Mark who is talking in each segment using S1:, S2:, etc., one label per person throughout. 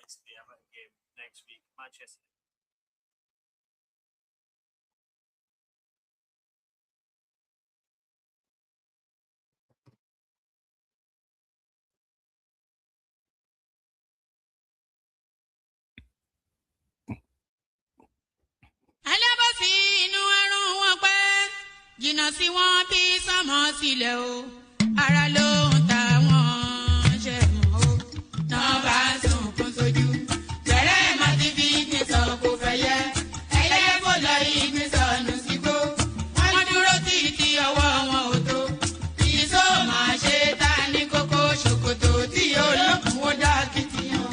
S1: next we have a game next week, Manchester.
S2: alábọ̀sí inú ẹrù wọn pẹ́ jìnnà sí wọn bí sánmọ̀ sílẹ̀ o ara ló ń ta wọn ṣe mọ́ o náà bá sunkún sójú bẹ̀rẹ̀ má ti fi gbé sọ kó fẹ́ yẹ ẹyẹ kó lọ ìgbé sọnù sígbó wọ́n dúró títí ọwọ́ wọn ò tó ìṣó máa ṣe ta ní kókó ṣòkòtò tí olókùn ó dá kìtìyàn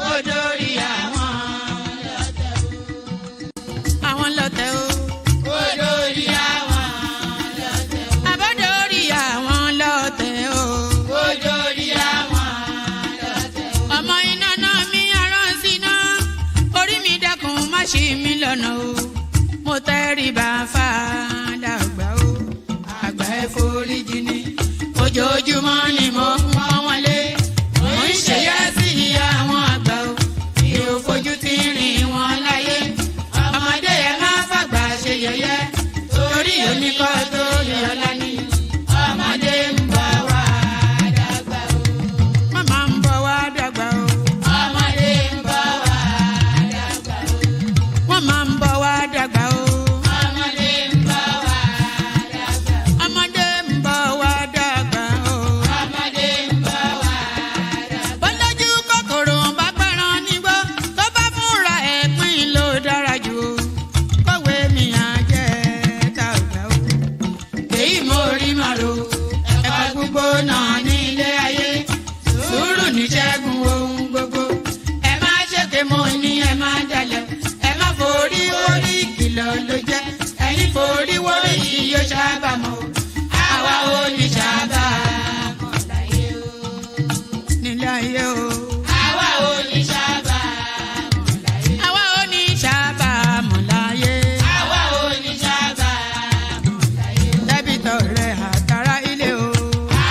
S2: ó dórí àwọn. Àwọn lọ́tẹ̀ o. Ó dórí àwọn lọ́tẹ̀ o. Àbọ̀dórí àwọn lọ́tẹ̀ o. Ó dórí àwọn lọ́tẹ̀ o. Ọmọ iná náà mi arán síná. Orí mi dákun má ṣì mí lọ́nà o. Mo tẹríba fàdàgbà o. Àgbà ẹ foríjì ni. Ojoojúmọ́ ni mo ń pọ́n wọn lé. Mo ń ṣèyá sí àwọn àgbà o. Mi ò fojú tí rìn wọn láyé. Ọmọdé ẹ má fàgbà ṣe yẹ̀yẹ́ torí oníkọ́ tó yọ̀ọ́lá ni ọmọdé ń bọ̀ wá dàgbà o. Màmá ń bọ̀ wá dàgbà o. Ọmọdé ń bọ̀ wá dàgbà o. Wọ́n máa ń bọ̀ wá dàgbà o. Ọmọdé ń bọ̀ wá dàgbà o. Ọmọdé ń bọ̀ wá dàgbà o. Ọmọdé ń bọ̀ wá dàgbà o. Bọ́lájú kòkòrò bá pẹran nígbó tó bá fúnra ẹ̀ pín ló dára jù o. Kọ̀wé mi àjẹ́ dàgbà o. Èyí mo rí màrò ẹ̀kọ́ gbogbo náà ní ilé ayé. Sùúrù ní ṣẹ́gun ohun gbogbo. Ẹ má ṣèké mo ní ẹ má dalẹ̀. Ẹ má forí wórí ìkìlọ̀ ló jẹ́. Ẹ̀yin forí wórí yóò ṣàbàmọ̀ o. Àwa ò ní ṣàbàmọ̀ láyé o. Nílé ayé o. Àwa ò ní ṣàbàmọ̀ láyé. Àwa ò ní ṣàbàmọ̀ láyé. Àwa ò ní ṣàbàmọ̀ láyé. Dẹ́bìtọ̀ rẹ̀ àtàrà ilé o.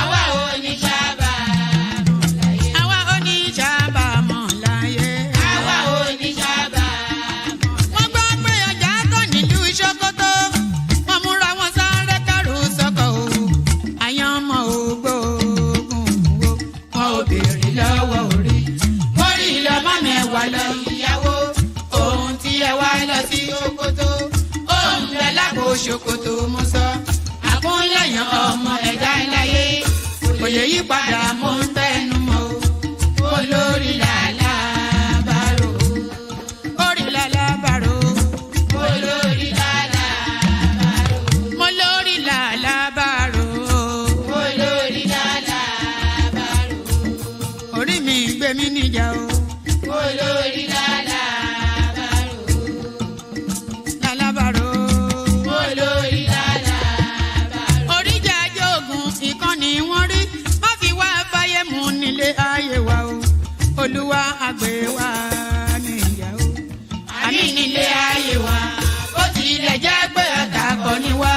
S2: Àwa ò ní ṣàbàmọ̀ láyé. Àwa ò ní ṣàbàmọ̀ láyé. Àwa ò ní ṣàbàmọ̀. Wọ́n gbọ́ pé ọjà tó nílùú Ṣókótó. Wọ́n múra wọn sáré kárù sọ́kọ̀ o. Àyàn ọmọ ògbóògùn wo. Wọn ò béèrè lọ́wọ́ orí. Orí lọ́mọ mẹ́wàá lọ ìyàwó. Ohun tí ẹ wá lọ sí Ṣókótó. Ohun bẹ lápò Ṣókótó mo sọ. Àkúnlẹ̀yàn ọmọ ẹ̀dá láyé. Kò lè yí padà mo ń tẹnu mọ́ o. Olórí làlá bàrò. Orí làlá bàrò. Olórí làlá bàrò. Mo lórí làlá bàrò. Olórí làlá bàrò. Orí mi gbé mi níjà o. Olórí làlá bàrò. Làlá bàrò. Olórí làlá bàrò. Oríjà jogun ìkànnì wọn rí. Má fi wá fáyé mu nílé ayé wa o. Olúwa àgbẹ̀ wa níyà o. Àmì nílé ayé wa. Bó tilẹ̀ jẹ́ pé ọ̀tá kọ́ ni wá.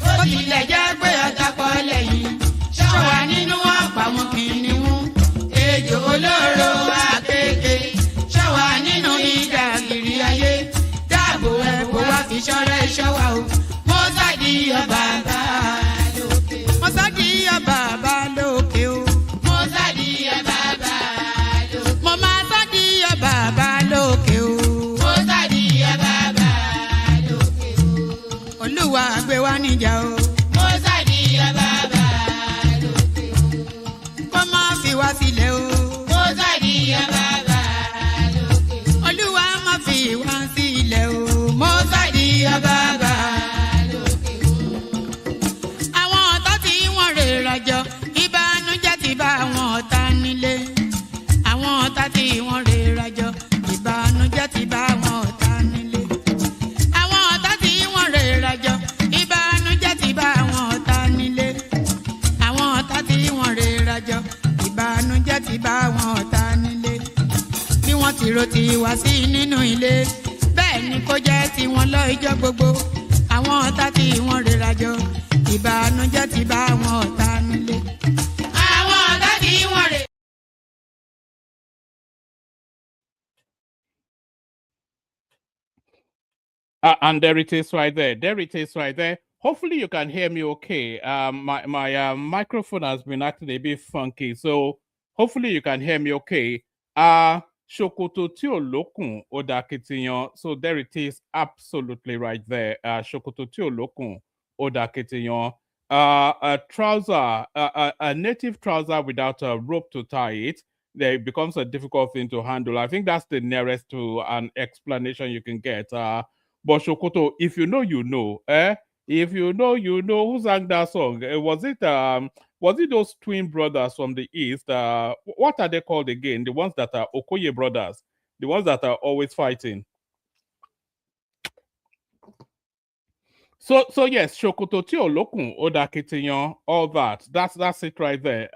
S2: Bó tilẹ̀ jẹ́ pé ọ̀tá kọ́ lẹ́yìn. Ṣọ́wa nínú ọ̀pá wọn kìnìún. Ejò olóró àkékè. Ṣọ́wa nínú ìdàgìrì ayé. Dáàbò ẹ̀bùn wá fi ṣọ́rẹ́ ṣọ́wa o. Mo sádì ọba bá lókè. Mo sádì ọba bá lókè o. Mo sádì ọba bá lókè. Mo máa sádì ọba bá lókè o. Mo sádì ọba bá lókè o. Olúwa gbé wa níjà o. Mo sádì ọba bá lókè o. Kó má fi wá sílẹ̀ o. Mo sádì ọba bá lókè o. Olúwa má fi wá sílẹ̀ o. Mo sádì ọba bá lókè o. Àwọn ọ̀tá tí wọ́n rè rajọ ìbànújẹ́ ti bá àwọn ọ̀tá nílé. Àwọn ọ̀tá tí wọ́n rè rajọ ìbànújẹ́ ti bá àwọn ọ̀tá nílé. Àwọn ọ̀tá tí wọ́n rè rajọ ìbànújẹ́ ti bá àwọn ọ̀tá nílé. Àwọn ọ̀tá tí wọ́n rè rajọ ìbànújẹ́ ti bá àwọn ọ̀tá nílé. Bí wọ́n ti ro ti wá sí nínú ilé bẹ́ẹ̀ ni kó jẹ́ tiwọn lọ́jọ́ gbogbo. Àwọn ọ̀tá tí wọ́n rè rajọ ìbànújẹ́ ti bá àwọn ọ̀tá nílé. Àwọn ọ̀tá tí wọ́n rè
S3: And there it is right there. There it is right there. Hopefully you can hear me okay. My microphone has been acting a bit funky, so hopefully you can hear me okay. Shokoto tí ò lókùn ó dà kitiyan. So there it is, absolutely right there. Shokoto tí ò lókùn ó dà kitiyan. A trouser, a native trouser without a rope to tie it, there it becomes a difficult thing to handle. I think that's the nearest to an explanation you can get. But Shokoto, if you know, you know, eh? If you know, you know. Who sang that song? Was it those twin brothers from the east? What are they called again? The ones that are Okoye brothers, the ones that are always fighting. So yes, Shokoto tí ò lókùn ó dà kitiyan, all that. That's it right there.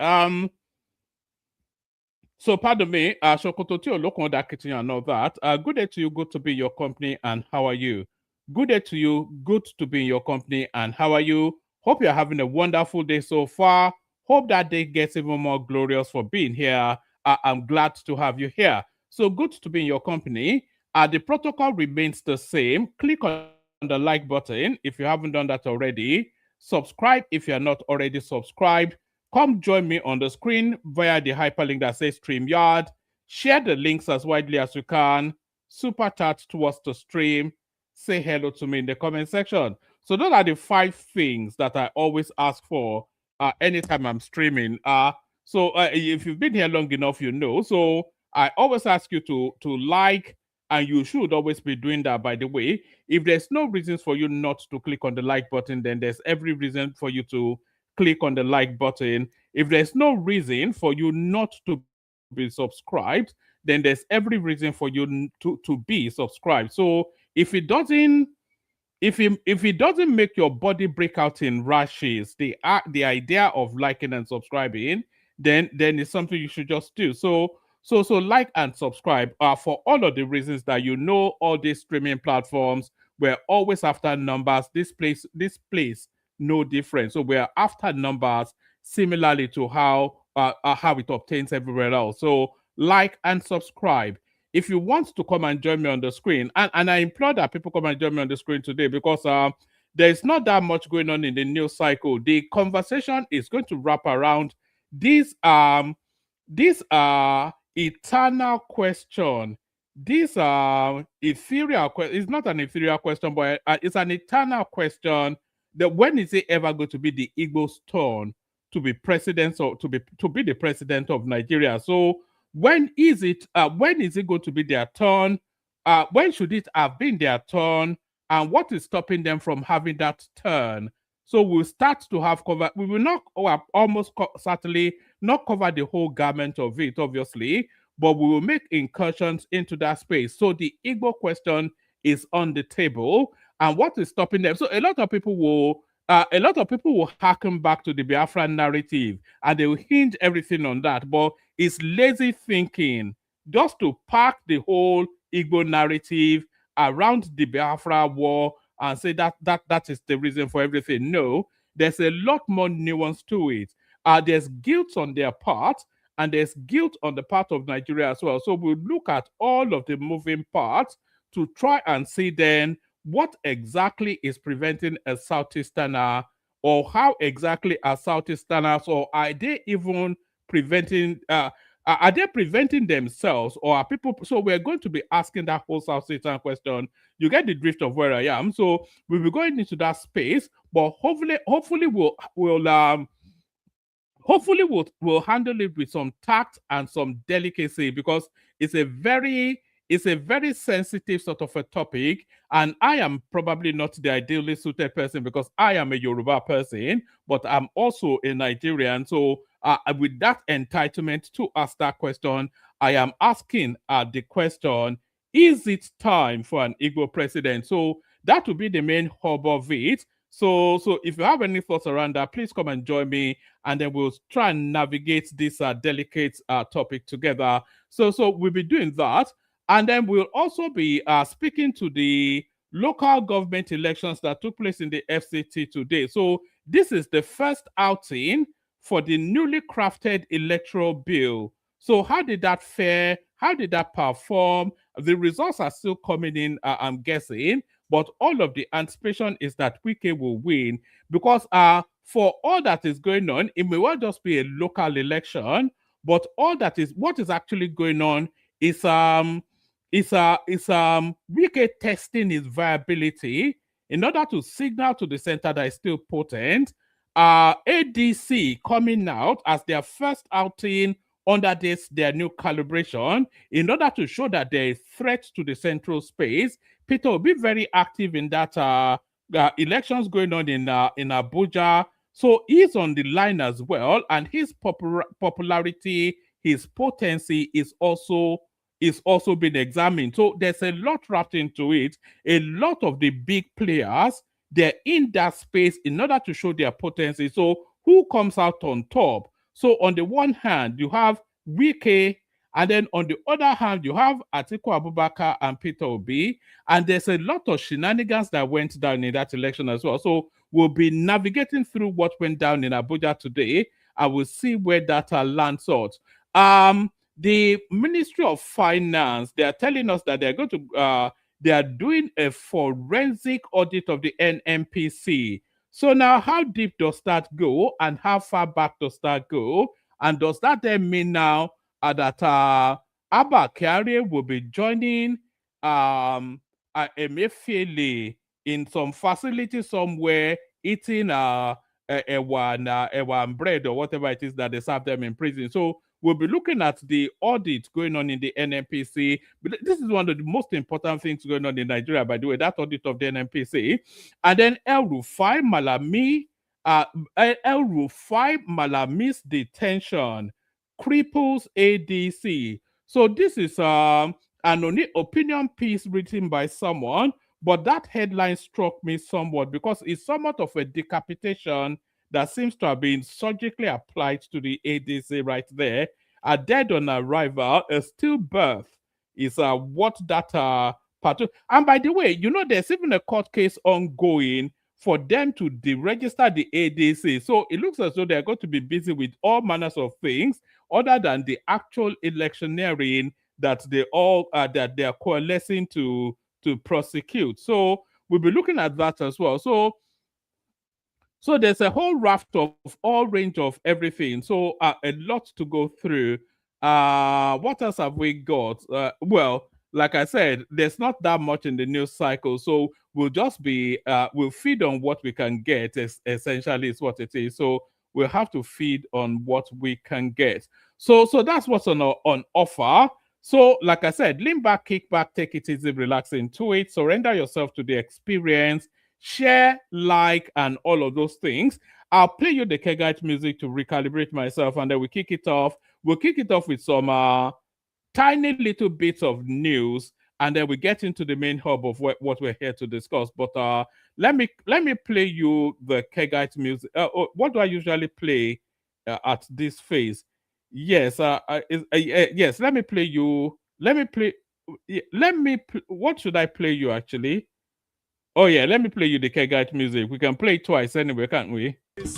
S3: So pardon me, Shokoto tí ò lókùn ó dà kitiyan and all that. Good day to you, good to be in your company, and how are you? Good day to you, good to be in your company, and how are you? Hope you're having a wonderful day so far. Hope that day gets even more glorious for being here. I'm glad to have you here. So good to be in your company. The protocol remains the same. Click on the like button if you haven't done that already. Subscribe if you're not already subscribed. Come join me on the screen via the hyperlink that says StreamYard. Share the links as widely as you can. Super chat towards the stream. Say hello to me in the comment section. So those are the 5 things that I always ask for anytime I'm streaming. So if you've been here long enough, you know. So I always ask you to like, and you should always be doing that, by the way. If there's no reasons for you not to click on the like button, then there's every reason for you to click on the like button. If there's no reason for you not to be subscribed, then there's every reason for you to be subscribed. So if it doesn't if it doesn't make your body break out in rashes, the idea of liking and subscribing, then it's something you should just do. So like and subscribe for all of the reasons that you know. All these streaming platforms, we're always after numbers. This place no different. So we're after numbers, similarly to how it obtains everywhere else. So like and subscribe. If you want to come and join me on the screen, and I implore that people come and join me on the screen today, because there's not that much going on in the news cycle. The conversation is going to wrap around this eternal question. This ethereal question. It's not an ethereal question, but it's an eternal question. That when is it ever going to be the Igbo's turn to be president, or to be the president of Nigeria? So when is it going to be their turn? When should it have been their turn? And what is stopping them from having that turn? So we'll start to have cover. We will not, almost certainly not cover the whole garment of it, obviously, but we will make incursions into that space. So the Igbo question is on the table, and what is stopping them? So a lot of people will harken back to the Biafran narrative, and they will hinge everything on that. But it's lazy thinking just to park the whole Igbo narrative around the Biafra war and say that is the reason for everything. No, there's a lot more nuance to it. There's guilt on their part, and there's guilt on the part of Nigeria as well. So we'll look at all of the moving parts to try and see then what exactly is preventing a Southeasterner, or how exactly are Southeasterners, or are they even preventing are they preventing themselves, or are people? So we're going to be asking that whole Southeastern question. You get the drift of where I am. So we'll be going into that space, but hopefully we'll handle it with some tact and some delicacy, because it's a very sensitive sort of a topic, and I am probably not the ideally suited person, because I am a Yoruba person, but I'm also a Nigerian. So with that entitlement to ask that question, I am asking the question: is it time for an Igbo president? So that will be the main hub of it. So if you have any thoughts around that, please come and join me, and then we'll try and navigate this delicate topic together. So we'll be doing that, and then we'll also be speaking to the local government elections that took place in the FCT today. So this is the first outing for the newly crafted electoral bill. So how did that fare? How did that perform? The results are still coming in, I'm guessing, but all of the anticipation is that Wike will win because for all that is going on, it may well just be a local election, but all that is what is actually going on is Wike testing his viability in order to signal to the center that is still potent. ADC coming out as their first outing under their new calibration in order to show that there is threat to the central space. Peter will be very active in that elections going on in Abuja. So he's on the line as well, and his popularity, his potency is also being examined. So there's a lot wrapped into it. A lot of the big players, they're in that space in order to show their potency. So who comes out on top? So on the one hand, you have Wike, and then on the other hand, you have Atiku Abubakar and Peter Obi, and there's a lot of shenanigans that went down in that election as well. So we'll be navigating through what went down in Abuja today, and we'll see where that lands out. The Ministry of Finance, they are telling us that they're going to they are doing a forensic audit of the NNPC. So now, how deep does that go, and how far back does that go? And does that then mean now that Abba Kyari will be joining Emefiele in some facility somewhere, eating ewan bread or whatever it is that they serve them in prison? So we'll be looking at the audit going on in the NNPC. But this is one of the most important things going on in Nigeria, by the way, that audit of the NNPC. And then El Rufai Malami's detention cripples ADC. So this is an opinion piece written by someone, but that headline struck me somewhat because it's somewhat of a decapitation that seems to have been surgically applied to the ADC right there. A dead on arrival, a stillbirth is what that part. And by the way, there's even a court case ongoing for them to deregister the ADC. So it looks as though they're going to be busy with all manners of things other than the actual electioneering that they are coalescing to prosecute. So we'll be looking at that as well. So there's a whole raft of all range of everything. So a lot to go through. What else have we got? Well, like I said, there's not that much in the news cycle. So we'll just be, we'll feed on what we can get, essentially is what it is. So we'll have to feed on what we can get. So that's what's on offer. So like I said, lean back, kick back, take it easy, relax into it, surrender yourself to the experience, share, like, and all of those things. I'll play you the Kegite music to recalibrate myself, and then we kick it off. We'll kick it off with some tiny little bits of news, and then we get into the main hub of what we're here to discuss. But let me play you the Kegite music. What do I usually play at this phase? Yes, yes. Let me play you. What should I play you actually? Oh yeah, let me play you the Kegite music. We can play it twice anyway, can't we?
S4: Water,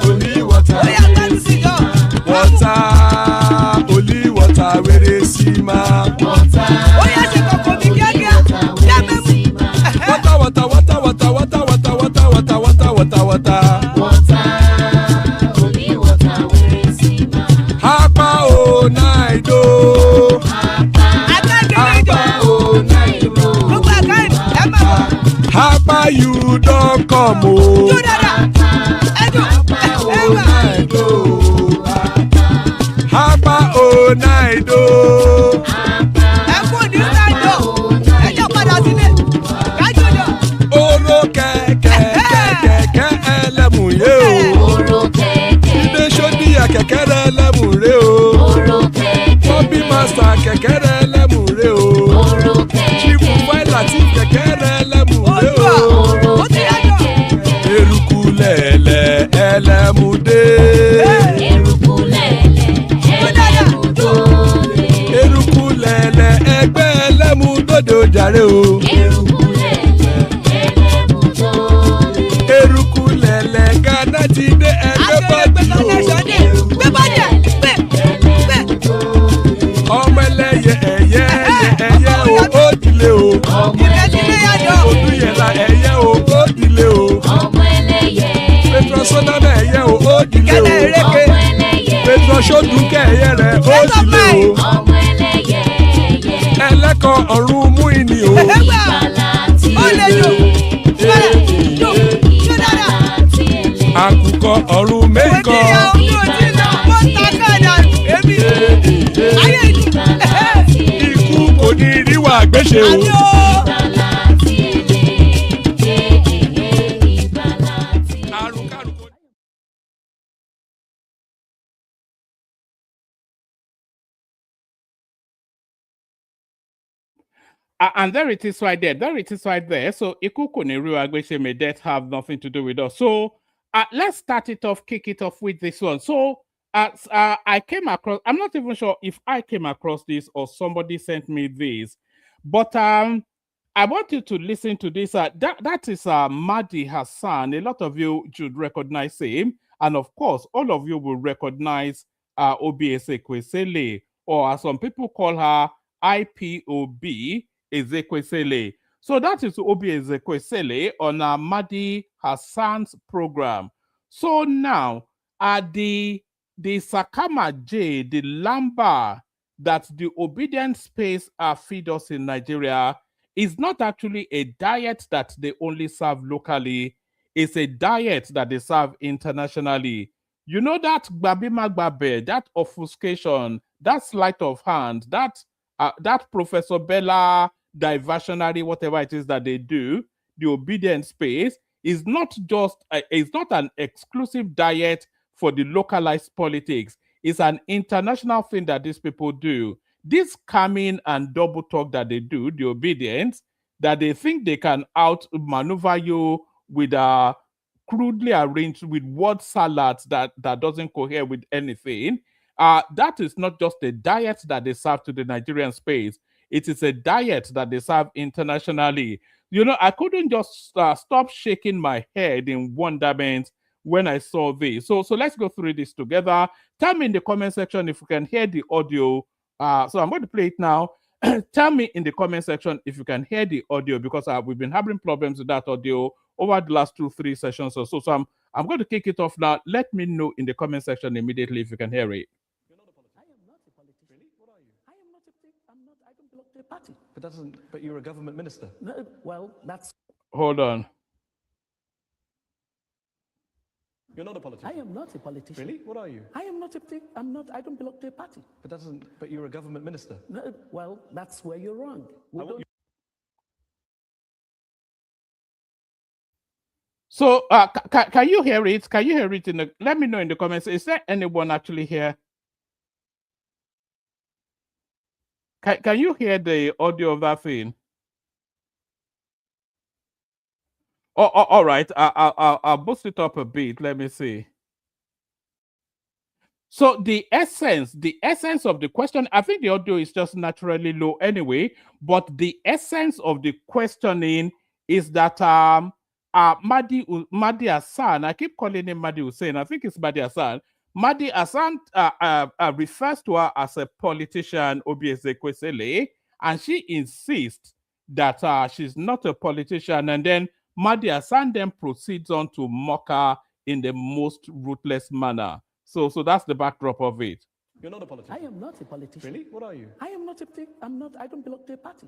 S4: only water, only water, where they see ma. Water, only water, where they see ma. Hapa o naido. Hapa you don't come o. Hapa o naido. Oro kẹ̀kẹ́ ẹlẹ́mùyé o. Ilé sọ́díyà kẹ̀kẹ́ ẹlẹ́mùrè o. Bobby Master kẹ̀kẹ́ ẹlẹ́mùrè o. Chief Faila ti kẹ̀kẹ́ ẹlẹ́mùrè o. Eruku lẹ̀lẹ̀ ẹlẹ́mùdé. Eruku ṣódùnkẹ́ ẹ̀yẹ rẹ̀ ó sì lé o.
S5: ọmọ ẹlẹ́yẹ ẹyẹ
S4: ẹlẹ́kọ̀ ọ̀run mú ìní o.
S5: ìgbàlà tí
S2: lè
S5: èlé
S2: lò.
S5: ìgbàlà tí èlé.
S4: àkùkọ ọ̀run méjìkọ. ikú kò ní ríwà gbéṣe o.
S5: ìgbàlà tí èlé ìgbàlà tí èlé.
S4: àrùnkárùn kò.
S3: And there it is right there. There it is right there. So Ikuku Niru Agbeche, may death have nothing to do with us. So let's start it off, kick it off with this one. So I came across, I'm not even sure if I came across this or somebody sent me this, but I want you to listen to this. That is Mahdi Hassan. A lot of you should recognize him. And of course, all of you will recognize Obiese Kwesele, or as some people call her, IPOB Ezekwesili. So that is Obi Ezekwesili on Mahdi Hassan's program. So now, the Sakama J, the Lamba that the obedient space feed us in Nigeria is not actually a diet that they only serve locally. It's a diet that they serve internationally. You know that Babima Babe, that obfuscation, that sleight of hand, that Professor Bella diversionary, whatever it is that they do, the obedient space is not just, it's not an exclusive diet for the localized politics. It's an international thing that these people do. This coming and double talk that they do, the obedience, that they think they can outmaneuver you with crudely arranged with word salads that doesn't cohere with anything. That is not just a diet that they serve to the Nigerian space. It is a diet that they serve internationally. You know, I couldn't just stop shaking my head in wonderment when I saw this. So let's go through this together. Tell me in the comment section if you can hear the audio. So I'm going to play it now. Tell me in the comment section if you can hear the audio, because we've been having problems with that audio over the last 2-3 sessions or so. So I'm going to kick it off now. Let me know in the comment section immediately if you can hear it.
S6: Party, but you're a government minister. No, well, that's.
S3: Hold on.
S6: You're not a politician. I am not a politician. Really? What are you? I am not a. I don't belong to a party. But you're a government minister. No, well, that's where you're wrong.
S3: So, can you hear it? Can you hear it in the? Let me know in the comments. Is there anyone actually here? Can you hear the audio of that thing? Oh, all right. I'll boost it up a bit. Let me see. So the essence of the question, I think the audio is just naturally low anyway, but the essence of the questioning is that Mahdi Hassan, I keep calling him Mahdi Hussein, I think it's Mahdi Hassan. Mahdi Hassan refers to her as a politician, Obi Ezekwesili, and she insists that she's not a politician. And then Mahdi Hassan then proceeds on to mock her in the most ruthless manner. So that's the backdrop of it.
S6: You're not a politician. I am not a politician. Really? What are you? I am not a. I don't belong to a party.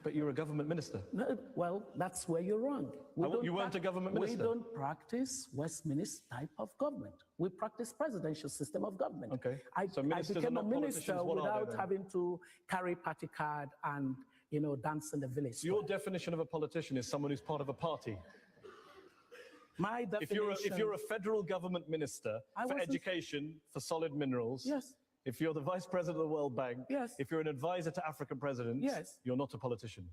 S6: But you're a government minister. No, well, that's where you're wrong. You weren't a government minister. We don't practice Westminster type of government. We practice presidential system of government. Okay. I became a minister without having to carry party card and dance in the village. So your definition of a politician is someone who's part of a party. My definition. If you're a federal government minister for education, for solid minerals, yes. If you're the vice president of the World Bank, yes. If you're an advisor to African presidents, yes. You're not a politician.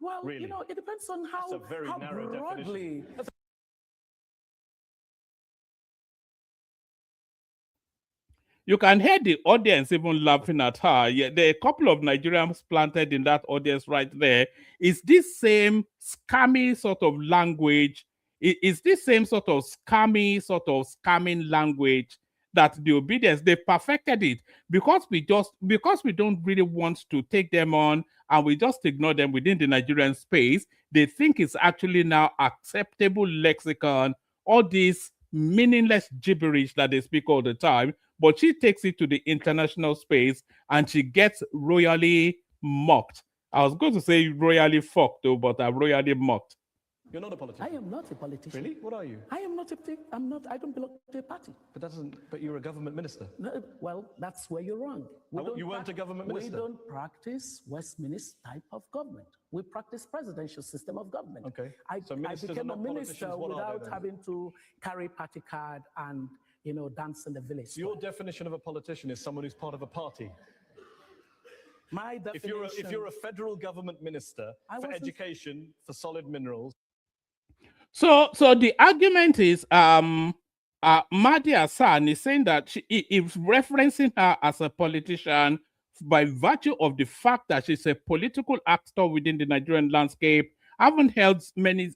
S6: Well, really? It depends on how, that's a very narrow broadly. Definition.
S3: You can hear the audience even laughing at her. Yeah, there are a couple of Nigerians planted in that audience right there. Is this same scammy sort of language? Is this same sort of scamming language that the obedience, they perfected it because we don't really want to take them on and we just ignore them within the Nigerian space. They think it's actually now acceptable lexicon. All this meaningless gibberish that they speak all the time, but she takes it to the international space and she gets royally mocked. I was going to say royally fucked, though, but I'm royally mocked.
S6: You're not a politician. I am not a politician. Really? What are you? I am not a. I'm not. I don't belong to a party. But that doesn't. But you're a government minister. No, well, that's where you're wrong. You weren't a government minister. We don't practice Westminster type of government. We practice presidential system of government. Okay. I became a minister without having to carry party card and dance in the village. So your definition of a politician is someone who's part of a party. My definition. If you're a federal government minister for education, for solid minerals.
S3: So the argument is Mahdi Hassan is saying that she is referencing her as a politician by virtue of the fact that she's a political actor within the Nigerian landscape, haven't held many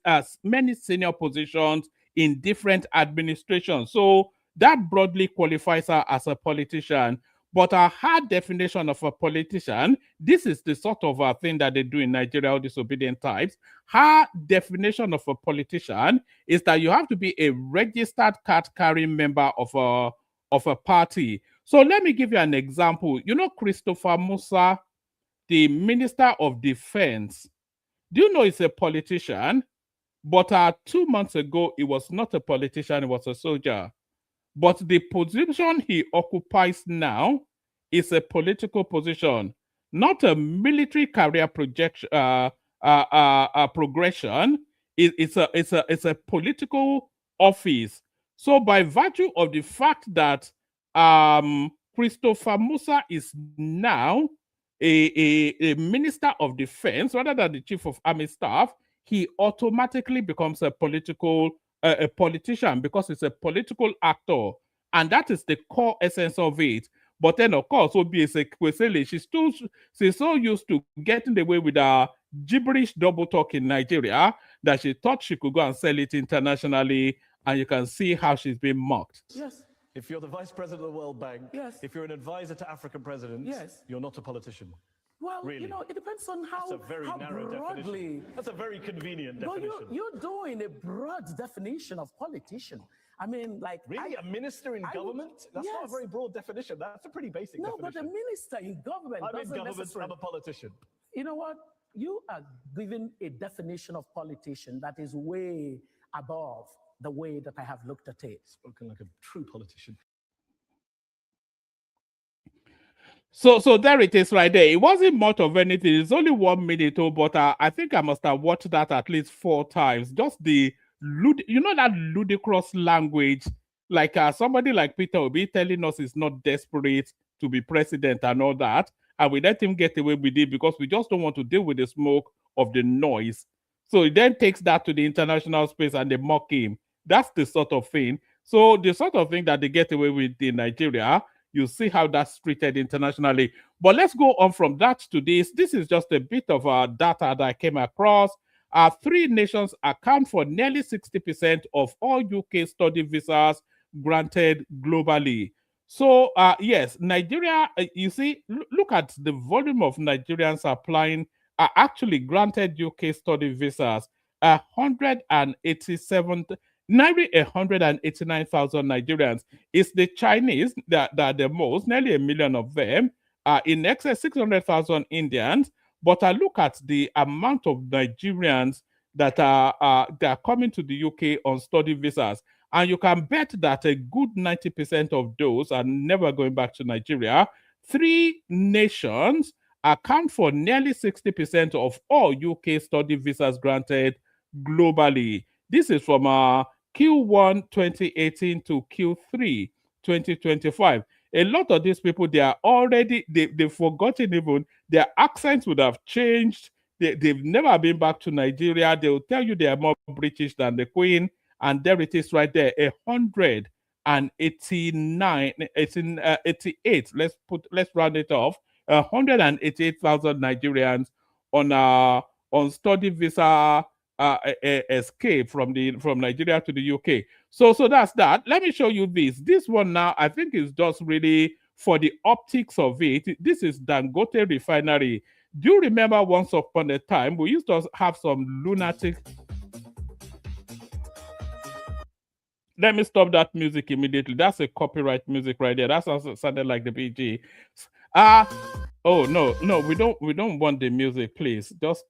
S3: senior positions in different administrations. So that broadly qualifies her as a politician. But a hard definition of a politician, this is the sort of thing that they do in Nigeria, all disobedient types. Her definition of a politician is that you have to be a registered card-carrying member of a party. So let me give you an example. You know Christopher Musa, the Minister of Defense. Do you know he's a politician? But 2 months ago, he was not a politician, he was a soldier. But the position he occupies now is a political position, not a military career progression. It's a political office. So by virtue of the fact that Christopher Musa is now a minister of defense rather than the chief of army staff, he automatically becomes a politician because he's a political actor, and that is the core essence of it. But then, of course, Obi she's so used to getting away with a gibberish double talk in Nigeria that she thought she could go and sell it internationally, and you can see how she's being mocked.
S6: Yes. If you're the vice president of the World Bank, yes. If you're an advisor to African presidents, yes. You're not a politician. Well, really? It depends on how, that's a very narrow broadly. Definition. That's a very convenient definition. You're doing a broad definition of politician. I mean, like... Really? A minister in government? That's yes. Not a very broad definition. That's a pretty basic definition. No, but a minister in government doesn't necessarily... I'm a politician. You know what? You are given a definition of politician that is way above the way that I have looked at it. Spoken like a true politician.
S3: So there it is right there. It wasn't much of anything. It's only 1 minute, but I think I must have watched that at least 4 times. Just the, that ludicrous language, like somebody like Peter Obi telling us he's not desperate to be president and all that, and we let him get away with it because we just don't want to deal with the smoke of the noise. So he then takes that to the international space and they mock him. That's the sort of thing. So the sort of thing that they get away with in Nigeria, you see how that's treated internationally. But let's go on from that to this. This is just a bit of data that I came across. 3 nations account for nearly 60% of all UK study visas granted globally. So, yes, Nigeria, you see, look at the volume of Nigerians applying, actually granted UK study visas, 189,000 Nigerians. It's the Chinese that are the most, nearly 1 million of them, in excess 600,000 Indians. But I look at the amount of Nigerians that are coming to the UK on study visas, and you can bet that a good 90% of those are never going back to Nigeria. 3 nations account for nearly 60% of all UK study visas granted globally. This is from Q1 2018 to Q3 2025. A lot of these people, they are already, they've forgotten even, their accents would have changed. They've never been back to Nigeria. They will tell you they are more British than the Queen. And there it is right there, 188. Let's round it off. 188,000 Nigerians on study visa escape from Nigeria to the UK. So that's that. Let me show you this. This one now, I think is just really for the optics of it. This is Dangote Refinery. Do you remember once upon a time we used to have some lunatic? let me stop that music immediately. That's a copyright music right there. That's also sounded like the BG. Oh no, we don't want the music, please. Just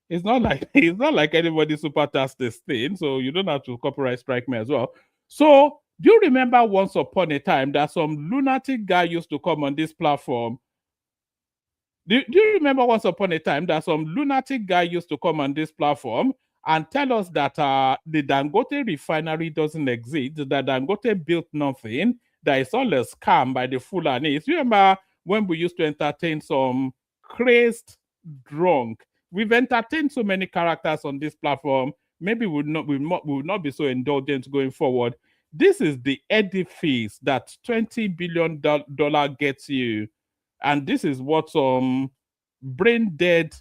S3: it's not like it's not like anybody super task this thing, so you don't have to copyright strike me as well. So do you remember once upon a time that some lunatic guy used to come on this platform? Do you remember once upon a time that some lunatic guy used to come on this platform and tell us that the Dangote refinery doesn't exist, that Dangote built nothing, that it's all a scam by the Fulanis? You remember when we used to entertain some crazed drunk? We've entertained so many characters on this platform. Maybe we would not be so indulgent going forward. This is the edifice that $20 billion gets you. And this is what some brain dead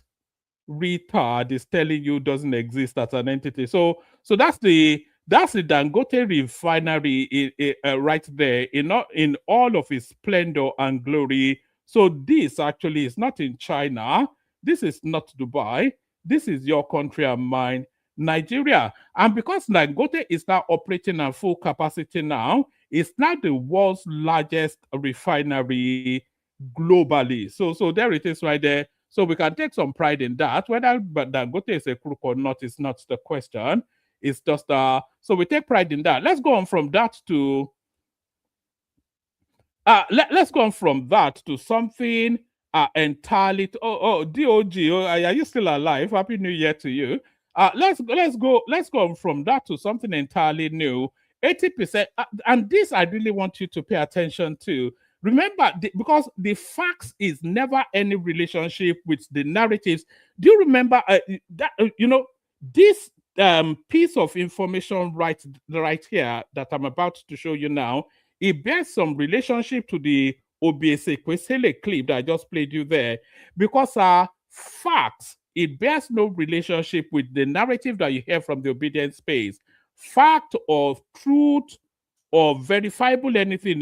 S3: retard is telling you doesn't exist as an entity. So that's the Dangote refinery right there in all of its splendor and glory. So this actually is not in China. This is not Dubai. This is your country and mine, Nigeria. And because Dangote is now operating at full capacity now, it's now the world's largest refinery globally. So there it is right there. So we can take some pride in that. Whether Dangote is a crook or not is not the question. It's just so we take pride in that. Let's go on from that to let's go on from that to something entirely. DOG, are you still alive? Happy New Year to you. Let's go on from that to something entirely new. 80%, and this I really want you to pay attention to. Remember, because the facts is never any relationship with the narratives. Do you remember that this piece of information right here that I'm about to show you now? It bears some relationship to the Obiese Kwesele clip that I just played you there, because facts, it bears no relationship with the narrative that you hear from the obedient space. Fact or truth or verifiable anything,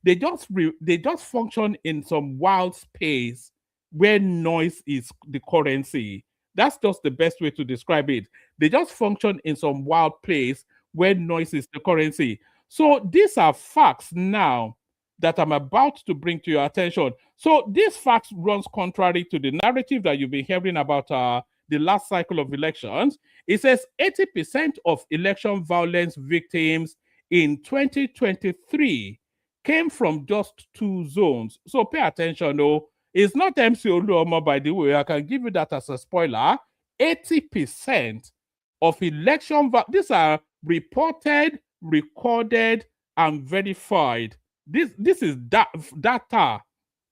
S3: they just function in some wild space where noise is the currency. That's just the best way to describe it. They just function in some wild place where noise is the currency. So these are facts now that I'm about to bring to your attention. So these facts runs contrary to the narrative that you've been hearing about the last cycle of elections. It says 80% of election violence victims in 2023 came from just 2 zones. So pay attention, though. It's not MC Oluomo, by the way. I can give you that as a spoiler. 80% of these are reported, recorded, and verified. This is data,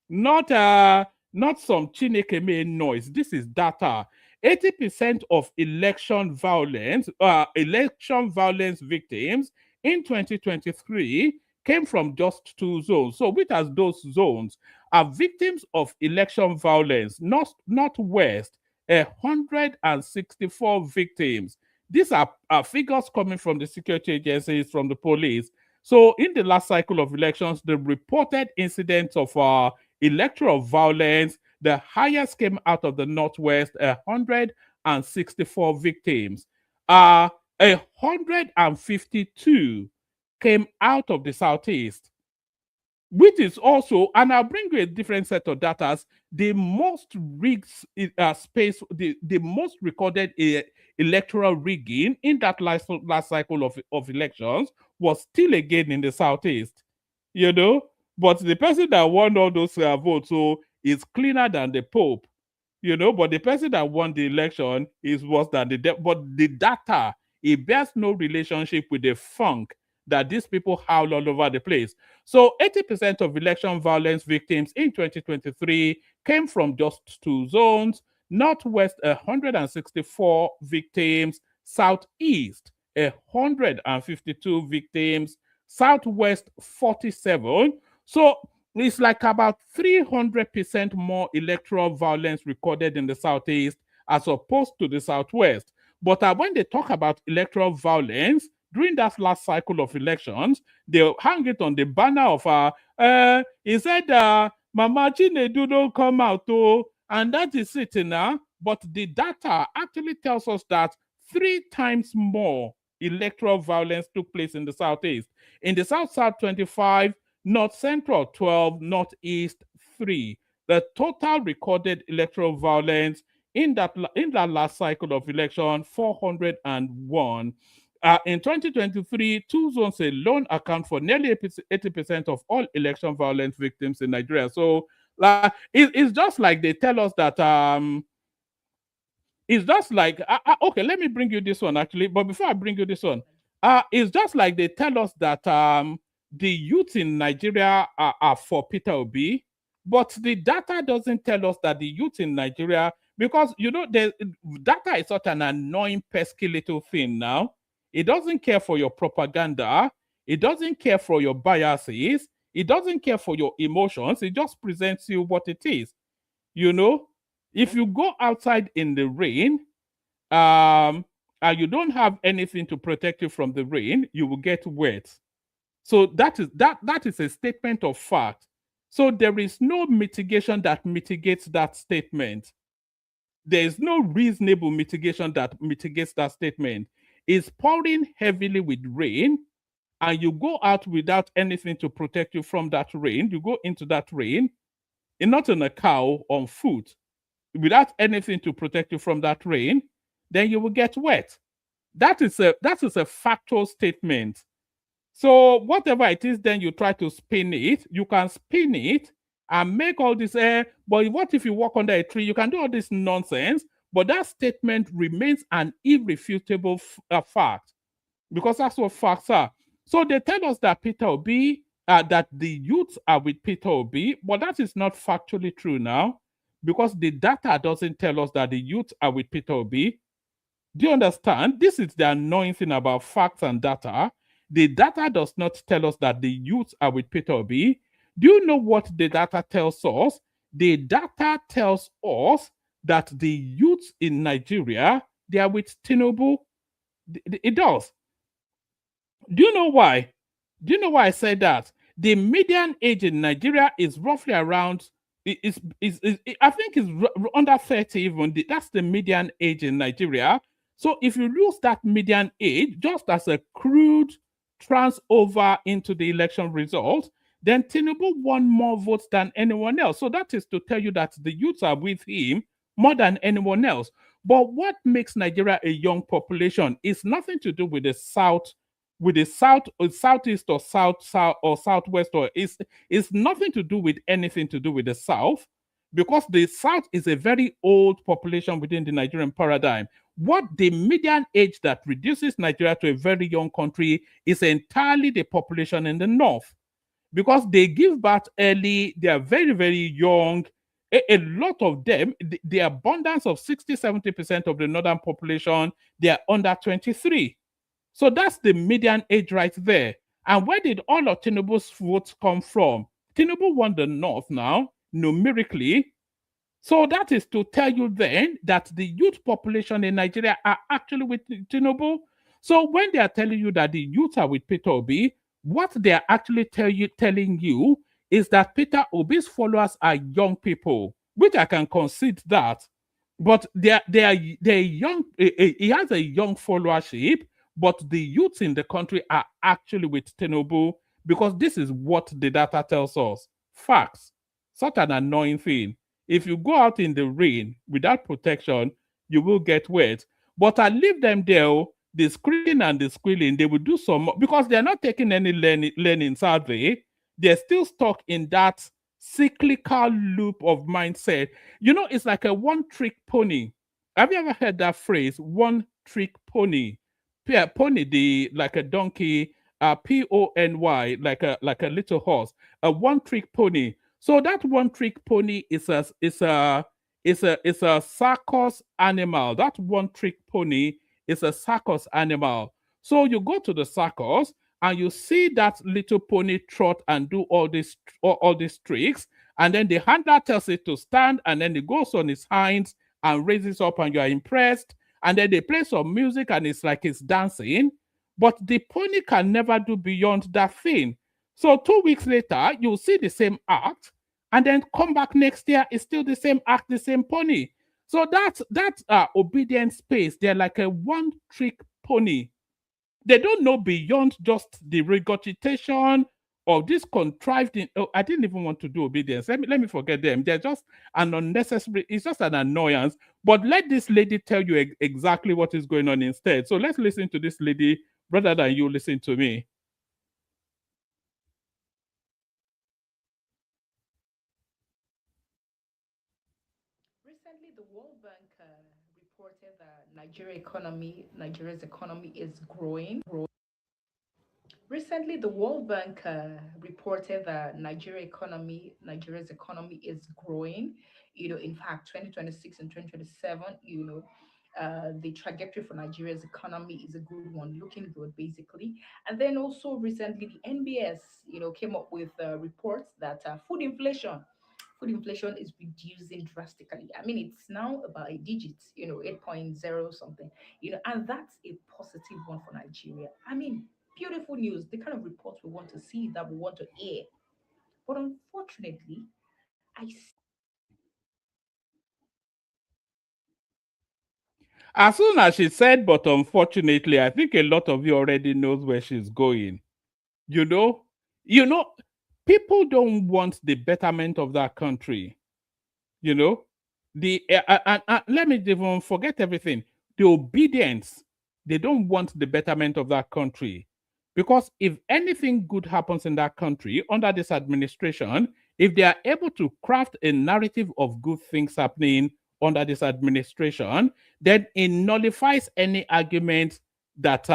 S3: not some Chineke noise. This is data. 80% of election violence victims in 2023 came from just 2 zones. So which are those zones? Are victims of election violence, Northwest, 164 victims. These are figures coming from the security agencies, from the police. So in the last cycle of elections, the reported incidents of electoral violence, the highest came out of the Northwest, 164 victims. 152 came out of the Southeast, which is also, and I'll bring you a different set of data, the most rigged space, the most recorded electoral rigging in that last cycle of elections was still again in the Southeast, but the person that won all those votes is cleaner than the Pope, but the person that won the election is worse than but the data, it bears no relationship with the funk that these people howl all over the place. So 80% of election violence victims in 2023 came from just 2 zones. Northwest, 164 victims. Southeast, 152 victims. Southwest, 47. So it's like about 300% more electoral violence recorded in the Southeast as opposed to the Southwest. But when they talk about electoral violence, during that last cycle of elections, they hang it on the banner of he said Mama Chinedu don't come out, and that is it now. But the data actually tells us that 3 times more electoral violence took place in the Southeast. In the South, 25, North Central, 12, Northeast, 3. The total recorded electoral violence in that last cycle of election, 401. In 2023, 2 zones alone account for nearly 80% of all election violence victims in Nigeria. So it's just like they tell us that it's just like okay, let me bring you this one actually. But before I bring you this one, it's just like they tell us that the youth in Nigeria are for Peter Obi, but the data doesn't tell us that the youth in Nigeria, because the data is such an annoying, pesky little thing now. It doesn't care for your propaganda. It doesn't care for your biases. It doesn't care for your emotions. It just presents you what it is. If you go outside in the rain, and you don't have anything to protect you from the rain, you will get wet. So that is a statement of fact. So there is no mitigation that mitigates that statement. There is no reasonable mitigation that mitigates that statement. It's pouring heavily with rain, and you go out without anything to protect you from that rain. You go into that rain, and not on a cow, on foot, without anything to protect you from that rain, then you will get wet. That is a factual statement. So whatever it is, then you try to spin it. You can spin it and make all this but what if you walk under a tree? You can do all this nonsense, but that statement remains an irrefutable fact, because that's what facts are. So they tell us that Peter Obi, that the youths are with Peter Obi, but that is not factually true now, because the data doesn't tell us that the youths are with Peter Obi. Do you understand? This is the annoying thing about facts and data. The data does not tell us that the youths are with Peter Obi. Do you know what the data tells us? The data tells us that the youths in Nigeria, they are with Tinubu. It does. Do you know why? Do you know why I said that? The median age in Nigeria is roughly around, I think it's under 30 even. That's the median age in Nigeria. So if you lose that median age, just as a crude transfer into the election result, then Tinubu won more votes than anyone else. So that is to tell you that the youths are with him more than anyone else. But what makes Nigeria a young population is nothing to do with the south, southeast or south or southwest, or it's nothing to do with anything to do with the south, because the south is a very old population within the Nigerian paradigm. What the median age that reduces Nigeria to a very young country is entirely the population in the north, because they give birth early, they are very, very young. A lot of them, the abundance of 60-70% of the northern population, they are under 23. So that's the median age right there. And where did all of Tinubu's votes come from? Tinubu won the north now, numerically. So that is to tell you then that the youth population in Nigeria are actually with Tinubu. So when they are telling you that the youth are with Peter Obi, what they are actually telling you is that Peter Obi's followers are young people, which I can concede that. But they're young. He has a young followership, but the youths in the country are actually with Tinubu, because this is what the data tells us. Facts. Such an annoying thing. If you go out in the rain without protection, you will get wet. But I leave them there, the screaming and the squealing, they will do some more, because they're not taking any learnings, are they? They're still stuck in that cyclical loop of mindset. It's like a one-trick pony. Have you ever heard that phrase, one-trick pony? Pony, like a donkey, pony, like a little horse, a one-trick pony. So that one-trick pony is a circus animal. That one-trick pony is a circus animal. So you go to the circus and you see that little pony trot and do all these tricks, and then the handler tells it to stand, and then it goes on its hinds and raises up, and you are impressed. And then they play some music and it's like it's dancing, but the pony can never do beyond that thing. So 2 weeks later, you'll see the same act, and then come back next year, it's still the same act, the same pony. So that's obedient space. They're like a one-trick pony. They don't know beyond just the regurgitation of this contrived. Oh, I didn't even want to do obedience. Let me forget them. They're just an unnecessary. It's just an annoyance. But let this lady tell you exactly what is going on instead. So let's listen to this lady rather than you listen to me.
S7: Recently, the World Bank reported that Nigeria's economy is growing. Recently, the World Bank reported that Nigeria's economy is growing. In fact, 2026 and 2027, the trajectory for Nigeria's economy is a good one, looking good, basically. And then also recently, the NBS, came up with reports that food inflation is reducing drastically. I mean, it's now about a digit, 8.0 something, and that's a positive one for Nigeria. I mean, beautiful news, the kind of reports we want to see, that we want to hear. But unfortunately, I
S3: As soon as she said, but unfortunately, I think a lot of you already knows where she's going. You know, you know, people don't want the betterment of that country. You know, let me even forget everything. The obedience, they don't want the betterment of that country, because if anything good happens in that country under this administration, if they are able to craft a narrative of good things happening under this administration, then it nullifies any argument that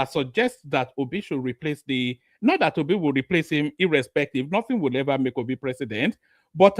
S3: suggests that Obi should replace the not that Obi will replace him irrespective. Nothing will ever make Obi president, but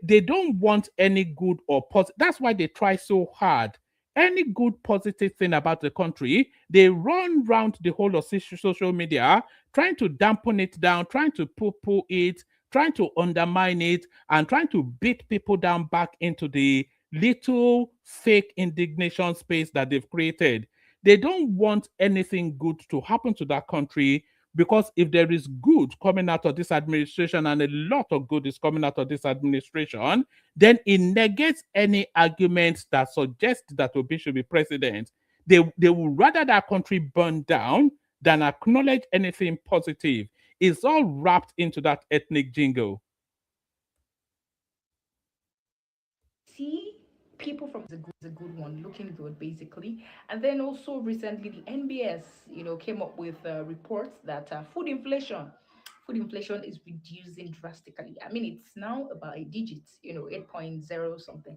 S3: they don't want any good or positive. That's why they try so hard. Any good positive thing about the country, they run round the whole of social media, trying to dampen it down, trying to poo-poo it, trying to undermine it, and trying to beat people down back into the little fake indignation space that they've created. They don't want anything good to happen to that country, because if there is good coming out of this administration, and a lot of good is coming out of this administration, then it negates any argument that suggests that Obi should be president. They would rather that country burn down than acknowledge anything positive. It's all wrapped into that ethnic jingle.
S7: see people from a good one, looking good, basically. And then also recently, the NBS, came up with reports that food inflation is reducing drastically. I mean, it's now about a digit, 8.0 something,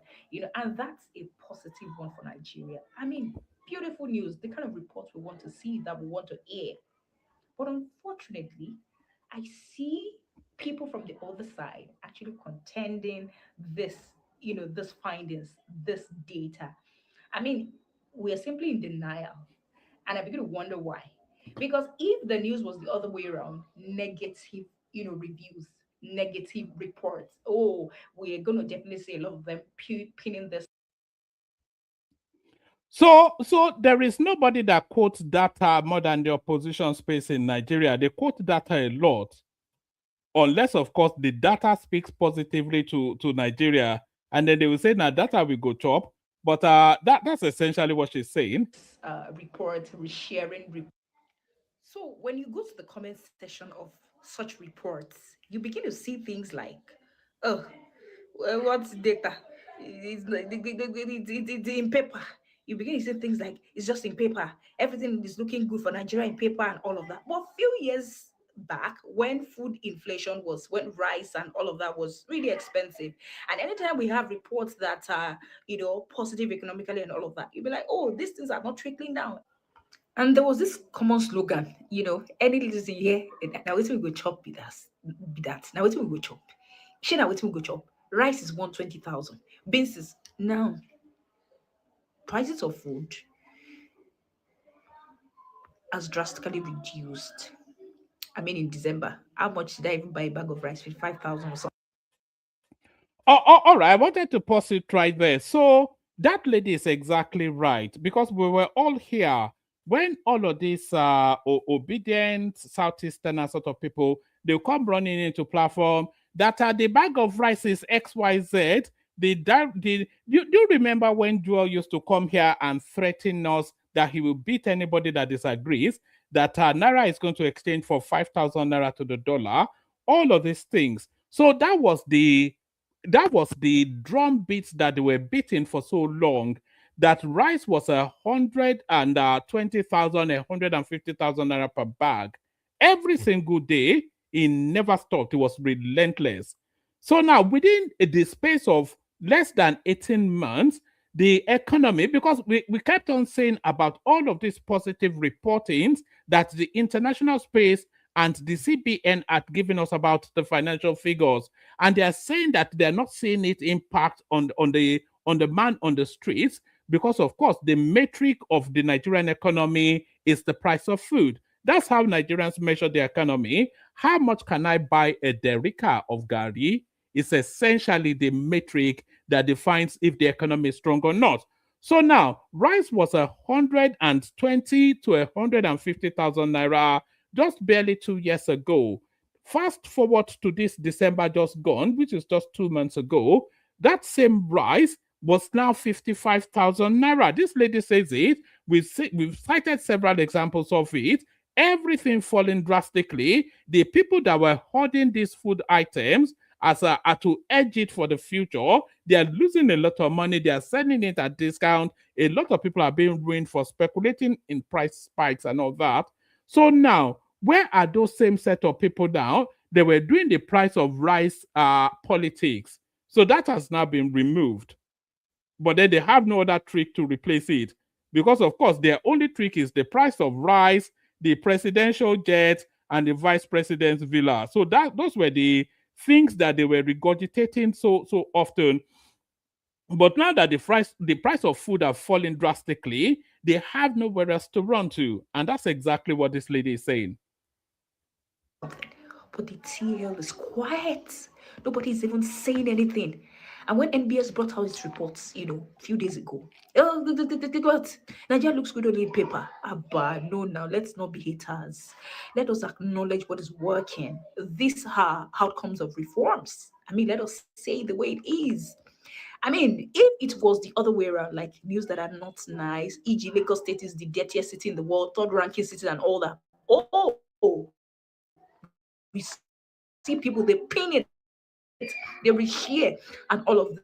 S7: and that's a positive one for Nigeria. I mean, beautiful news, the kind of reports we want to see, that we want to hear. But unfortunately, I see people from the other side actually contending this, this findings, this data. I mean, we are simply in denial. And I begin to wonder why. Because if the news was the other way around, negative, reviews, negative reports, oh, we're going to definitely see a lot of them pinning this.
S3: So there is nobody that quotes data more than the opposition space in Nigeria. They quote data a lot, unless of course the data speaks positively to Nigeria, and then they will say, "Now data we go chop." But that's essentially what she's saying.
S7: Report, resharing. So when you go to the comment section of such reports, you begin to see things like, oh, well, what's data? It's like it's in paper. You begin to see things like it's just in paper. Everything is looking good for Nigeria in paper and all of that. But a few years back, when when rice and all of that was really expensive, and anytime we have reports that are positive economically and all of that, you'll be like, oh, these things are not trickling down. And there was this common slogan, any little thing here, now wait till we go chop be that. Now wait till we go chop. Shey now wait till we go chop. Rice is 120,000. Beans is now prices of food has drastically reduced. I mean, in December, how much did I even buy a bag of rice? 55,000 or something.
S3: All right, I wanted to pause it right there. So that lady is exactly right, because we were all here when all of these obedient southeastern sort of people, they come running into platform that the bag of rice is XYZ. Do you remember when Joel used to come here and threaten us that he will beat anybody that disagrees, that Naira is going to exchange for 5,000 Naira to the dollar, all of these things. So that was the drum beats that they were beating for so long, that rice was 120,000, 150,000 Naira per bag. Every single day, it never stopped. It was relentless. So now, within the space of less than 18 months, the economy, because we kept on saying about all of these positive reportings that the international space and the CBN had given us about the financial figures, and they are saying that they're not seeing it impact on the man on the streets, because of course the metric of the Nigerian economy is the price of food. That's how Nigerians measure the economy. How much can I buy a derica of gari? Is essentially the metric that defines if the economy is strong or not. So now, rice was 120 to 150,000 naira just barely 2 years ago. Fast forward to this December just gone, which is just 2 months ago, that same rice was now 55,000 naira. This lady says it. We've cited several examples of it. Everything falling drastically. The people that were hoarding these food items are to edge it for the future. They are losing a lot of money. They are selling it at discount. A lot of people are being ruined for speculating in price spikes and all that. So now, where are those same set of people now? They were doing the price of rice politics. So that has now been removed. But then they have no other trick to replace it. Because, of course, their only trick is the price of rice, the presidential jet, and the vice president's villa. So those were the things that they were regurgitating so often. But now that the price of food have fallen drastically, they have nowhere else to run to. And that's exactly what this lady is saying.
S7: But the TL is quiet. Nobody's even saying anything. And when NBS brought out its reports, a few days ago, what? Nigeria looks good only in paper. Abba, no, now let's not be haters. Let us acknowledge what is working. These are outcomes of reforms. Let us say the way it is. If it was the other way around, like news that are not nice, e.g., Lagos State is the dirtiest city in the world, third ranking city, and all that. We see people, they pin it, they reshare, and all of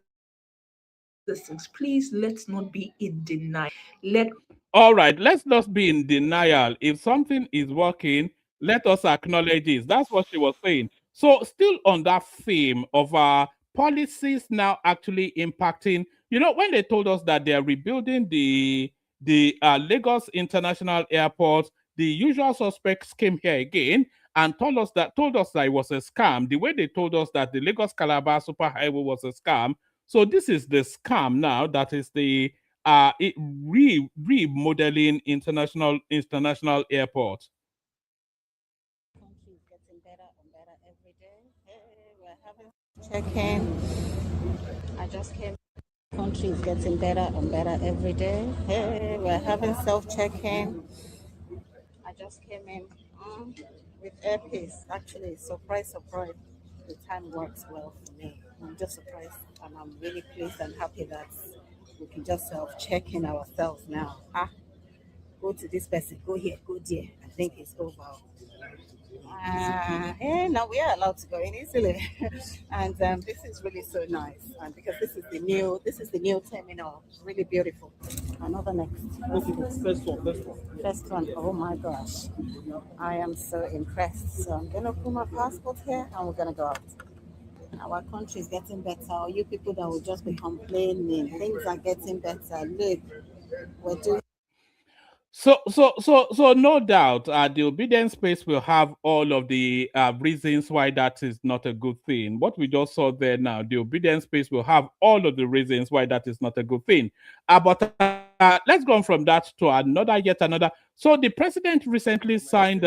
S7: these things. Please, let's not be in denial.
S3: All right, let's not be in denial. If something is working, let us acknowledge it. That's what she was saying. So, still on that theme of policies now actually impacting, when they told us that they are rebuilding the Lagos International Airport, the usual suspects came here again and told us that it was a scam. The way they told us that the Lagos Calabar Superhighway was a scam. So this is the scam now. That is the remodeling international airport.
S8: Country is getting better and better every day. Hey, we're having check-in. I just came. Country is getting better and better every day. Hey, we're having self-check-in. I just came in with earpiece. Actually, surprise. The time works well for me. I'm just surprised, and I'm really pleased and happy that we can just self-check in ourselves now. Go to this person, go here, go there. I think it's over. And now we are allowed to go in easily, and this is really so nice. And because this is the new terminal, really beautiful. Another next. First one. Oh my gosh, I am so impressed. So I'm gonna put my passport here, and we're gonna go out. Our country is getting better. You people that will just be complaining, things are getting better. Look, we're doing.
S3: So no doubt, the obedience space will have all of the reasons why that is not a good thing. What we just saw there now, the obedience space will have all of the reasons why that is not a good thing. But let's go on from that to yet another. So the president recently signed.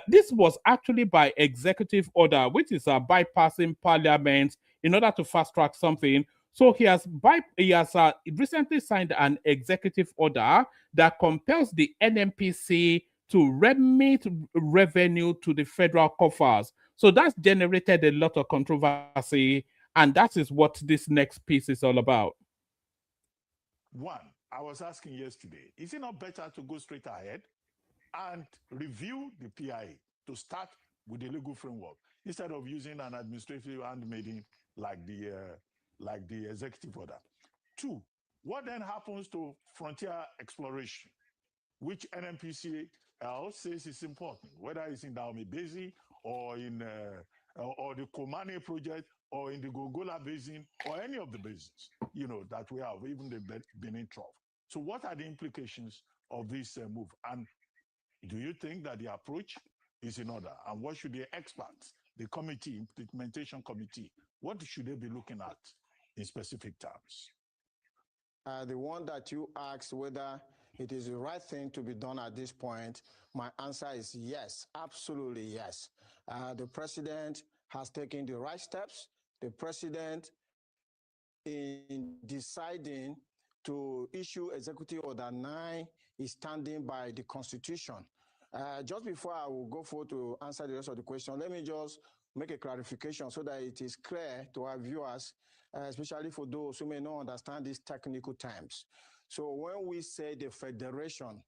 S3: This was actually by executive order, which is bypassing parliament in order to fast track something. So he has recently signed an executive order that compels the NMPC to remit revenue to the federal coffers. So that's generated a lot of controversy, and that is what this next piece is all about.
S9: One, I was asking yesterday, is it not better to go straight ahead and review the PIA to start with the legal framework instead of using an administrative handmaiden like the executive order? Two, what then happens to frontier exploration, which NMPCL says is important, whether it's in Dahomey Basin or in or the Komani project or in the Gongola Basin or any of the basins, that we have, even the Benin Trough. So what are the implications of this move? And do you think that the approach is in order? And what should the experts, the committee, implementation committee, what should they be looking at in specific terms?
S10: The one that you asked whether it is the right thing to be done at this point, my answer is yes, absolutely yes. The president has taken the right steps. The president, in deciding to issue Executive Order 9, is standing by the Constitution. Just before I will go forward to answer the rest of the question, let me just make a clarification so that it is clear to our viewers, especially for those who may not understand these technical terms. So when we say the federation,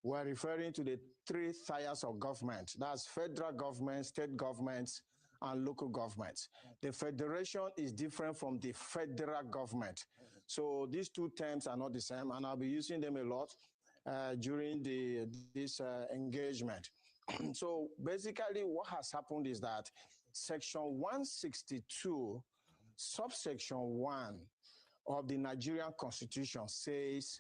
S10: we're referring to the three tiers of government. That's federal government, state governments, and local governments. The federation is different from the federal government. So these two terms are not the same, and I'll be using them a lot during this engagement. So basically what has happened is that Section 162, subsection 1 of the Nigerian Constitution says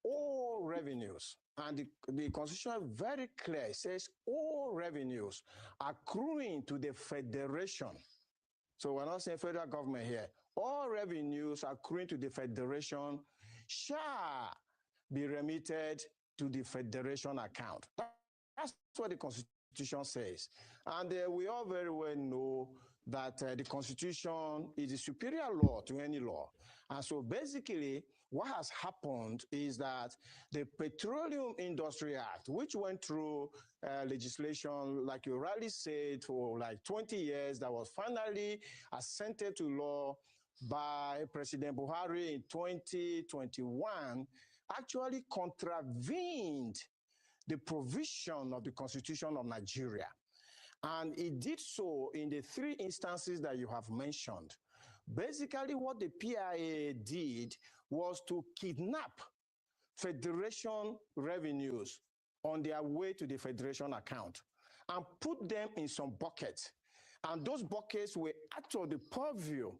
S10: all revenues, and the Constitution is very clear, it says all revenues accruing to the federation. So we're not saying federal government here. All revenues accruing to the federation shall be remitted to the federation account. That's what the Constitution says. And we all very well know that the Constitution is the superior law to any law. And so basically, what has happened is that the Petroleum Industry Act, which went through legislation, like you rightly said, for like 20 years, that was finally assented to law by President Buhari in 2021, actually contravened the provision of the Constitution of Nigeria. And it did so in the three instances that you have mentioned. Basically, what the PIA did was to kidnap federation revenues on their way to the federation account and put them in some buckets. And those buckets were out of the purview,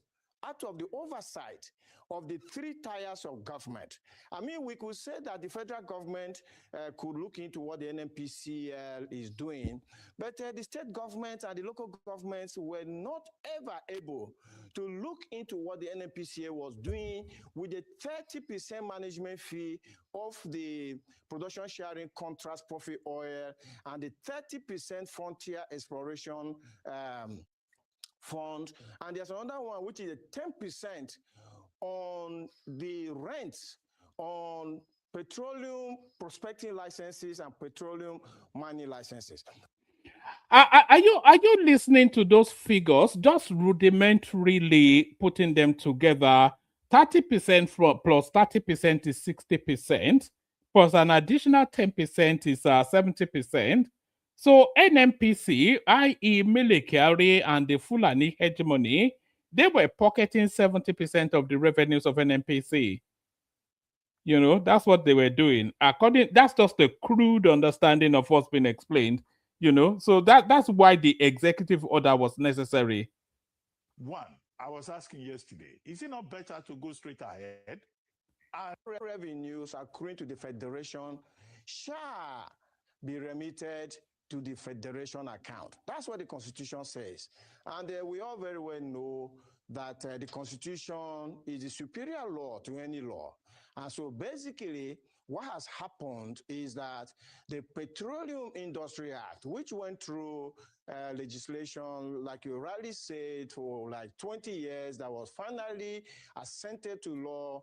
S10: out of the oversight of the three tiers of government. I mean, we could say that the federal government could look into what the NMPCL is doing, but the state government and the local governments were not ever able to look into what the NMPCL was doing with the 30% management fee of the production sharing contracts profit oil and the 30% frontier exploration fund. And there's another one, which is a 10% on the rents on petroleum prospecting licenses and petroleum mining licenses.
S3: Are you listening to those figures? Just rudimentarily putting them together. 30% plus 30% is 60%, plus an additional 10% is 70%. So NMPC, i.e. Military and the Fulani hegemony, they were pocketing 70% of the revenues of NMPC. You know, that's what they were doing. That's just a crude understanding of what's been explained. You know, so that's why the executive order was necessary.
S9: One, I was asking yesterday, is it not better to go straight ahead?
S10: And revenues accruing to the federation shall be remitted to the federation account. That's what the Constitution says. And we all very well know that the Constitution is the superior law to any law. And so basically, what has happened is that the Petroleum Industry Act, which went through legislation, like you rightly said, for like 20 years, that was finally assented to law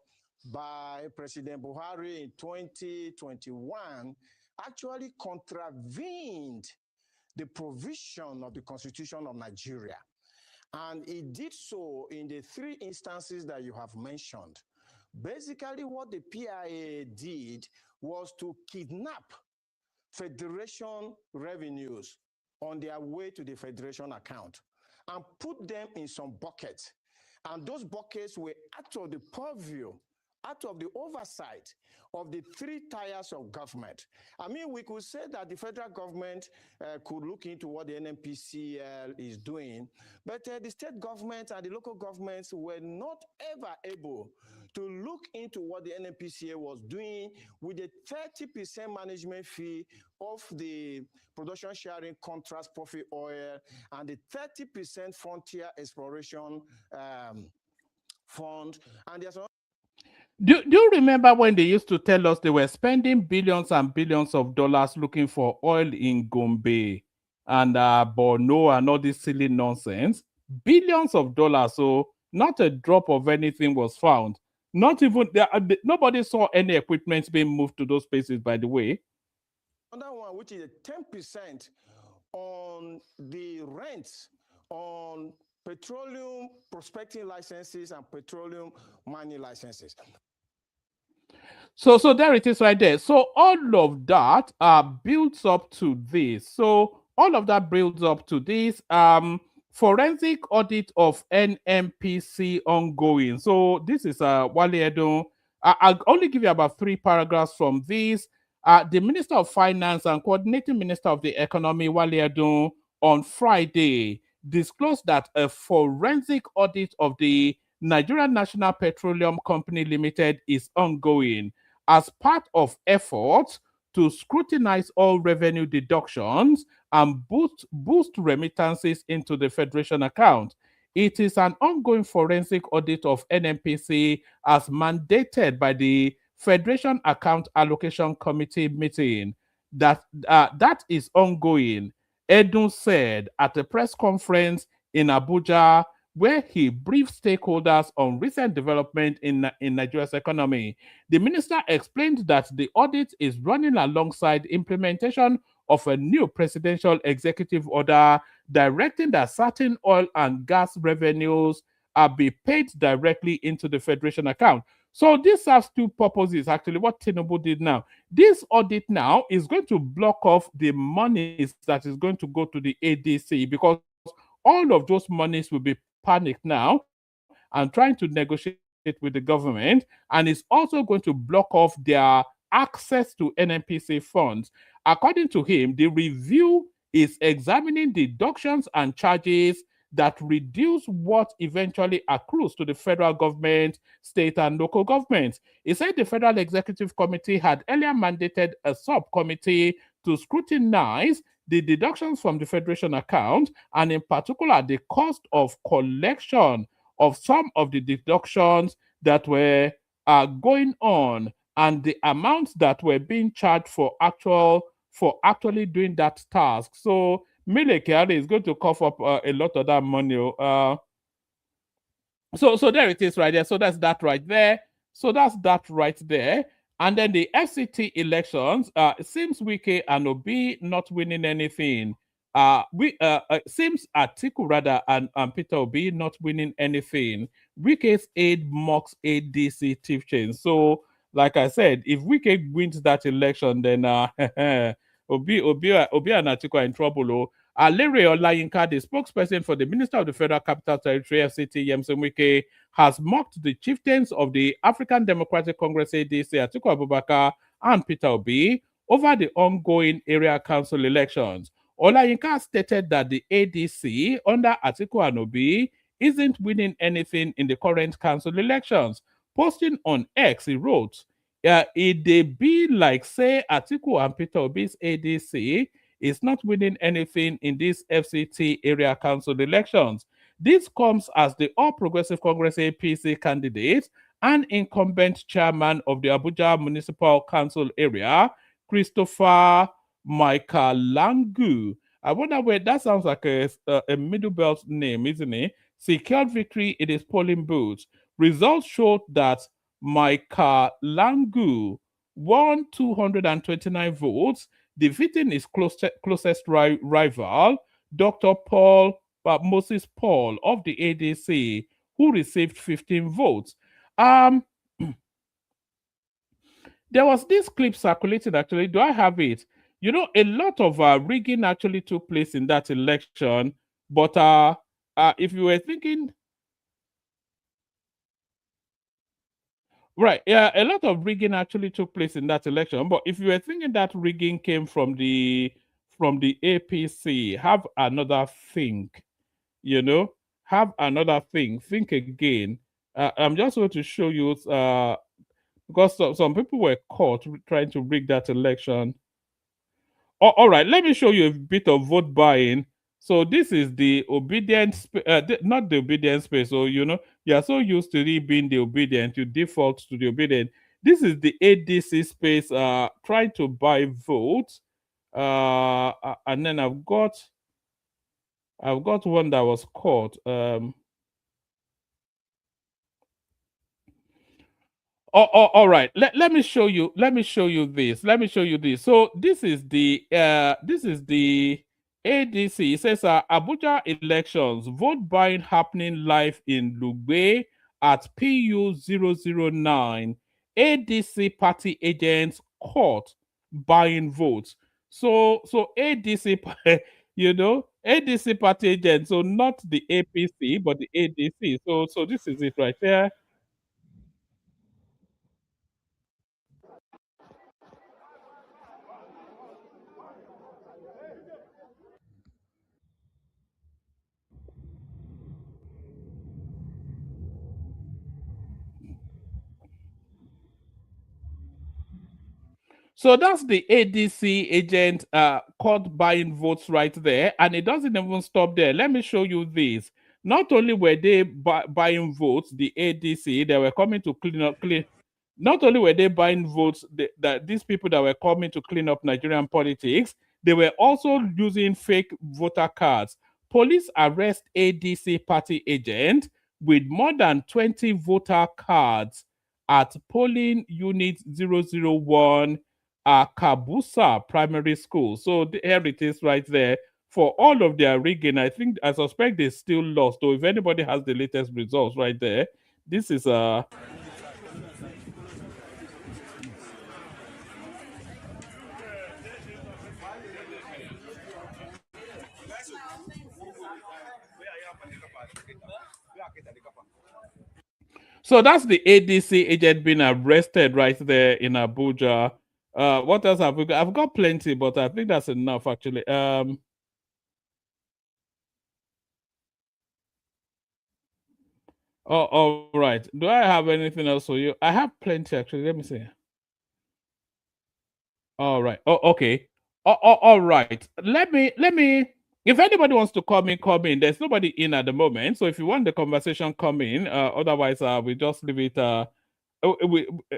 S10: by President Buhari in 2021, actually contravened the provision of the Constitution of Nigeria. And it did so in the three instances that you have mentioned. Basically, what the PIA did was to kidnap federation revenues on their way to the federation account and put them in some buckets. And those buckets were out of the purview, out of the oversight of the three tiers of government. I mean, we could say that the federal government could look into what the NNPCL is doing, but the state government and the local governments were not ever able to look into what the NNPCL was doing with a 30% management fee of the production sharing contracts profit oil and the 30% frontier exploration fund. And there's
S3: Do you remember when they used to tell us they were spending billions and billions of dollars looking for oil in Gombe and Borno and all this silly nonsense? Billions of dollars, so not a drop of anything was found. Not even nobody saw any equipment being moved to those places. By the way,
S10: another one, which is a 10% on the rents on petroleum prospecting licenses and petroleum mining licenses.
S3: So there it is right there. So all of that builds up to this. So all of that builds up to this forensic audit of NMPC ongoing. So this is Wale Edun. I'll only give you about 3 paragraphs from this. The Minister of Finance and Coordinating Minister of the Economy, Wale Edun, on Friday disclosed that a forensic audit of the Nigerian National Petroleum Company Limited is ongoing as part of efforts to scrutinize all revenue deductions and boost remittances into the Federation account. It is an ongoing forensic audit of NNPC as mandated by the Federation Account Allocation Committee meeting. That is ongoing, Edun said at a press conference in Abuja where he briefed stakeholders on recent development in Nigeria's economy. The minister explained that the audit is running alongside implementation of a new presidential executive order directing that certain oil and gas revenues be paid directly into the Federation account. So this serves 2 purposes, actually, what Tinubu did now. This audit now is going to block off the monies that is going to go to the ADC because all of those monies will be panicked now and trying to negotiate with the government, and it's also going to block off their access to NNPC funds. According to him, the review is examining deductions and charges that reduce what eventually accrues to the federal government, state, and local governments. He said the Federal Executive Committee had earlier mandated a subcommittee to scrutinize the deductions from the Federation account, and in particular, the cost of collection of some of the deductions that were going on and the amounts that were being charged for actually doing that task. So Mele Kyari is going to cough up a lot of that money. So there it is right there. So that's that right there. So that's that right there. And then the FCT elections, it seems Wike and Obi not winning anything. Seems Atiku rather and Peter Obi not winning anything. Wike's aide mocks ADC chief change. So, like I said, if Wike wins that election, then Obi and Atiku are in trouble. Larry Olayinka, the spokesperson for the Minister of the Federal Capital Territory, FCT, Yemson Wike, has mocked the chieftains of the African Democratic Congress, ADC, Atiku Abubakar and Peter Obi, over the ongoing area council elections. Olayinka stated that the ADC under Atiku and Obi isn't winning anything in the current council elections. Posting on X, he wrote, it they be like say Atiku and Peter Obi's ADC is not winning anything in these FCT area council elections. This comes as the All Progressive Congress APC candidate and incumbent chairman of the Abuja Municipal Council area, Christopher Maikalangu. I wonder where that sounds like a middle belt name, isn't it? Secured victory in his polling booth. Results showed that Maikalangu won 229 votes, defeating his closest rival, Dr. Moses Paul of the ADC, who received 15 votes. There was this clip circulating actually. Do I have it? You know, a lot of rigging actually took place in that election. But if you were thinking, right, yeah, a lot of rigging actually took place in that election. But if you were thinking that rigging came from the APC, have another think. You know, have another thing. Think again. I'm just going to show you because some people were caught trying to rig that election. All right, let me show you a bit of vote buying. So this is the obedient, not the obedient space. So you know you are so used to it being the obedient, you default to the obedient. This is the ADC space. Trying to buy votes. And then I've got one that was caught. All right. Let me show you. Let me show you this. Let me show you this. So this is the ADC. It says Abuja elections vote buying happening live in Lugbe at PU 009. ADC party agents caught buying votes. So ADC you know ADC party agents. So not the APC but the ADC. So this is it right there. So that's the ADC agent caught buying votes right there, and it doesn't even stop there. Let me show you this. Not only were they buying votes, the ADC, they were coming to clean. Not only were they buying votes, that these people that were coming to clean up Nigerian politics, they were also using fake voter cards. Police arrest ADC party agent with more than 20 voter cards at polling unit 001 Kabusa Primary School. So here it is right there. For all of their rigging, I suspect they still lost. So if anybody has the latest results right there, this is so that's the ADC agent being arrested right there in Abuja. What else have we got? I've got plenty, but I think that's enough actually. All right. Do I have anything else for you? I have plenty actually. Let me see. All right. Oh, okay. All right. Let me. If anybody wants to come in, come in. There's nobody in at the moment, so if you want the conversation, come in. Otherwise, we just leave it.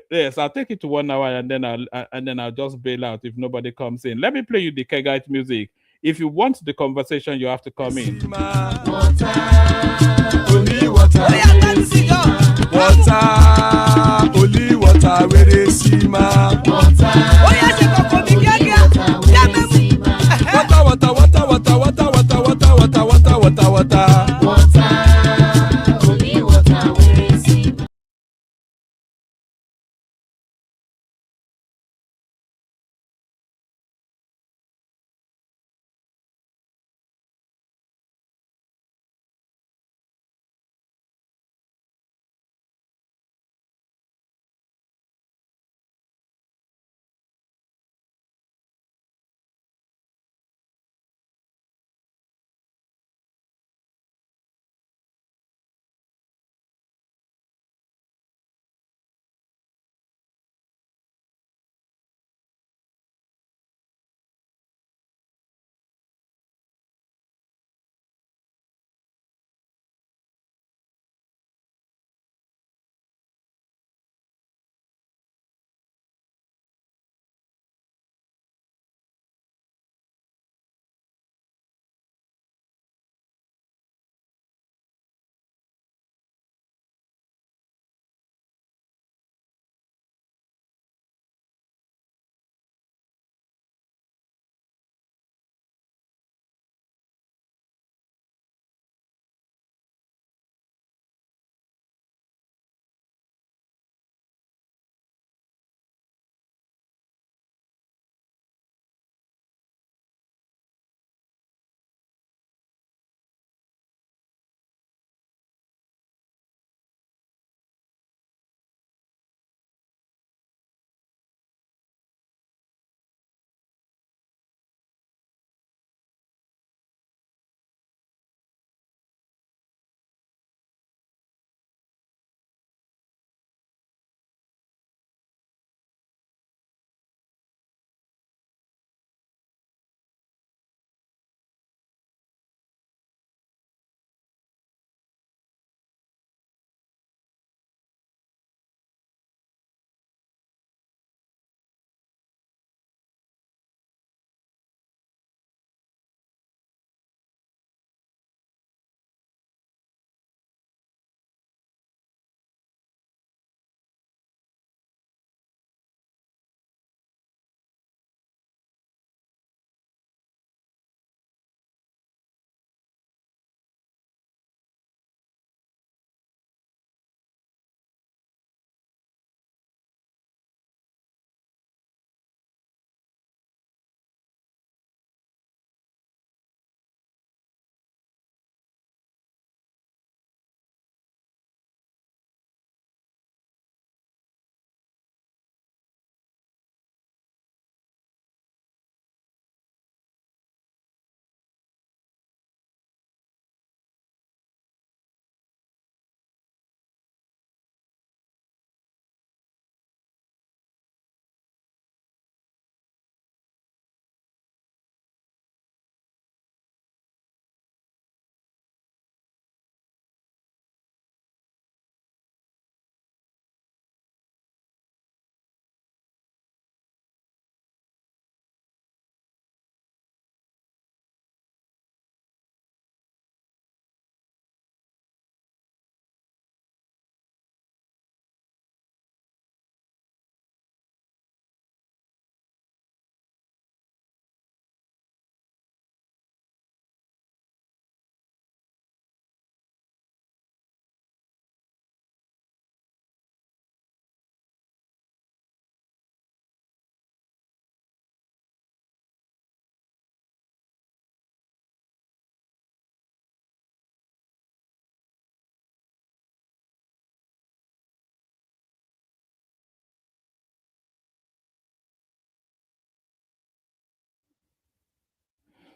S3: Yes, I'll take it to 1 hour and then I'll just bail out if nobody comes in. Let me play you the Kegite music. If you want the conversation, you have to come in.
S4: Only water, only water, where they see ma. Water.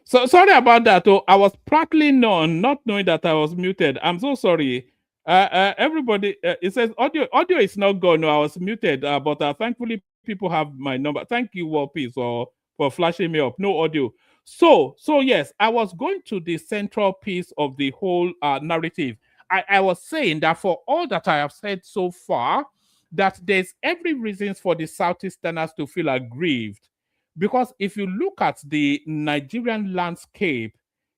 S3: So sorry about that. Oh, I was prattling on, not knowing that I was muted. I'm so sorry. Everybody, it says audio is not gone. No, I was muted, but thankfully people have my number. Thank you, Warpy, for flashing me up. No audio. So yes, I was going to the central piece of the whole narrative. I was saying that for all that I have said so far, that there's every reason for the Southeasterners to feel aggrieved. Because if you look at the Nigerian landscape,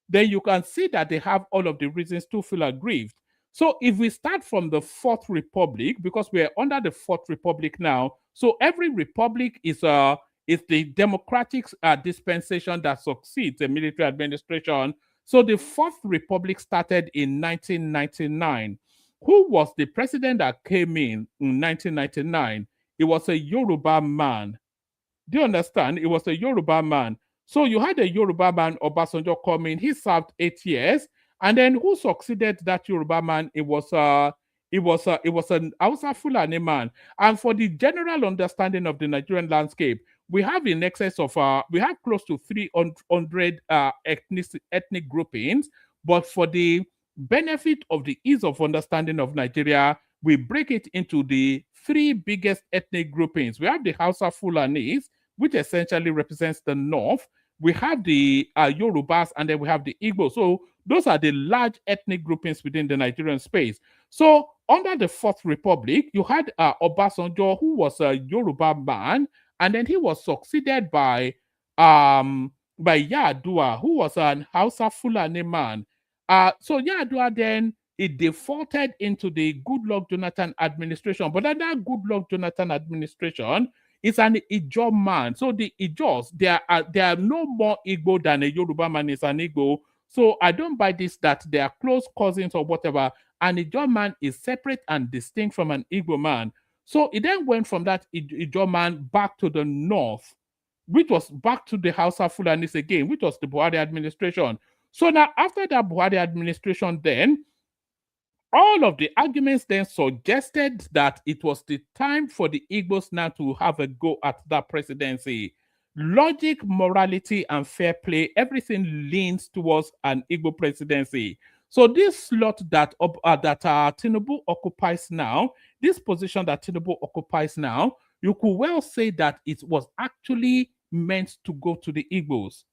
S3: then you can see that they have all of the reasons to feel aggrieved. So if we start from the Fourth Republic, because we're under the Fourth Republic now, so every republic is the democratic dispensation that succeeds a military administration. So the Fourth Republic started in 1999. Who was the president that came in 1999? It was a Yoruba man. Do you understand? It was a Yoruba man. So you had a Yoruba man, Obasanjo, come in. He served 8 years, and then who succeeded that Yoruba man? It was an Hausa Fulani man. And for the general understanding of the Nigerian landscape, we have in excess of we have close to 300 ethnic groupings. But for the benefit of the ease of understanding of Nigeria, we break it into the three biggest ethnic groupings. We have the Hausa Fulanis, which essentially represents the north. We have the Yorubas, and then we have the Igbo. So those are the large ethnic groupings within the Nigerian space. So under the Fourth Republic, you had Obasanjo, who was a Yoruba man, and then he was succeeded by Yadua, who was an Hausa Fulani man. So Yadua then it defaulted into the Goodluck Jonathan administration. But under Goodluck Jonathan administration, it's an Ijaw man. So the Ijaws, they are no more Igbo than a Yoruba man is an Igbo. So I don't buy this that they are close cousins or whatever. An Ijaw man is separate and distinct from an Igbo man. So it then went from that Ijaw man back to the north, which was back to the Hausa Fulanis again, which was the Buhari administration. So now after that Buhari administration then, all of the arguments then suggested that it was the time for the Igbos now to have a go at that presidency. Logic, morality, and fair play, everything leans towards an Igbo presidency. So this slot that Tinubu occupies now, this position that Tinubu occupies now, you could well say that it was actually meant to go to the Igbos,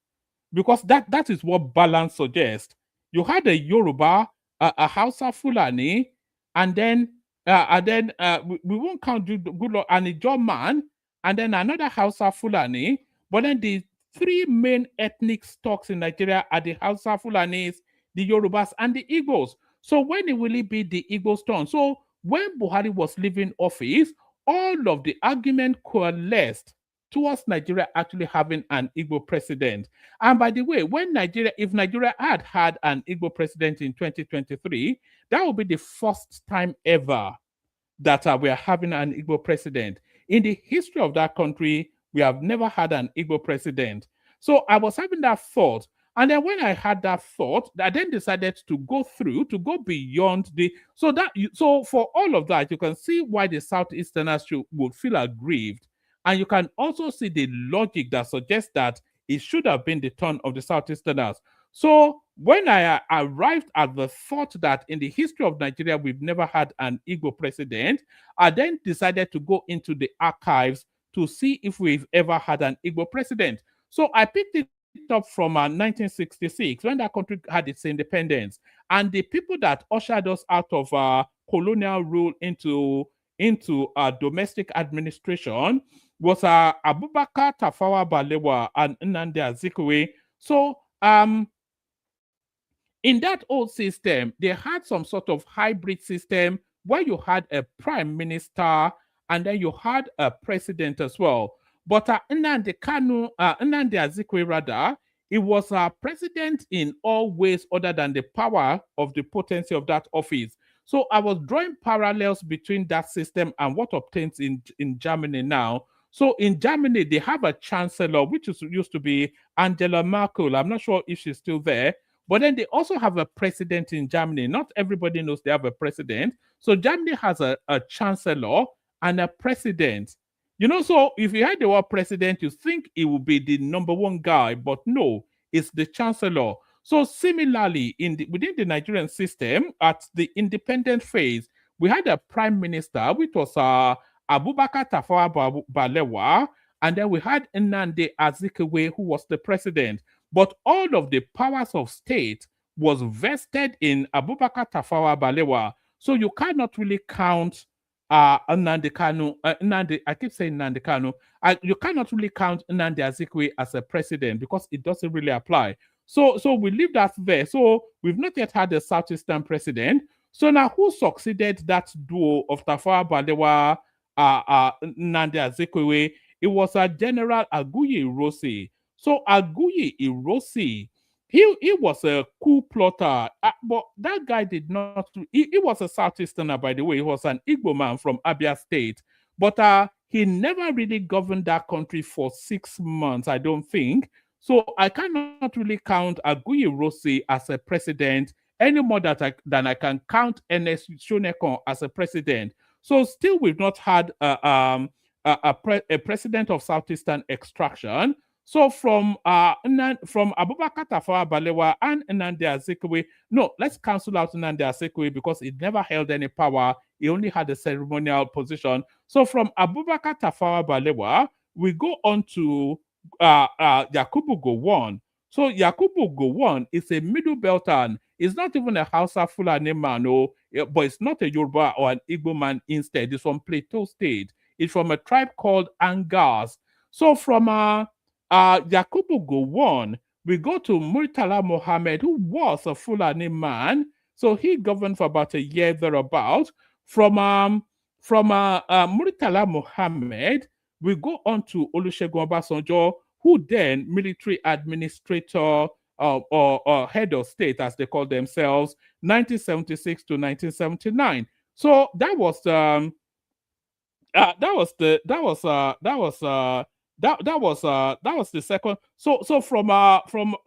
S3: because that is what balance suggests. You had a Yoruba, a Hausa Fulani, and then we won't count Goodluck and a Ijaw man, and then another Hausa Fulani. But then the three main ethnic stocks in Nigeria are the Hausa Fulanis, the Yorubas, and the Igbos. So when it will it be the Igbos' turn? So when Buhari was leaving office, all of the argument coalesced towards Nigeria actually having an Igbo president. And by the way, if Nigeria had an Igbo president in 2023, that would be the first time ever that we are having an Igbo president. In the history of that country, we have never had an Igbo president. So I was having that thought. And then when I had that thought, I then decided to go beyond so for all of that, you can see why the Southeasterners would feel aggrieved. And you can also see the logic that suggests that it should have been the turn of the Southeasterners. So when I arrived at the thought that in the history of Nigeria, we've never had an Igbo president, I then decided to go into the archives to see if we've ever had an Igbo president. So I picked it up from 1966, when that country had its independence. And the people that ushered us out of colonial rule into domestic administration was Abubakar Tafawa Balewa and Nnamdi Azikiwe. So in that old system, they had some sort of hybrid system where you had a prime minister and then you had a president as well. But Nnamdi Azikiwe rather, it was a president in all ways other than the power of the potency of that office. So I was drawing parallels between that system and what obtains in Germany now. So in Germany, they have a chancellor, which used to be Angela Merkel. I'm not sure if she's still there. But then they also have a president in Germany. Not everybody knows they have a president. So Germany has a chancellor and a president. So if you heard the word president, you think it would be the number one guy. But no, is the chancellor. So similarly, within the Nigerian system, at the independent phase, we had a prime minister, which was Abubakar Tafawa Balewa, and then we had Nnamdi Azikiwe, who was the president. But all of the powers of state was vested in Abubakar Tafawa Balewa. So you cannot really count Nnamdi Kanu. I keep saying Nnamdi Kanu. You cannot really count Nnamdi Azikiwe as a president because it doesn't really apply. So we leave that there. So we've not yet had a Southeastern president. So now who succeeded that duo of Tafawa Balewa, Nnamdi Azikiwe? It was General Aguiyi Ironsi. So Aguiyi Ironsi, he was a coup plotter, but that guy did not. He was a Southeasterner, by the way. He was an Igbo man from Abia State, but he never really governed that country for 6 months, I don't think. So I cannot really count Aguiyi Ironsi as a president any more than I can count Ernest Shonekan as a president. So still, we've not had a president of Southeastern extraction. So from Abubakar Tafawa Balewa and Nnamdi Azikiwe, no, let's cancel out Nnamdi Azikiwe because he never held any power. He only had a ceremonial position. So from Abubakar Tafawa Balewa, we go on to Yakubu Gowon. So Yakubu Gowon is a Middle Beltan. He's not even a Hausa Fulani man, but it's not a Yoruba or an Igbo man instead. He's from Plateau State. It's from a tribe called Angas. So from Yakubu Gowon, we go to Murtala Mohammed, who was a Fulani man. So he governed for about a year thereabout. From Murtala Mohammed, we go on to Olusegun Obasanjo, who then military administrator or head of state, as they call themselves, 1976 to 1979. So that was the second. So from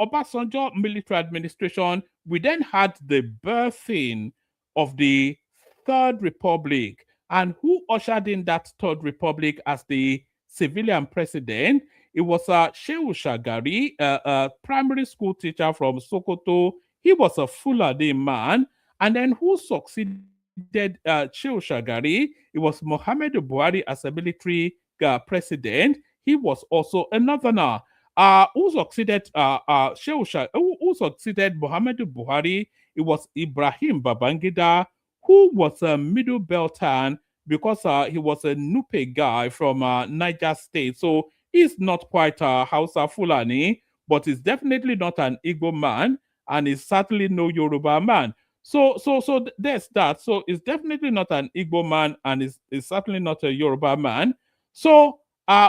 S3: Obasanjo military administration, we then had the birthing of the Third Republic. And who ushered in that Third Republic as the civilian president? It was Shehu Shagari, a primary school teacher from Sokoto. He was a Fulani man. And then who succeeded Shehu Shagari? It was Muhammadu Buhari as a military president. He was also a northerner. Who succeeded who succeeded Muhammadu Buhari? It was Ibrahim Babangida, who was a Middle Beltan because he was a Nupe guy from Niger State. So he's not quite a Hausa Fulani, but he's definitely not an Igbo man, and he's certainly no Yoruba man. So there's that. So it's definitely not an Igbo man, and it's certainly not a Yoruba man. So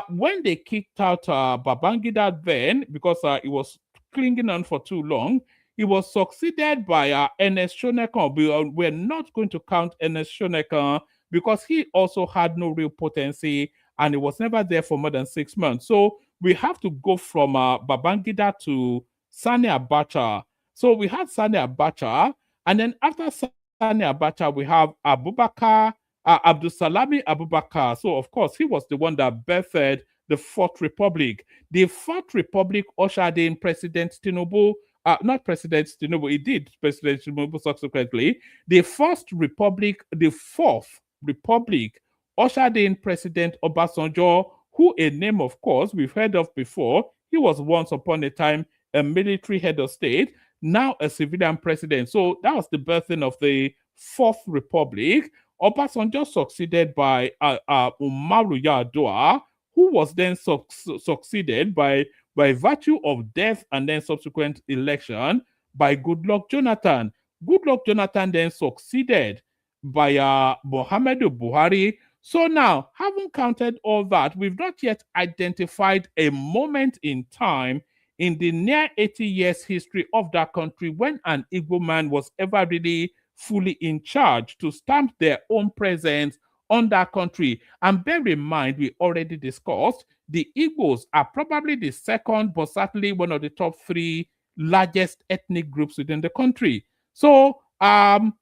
S3: when they kicked out Babangida then, because he was clinging on for too long, he was succeeded by Ernest Shonekan. We're not going to count Ernest Shonekan because he also had no real potency and he was never there for more than 6 months. So we have to go from Babangida to Sani Abacha. So we had Sani Abacha, and then after Sani Abacha, we have Abubakar, Abdusalami Abubakar. So of course, he was the one that birthed the Fourth Republic. The Fourth Republic ushered in President Tinubu. Not President Tinubu, he did President Tinubu subsequently. The Fourth Republic ushered in President Obasanjo, who a name, of course, we've heard of before. He was once upon a time a military head of state, now a civilian president. So that was the birthing of the Fourth Republic. Obasanjo succeeded by Umaru Yar'Adua, who was then succeeded by virtue of death and then subsequent election by Goodluck Jonathan. Goodluck Jonathan then succeeded by Muhammadu Buhari. So now, having counted all that, we've not yet identified a moment in time in the near 80 years history of that country when an Igbo man was ever really fully in charge to stamp their own presence on that country. And bear in mind, we already discussed, the Igbos are probably the second, but certainly one of the top 3 largest ethnic groups within the country. So Buhari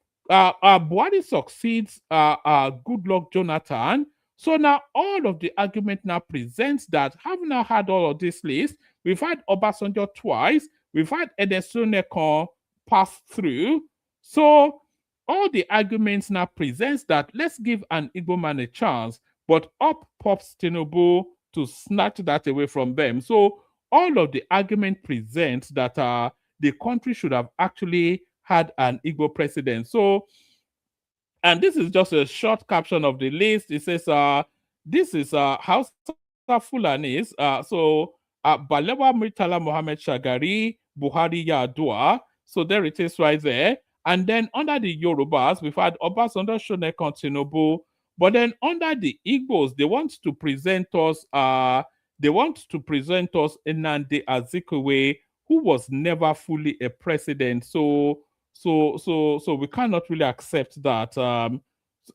S3: succeeds Goodluck Jonathan. So now all of the argument now presents that, having now had all of this list, we've had Obasanjo twice, We've had Edesonekon pass through. So all the arguments now presents that let's give an Igbo man a chance, but up pops Tinubu to snatch that away from them. So all of the argument presents that the country should have actually had an Igbo president. So, and this is just a short caption of the list. It says, this is Hausa Fulanis. Balewa Murtala Mohammed Shagari, Buhari Yadua. So there it is right there. And then under the Yorubas, we've had Obasanjo Shonekan Tinubu. But then under the Igbos, they want to present us Nnamdi Azikiwe, who was never fully a president. So we cannot really accept that. And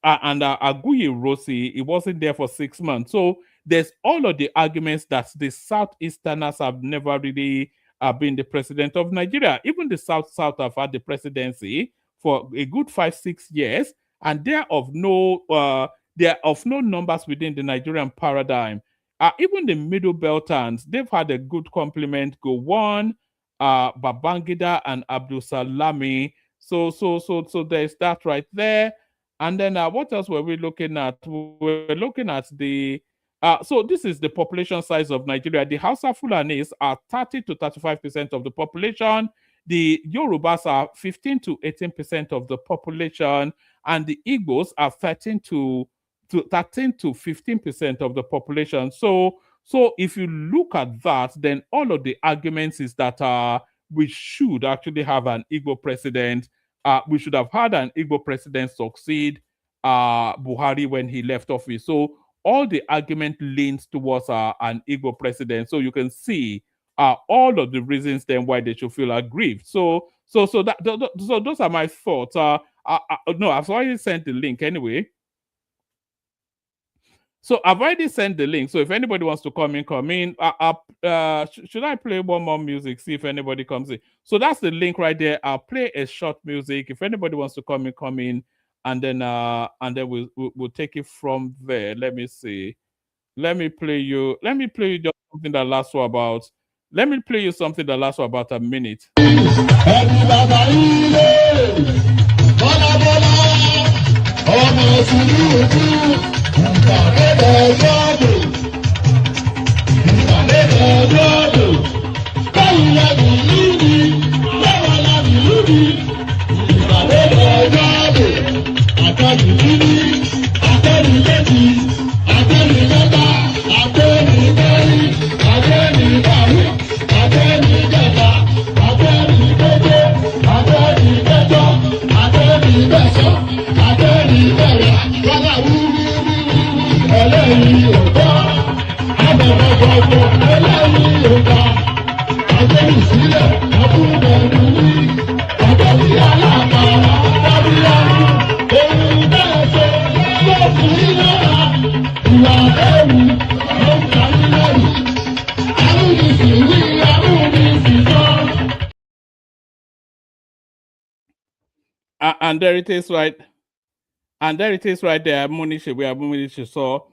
S3: Aguiyi Rossi, he wasn't there for 6 months. So there's all of the arguments that the Southeasterners have never really been the president of Nigeria. Even the South have had the presidency for a good 5-6 years, and they're of no numbers within the Nigerian paradigm. Even the Middle Beltans, they've had a good complement. Gowon, Babangida, and Abdul Salami. So there's that right there. And then what else were we looking at? We're looking at the so this is the population size of Nigeria. The Hausa Fulanis are 30 to 35% of the population. The Yorubas are 15 to 18% of the population, and the Igbos are 13 to 15% of the population. So if you look at that, then all of the arguments is that we should actually have an Igbo president. We should have had an Igbo president succeed Buhari when he left office. So all the argument leans towards an Igbo president. So you can see all of the reasons then why they should feel aggrieved. So those are my thoughts. No, I've already sent the link anyway. So I've already sent the link. So if anybody wants to come in. Should I play one more music? See if anybody comes in. So that's the link right there. I'll play a short music. If anybody wants to come in, and then we'll take it from there. Let me see. Let me play you just something that lasts for about. Let me play you something that lasts for about a minute. And there it is, right? And there it is right there. Munishi, we have Munishi. So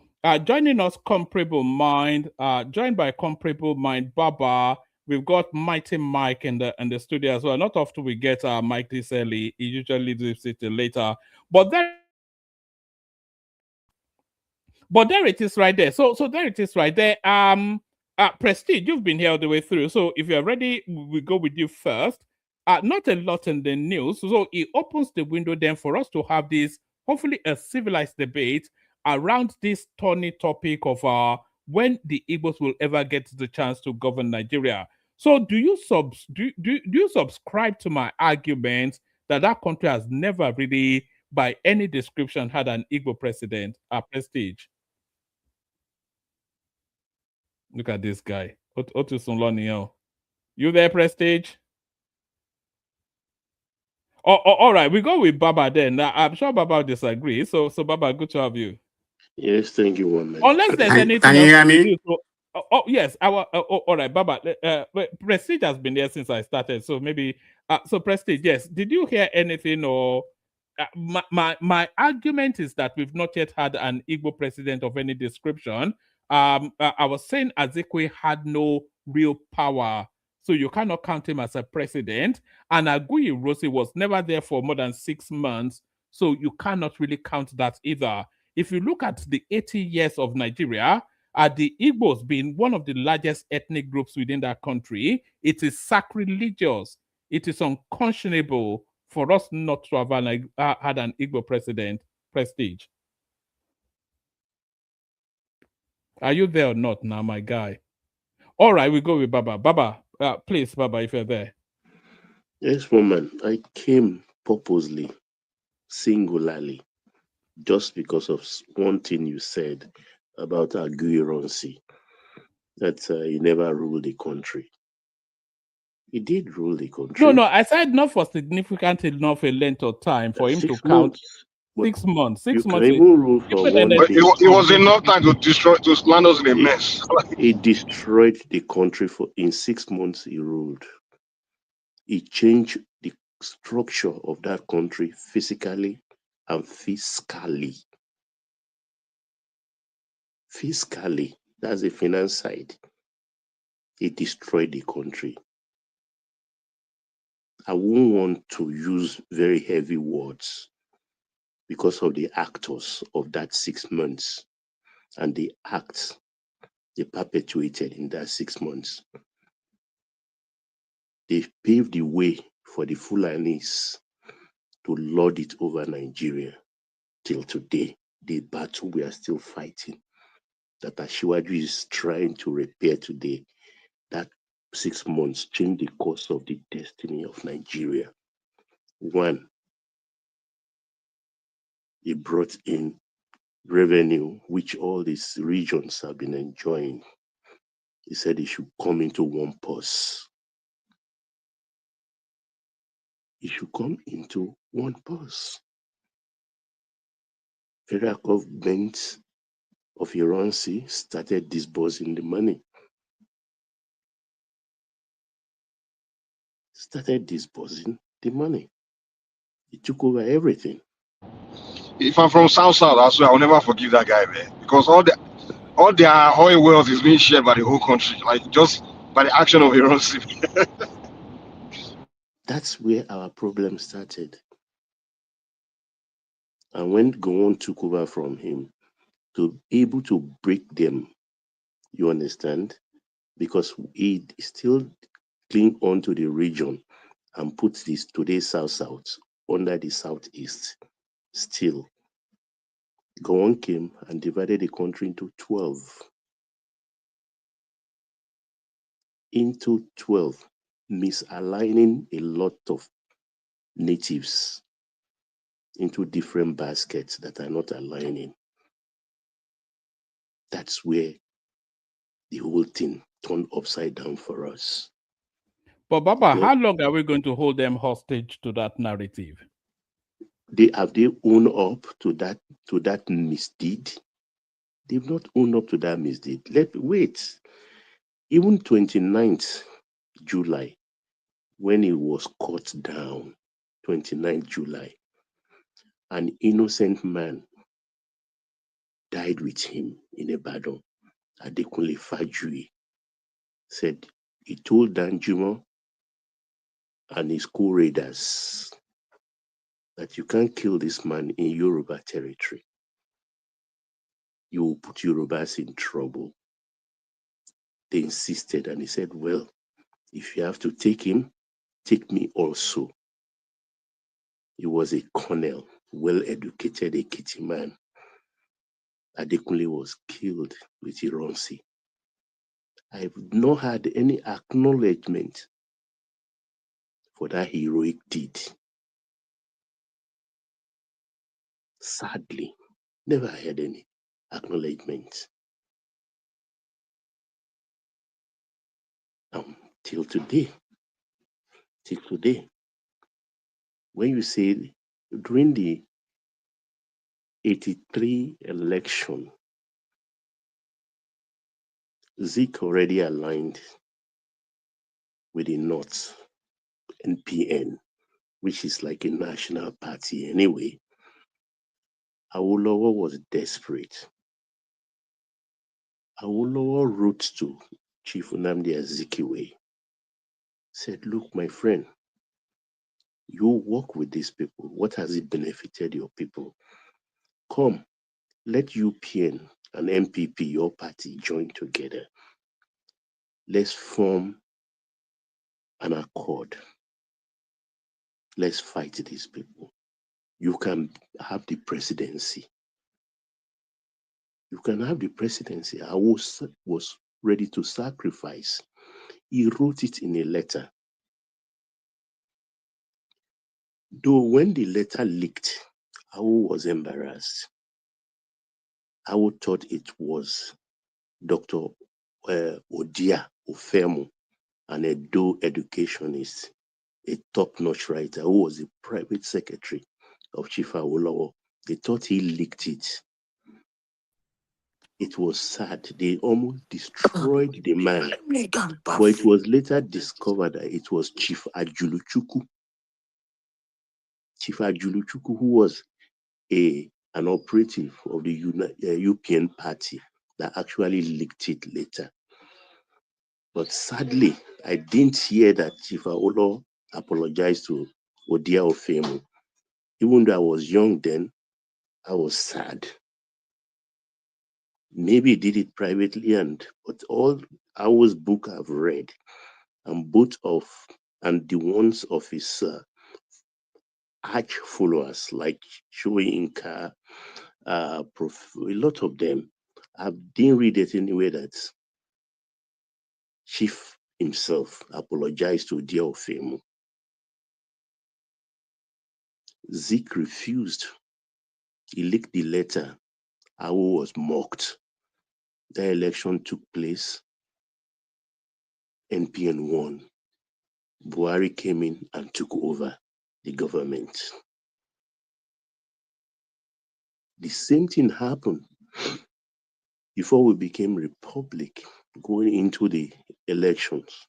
S3: joining us, Comparable Mind, joined by Comparable Mind Baba. We've got Mighty Mike in the studio as well. Not often we get Mike this early. He usually leaves it later. But there it is right there. So there it is right there. Prestige, you've been here all the way through. So if you're ready, we go with you first. Not a lot in the news. So it opens the window then for us to have this, hopefully a civilized debate around this thorny topic of when the Igbos will ever get the chance to govern Nigeria. So do you subscribe to my argument that that country has never really, by any description, had an Igbo president? Prestige. Look at this guy. You there, Prestige? All right, we go with Baba then. I'm sure Baba disagrees. So Baba, good to have you.
S11: Yes, thank you, woman.
S3: Unless there's anything
S11: can you hear me?
S3: Yes. All right, Baba. Prestige has been there since I started. So maybe, so Prestige, yes. Did you hear anything or... my argument is that we've not yet had an Igbo president of any description. I was saying Azikwe had no real power. So you cannot count him as a president. And Aguiyi Ironsi was never there for more than 6 months. So you cannot really count that either. If you look at the 80 years of Nigeria, the Igbos being one of the largest ethnic groups within that country, it is sacrilegious. It is unconscionable for us not to have had an Igbo president prestige. Are you there or not now, my guy? All right, we go with Baba. Baba, please, Baba, if you're there.
S11: Yes, woman, I came purposely, singularly, just because of one thing you said about Aguiyi Ironsi, that he never ruled the country. He did rule the country.
S3: No, I said not for significant enough a length of time for him to count. 6 months. 6 months.
S11: You can even rule for one day.
S12: It was enough time to destroy, to land us in a mess.
S11: He destroyed the country in 6 months. He ruled. He changed the structure of that country physically and fiscally. Fiscally, that's the finance side. He destroyed the country. I won't want to use very heavy words because of the actors of that 6 months and the acts they perpetuated in that 6 months. They paved the way for the Fulanis to lord it over Nigeria till today. The battle we are still fighting, that Ashiwaju is trying to repair today, that 6 months changed the course of the destiny of Nigeria. One, it brought in revenue, which all these regions have been enjoying. He said it should come into one purse. It should come into one purse. Federal government of Ironsi started disbursing the money. He took over everything.
S12: If I'm from South, I swear I'll never forgive that guy, man. Because all their oil wealth is being shared by the whole country, like just by the action of Ironsi.
S11: That's where our problem started. And when Gowon took over from him, to be able to break them, you understand? Because he still cling on to the region and put this today's South under the Southeast. Still, Gowon came and divided the country into 12. Misaligning a lot of natives into different baskets that are not aligning. That's where the whole thing turned upside down for us.
S3: But Baba, how long are we going to hold them hostage to that narrative?
S11: They owned up to that misdeed? They've not owned up to that misdeed. Wait. Even 29th July, when he was cut down, 29th July, an innocent man died with him in Ibadan. Adekunle Fajui said he told Danjuma and his co-raiders that you can't kill this man in Yoruba territory. You will put Yorubas in trouble. They insisted, and he said, well, if you have to take him, take me also. He was a colonel, well-educated Ekiti man. Adekunle was killed with Ironsi. I've not had any acknowledgement for that heroic deed. Sadly, never had any acknowledgement. Till today, when you say during the 83 election, Zik already aligned with the North, NPN, which is like a national party anyway. Awolowo was desperate. Awolowo wrote to Chief Nnamdi Azikiwe said, look, my friend, you work with these people. What has it benefited your people? Come, let UPN and MPP, your party, join together. Let's form an accord. Let's fight these people. You can have the presidency. You can have the presidency. I was ready to sacrifice. He wrote it in a letter. Though when the letter leaked, I was embarrassed. I thought it was Dr. Odia Ofemo, an Edo educationist, a top-notch writer who was the private secretary of Chief Awolowo. They thought he leaked it. It was sad. They almost destroyed the man. But it was later discovered that it was Chief Ajuluchuku. Chief Ajuluchuku, who was an operative of the European party that actually leaked it later. But sadly, I didn't hear that Chief Awolowo apologized to Odia Ofemo. Even though I was young then, I was sad. Maybe he did it privately, but all Awo's book I've read, and both of and the ones of his arch followers like Shoyinka, a lot of them, I didn't read it anywhere that Chief himself apologized to Odia Ofemo. Zik refused. He leaked the letter. Awo was mocked. The election took place. NPN won. Buhari came in and took over the government. The same thing happened before we became republic, going into the elections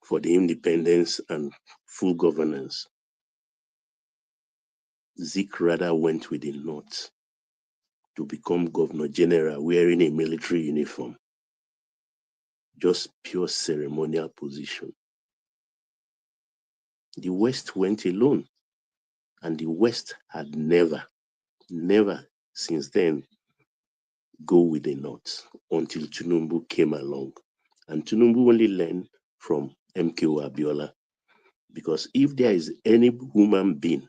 S11: for the independence and full governance. Zik rather went with the North to become Governor General wearing a military uniform. Just pure ceremonial position. The West went alone, and the West had never since then go with the North until Tinubu came along. And Tinubu only learned from MKO Abiola, because if there is any human being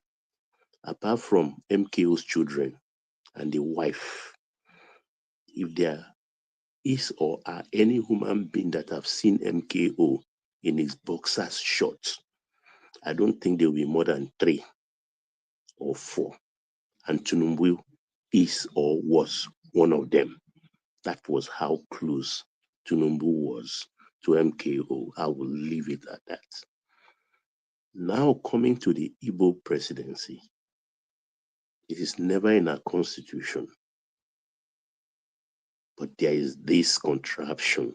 S11: apart from MKO's children and the wife, if there is or are any human being that have seen MKO in his boxers shorts, I don't think there will be more than 3 or 4. And Tinubu is or was one of them. That was how close Tinubu was to MKO. I will leave it at that. Now coming to the Igbo presidency, it is never in our constitution, but there is this contraption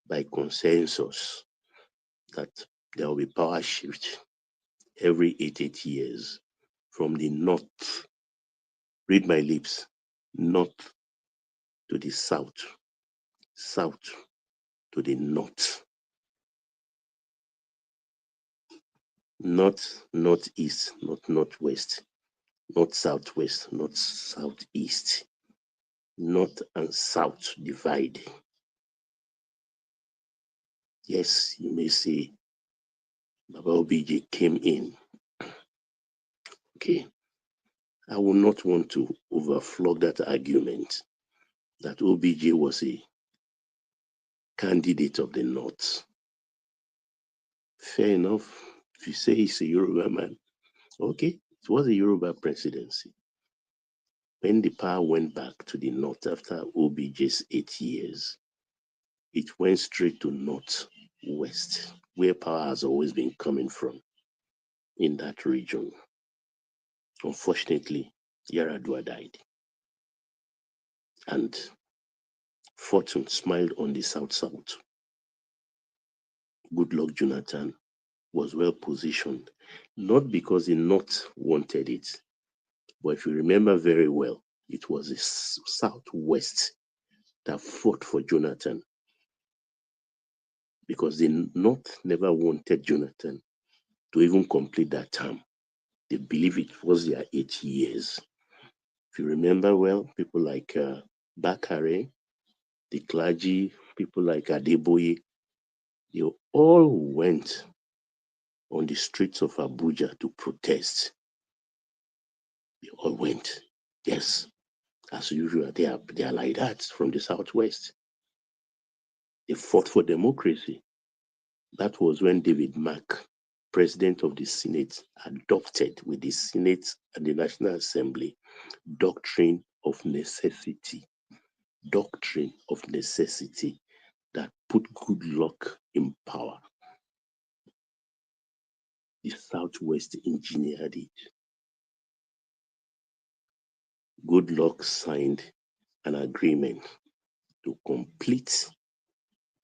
S11: by consensus that there will be power shift every 8 years from the north, read my lips, north to the south, south to the north, not northeast, not northwest, not southwest, not southeast, north and south divide. Yes, you may say Baba OBJ came in. Okay, I will not want to overflog that argument that OBJ was a candidate of the North. Fair enough. If you say he's a Yoruba man, okay, it was a Yoruba presidency. When the power went back to the North after OBJ's 8 years, it went straight to Northwest, where power has always been coming from in that region. Unfortunately, Yaradua died. And fortune smiled on the South-South. Goodluck Jonathan was well positioned, not because the North wanted it, but if you remember very well, it was the Southwest that fought for Jonathan. because the North never wanted Jonathan to even complete that term. They believe it was their 8 years. If you remember well, people like Bakare, the clergy, people like Adeboye, they all went on the streets of Abuja to protest. They all went. Yes, as usual, they are like that from the Southwest. They fought for democracy. That was when David Mack, president of the Senate, adopted with the Senate and the National Assembly doctrine of necessity. Doctrine of necessity that put good luck in power. The Southwest engineered it. Good luck signed an agreement to complete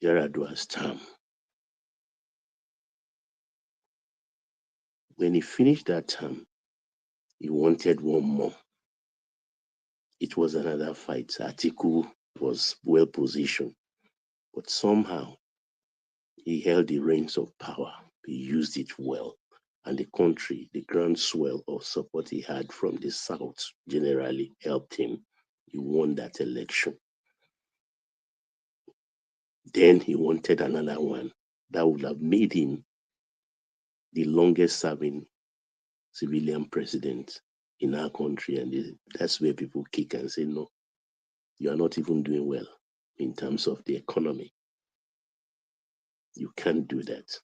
S11: Yaradua's term. When he finished that term, he wanted one more. It was another fight. Atiku was well positioned, but somehow he held the reins of power. He used it well. And the country, the groundswell of support he had from the South generally helped him. He won that election. Then he wanted another one that would have made him the longest serving civilian president in our country. And that's where people kick and say, no, you are not even doing well in terms of the economy. You can't do that.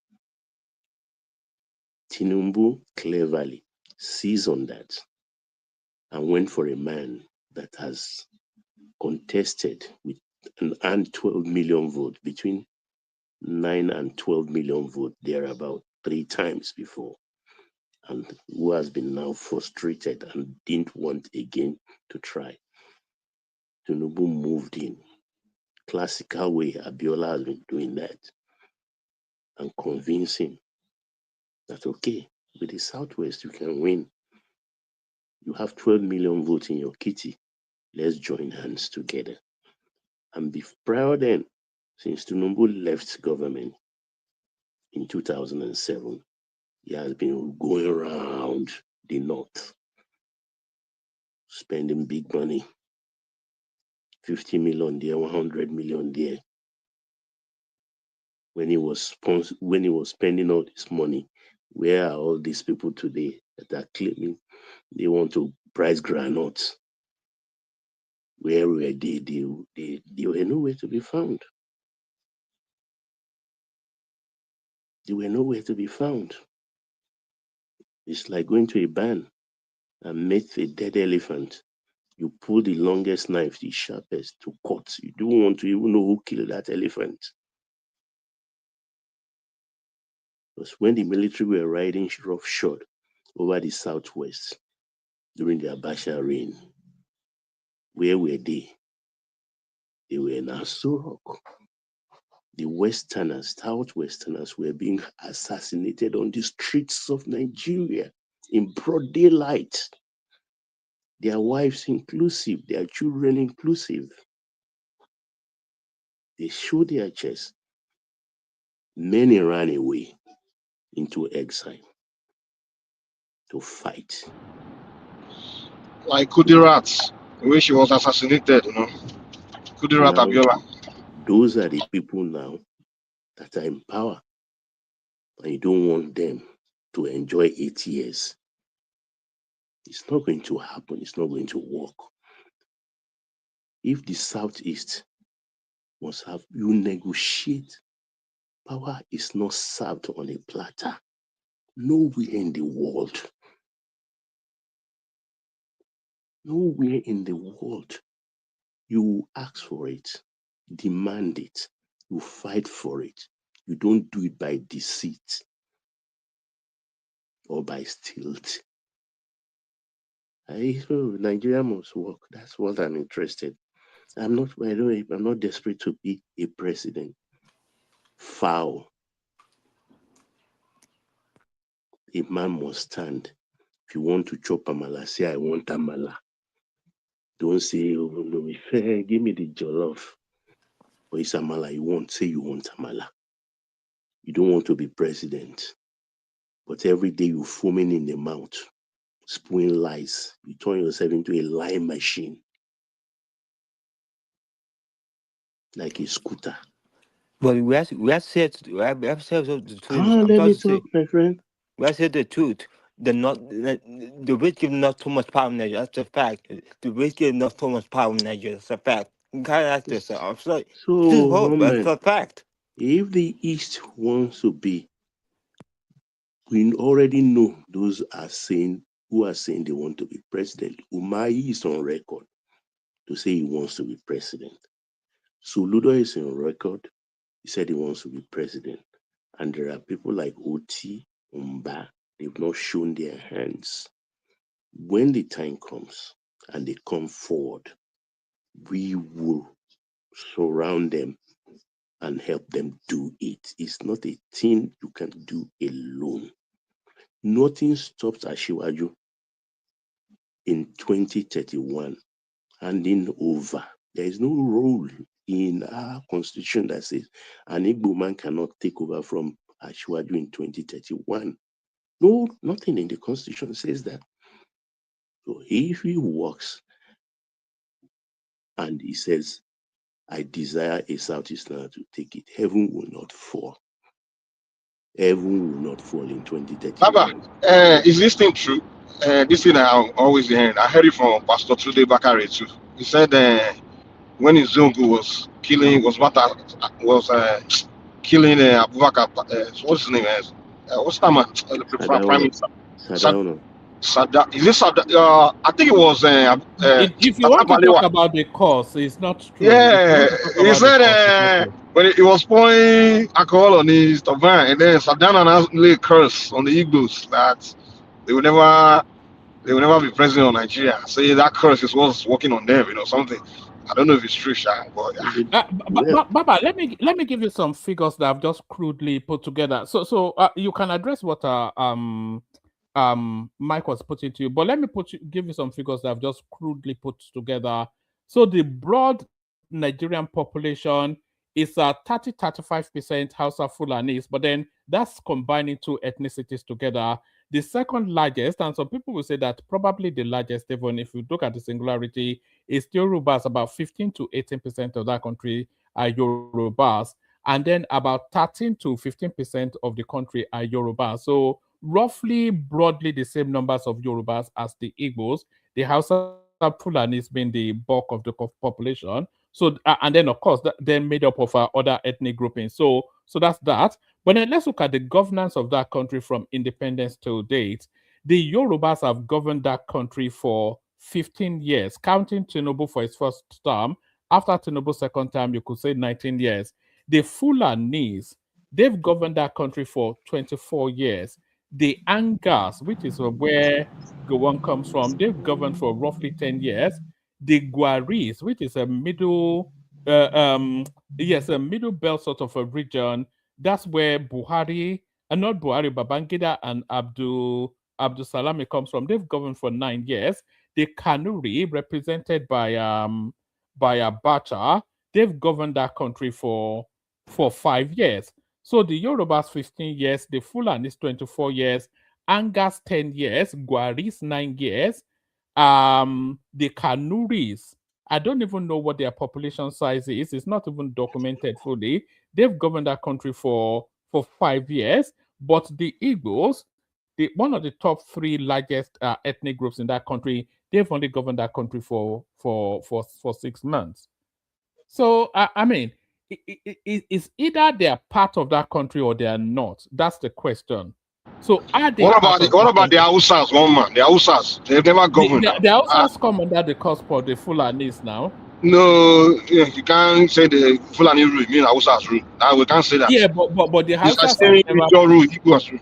S11: Tinubu cleverly seized on that and went for a man that has contested with an 12 million vote, between 9 and 12 million vote, there about 3 times before, and who has been now frustrated and didn't want again to try. Tinubu moved in. Classical way, Abiola has been doing that and convinced him that, okay, with the Southwest, you can win. You have 12 million votes in your kitty. Let's join hands together. And prior then, since Tinubu left government in 2007, he has been going around the North, spending big money, 50 million there, 100 million there. When he was spending all this money, where are all these people today that are claiming they want to price granules? Where were they? They were nowhere to be found. They were nowhere to be found. It's like going to a barn and meet a dead elephant. You pull the longest knife, the sharpest, to cut. You don't want to even know who killed that elephant. Because when the military were riding roughshod over the Southwest during the Abacha reign, where were they? They were in Aso Rock. The Westerners, Southwesterners, were being assassinated on the streets of Nigeria in broad daylight. Their wives inclusive, their children inclusive. They showed their chests. Many ran away into exile to fight.
S12: Like Kudirat, the way she was assassinated, Kudirat
S11: Now,
S12: Abiola.
S11: those are the people now that are in power, and you don't want them to enjoy 8 years. It's not going to happen. It's not going to work. If the Southeast must have you negotiate, power is not served on a platter. Nowhere in the world. Nowhere in the world. You ask for it, demand it, you fight for it. You don't do it by deceit or by stealth. Nigeria must work. That's what I'm interested. I'm not desperate to be a president. Foul. A man must stand. If you want to chop amala, say I want amala. Don't say, oh no, give me the jollof. Or it's amala you want, say you want amala. You don't want to be president. But every day you're foaming in the mouth, spewing lies. You turn yourself into a lie machine. Like a scooter.
S13: But we have said the truth.
S11: Let me talk, my friend.
S13: We have said the truth. The rich give not too much power in Nigeria. That's a fact. The rich give not too much power in Nigeria. That's a fact. You can't ask this. I'm sorry. That's a fact.
S11: If the East wants to be, we already know those who are saying they want to be president. Umahi is on record to say he wants to be president. Soludo is on record. He said he wants to be president. And there are people like Oti, Umba, they've not shown their hands. When the time comes and they come forward, we will surround them and help them do it. It's not a thing you can do alone. Nothing stops Ashiwaju in 2031 handing over. There is no rule in our constitution that says an Igbo man cannot take over from Ashiwaju in 2031. No, nothing in the constitution says that. So if he walks and he says, I desire a Southeasterner to take it, heaven will not fall. Heaven will not fall in 2031.
S12: Baba, is this thing true? This thing I'm always hearing. I heard it from Pastor Tude Bakare too. He said when Izungu was killing Abubakar, what's his name? What's that man? Prime Minister. Sada. Is this Sada? I think it was.
S3: If you want to talk about the cause, it's not true.
S12: Yeah, he said when he was pouring alcohol on his turban, and then Sadana now lay a curse on the Igbos that they will never be president of Nigeria. Say that curse is what's working on them, something. I don't know if it's true, but
S3: Baba, let me give you some figures that I've just crudely put together. So you can address what Mike was putting to you, but let me give you some figures that I've just crudely put together. So the broad Nigerian population is 30-35% Hausa Fulanis, but then that's combining two ethnicities together. The second largest, and some people will say that probably the largest, even if you look at the singularity, is Yorubas. About 15 to 18% of that country are Yorubas, and then about 13 to 15% of the country are Yorubas. So roughly, broadly, the same numbers of Yorubas as the Igbos. The Hausa Fulanis being the bulk of the population. So, and then of course, then made up of other ethnic groupings. So that's that. But then let's look at the governance of that country from independence to date. The Yorubas have governed that country for 15 years, counting Tinubu for his first term. After Tinubu's second term, you could say 19 years. The Fulanis, they've governed that country for 24 years. The Angas, which is where Gowon comes from, they've governed for roughly 10 years. The Guaris, which is a middle belt sort of a region, that's where Buhari, and not Buhari, Babangida and Abdul Salami comes from. They've governed for 9 years. The Kanuri, represented by Abacha, they've governed that country for 5 years. So the Yorubas 15 years, the Fulanis 24 years, Angas 10 years, Guaris 9 years. The Kanuris, I don't even know what their population size is. It's not even documented fully. They've governed that country for 5 years. But the Igbos, one of the top 3 largest ethnic groups in that country, they've only governed that country for 6 months. So I mean, it's either they're part of that country or they are not. That's the question. So are they?
S12: What about the Hausas, one man? The Hausas, they've never governed.
S3: The Hausas come under the cusp of the Fulanis now.
S12: No, you can't say the Fulani rule mean Hausas rule. We can't say that.
S3: Yeah, but the Hausas
S12: have never rule equals rule.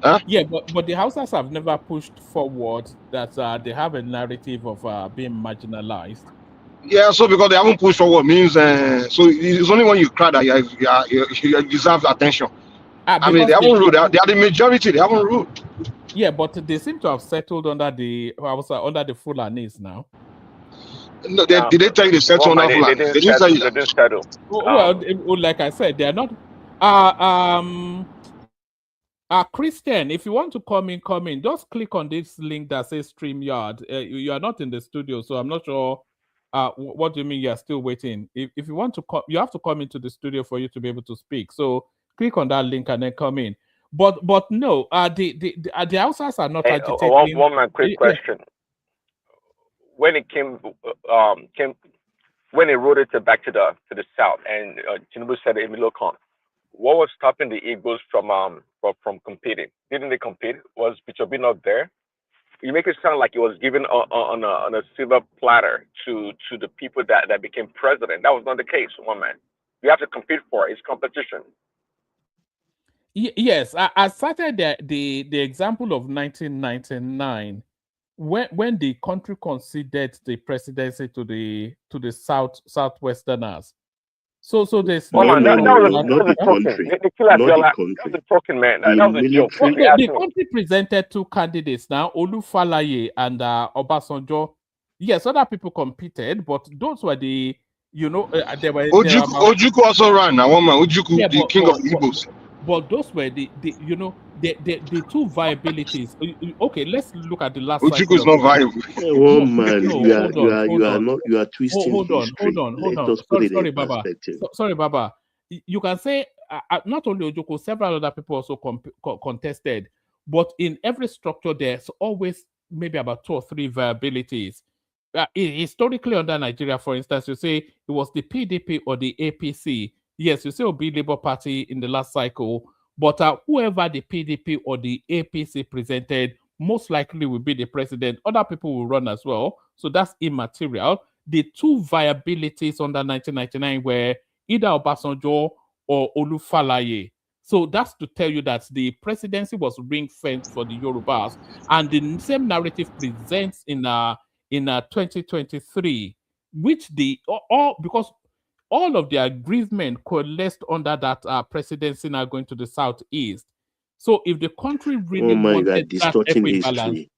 S12: Huh?
S3: Yeah, but the Hausas have never pushed forward that they have a narrative of being marginalized.
S12: Yeah, so because they haven't pushed forward means so it's only when you cry that you deserve attention. I mean, they haven't ruled. They are the majority. They haven't ruled.
S3: Yeah, but they seem to have settled under the Fulanis now.
S12: No, did they tell you they settled under Fulanis? They didn't tell you.
S3: Well, like I said, they are not. Christian, if you want to come in. Just click on this link that says StreamYard. You are not in the studio, so I'm not sure. What do you mean you are still waiting? If you want to come, you have to come into the studio for you to be able to speak. So click on that link and then come in. But no, the Hausas are not agitating.
S14: One quick question. When it came when it rode it back to the south, and Tinubu said Emilocon, what was stopping the Igbos from competing? Didn't they compete? Was Bichobi not there? You make it sound like it was given on a silver platter to the people that became president. That was not the case, one man. You have to compete for it. It's competition.
S3: Yes, I started the example of 1999 when the country conceded the presidency to the Southwesterners. So there's
S14: that was a token. That was a token, man. That was a joke.
S3: The country presented two candidates now, Olufalaye and Obasanjo. Yes, other people competed, but those were the there were
S12: Ojukwu also ran. Ojukwu, the king of Igbos.
S3: But those were the two viabilities. Okay, let's look at the last.
S12: Ojukwu is not viable.
S11: Oh man, you are twisting.
S3: Hold on. Sorry, Baba. You can say not only Ojukwu, several other people also contested, but in every structure there's always maybe about 2 or 3 viabilities. Historically, under Nigeria, for instance, you say it was the PDP or the APC. Yes, you say Obi Labour Party in the last cycle, but whoever the PDP or the APC presented most likely will be the president. Other people will run as well, so that's immaterial. The 2 viabilities under 1999 were either Obasanjo or Olufalaye. So that's to tell you that the presidency was ring-fenced for the Yorubas, and the same narrative presents in 2023, which because all of the agreement coalesced under that presidency now going to the southeast. So if the country really wanted that equivalence,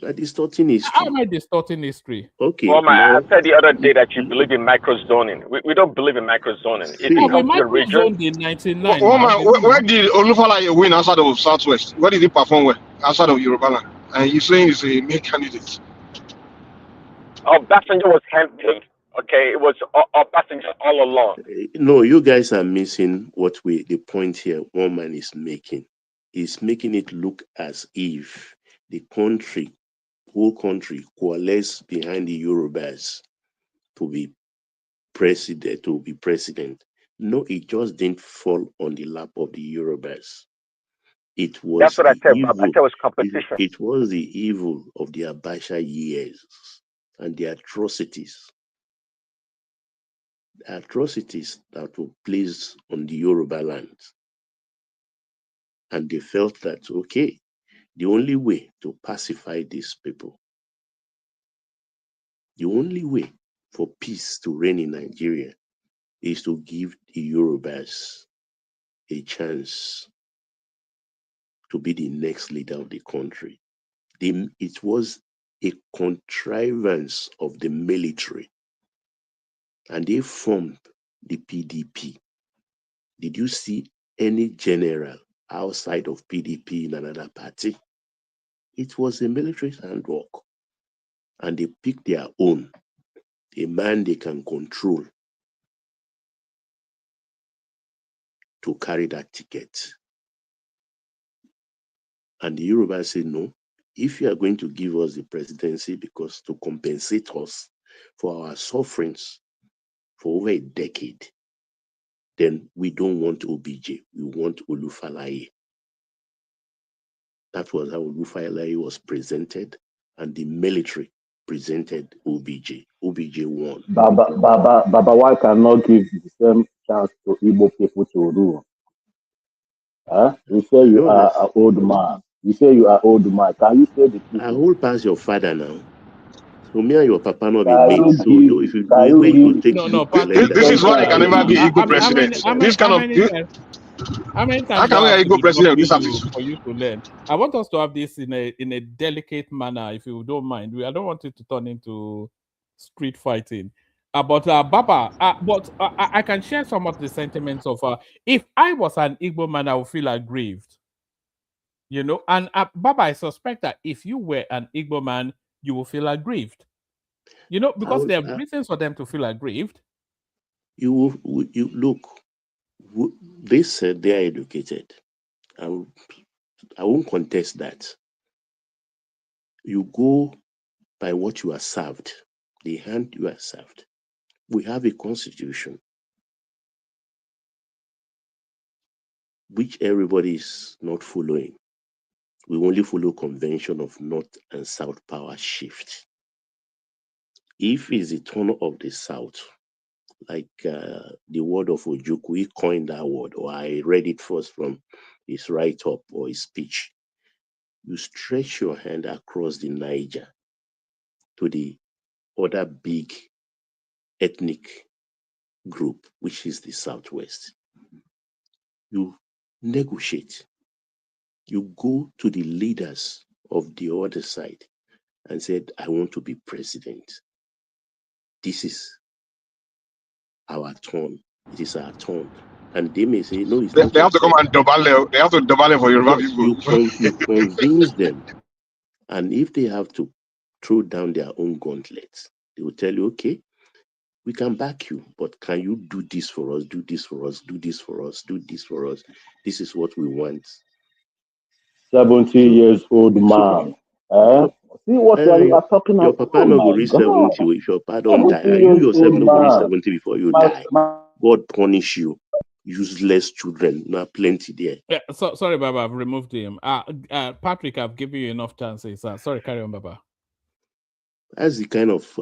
S11: that distorting history.
S3: How am I distorting history?
S11: Okay.
S14: Well, I said the other day that you believe in microzoning. We don't believe in microzoning. If it comes to the region,
S3: in 99.
S12: Where did Olufalaye win outside of Southwest? Where did he perform well outside of Yorubaland? And you're saying he's a main candidate.
S14: Obasanjo was handpicked. Okay, it was Obasanjo all along.
S11: No, you guys are missing the point here one man is making. He's making it look as if the whole country coalesced behind the Yorubas to be president. No, it just didn't fall on the lap of the Yorubas. It was
S14: That's what I said. I said it was competition.
S11: It was the evil of the Abacha years and the atrocities that were placed on the Yoruba land. And they felt that, okay, the only way to pacify these people, the only way for peace to reign in Nigeria is to give the Yorubas a chance to be the next leader of the country. It was a contrivance of the military, and they formed the PDP. Did you see any general outside of PDP in another party? It was a military handwork, and they picked their own, a man they can control, to carry that ticket. And the Yoruba said, no, if you are going to give us the presidency because to compensate us for our sufferings for over a decade, then we don't want OBJ, we want Olufalaye. That was how Olufalaye was presented, and the military presented OBJ. OBJ won.
S15: Baba, why cannot give the same chance to Igbo people to rule? Huh? You say you are an old man. You say you are old man. Can you say the truth?
S11: I hold past your father now. So me and your papa not be mates. So if you do it, you take
S12: this is why I can never be Igbo president. This kind of
S3: how many times
S12: how can we Igbo president
S3: for you to learn? I want us to have this in a delicate manner, if you don't mind. I don't want it to turn into street fighting. But Baba, I can share some of the sentiments of if I was an Igbo man, I would feel aggrieved. You know, and Baba, I suspect that if you were an Igbo man, you will feel aggrieved. You know, because there are reasons for them to feel aggrieved.
S11: You look. They said they are educated. I won't contest that. You go by what you are served, the hand you are served. We have a constitution which everybody is not following. We only follow convention of North and South power shift. If it's the turn of the South, like the word of Ojukwu, he coined that word, or I read it first from his write-up or his speech. You stretch your hand across the Niger to the other big ethnic group, which is the Southwest. You negotiate. You go to the leaders of the other side and said, I want to be president. This is our turn. It is our turn. And they may say, no, it's not.
S12: They have to come and double. They have to double for Yoruba people.
S11: You convince them. And if they have to throw down their own gauntlets, they will tell you, okay, we can back you, but can you do this for us, do this for us, do this for us, do this for us? This is what we want.
S15: 70 years old man. See what you are talking about.
S11: Your papa no go reach 70 if your papa don't die. And you yourself no go reach 70 before you die. God punish you. Useless children. Not plenty there.
S3: Yeah, sorry, Baba, I've removed him. Patrick, I've given you enough chances. Sorry, carry on, Baba.
S11: That's the kind of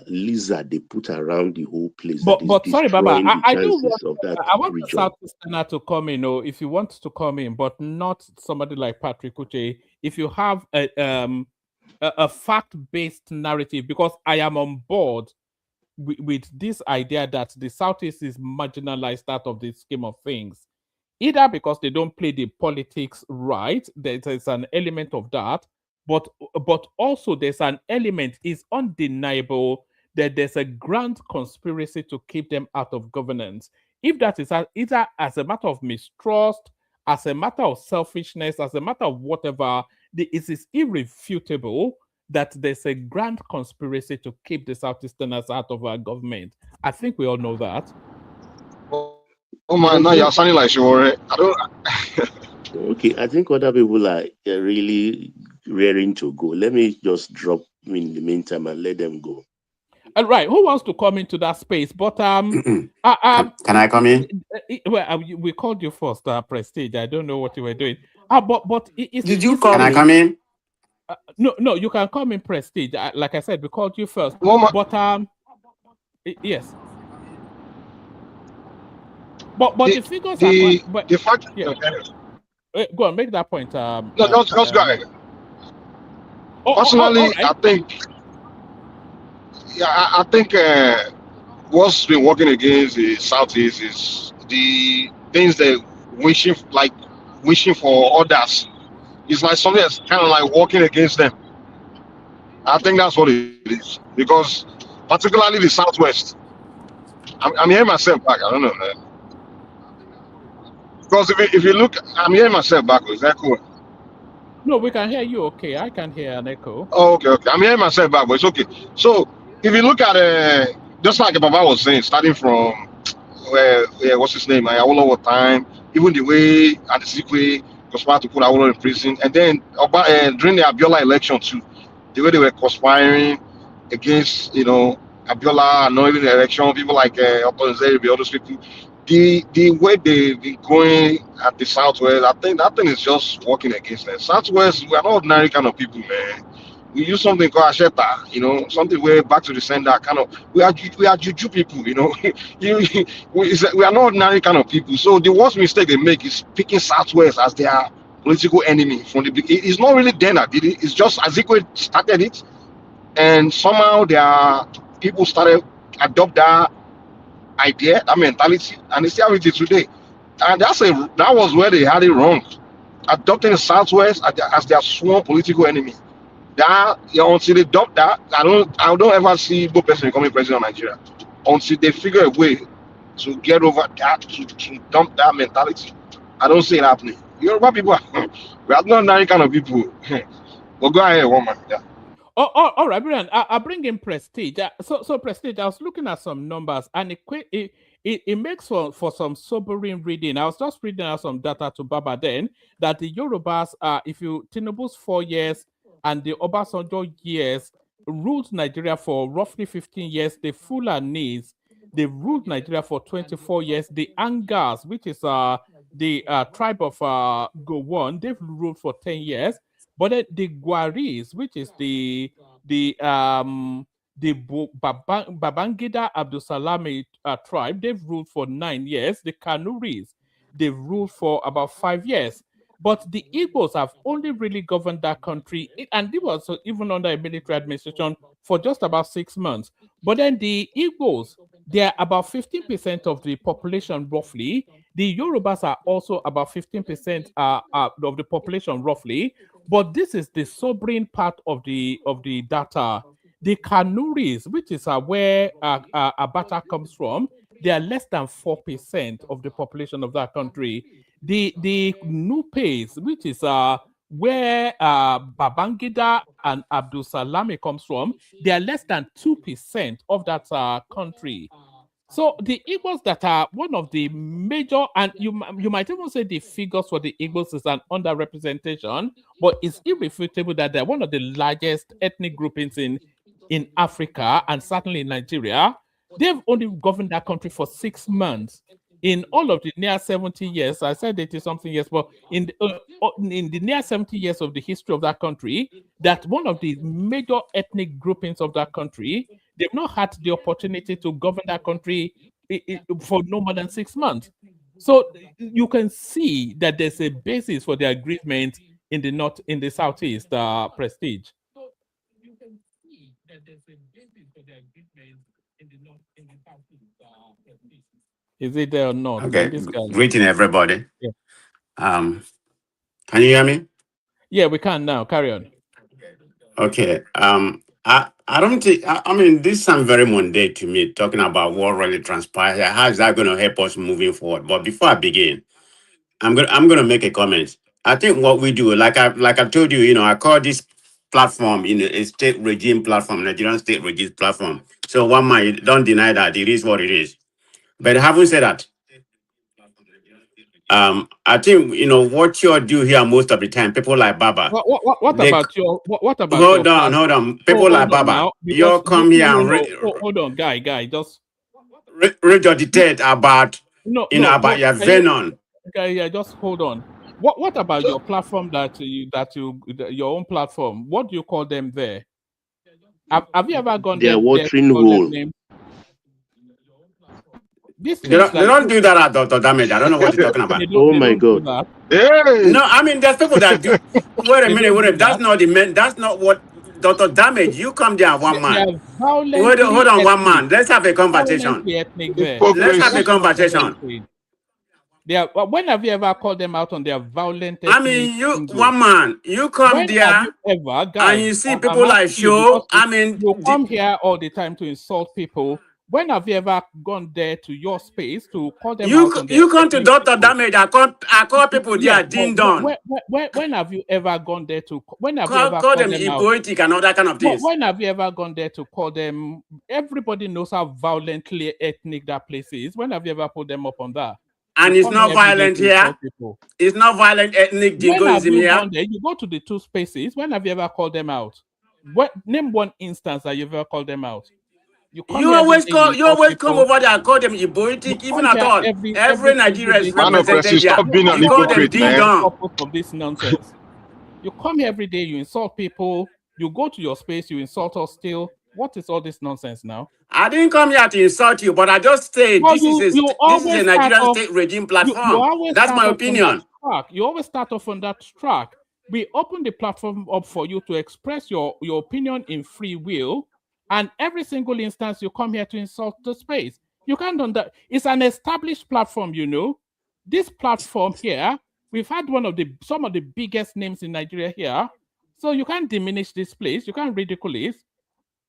S11: lizard they put around the whole place.
S3: But sorry, Baba, I do want
S11: I
S3: want the Southeasterner to come in, or if you want to come in, but not somebody like Patrick Uche. If you have a fact-based narrative, because I am on board with this idea that the Southeast is marginalized out of the scheme of things, either because they don't play the politics right. There's an element of that. But also there's an element, is undeniable, that there's a grand conspiracy to keep them out of governance. If that is either as a matter of mistrust, as a matter of selfishness, as a matter of whatever, it is irrefutable that there's a grand conspiracy to keep the Southeasterners out of our government. I think we all know that.
S12: Oh man, now you're sounding like Shore. I don't.
S11: Okay, I think other people are really raring to go. Let me just drop in the meantime and let them go.
S3: All right, who wants to come into that space? But
S16: can I come in?
S3: Well, we called you first, Prestige. I don't know what you were doing.
S16: Did you call me? Can I come in?
S3: No, you can come in, Prestige. Like I said, we called you first. But yes. But the figures are.
S12: The fact.
S3: Yeah. Go on, make that point.
S12: No, just go ahead. Personally, I think. Yeah, I think what's been working against the Southeast is the things that wishing for others. It's like something that's kind of like working against them. I think that's what it is, because particularly the Southwest. I'm hearing myself back. I don't know, man. Because if you look, I'm hearing myself back. Is that cool?
S3: No, we can hear you. Okay, I can hear an echo.
S12: Oh, okay. I'm hearing myself back, but it's okay. So if you look at just like Baba was saying, starting from what's his name? Awolowo time, even the way and the secret conspired to put Awolowo in prison, and then during the Abiola election too, the way they were conspiring against Abiola, and not even the election, people like Otonzeri, all those people. The way they've been going at the Southwest, I think that thing is just working against them. Southwest, we are not ordinary kind of people, man. We use something called Asheta, something way back to the sender kind of. We are juju people, we are not ordinary kind of people. So the worst mistake they make is picking Southwest as their political enemy from the beginning. It's not really them that did it. It's just Azikwe started it, and somehow their people started adopt that idea, that mentality, and they still have it today. And that was where they had it wrong, adopting the Southwest as their sworn political enemy. That until they dump that, I don't ever see Igbo person becoming president of Nigeria until they figure a way to get over that, to dump that mentality. I don't see it happening. Yoruba people, we are not that kind of people. But go ahead, woman. Yeah.
S3: All right, brilliant. I'll bring in Prestige. So Prestige, I was looking at some numbers, and it makes for some sobering reading. I was just reading out some data to Baba then, that the Yorubas, if you Tinubu's 4 years and the Obasanjo years, ruled Nigeria for roughly 15 years. The Fulanis, they ruled Nigeria for 24 years. The Angas, which is the tribe of Gowon, they've ruled for 10 years. But then the Gwaris, which is the Babangida Abdusalami tribe, they've ruled for 9 years. The Kanuris, they've ruled for about 5 years. But the Igbos have only really governed that country, and it was even under a military administration for just about 6 months. But then the Igbos, they're about 15% of the population roughly. The Yorubas are also about 15% of the population roughly. But this is the sobering part of the data. The Kanuris, which is where Abata comes from, they are less than 4% of the population of that country. The Nupes, which is where Babangida and Abdul Salami comes from, they are less than 2% of that country. So the Igbos that are one of the major, and you might even say the figures for the Igbos is an underrepresentation, but it's irrefutable that they're one of the largest ethnic groupings in Africa and certainly in Nigeria. They've only governed that country for 6 months. In all of the near 70 years, I said 80 something years, but in the near 70 years of the history of that country, that one of the major ethnic groupings of that country, they've not had the opportunity to govern that country for no more than 6 months. So you can see that there's a basis for the agreement in the north, in the southeast, Prestige. Is it there or not?
S16: Okay. Greeting everybody.
S3: Yeah.
S16: Can you hear me?
S3: Yeah, we can now. Carry on.
S16: Okay. I don't think. I mean, this sounds very mundane to me. Talking about what really transpired. How is that going to help us moving forward? But before I begin, I'm gonna make a comment. I think what we do, like I told you, I call this platform a state regime platform, Nigerian state regime platform. So one might don't deny that it is what it is. But having said that, I think what you do here most of the time, people like Baba.
S3: What about your
S16: hold on. People like Baba, you come here and
S3: hold on, guy, just
S16: regurgitate about about your venom.
S3: Okay, yeah, just hold on. What about your platform your own platform? What do you call them there? Have you ever gone there?
S11: They are watering hole.
S16: They don't do that at Dr. Damage. I don't know what you're talking about.
S11: Oh my God!
S12: Hey.
S16: No, I mean there's people that do. Wait a minute. That's not the man. That's not what Dr. Damage. You come there one man. Hold on, one man. Let's have a conversation. Let's have a conversation.
S3: When have you ever called them out on their violent?
S16: I mean, one man. You come there and you see people like Show. I mean,
S3: you come here all the time to insult people. When have you ever gone there to your space to call them out?
S16: You come to Dr. Damage. I call people there ding dong.
S3: When have you ever gone there to? When have you ever
S16: call them egoic and all that kind of things?
S3: When have you ever gone there to call them? Everybody knows how violently ethnic that place is. When have you ever put them up on that?
S16: And it's not violent here. It's not violent ethnic jingoism here.
S3: You go to the two spaces. When have you ever called them out? Name one instance that you've ever called them out. You
S16: always come over there and call them Iboitic, even at all. Every Nigerian is represented here. You call them ding dong.
S3: Of this nonsense. You come here every day, you insult people. You go to your space, you insult us still. What is all this nonsense now?
S16: I didn't come here to insult you, but I just said this is a Nigerian state regime platform. That's my opinion.
S3: You always start off on that track. We open the platform up for you to express your opinion in free will, and every single instance you come here to insult the space. You can't do that. It's an established platform, This platform here, we've had some of the biggest names in Nigeria here So you can't diminish this place. You can't ridicule it.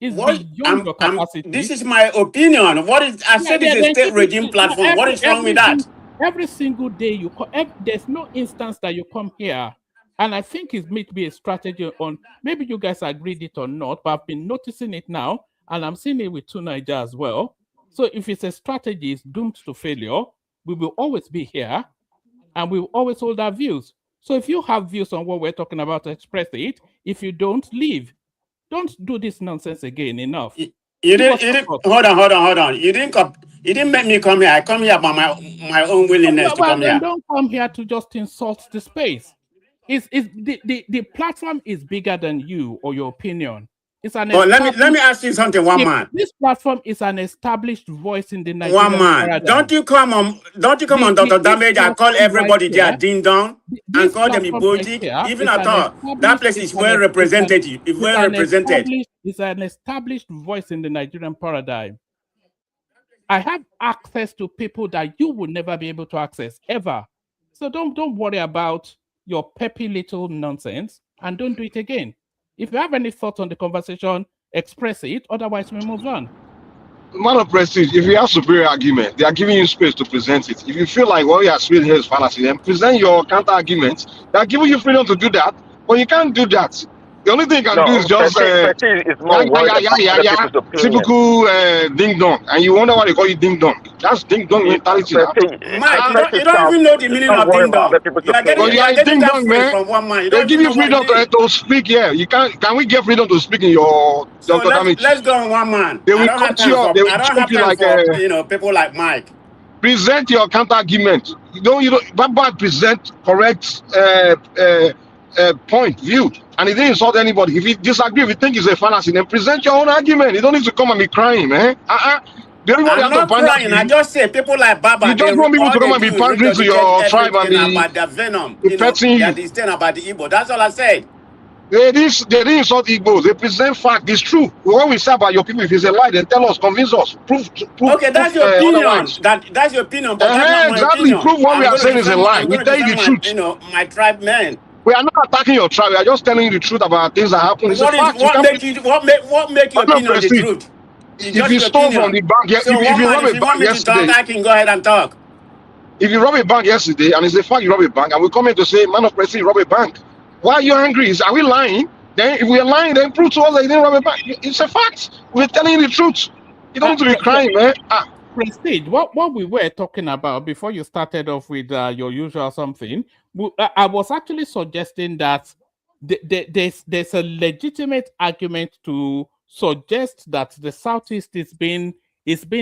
S3: It's
S16: What
S3: beyond your
S16: this
S3: capacity.
S16: is my opinion. What is I
S3: Yeah,
S16: said
S3: yeah.
S16: it's a
S3: Then
S16: state
S3: keep it.
S16: regime
S3: No,
S16: platform. What is wrong with that?
S3: every single day you come. There's no instance that you come here, and I think it may be a strategy on. Maybe you guys agreed it or not, but I've been noticing it now, and I'm seeing it with Tunaija as well. So if it's a strategy, it's doomed to failure. We will always be here, and we will always hold our views. So if you have views on what we're talking about, express it. If you don't, leave. Don't do this nonsense again. Enough.
S16: You
S3: Give us
S16: didn't
S3: support.
S16: hold on. You didn't make me come here. I come here by my own willingness to
S3: Well,
S16: come
S3: then
S16: here.
S3: don't come here to just insult the space. The platform is bigger than you or your opinion. It's an
S16: But let
S3: established.
S16: me ask you something, one man.
S3: This platform is an established voice in the
S16: One
S3: Nigerian
S16: man.
S3: paradigm.
S16: Don't you come on Dr.
S3: This
S16: Damage and call
S3: platform right
S16: everybody there
S3: here,
S16: ding dong and
S3: this
S16: call them
S3: platform right
S16: emoji?
S3: here
S16: Even
S3: is
S16: at
S3: an
S16: all. That
S3: established.
S16: place is well represented. Well represented.
S3: It's an established voice in the Nigerian paradigm. I have access to people that you will never be able to access ever. So don't worry about your peppy little nonsense and don't do it again. If you have any thoughts on the conversation, express it. Otherwise, we move on.
S12: Man of prestige, if you have superior argument, they are giving you space to present it. If you feel like what you are saying here is fallacy, then present your counter argument. They are giving you freedom to do that, but you can't do that. The only thing you can do is
S14: No,
S12: just
S14: Petit is more worried about other people's opinion.
S12: typical ding dong, and you wonder why they call you ding dong. That's ding dong mentality now.
S16: Mike, you don't even know the meaning of ding dong. You are
S12: But you are a
S16: getting
S12: ding
S16: that
S12: dong,
S16: phrase
S12: man.
S16: from one man. You
S12: They
S16: don't
S12: give
S16: even
S12: you
S16: know what
S12: freedom
S16: it is.
S12: to speak here. You can we get freedom to speak in your
S16: So
S12: Dr. Damage?
S16: let's go on, one man.
S12: They will cut you off. They will
S16: I don't
S12: choke
S16: have
S12: you
S16: time
S12: like
S16: for people like Mike.
S12: present your counter argument. You don't Baba present correct point view, and he didn't insult anybody. If you disagree, if you think it's a fallacy, then present your own argument. You don't need to come and be crying, man. The only one they
S16: I'm
S12: have to
S16: not
S12: pander
S16: crying.
S12: to
S16: I
S12: you.
S16: just say people like
S12: You
S16: Baba,
S12: just want people
S16: all
S12: to come
S16: they
S12: and
S16: do
S12: be
S16: is
S12: pandering to
S16: regurgitate
S12: your tribe and
S16: everything
S12: be
S16: about the venom,
S12: petting you.
S16: that is saying about the Igbo. That's all I said.
S12: They didn't insult Igbos. They present fact. It's true. What we say about your people, if it's a lie, then tell us, convince us, prove
S16: Okay, that's your opinion.
S12: otherwise.
S16: That's your opinion, but that's not my
S12: Exactly.
S16: opinion.
S12: Prove what we are saying is a lie.
S16: I'm
S12: We
S16: going to
S12: tell you the
S16: defend my
S12: truth.
S16: my tribe men.
S12: We are not attacking your tribe. We are just telling you the truth about things that happen. It's a fact. You can't.
S16: What make your
S12: I'm not
S16: opinion the
S12: prestige.
S16: truth? It's
S12: If
S16: just
S12: you
S16: your
S12: stole from
S16: opinion.
S12: the bank,
S16: So
S12: if
S16: one
S12: you
S16: man,
S12: rob
S16: if
S12: a
S16: you
S12: bank
S16: want me to
S12: yesterday,
S16: talk, I can go ahead and talk.
S12: if you rob a bank yesterday, and it's a fact you rob a bank, and we come in to say, man of prestige, rob a bank. Why are you angry? Are we lying? Then if we are lying, then prove to us that you didn't rob a bank. It's a fact. We're telling you the truth. You don't need to be crying, man.
S3: Prestige, what we were talking about before you started off with your usual something, I was actually suggesting that there's a legitimate argument to suggest that the Southeast is being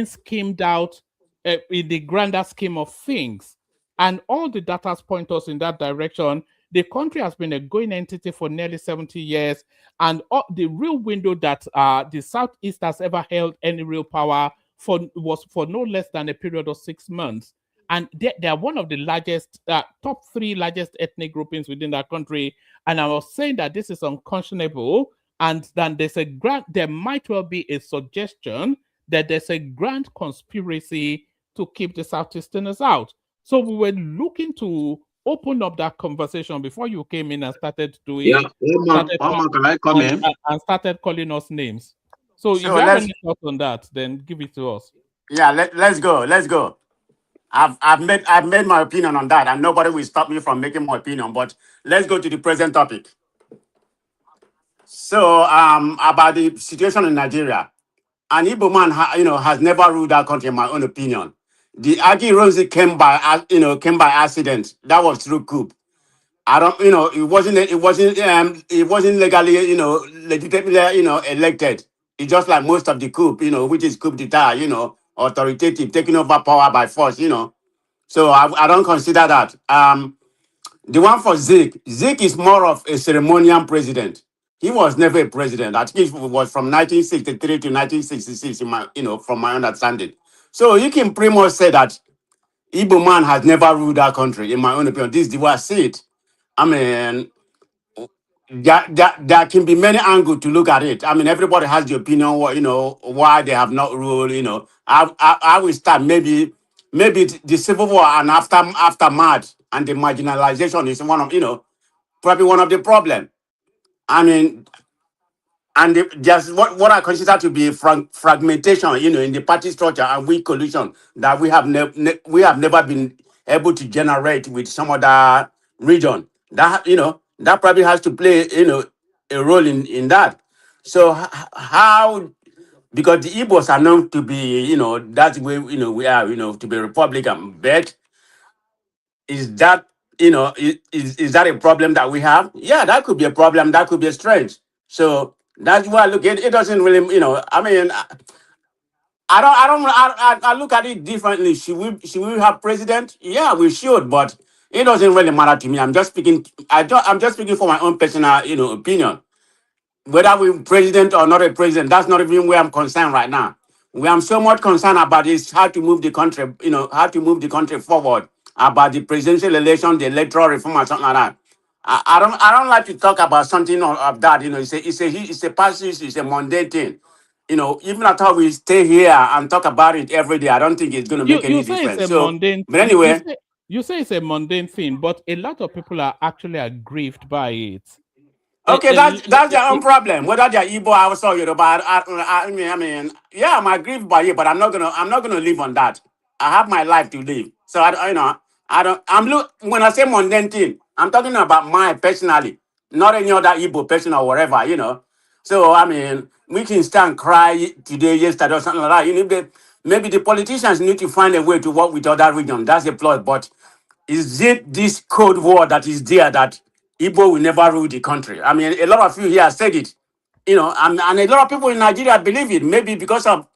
S3: schemed out in the grander scheme of things, and all the data point us in that direction. The country has been a going entity for nearly 70 years, and the real window that the Southeast has ever held any real power was for no less than a period of 6 months. And they are one of the largest, top 3 largest ethnic groupings within that country. And I was saying that this is unconscionable, and then there might well be a suggestion that there's a grand conspiracy to keep the Southeasterners out. So we were looking to open up that conversation before you came in and started doing
S15: can I come in?
S3: And started calling us names. So if you have any thoughts on that, then give it to us.
S16: Yeah, let's go. I've made my opinion on that, and nobody will stop me from making my opinion. But let's go to the present topic. So about the situation in Nigeria, an Igbo man has never ruled that country, in my own opinion. The Agi Rose came by accident. That was through coup. I don't, it wasn't legally, legitimately, elected. It's just like most of the coup, which is coup d'etat, authoritative, taking over power by force, So I don't consider that. The one for Zik is more of a ceremonial president. He was never a president. I think it was from 1963 to 1966, from my understanding. So you can pretty much say that Igbo man has never ruled that country, in my own opinion. This is the way I see it. I mean, there can be many angles to look at it. I mean, everybody has the opinion, why they have not ruled. I will start maybe the civil war and aftermath and the marginalization is probably one of the problem. I mean, and just what I consider to be fragmentation, in the party structure and weak coalition that we have we have never been able to generate with some other region. That that probably has to play a role in that. So how, because the Igbos are known to be that's where we are to be Republican, but is that is that a problem that we have? Yeah, that could be a problem. That could be a strength. So that's why I look at it. Doesn't really, I mean, I look at it differently. Should we have president? Yeah, we should, but it doesn't really matter to me. I'm just speaking. I'm just speaking for my own personal, opinion. Whether we president or not a president, that's not even where I'm concerned right now. Where I'm so much concerned about is how to move the country, how to move the country forward about the presidential election, the electoral reform, or something like that. I don't like to talk about something of that. It's a passive, it's a mundane thing. Even after we stay here and talk about it every day, I don't think it's going to make
S3: You
S16: any
S3: say it's
S16: difference.
S3: a
S16: So,
S3: mundane.
S16: but anyway,
S3: You say it's a mundane thing, but a lot of people are actually aggrieved by it.
S16: okay, that's their own problem. Whether they're Igbo, Hausa, or Yoruba, I mean, yeah, I'm aggrieved by it, but I'm not gonna live on that. I have my life to live, so I don't. When I say mundane thing, I'm talking about mine personally, not any other Igbo person or whatever. So I mean, we can stand cry today, yesterday, or something like that. Maybe the politicians need to find a way to work with other regions. That's the plus, but is it this Cold War that is there that Igbo will never rule the country? I mean, a lot of you here said it, and a lot of people in Nigeria believe it. Maybe because of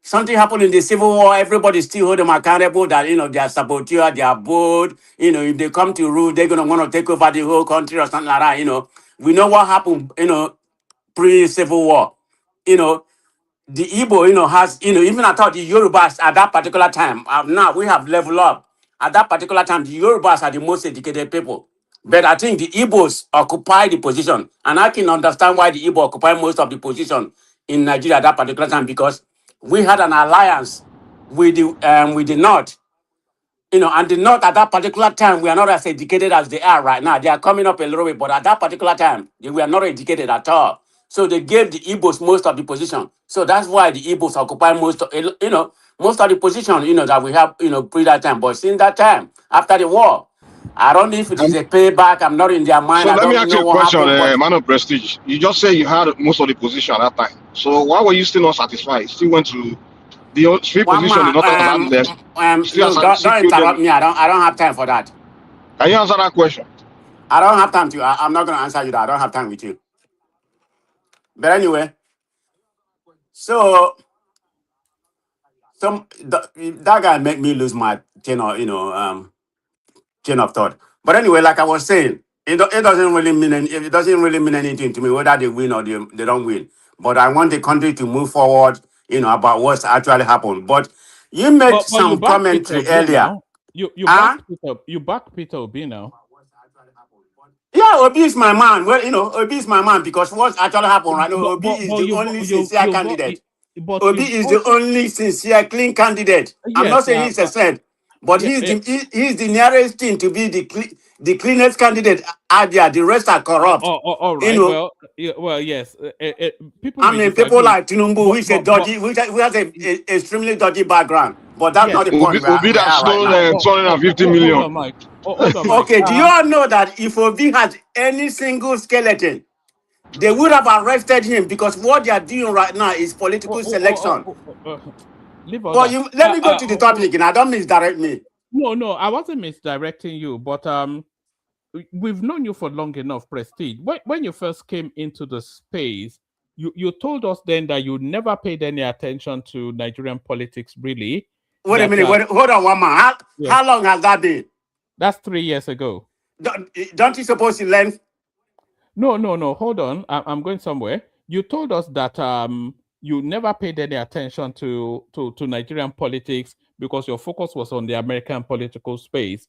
S16: something happened in the Civil War, everybody still hold them accountable that, they are saboteur, they are bold. If they come to rule, they're going to want to take over the whole country or something like that. We know what happened, pre-Civil War. You know, the Igbo, has, even I thought the Yorubas at that particular time, now we have leveled up. At that particular time, the Yorubas are the most educated people. But I think the Igbos occupy the position. And I can understand why the Igbo occupy most of the position in Nigeria at that particular time, because we had an alliance with the North. And the North at that particular time, we are not as educated as they are right now. They are coming up a little bit, but at that particular time, they were not educated at all. So they gave the Igbos most of the position. So that's why the Igbos occupy most of the position, that we have, pre that time. But since that time, after the war, I don't know if it is a payback. I'm not in their mind.
S12: So
S16: I
S12: let me
S16: don't
S12: ask you
S16: know
S12: a
S16: what
S12: question,
S16: happened, but
S12: man of prestige. You just say you had most of the position at that time. So why were you still not satisfied? Still went to the three
S16: one
S12: position you
S16: man,
S12: not about less. Still
S16: look, don't
S12: still
S16: interrupt
S12: them.
S16: me. I don't have time for that.
S12: Can you answer that question?
S16: I don't have time to. I'm not going to answer you that. I don't have time with you. But anyway, so that guy made me lose my chain of thought. But anyway, like I was saying, it doesn't really mean it doesn't really mean anything to me whether they win or they don't win. But I want the country to move forward, about what's actually happened. But you made
S3: But you
S16: some
S3: back Peter
S16: commentary
S3: Obi
S16: earlier.
S3: now. You
S16: Huh?
S3: back Peter Obi now.
S16: Yeah, Obi is my man. Well, Obi is my man because what's actually happened right now, Obi is the only sincere candidate.
S3: But
S16: Obi
S3: you
S16: is the
S3: also
S16: only sincere, clean candidate. I'm
S3: yes
S16: not saying he's a
S3: but
S16: saint, but
S3: yeah,
S16: he's the nearest thing to be the cleanest candidate out there. The rest are corrupt.
S3: all
S16: You
S3: right.
S16: know,
S3: Well, yes. People
S16: I
S3: may
S16: mean, people
S3: disagree,
S16: like Tinubu,
S3: but
S16: which a dodgy, which has a extremely dodgy background. But that's
S3: yes.
S16: not the point
S12: Obi
S16: we
S12: that
S16: are right
S12: stole
S16: now.
S12: 250
S3: Hold
S12: million.
S3: on, Mike. Hold on, Mike.
S16: Okay, do you all know that if Obi had any single skeleton, they would have arrested him because what they are doing right now is political selection.
S3: Leave all
S16: But
S3: that.
S16: let me go to the topic and I don't misdirect me.
S3: No, I wasn't misdirecting you, but we've known you for long enough, Prestige. When you first came into the space, you told us then that you never paid any attention to Nigerian politics, really.
S16: Wait a minute, hold on one man.
S3: Yes.
S16: How long has that been?
S3: That's 3 years ago.
S16: Don't you suppose to learn?
S3: No. Hold on. I'm going somewhere. You told us that you never paid any attention to Nigerian politics because your focus was on the American political space.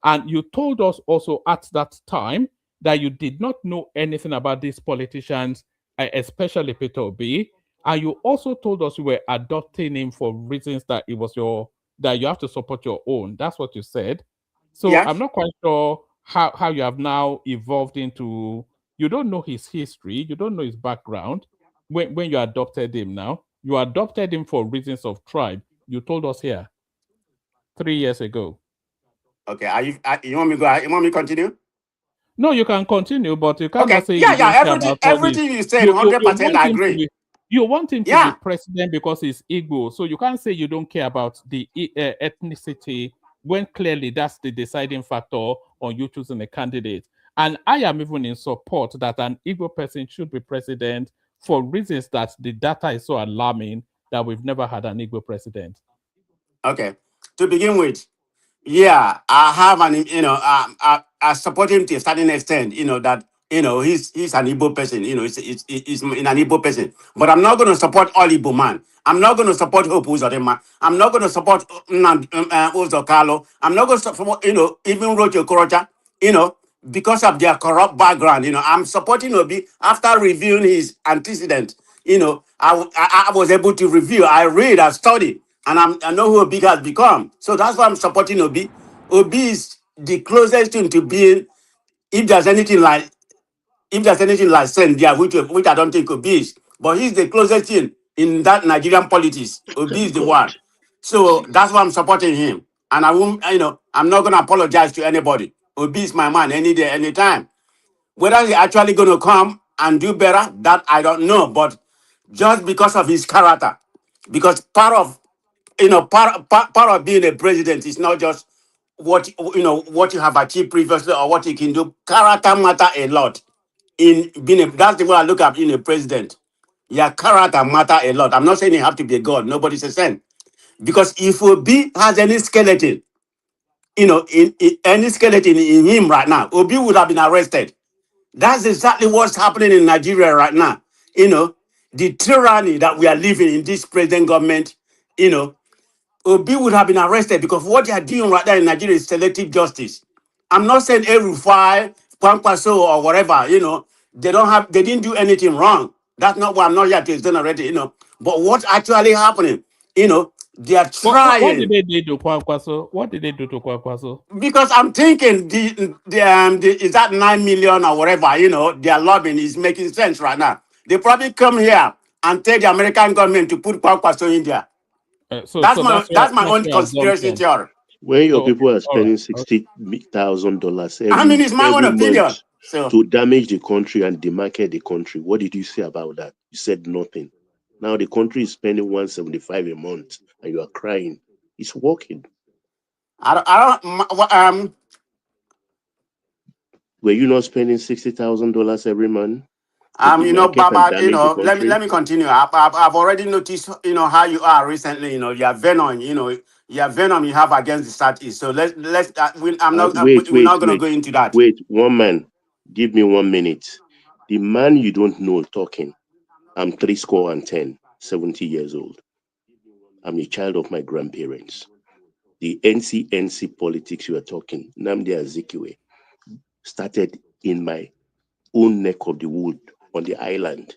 S3: And you told us also at that time that you did not know anything about these politicians, especially Peter Obi. And you also told us you were adopting him for reasons that that you have to support your own. That's what you said. So
S16: Yes.
S3: I'm not quite sure how you have now evolved into You don't know his history. You don't know his background. When you adopted him now, you adopted him for reasons of tribe. You told us here 3 years ago.
S16: Okay, you want me to go? You want me to continue?
S3: No, you can continue, but you cannot
S16: Okay.
S3: say
S16: Yeah,
S3: you
S16: yeah.
S3: don't care about all this.
S16: Everything you said,
S3: You
S16: 100%
S3: want
S16: I
S3: him to
S16: agree.
S3: be
S16: Yeah.
S3: president because he's Igbo. So you can't say you don't care about the ethnicity when clearly that's the deciding factor on you choosing a candidate. And I am even in support that an Igbo person should be president for reasons that the data is so alarming that we've never had an Igbo president.
S16: Okay. To begin with, yeah, I have I support him to a certain extent. That he's an Igbo person. He's an Igbo person. But I'm not going to support all Igbo man. I'm not going to support Hope Uzodinma. I'm not going to support Uzo Carlo. I'm not going to support even Rocho Korocha. Because of their corrupt background. I'm supporting Obi after reviewing his antecedent. I was able to review. I read. I study. And I know who Obi has become. So that's why I'm supporting Obi. Obi is the closest thing to being, if there's anything like Sendia, which I don't think Obi is, but he's the closest thing in that Nigerian politics. Obi is the
S11: God.
S16: one. So that's why I'm supporting him. And I won't, I'm not gonna apologize to anybody. Obi is my man any day, anytime. Whether he's actually gonna come and do better, that I don't know. But just because of his character, because part of being a president is not just what you have achieved previously or what you can do. Character matter a lot in being that's the way I look at being a president. Yeah, character matter a lot. I'm not saying you have to be a god. Nobody's a saint. Because if Obi has any skeleton, in any skeleton in him right now, Obi would have been arrested. That's exactly what's happening in Nigeria right now. The tyranny that we are living in this present government, Obi would have been arrested because what they are doing right now in Nigeria is selective justice. I'm not saying Erufai, Kwankwaso, or whatever, they didn't do anything wrong. That's not why I'm not here to exonerate it, But what's actually happening, they are
S3: What did
S16: trying.
S3: they do to Kwankwaso? What did they do to Kwankwaso?
S16: Because I'm thinking is that 9 million or whatever, their lobbying is making sense right now. They probably come here and tell the American government to put Kwankwaso in there.
S3: So
S16: That's my
S3: that's
S16: own
S3: your
S16: conspiracy
S3: assumption.
S16: theory.
S11: When your
S3: Oh,
S11: people are
S3: all right.
S11: spending $60,000
S16: I mean, it's my own
S11: every
S16: opinion.
S11: month
S16: So
S11: to damage the country and demarket the country, what did you say about that? You said nothing. Now the country is spending 175 a month, and you are crying. It's working. Were you not spending $60,000 every month to demarket and
S16: Baba,
S11: damage the
S16: let
S11: country?
S16: me continue. I've already noticed, how you are recently. Your venom, your venom you have against the Southeast. So we're not gonna go into that.
S11: Wait, one man, give me 1 minute. The man you don't know talking. I'm 70 years old. I'm a child of my grandparents. The NC politics you are talking, Nnamdi Azikiwe, started in my own neck of the wood on the island.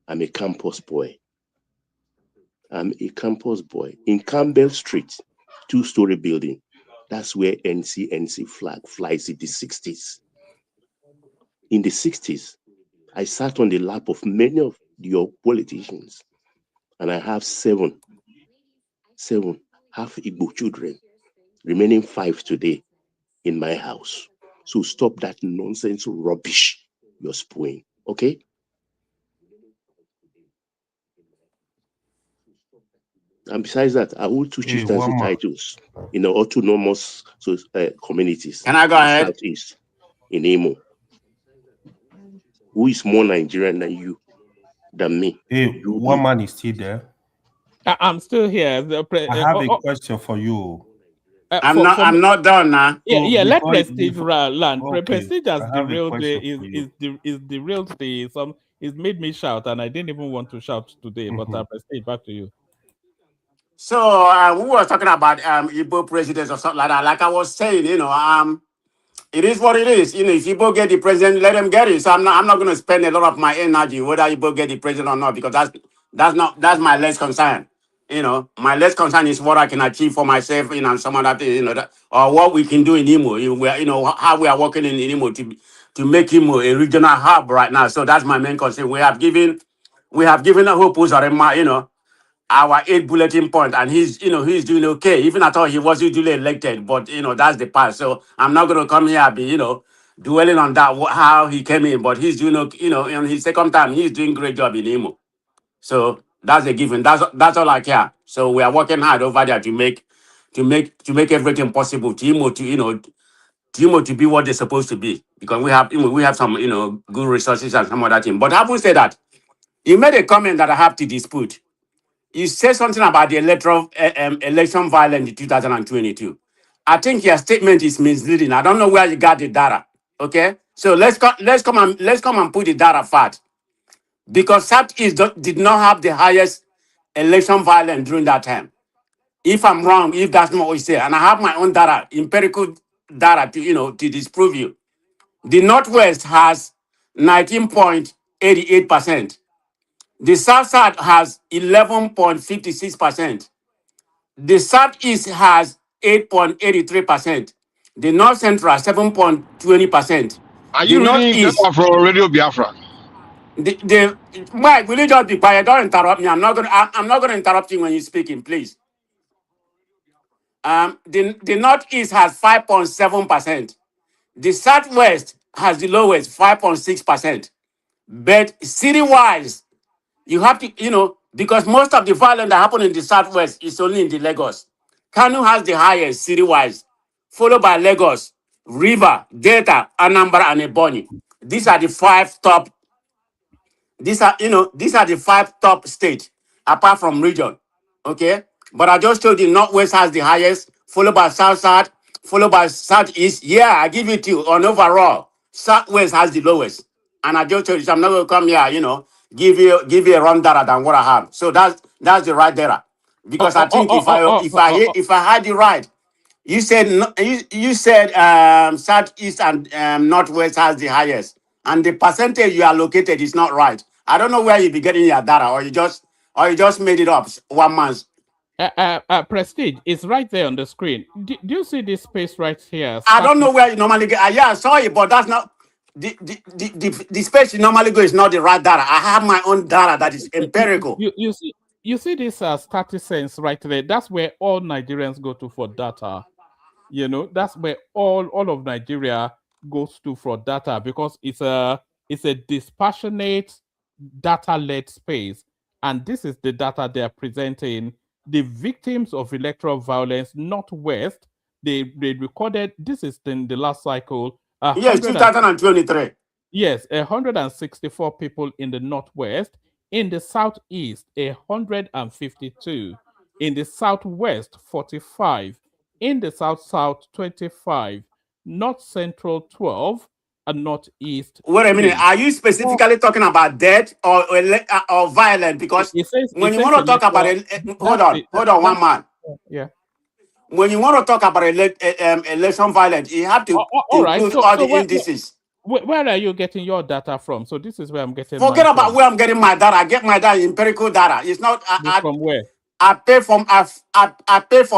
S11: I'm a campus boy. In Campbell Street, 2-story building. That's where NC flag flies in the 60s. In the 60s, I sat on the lap of many of your politicians, and I have seven half Igbo children, remaining 5 today in my house. So stop that nonsense rubbish you're spewing, okay? And besides that, I hold 2 chieftaincy titles in the autonomous communities
S16: Can I go
S11: in the
S16: ahead?
S11: southeast, in Imo. Who is more Nigerian than me? You
S17: One
S11: be.
S17: man is still there.
S3: I'm still here.
S17: I have a question for you.
S16: I'm not done now.
S3: Yeah, let Prestige
S17: before
S3: land.
S17: okay,
S3: Prestige as
S17: I
S3: the
S17: have a
S3: real
S17: question
S3: is
S17: for
S3: is
S17: you.
S3: the real thing. It's made me shout, and I didn't even want to shout today. But
S17: Mhm.
S3: Prestige, back to you.
S16: So we were talking about Igbo presidents or something like that. Like I was saying, it is what it is. If Igbo get the president, let them get it. So I'm not going to spend a lot of my energy whether Igbo get the president or not because that's my less concern. My less concern is what I can achieve for myself, and some other thing, or what we can do in Imo. How we are working in Imo to make him a regional hub right now. So that's my main concern. We have given a hope our 8 bulletin point, and he's doing okay. Even I thought he wasn't duly elected, but that's the past. So I'm not going to come here and be dwelling on that how he came in, but he's doing okay. In his second time, he's doing great job in Imo. So that's a given. That's all I care. So we are working hard over there to make everything possible to Imo to be what they're supposed to be, because we have some good resources and some other thing. But having said that, you made a comment that I have to dispute. You said something about the election violence in 2022. I think your statement is misleading. I don't know where you got the data. Okay, so let's come and put the data fact, because Southeast did not have the highest election violence during that time. If I'm wrong, if that's not what you say, and I have my own data, empirical data to disprove you. The Northwest has 19.88%. The South Side has 11.56%. The Southeast has 8.83%. The North Central 7.20%.
S12: Are
S16: The
S12: you reading
S16: Northeast.
S12: paper from Radio Biafra?
S16: Mike, will you just be quiet? Don't interrupt me. I'm not gonna interrupt you when you're speaking, please. The Northeast has 5.7%. The Southwest has the lowest, 5.6%. But city-wise, you have to, because most of the violence that happen in the Southwest is only in the Lagos. Kanu has the highest city-wise, followed by Lagos, River, Delta, Anambra, and Ebonyi. These are the five top. These are the five top states apart from region. Okay, but I just told you Northwest has the highest, followed by South Side, followed by Southeast. Yeah, I give it to you on overall. Southwest has the lowest, and I just told you, so I'm not gonna come here, give you a wrong data than what I have. So that's the right data, because I think if I had it right, you said you said Southeast and Northwest has the highest, and the percentage you allocated is not right. I don't know where you be getting your data, or you just made it up one month.
S3: Prestige is right there on the screen. Do you see this space right here?
S16: I don't know where you normally get. Yeah, I saw it, but that's not the space you normally go is not the right data. I have my own data that is empirical.
S3: You see this 30 cents right there. That's where all Nigerians go to for data. That's where all of Nigeria goes to for data, because it's a dispassionate data-led space, and this is the data they are presenting. The victims of electoral violence, Northwest, they recorded, this is in the last cycle.
S16: Yes, 2023.
S3: Yes, 164 people in the Northwest. In the Southeast, 152. In the Southwest, 45. In the South, 25. North Central, 12. And Northeast.
S16: Wait a minute. Are you specifically talking about death or violent? Because when you want to talk about it, hold on, one man.
S3: Yeah.
S16: When you want to talk about election violence, you have to include all the indices.
S3: Where are you getting your data from? So this is where I'm getting.
S16: Forget about where I'm getting my data. I get my data, empirical data. It's not
S3: from where
S16: I pay for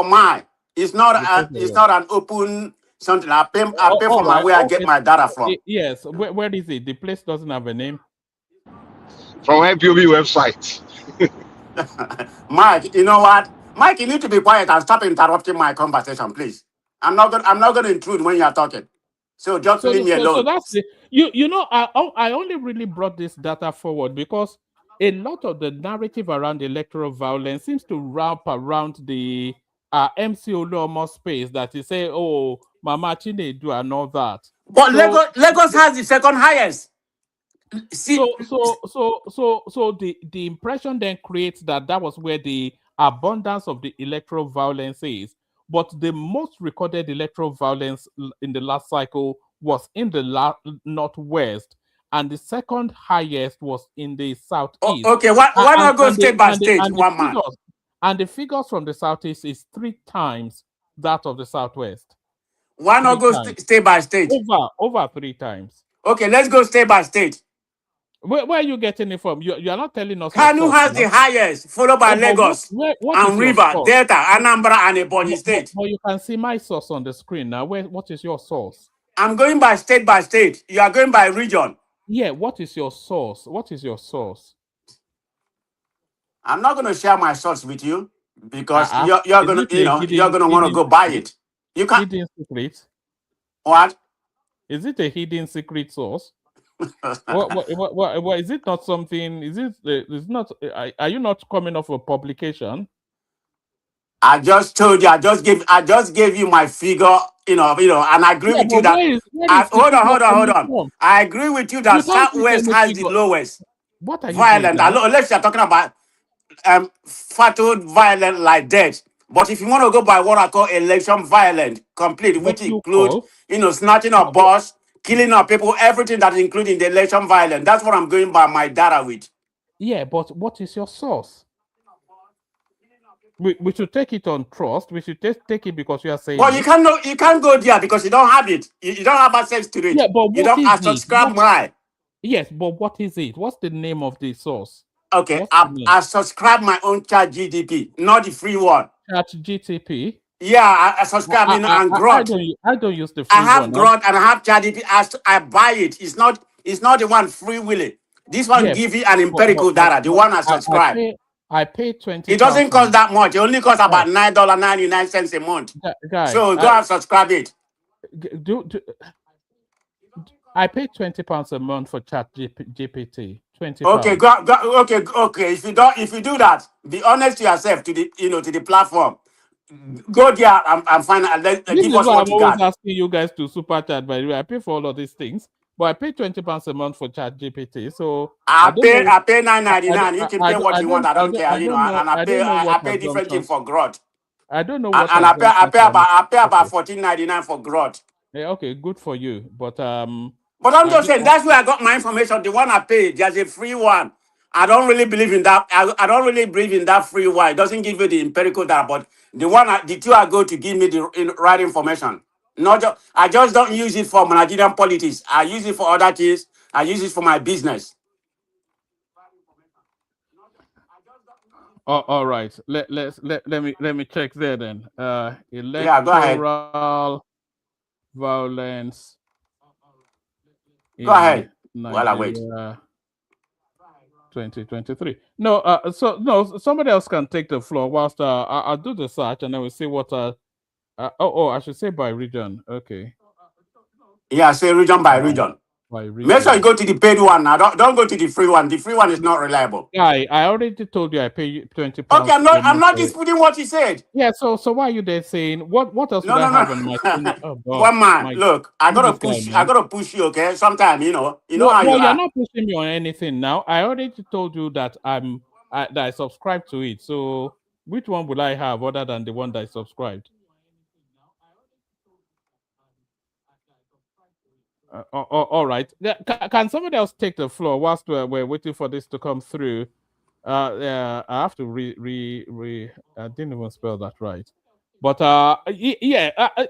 S16: mine. It's not an open something. I pay for my where I get my data from.
S3: Yes. Where is it? The place doesn't have a name.
S12: From IPOB website.
S16: Mike, you know what? Mike, you need to be quiet and stop interrupting my conversation, please. I'm not going to intrude when you are talking. So just leave me alone.
S3: So that's I only really brought this data forward because a lot of the narrative around electoral violence seems to wrap around the MC Oluomo space, that you say, oh, Mama Chinedu and all that.
S16: But so, Lagos has the second highest.
S3: So the impression then creates that was where the abundance of the electoral violence is. But the most recorded electoral violence in the last cycle was in the Northwest, and the second highest was in the Southeast.
S16: Okay, why not go state by state, one man?
S3: And the figures from the Southeast is 3 times that of the Southwest.
S16: Why not go state by state?
S3: Over 3 times.
S16: Okay, let's go state by state.
S3: Where are you getting it from? You are not telling us.
S16: Kanu has the highest, followed by Lagos and River, Delta, Anambra, and Ebonyi State.
S3: But you can see my source on the screen now. What is your source?
S16: I'm going by state. You are going by region.
S3: Yeah, what is your source? What is your source?
S16: I'm not going to share my source with you because you're going to, you're going to want to go buy it. You can't.
S3: Hidden secret?
S16: What?
S3: Is it a hidden secret source? what is it not something? Is it? Is not? Are you not coming off a publication?
S16: I just told you. I just gave you my figure. And I agree with you that. Hold on. I agree with you that Southwest has the lowest.
S3: What are you
S16: violent?
S3: doing?
S16: Unless you're talking about fatal violent like death. But if you want to go by what I call election violent, complete, which include snatching of boss, killing of people, everything that including the election violent. That's what I'm going by my data with.
S3: Yeah, but what is your source? We should take it on trust. We should take it because you are saying.
S16: Well, you can't go there because you don't have it. You don't have access to it.
S3: Yeah, but
S16: you don't subscribe my.
S3: Yes, but what is it? What's the name of the source?
S16: Okay, I subscribe my own chat GDP, not the free one.
S3: Chat GTP.
S16: Yeah, I subscribe and Grot.
S3: I don't use the free one.
S16: I have Grot and I have ChatGPT. I buy it. It's not the one free willing. This one give you an empirical data. The one I subscribe.
S3: I pay 20.
S16: It doesn't cost that much. It only costs about $9.99 a month. So go and subscribe it.
S3: I pay £20 a month for Chat GPT. £20.
S16: Okay. If you do that, be honest to yourself to the platform. Go there and find out. Give us what you got.
S3: I'm always asking you guys to super chat. By the way, I pay for all of these things, but I pay £20 a month for Chat GPT. So
S16: I pay $9.99. You can pay what you want. I don't care. And I pay different thing for Grot.
S3: I don't know what.
S16: And I pay about $14.99 for Grot.
S3: Yeah, okay, good for you. But I'm
S16: just saying that's where I got my information. The one I paid, there's a free one. I don't really believe in that. I don't really believe in that free one. It doesn't give you the empirical data, but the two are going to give me the right information. I just don't use it for Nigerian politics. I use it for other things. I use it for my business.
S3: All right. Let me check there then. Electoral
S16: go ahead.
S3: Violence.
S16: Go ahead.
S3: While I wait. 2023. No, somebody else can take the floor whilst I'll do the search and then we'll see what I should say by region. Okay.
S16: Yeah, say region by region. Make sure you go to the paid one now. Don't go to the free one. The free one is not reliable.
S3: I already told you I pay you £20.
S16: Okay, I'm not disputing what you said.
S3: Yeah, so why are you there saying what else would I have on my
S16: one man, look, I gotta push you, okay? Sometime, you know how you are.
S3: You're not pushing me on anything now. I already told you that that I subscribe to it. So which one will I have other than the one that I subscribed? All right. Can somebody else take the floor whilst we're waiting for this to come through? I have to I didn't even spell that right. But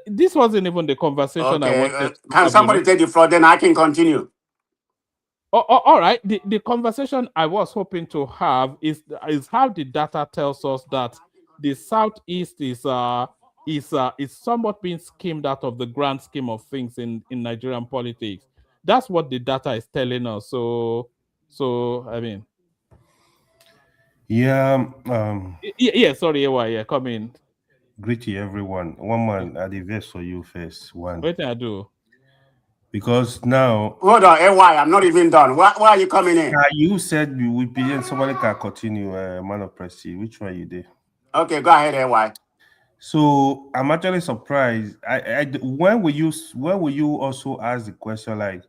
S3: this wasn't even the conversation I wanted.
S16: Can somebody take the floor? Then I can continue.
S3: All right. The conversation I was hoping to have is how the data tells us that the Southeast is somewhat being skimmed out of the grand scheme of things in Nigerian politics. That's what the data is telling us. So I mean.
S17: Yeah.
S3: Sorry, yeah, come in.
S17: Greet you, everyone. One man at the verse for you first. One.
S3: What did I do?
S17: Because now.
S16: Hold on, AY, I'm not even done. Why are you coming in?
S17: You said we would be, somebody can continue, man of Prestige. Which one you did?
S16: Okay, go ahead, AY.
S17: So I'm actually surprised. When will you also ask the question like,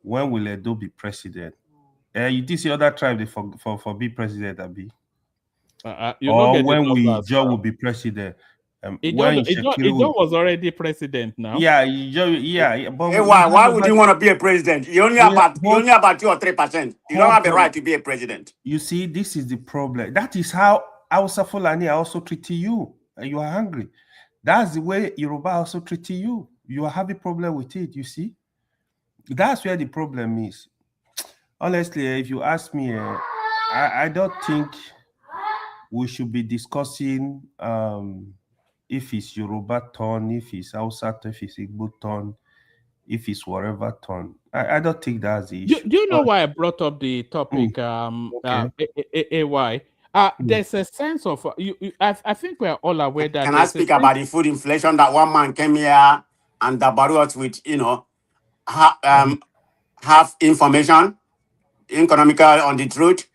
S17: when will Edo be president? You did see other tribe they for be president, Abi. Or when Joe will be president.
S3: Ijo was already president now.
S17: Yeah.
S16: But why would you want to be a president? You only about 2 or 3%. You don't have the right to be a president.
S17: You see, this is the problem. That is how Hausa Fulani also treat you. You are hungry. That's the way Yoruba also treat you. You are having problem with it. You see, that's where the problem is. Honestly, if you ask me, I don't think we should be discussing if it's Yoruba turn, if it's Hausa, if it's Igbo turn. if it's whatever turn. I don't think that's the issue.
S3: Do you know why I brought up the topic?
S17: Okay.
S3: AY. There's a sense of I think we're all aware that
S16: Can I
S3: there's a
S16: speak
S3: sense.
S16: about the food inflation that one man came here and dabaru us with, have information, economical on the truth?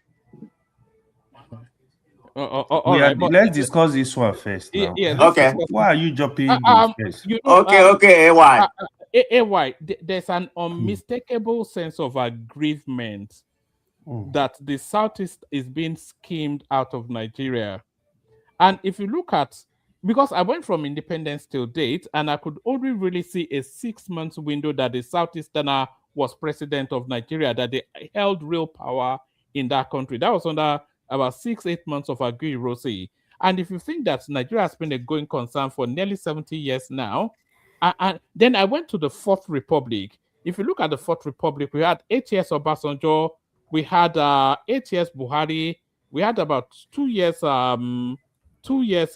S3: All right, but
S17: Let's discuss this one first now.
S3: yeah, let's
S16: Okay.
S3: discuss.
S17: Why are you jumping in first?
S3: You know,
S16: Okay, AY.
S3: AY, there's an unmistakable sense of aggrievement that the Southeast is being schemed out of Nigeria. And if you look at, because I went from independence till date, and I could only really see a 6 month window that the Southeasterner was president of Nigeria, that they held real power in that country. That was under about 6-8 months of Agui Rossi. And if you think that Nigeria has been a going concern for nearly 70 years now, and then I went to the Fourth Republic. If you look at the Fourth Republic, we had 8 years of Obasanjo, we had 8 years Buhari, we had about 2 years 2 years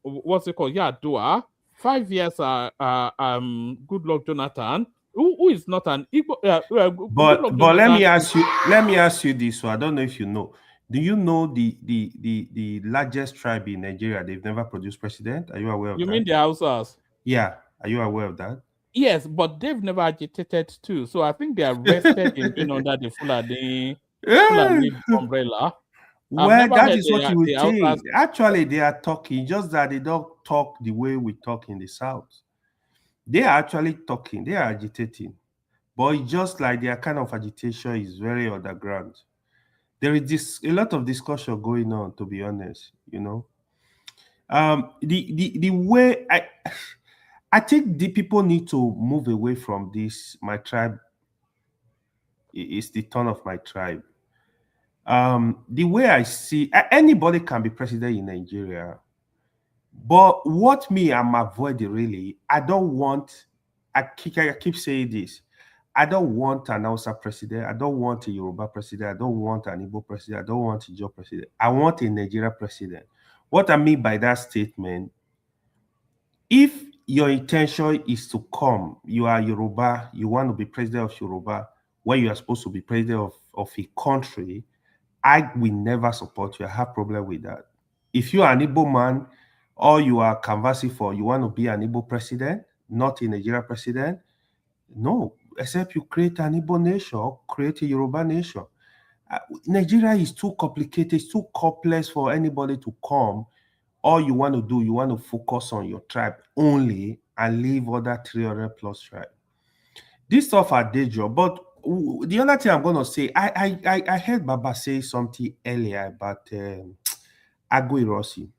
S3: what's it called? Yeah, Dua. 5 years good luck Jonathan, who is not an Igbo
S17: But let me ask you this. So I don't know if you know. Do you know the largest tribe in Nigeria? They've never produced president. Are you aware of
S3: You
S17: that?
S3: mean the Hausas?
S17: Yeah. Are you aware of that?
S3: Yes, but they've never agitated too. So I think they are rested in being under the Fulani umbrella.
S17: Well, that is what you would think. Actually, they are talking, just that they don't talk the way we talk in the South. They are actually talking, they are agitating. But it's just like their kind of agitation is very underground. There is a lot of discussion going on, to be honest, The way I think the people need to move away from this. My tribe is the turn of my tribe. The way I see, anybody can be president in Nigeria, but what me I'm avoiding really, I don't want. I keep saying this. I don't want an Hausa president. I don't want a Yoruba president. I don't want an Igbo president. I don't want a Joe president. I want a Nigeria president. What I mean by that statement, if your intention is to come, you are Yoruba, you want to be president of Yoruba, when you are supposed to be president of a country, I will never support you. I have problem with that. If you are an Igbo man, or you are canvassing for, you want to be an Igbo president, not a Nigeria president, no, except you create an Igbo nation or create a Yoruba nation. Nigeria is too complicated, it's too complex for anybody to come. All you want to do, you want to focus on your tribe only and leave other 300 plus tribes. This stuff are dangerous, but the other thing I'm going to say, I heard Baba say something earlier about Agui Rossi.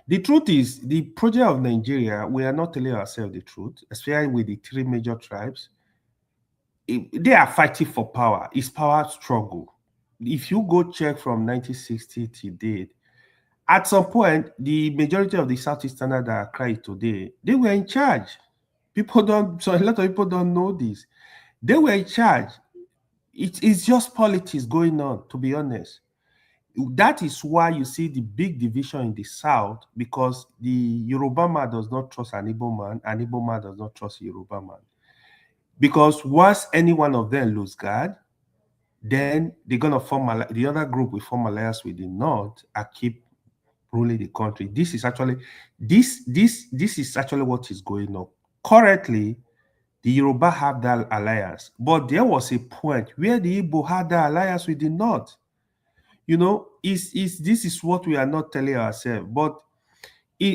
S17: The truth is, the project of Nigeria, we are not telling ourselves the truth, especially with the 3 major tribes. They are fighting for power. It's power struggle. If you go check from 1960 to date, at some point, the majority of the Southeasterners that are crying today, they were in charge. So a lot of people don't know this. They were in charge. It's just politics going on, to be honest. That is why you see the big division in the South, because the Yoruba man does not trust an Igbo man, and Igbo man does not trust a Yoruba man. Because once any one of them lose guard, then they're gonna form the other group will form alliance with the North and keep ruling the country. This is actually what is going on. Currently, the Yoruba have that alliance, but there was a point where the Igbo had that alliance with the North. This is what we are not telling ourselves. But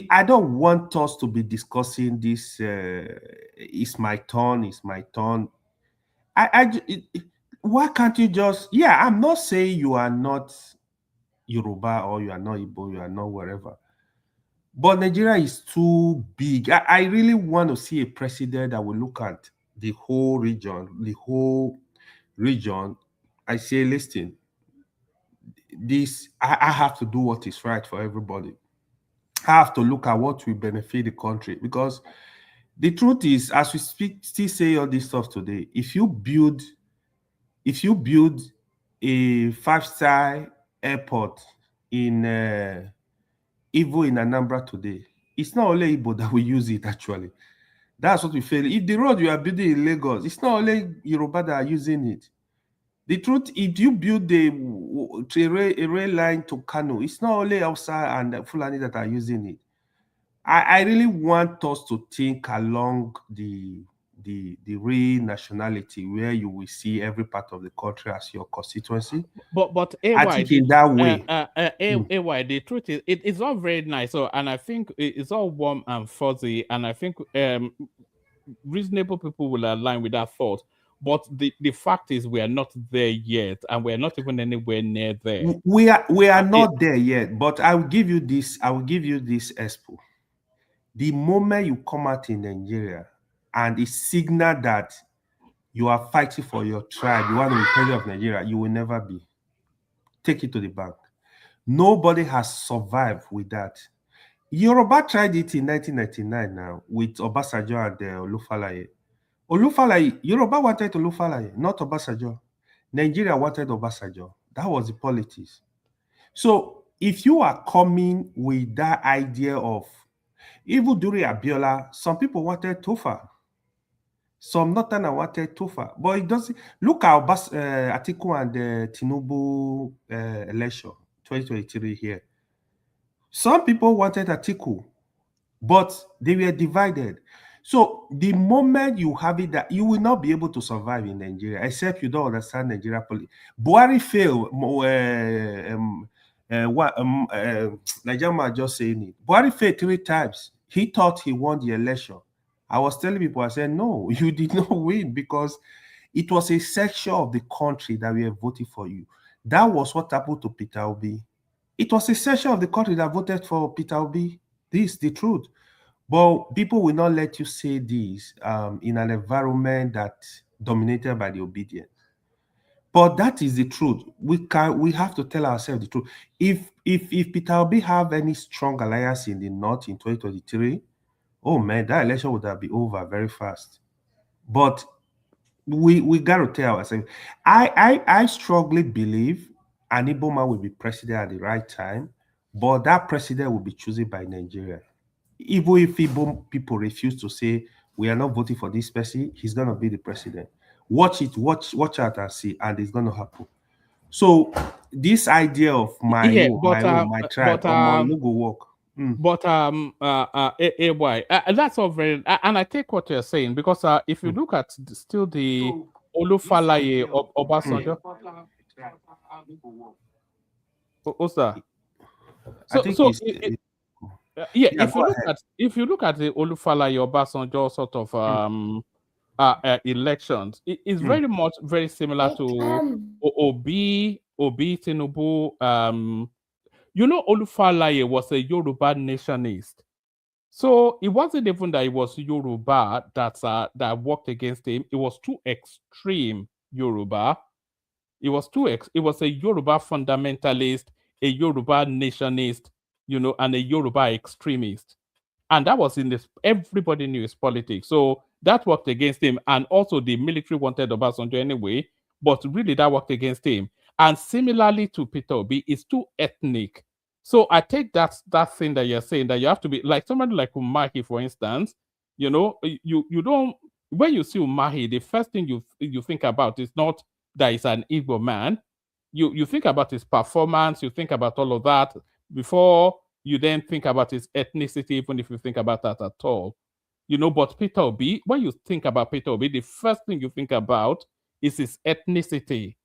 S17: I don't want us to be discussing this. It's my turn. It's my turn. Why can't you just? Yeah, I'm not saying you are not Yoruba or you are not Igbo, you are not wherever. But Nigeria is too big. I really want to see a president that will look at the whole region. I say, listen, I have to do what is right for everybody. I have to look at what will benefit the country, because the truth is, as we still say all this stuff today, if you build a 5-star airport in Igbo in Anambra today, it's not only Igbo that will use it actually. That's what we fail. If the road you are building in Lagos, it's not only Yoruba that are using it. The truth, if you build a rail line to Kano, it's not only Hausa and Fulani that are using it. I really want us to think along the real nationality where you will see every part of the country as your constituency.
S3: But
S17: I
S3: AY,
S17: think in that way.
S3: AY, the truth is, it's all very nice. So, and I think it's all warm and fuzzy, and I think reasonable people will align with that thought. But the fact is, we are not there yet, and we are not even anywhere near there.
S17: We are not there yet. But I will give you this. I will give you this expo. The moment you come out in Nigeria and it signal that you are fighting for your tribe, you want to be president of Nigeria, you will never be. Take it to the bank. Nobody has survived with that. Yoruba tried it in 1999 now with Obasanjo and Olufalaye. Olufalaye, Yoruba wanted Olufalaye, not Obasanjo. Nigeria wanted Obasanjo. That was the politics. So if you are coming with that idea of, even during Abiola, some people wanted Tofa. Some Northern wanted Tofa. But it doesn't. Look at Atiku and Tinubu election, 2023 here. Some people wanted Atiku, but they were divided. So the moment you have it, that you will not be able to survive in Nigeria, except you don't understand Nigeria politics. Buhari failed. Nigeria just saying it. Buhari failed 3 times. He thought he won the election. I was telling people, I said, no, you did not win, because it was a section of the country that were voting for you. That was what happened to Peter Obi. It was a section of the country that voted for Peter Obi. This is the truth. But people will not let you say this in an environment that dominated by the obedience. But that is the truth. We have to tell ourselves the truth. If Peter Obi have any strong alliance in the north in 2023, oh man, that election would have been over very fast. But we got to tell ourselves. I strongly believe an Igbo man will be president at the right time, but that president will be chosen by Nigeria. Even if Igbo people refuse to say we are not voting for this person, he's gonna be the president. Watch out and see, and it's gonna happen. So this idea of my tribe, no go work.
S3: But AY, that's all very, and I take what you're saying, because if you look at still the Olufalaye Obasanjo, what's that? If you look at the Olufalaye Obasanjo sort of elections, it's very much very similar to Obi Tinubu. You know, Olufalaye was a Yoruba nationalist. So it wasn't even that it was Yoruba that worked against him. It was too extreme Yoruba. It was a Yoruba fundamentalist, a Yoruba nationalist, and a Yoruba extremist. And that was in this, everybody knew his politics. So that worked against him. And also the military wanted Obasanjo anyway, but really that worked against him. And similarly to Peter Obi, it's too ethnic. So I take that thing that you're saying, that you have to be like somebody like Umahi, for instance. You don't, when you see Umahi, the first thing you think about is not that he's an Igbo man. You think about his performance, you think about all of that before you then think about his ethnicity, even if you think about that at all. But Peter Obi, when you think about Peter Obi, the first thing you think about is his ethnicity.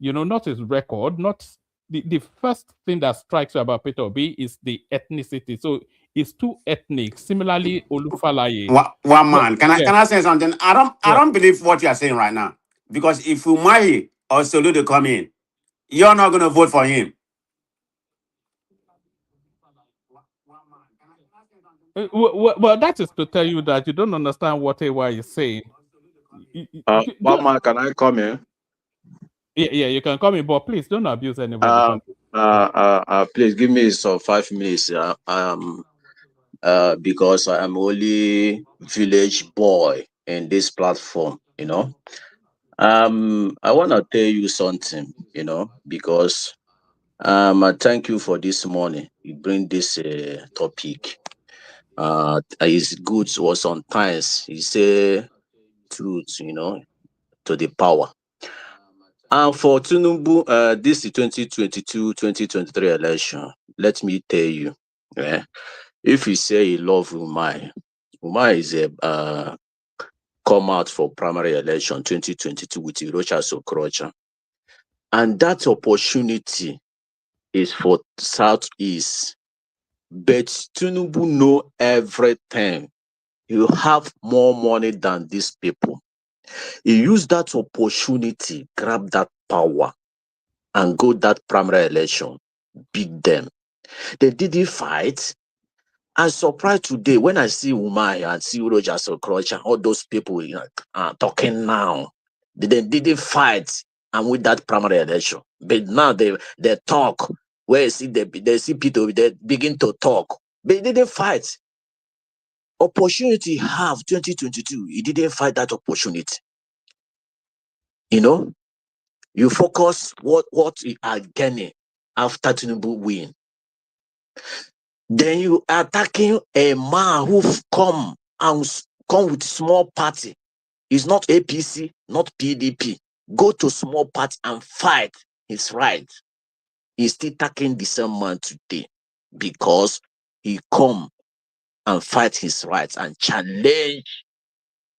S3: Not his record, not the first thing that strikes you about Peter Obi is the ethnicity. So it's too ethnic. Similarly, Olufalaye.
S16: One man. Can I say something? I don't believe what you are saying right now. Because if Umahi or Soludo come in, you're not going to vote for him.
S3: Well, that is to tell you that you don't understand what AY is saying.
S18: One man, can I come in?
S3: Yeah, you can come in, but please don't abuse anybody.
S18: Please give me some 5 minutes. Because I am only village boy in this platform. I want to tell you something. Because I thank you for this morning. You bring this topic. his goods or sometimes he say truth, to the power. And for Tinubu, this is 2022-2023 election. Let me tell you, if you say you love Umai is a come out for primary election 2022 with Hirocha Sokrocha. And that opportunity is for Southeast. But Tinubu know everything. You have more money than these people. He used that opportunity, grab that power, and go that primary election, beat them. They didn't fight. I'm surprised today when I see Umai and see Roger Sokrocha and all those people are talking now. They didn't fight and with that primary election. But now they talk. Where see they see people, they begin to talk. But they didn't fight. Opportunity have 2022. He didn't fight that opportunity. You focus what you are gaining after Tinubu win. Then you attacking a man who come with small party. It's not APC, not PDP. Go to small party and fight his right. He's still attacking the same man today because he come and fight his rights and challenge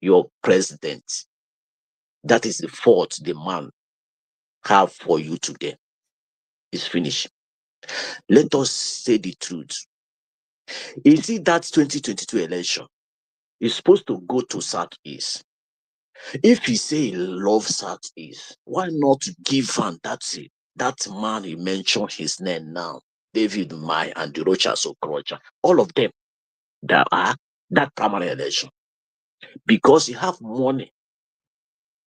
S18: your president. That is the fault the man have for you today. It's finished. Let us say the truth. You see that 2022 election is supposed to go to Southeast. If he say he loves Southeast, why not give him that man you mentioned his name now, David Mai and Rocha Sokrocha, all of them that are that primary election, because you have money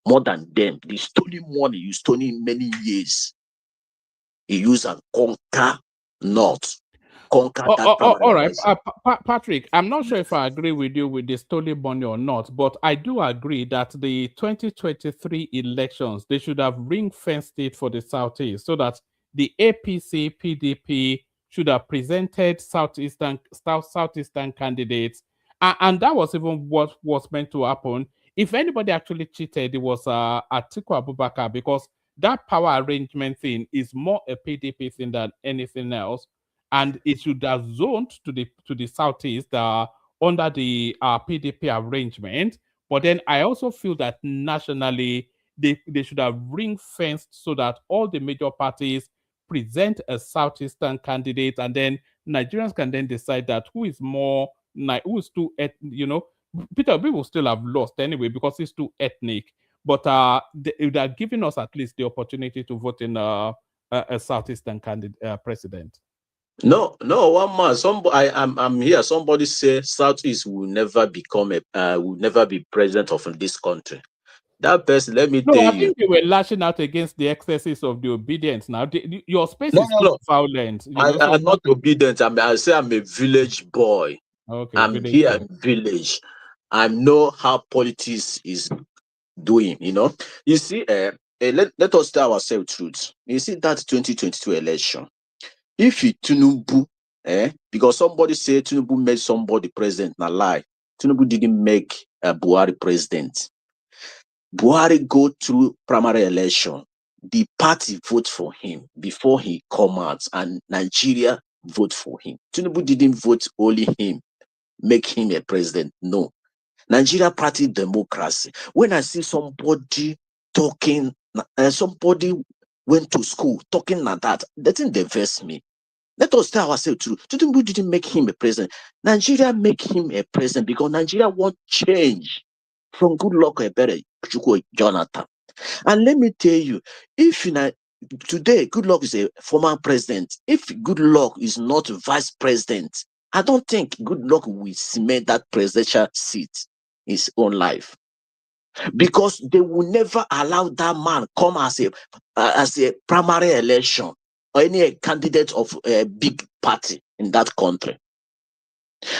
S18: more than them. The stolen money you stole in many years, he use and conquer North. Conquer that primary
S3: All right,
S18: election.
S3: Patrick, I'm not sure if I agree with you with the stolen money or not, but I do agree that the 2023 elections, they should have ring-fenced it for the Southeast so that the APC, PDP should have presented Southeastern candidates. And that was even what was meant to happen. If anybody actually cheated, it was Atiku Abubakar, because that power arrangement thing is more a PDP thing than anything else. And it should have zoned to the Southeast under the PDP arrangement. But then I also feel that nationally they should have ring fenced so that all the major parties present a Southeastern candidate, and then Nigerians can then decide that who is too Peter Obi will still have lost anyway because he's too ethnic. But they are giving us at least the opportunity to vote in a Southeastern candidate president.
S18: No, one man. I'm here. Somebody say Southeast will never will never be president of this country. That person, let me tell you.
S3: I think they were lashing out against the excesses of the obedience. Now, your space is too violent.
S18: I'm not obedient. I say I'm a village boy.
S3: Okay,
S18: I'm here in village. I know how politics is doing. You see, let us tell ourselves truth. You see that 2022 election. If you Tinubu, because somebody said Tinubu made somebody president, na lie. Tinubu didn't make Buhari president. Buhari go through primary election. The party vote for him before he come out, and Nigeria vote for him. Tinubu didn't vote only him, make him a president. No. Nigeria party democracy. When I see somebody talking, somebody went to school talking like that thing diverts me. Let us tell ourselves true. Tinubu didn't make him a president. Nigeria make him a president because Nigeria want change from Goodluck Ebere, Jonathan. And let me tell you, if today Goodluck is a former president, if Goodluck is not vice president, I don't think Goodluck will cement that presidential seat in his own life, because they will never allow that man come as a primary election or any candidate of a big party in that country.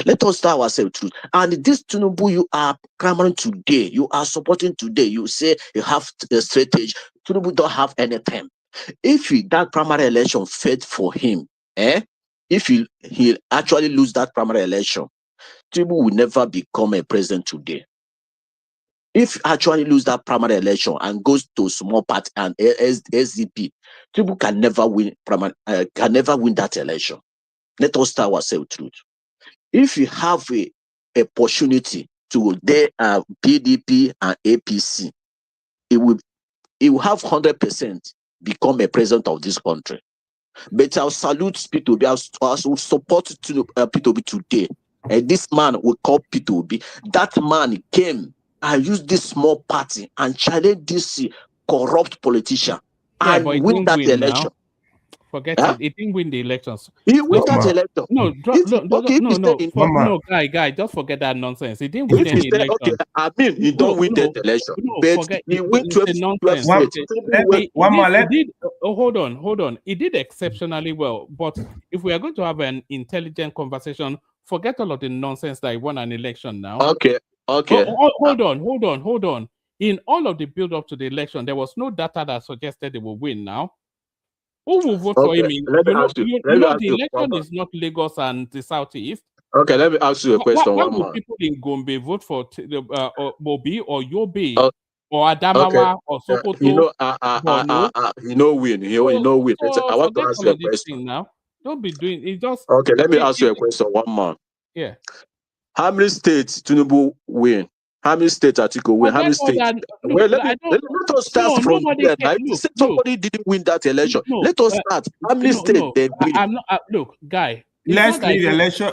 S18: Let us tell ourselves truth. And this Tinubu you are clamoring today, you are supporting today, you say you have a strategy. Tinubu don't have anything. If that primary election failed for him, if he actually lose that primary election, Tinubu will never become a president today. If actually lose that primary election and goes to small party and SDP, Tinubu can never win that election. Let us tell ourselves the truth. If you have a opportunity to PDP and APC, it will have 100% become a president of this country. But I'll salute P2B. I'll support P2B today. And this man will call P2B. That man came and used this small party and challenged this corrupt politician and
S3: but it
S18: win
S3: didn't
S18: that
S3: win
S18: election.
S3: now. Forget
S18: Huh?
S3: it. It didn't win the elections.
S18: He win that election.
S3: Guy, just forget that nonsense. He didn't win any election.
S18: Okay, I mean, he don't win that election. But
S3: Forget
S18: he
S3: it.
S18: win 12
S3: nonsense.
S18: states.
S3: Hold on. He did exceptionally well. But if we are going to have an intelligent conversation, forget all of the nonsense that he won an election now.
S18: Okay.
S3: Hold on. In all of the build up to the election, there was no data that suggested they will win now. Who will vote for him? The election is not Lagos and the Southeast.
S18: Okay, let me ask you a question.
S3: Why would people in Gombe vote for Mobi or Yobe or Adamawa or Sokoto?
S18: Win. Win. I want to ask you a question
S3: now. Don't be doing it. Just
S18: okay. Let me ask you a question. One man.
S3: Yeah.
S18: How many states Tinubu win? How many states Atiku win? How many states? Let us start from there. Somebody didn't win that election. Let us start. How many states they win?
S3: I'm not. Look, guy.
S17: Let's leave the election.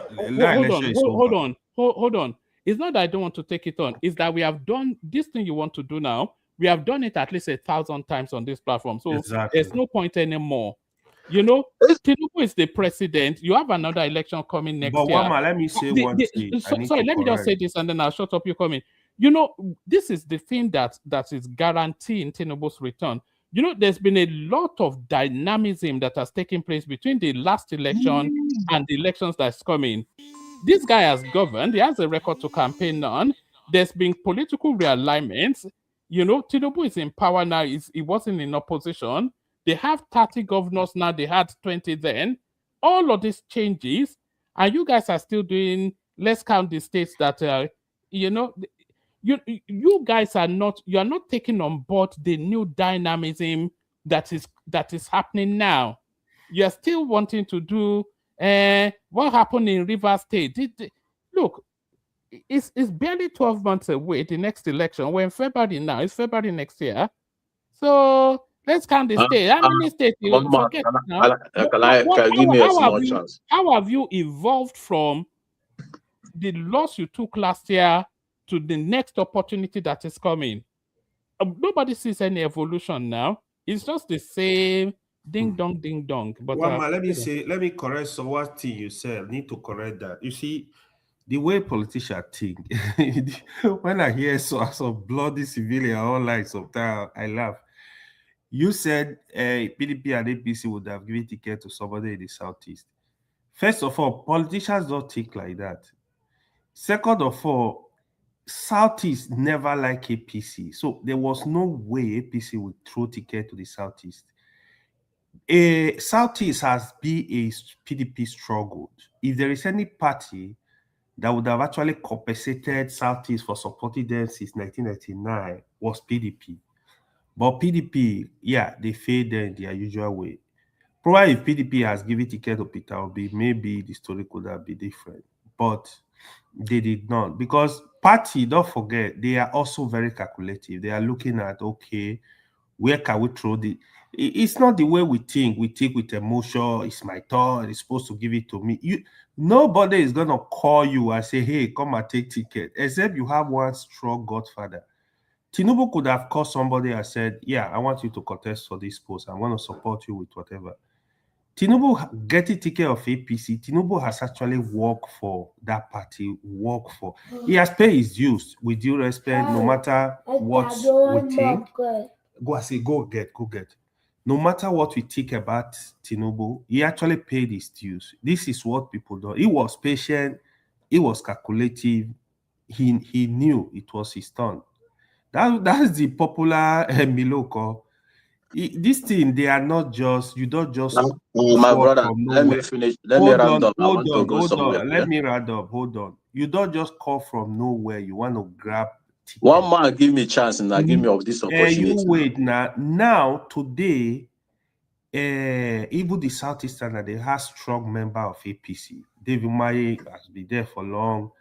S3: Hold on. It's not that I don't want to take it on. It's that we have done this thing you want to do now. We have done it at least 1,000 times on this platform. So there's no point anymore. Tinubu is the president. You have another election coming next year.
S17: But Wama, let me say one thing.
S3: Sorry, let me just say this and then I'll shut up. You coming. This is the thing that is guaranteeing Tinubu's return. There's been a lot of dynamism that has taken place between the last election and the elections that's coming. This guy has governed. He has a record to campaign on. There's been political realignments. Tinubu is in power now. He wasn't in opposition. They have 30 governors now. They had 20 then. All of these changes, and you guys are still doing, let's count the states that, you guys are not, you are not taking on board the new dynamism that is happening now. You are still wanting to do what happened in Rivers State. Look, it's barely 12 months away, the next election. We're in February now. It's February next year. So let's count the state. How many states you forget now? How have you evolved from the loss you took last year to the next opportunity that is coming? Nobody sees any evolution now. It's just the same ding dong. But
S17: let me correct some what thing you said. Need to correct that. You see, the way politicians think. When I hear some bloody civilian online, sometimes I laugh. You said PDP and APC would have given ticket to somebody in the Southeast. First of all, politicians don't think like that. Second of all, Southeast never like APC. So there was no way APC would throw ticket to the Southeast. Southeast has been a PDP struggle. If there is any party that would have actually compensated Southeast for supporting them since 1999 was PDP. But PDP, they failed in their usual way. Probably if PDP has given ticket to Peter Obi, maybe the story could have been different. But they did not. Because party, don't forget, they are also very calculative. They are looking at, okay, where can we throw the... It's not the way we think. We think with emotion. It's my turn. It's supposed to give it to me. Nobody is going to call you and say, hey, come and take ticket, except you have one strong godfather. Tinubu could have called somebody and said, I want you to contest for this post. I want to support you with whatever. Tinubu getting ticket of APC, Tinubu has actually worked for that party, he has paid his dues with due respect, no matter what we think. Go get. No matter what we think about Tinubu, he actually paid his dues. This is what people do. He was patient, he was calculative, he knew it was his turn. That's the popular Miloko. This thing, they are not just, you don't just
S18: my
S17: fall
S18: brother,
S17: from
S18: let me
S17: nowhere.
S18: finish. Let me round up. I
S17: Hold
S18: want to
S17: on,
S18: go
S17: hold
S18: somewhere.
S17: on.
S18: Yeah?
S17: Let me round up. Hold on. You don't just call from nowhere. You want to grab ticket.
S18: One man give me chance and give me of this opportunity.
S17: You wait now. Now, today, even the Southeastern, they have strong member of APC. David Umahi has been there for long.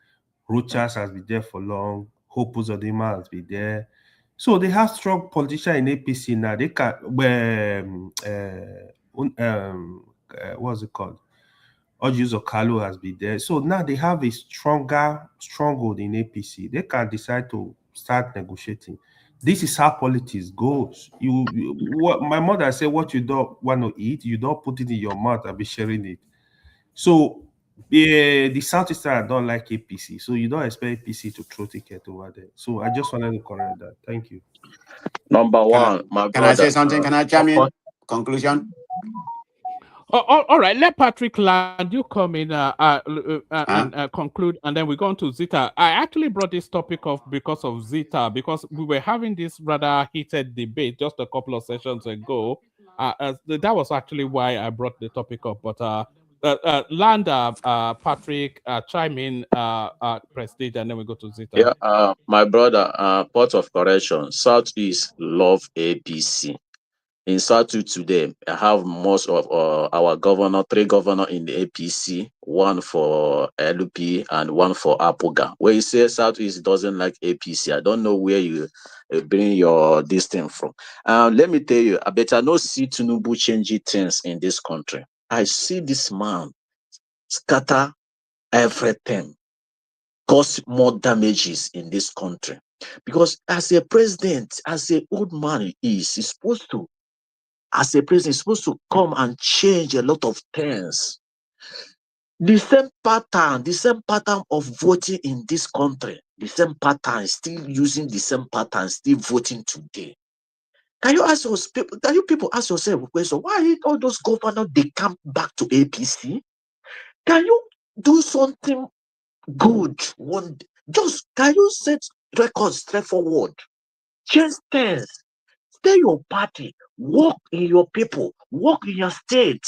S17: Rochas has been there for long. Hope Uzodinma has been there. So they have strong politicians in APC now. They can, what's it called? Auja Kalu has been there. So now they have a stronghold in APC. They can decide to start negotiating. This is how politics goes. What my mother said, what you don't want to eat, you don't put it in your mouth and be sharing it. So the Southeastern don't like APC. So you don't expect APC to throw ticket over there. So I just wanted to correct that. Thank you.
S18: Number one, my brother.
S16: Can I say something? Can I chime in? Conclusion?
S3: All right, let Patrick Land you come in and conclude, and then we go on to Zita. I actually brought this topic up because of Zita, because we were having this rather heated debate just a couple of sessions ago. That was actually why I brought the topic up. But Land, Patrick, chime in, Prestige, and then we go to Zita.
S18: Yeah, my brother, part of correction, Southeast love APC. In Southeast today, I have most of our governor, 3 governor in the APC, 1 for LP and 1 for Apoga. Where you say Southeast doesn't like APC, I don't know where you bring your this thing from. Let me tell you, I better not see Tinubu changing things in this country. I see this man scatter everything, cause more damages in this country. Because as a president, as an old man he's supposed to, as a president, he's supposed to come and change a lot of things. The same pattern of voting in this country, the same pattern, still using the same pattern, still voting today. Can you ask those people, can you people ask yourself a question? Why all those governors they come back to APC? Can you do something good one day? Just can you set records straightforward? Change things. Stay your party. Work in your people. Work in your state.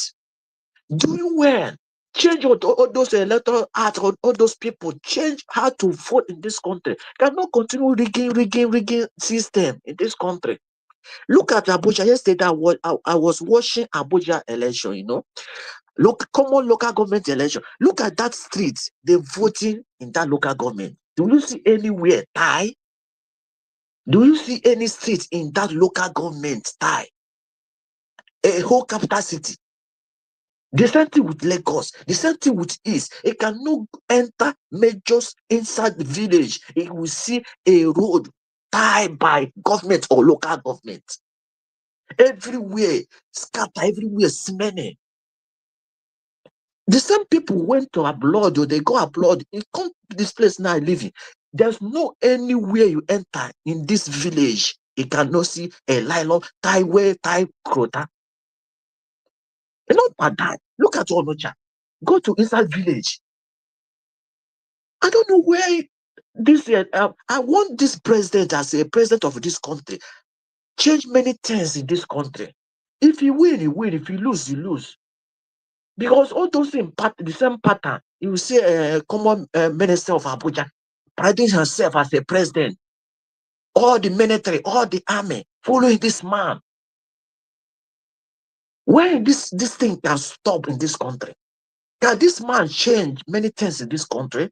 S18: Doing well. Change all those electoral acts, all those people. Change how to vote in this country. Cannot continue rigging system in this country. Look at Abuja. Yesterday, I was watching Abuja election, you know. Look, common local government election. Look at that street. They're voting in that local government. Do you see anywhere tie? Do you see any street in that local government tie? A whole capital city. The same thing with Lagos. The same thing with East. It cannot enter majors inside the village. It will see a road tied by government or local government. Everywhere, scatter, everywhere, smelling. The same people went to abroad, or they go abroad. You come to this place now living. There's no anywhere you enter in this village. You cannot see a nylon tie way, tie crota. You know about that. Look at Auja. Go to inside village. I don't know where this. I want this president as a president of this country. Change many things in this country. If you win, you win. If you lose, you lose. Because all those things, the same pattern. You see a common minister of Abuja priding herself as a president. All the military, all the army following this man. When this thing can stop in this country? Can this man change many things in this country?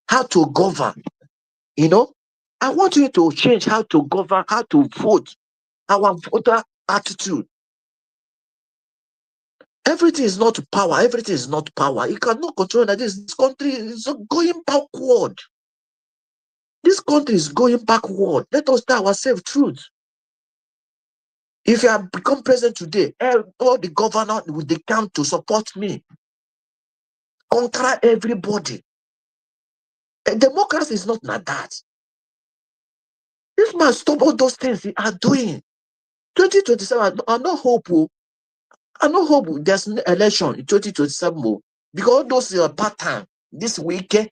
S18: How to govern? You know, I want you to change how to govern, how to vote, our voter attitude. Everything is not power. Everything is not power. You cannot control that. This country is going backward. This country is going backward. Let us tell ourselves truth. If you have become president today, all the governor will they come to support me. Conquer everybody. Democracy is not like that. This man stop all those things they are doing. 2027, I no hope. I no hope there's an election in 2027 because those are pattern this weekend.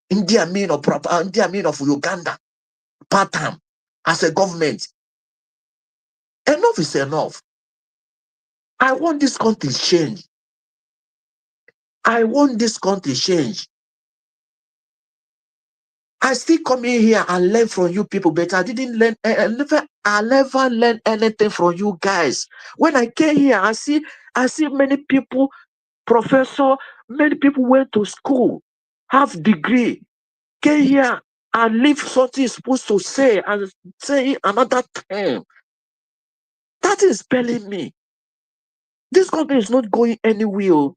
S18: India mean of Uganda pattern as a government. Enough is enough. I want this country change. I want this country change. I still come in here and learn from you people, but I didn't learn. I never learned anything from you guys. When I came here, I see many people, professor, many people went to school, have degree, came here and leave something is supposed to say and say another time. That is telling me this country is not going anywhere.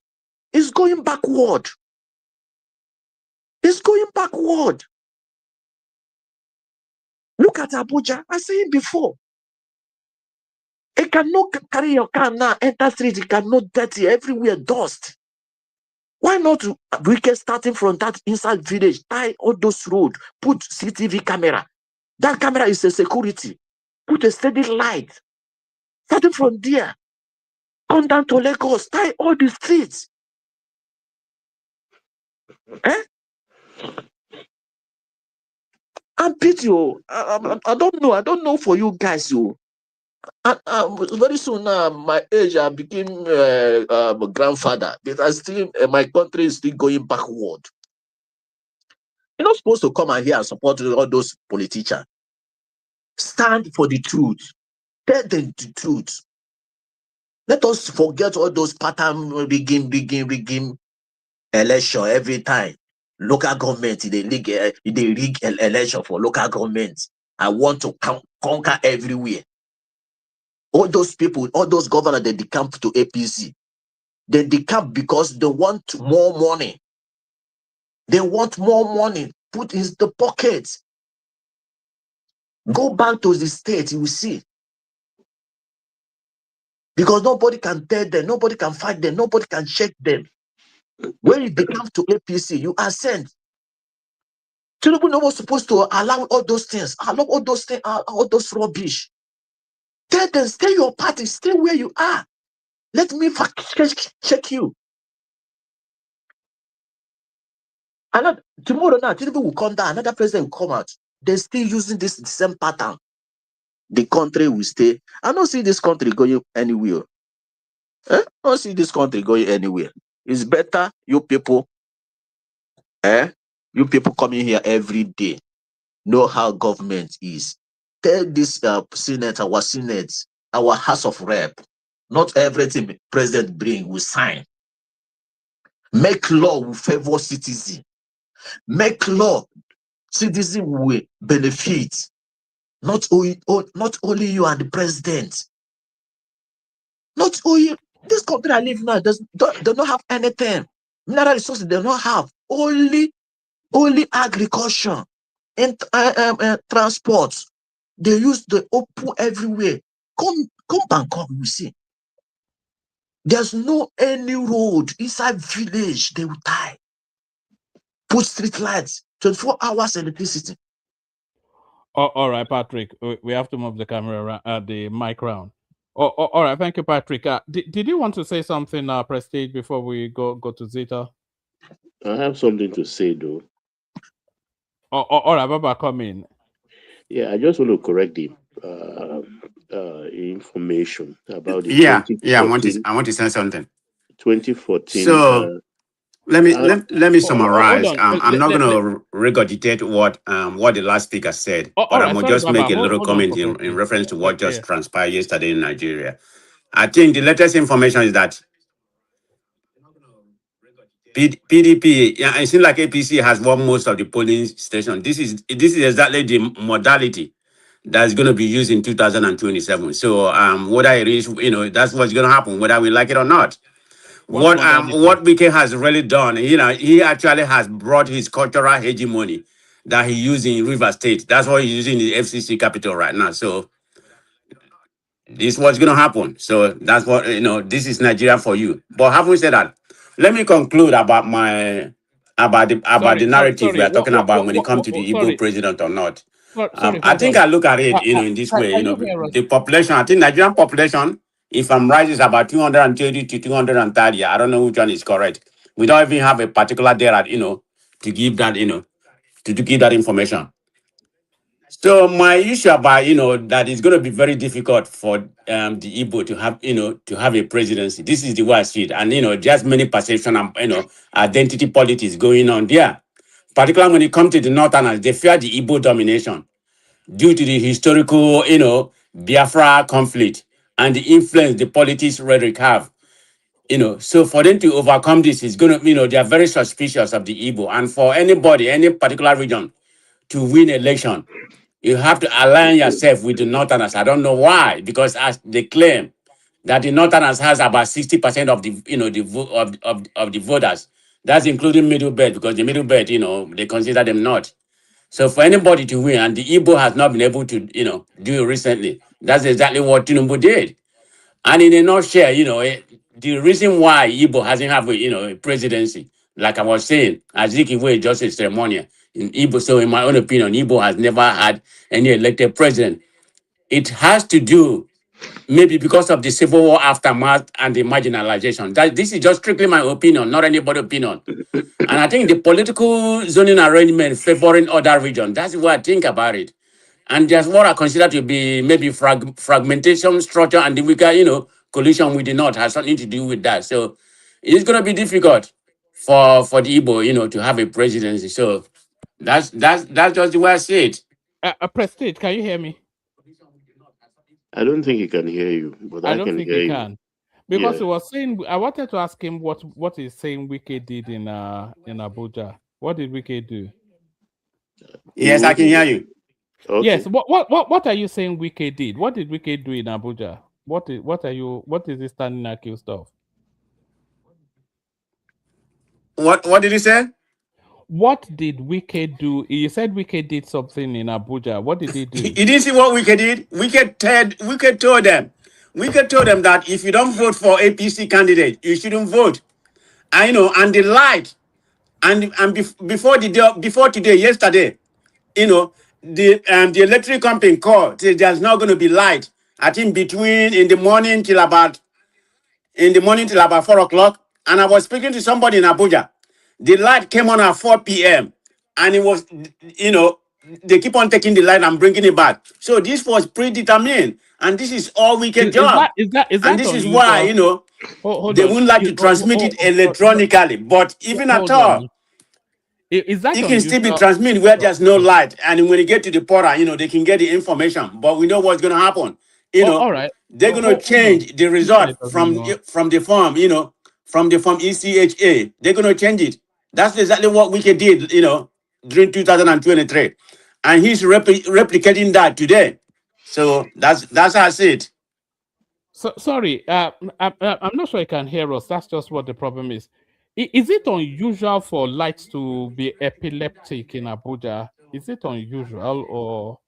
S18: It's going backward. It's going backward. Look at Abuja. I said it before. It cannot carry your car now, enter street, it cannot dirty everywhere, dust. Why not we can starting from that inside village, tie all those road, put CCTV camera. That camera is a security. Put a steady light. Starting from there, come down to Lagos, tie all the streets. Eh? I'm pity you. I don't know. I don't know for you guys, you. Very soon now, my age, I became a grandfather, but I still, my country is still going backward. You're not supposed to come and here and support all those politicians. Stand for the truth. Tell them the truth. Let us forget all those pattern rigging election every time. Local government, they rig election for local government. I want to conquer everywhere. All those people, all those governors, they decamp to APC. They decamp because they want more money. They want more money put in the pocket. Go back to the state, you will see. Because nobody can tell them, nobody can fight them, nobody can check them. When you become to APC, you are sent. Tinubu was supposed to allow all those things, allow all those things, all those rubbish. Tell them, stay your party, stay where you are. Let me check you. And tomorrow now, Tinubu will come down, another president will come out. They're still using this same pattern. The country will stay. I don't see this country going anywhere. I don't see this country going anywhere. It's better you people, you people coming here every day know how government is. Tell this Senate, our House of Rep, not everything President bring will sign. Make law will favor citizen. Make law citizen will benefit. Not only you and the president. Not only this country I live now does not have anything. Mineral resources they don't have. Only agriculture and transport. They use the open everywhere. Come Bangkok, you see. There's no any road inside village they will tie. Put street lights, 24 hours electricity.
S3: All right, Patrick. We have to move the camera around, the mic round. All right, thank you, Patrick. Did you want to say something, Prestige, before we go to Zeta?
S11: I have something to say though.
S3: All right, Baba, come in.
S11: Yeah, I just want to correct the information about the
S16: Yeah,
S11: 2014.
S16: I want to say something.
S11: 2014.
S16: So let me
S3: Hold
S16: summarize.
S3: on.
S16: I'm not going to regurgitate what the last speaker said,
S3: All
S16: but I'm
S3: right,
S16: going to
S3: sorry,
S16: just
S3: Baba.
S16: make a little
S3: Hold on
S16: comment
S3: for
S16: in
S3: Prestige.
S16: reference to what just
S3: Yeah.
S16: transpired yesterday in Nigeria. I think the latest information is that PDP, yeah, it seems like APC has won most of the polling stations. This is exactly the modality that's going to be used in 2027. So whether it is, that's what's going to happen, whether we like it or not. What Wike has really done, he actually has brought his cultural hegemony that he used in River State. That's what he's using in the FCC capital right now. So this is what's going to happen. So that's what, this is Nigeria for you. But having said that, let me conclude about the narrative we
S3: Sorry.
S16: are talking about when it comes to the Igbo
S3: Sorry.
S16: president or not.
S3: Sorry,
S16: I
S3: hold
S16: think
S3: on.
S16: I look at it, in this way,
S3: Can you hear us?
S16: the population, I think Nigerian population, if I'm right, is about 230 to 230. I don't know which one is correct. We don't even have a particular data, to give that, to give that information. So my issue about, that it's going to be very difficult for the Igbo to have, to have a presidency. This is the way I see it. And, just many perception and, identity politics going on there. Particularly when it comes to the Northerners, they fear the Igbo domination due to the historical, Biafra conflict and the influence the politics rhetoric have. So for them to overcome this is going to, they are very suspicious of the Igbo. And for anybody, any particular region to win election, you have to align yourself with the Northerners. I don't know why, because as they claim that the Northerners has about 60% of the, of the voters. That's including middle belt, because the middle belt, they consider them not. So for anybody to win, and the Igbo has not been able to, do it recently. That's exactly what Tinubu did. And in a nutshell, the reason why Igbo hasn't have a presidency, like I was saying, Azikiwe is just a ceremonial in Igbo. So in my own opinion, Igbo has never had any elected president. It has to do maybe because of the civil war aftermath and the marginalization. That this is just strictly my opinion, not anybody's opinion. And I think the political zoning arrangement favoring other regions, that's what I think about it. And there's what I consider to be maybe fragmentation structure and the weaker, collision with the North has something to do with that. So it's going to be difficult for the Igbo, to have a presidency. So that's just the way I see it.
S3: Prestige, can you hear me?
S11: I don't think he can hear you, but
S3: I
S11: I
S3: don't
S11: can
S3: think
S11: hear
S3: he
S11: you.
S3: can. Because
S11: Yeah.
S3: he was saying, I wanted to ask him what he's saying Wike did in Abuja. What did Wike do?
S16: Yes, I can hear you.
S11: Okay.
S3: Yes. What are you saying Wike did? What did Wike do in Abuja? What is he standing accused of?
S16: What did he say?
S3: What did Wike do? You said Wike did something in Abuja. What did he do?
S16: You didn't see what Wike did? Wike told them. Wike told them that if you don't vote for APC candidate, you shouldn't vote. And they lied. Before today, yesterday, the electric company called. Said there's not going to be light. I think in the morning till about 4 o'clock. And I was speaking to somebody in Abuja. The light came on at 4 p.m. and it was, they keep on taking the light and bringing it back. So this was predetermined, and this is all wicked job.
S3: Is
S16: And
S3: that
S16: this is why,
S3: unusual? Hold
S16: they
S3: on.
S16: wouldn't like to transmit it electronically. But even at
S3: Hold on.
S16: all,
S3: Is that
S16: it can still be
S3: unusual?
S16: transmitted where there's no light. And when you get to the portal, they can get the information. But we know what's going to happen.
S3: All right.
S16: They're going to
S3: Hold on.
S16: change the
S3: You said
S16: result
S3: it was
S16: from
S3: unusual.
S16: the form, from the form ECHA. They're going to change it. That's exactly what Wiki did, during 2023. And he's replicating that today. So that's how I see it.
S3: So sorry, I'm not sure you can hear us. That's just what the problem is. Is it unusual for lights to be epileptic in Abuja? Is it unusual or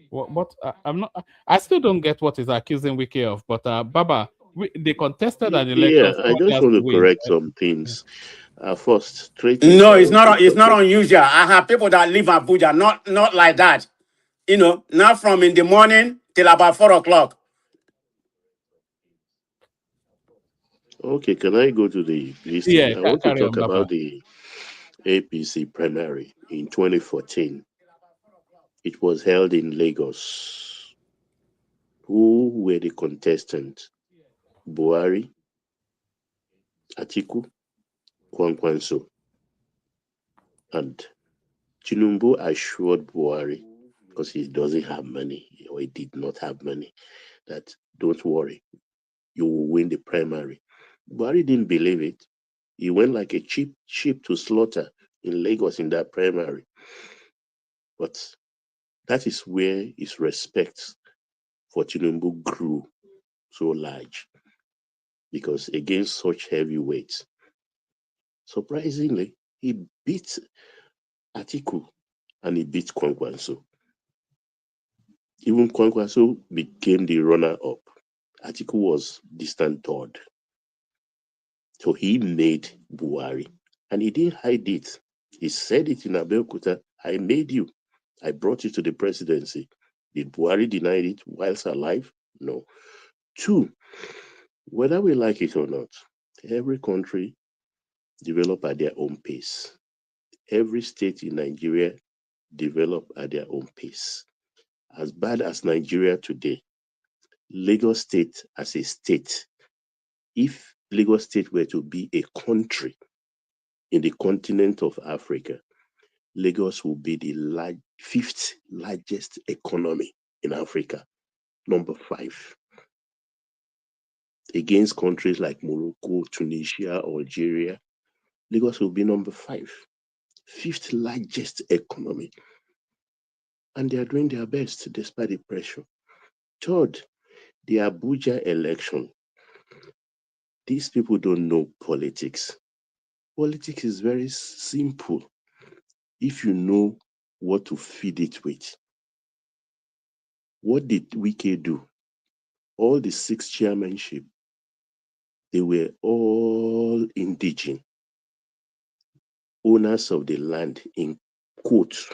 S3: what? I'm not. I still don't get what he's accusing Wiki of. But Baba, they contested an election.
S11: Yeah, I just
S3: has
S11: want to
S3: win.
S11: correct some things. First, three things.
S16: No,
S11: I
S16: it's
S11: want to
S16: not. It's
S11: talk
S16: not
S11: about.
S16: unusual. I have people that live in Abuja, not like that. Not from in the morning till about 4 o'clock.
S11: Okay, can I go to the listing?
S3: Yeah,
S11: I want to
S3: carry
S11: talk
S3: on, Baba.
S11: about the APC primary in 2014. It was held in Lagos. Who were the contestants? Buhari, Atiku, Kwankwanso, and Tinubu assured Buhari, because he doesn't have money, or he did not have money, that don't worry, you will win the primary. Buhari didn't believe it. He went like a cheap sheep to slaughter in Lagos in that primary. But that is where his respect for Tinubu grew so large, because against such heavyweights, surprisingly, he beat Atiku and he beat Kwankwanso. Even Kwankwanso became the runner-up. Atiku was distant third. So he made Buhari. And he didn't hide it. He said it in Abeokuta, I made you. I brought you to the presidency. Did Buhari deny it whilst alive? No. Two, whether we like it or not, every country develop at their own pace. Every state in Nigeria develop at their own pace. As bad as Nigeria today, Lagos State as a state, if Lagos State were to be a country in the continent of Africa, Lagos will be the fifth largest economy in Africa, number 5, against countries like Morocco, Tunisia, Algeria. Lagos will be number 5, fifth largest economy. And they are doing their best despite the pressure. Third, the Abuja election. These people don't know politics. Politics is very simple if you know what to feed it with. What did Wike do? All the 6 chairmanship, they were all indigenous, owners of the land, in quotes.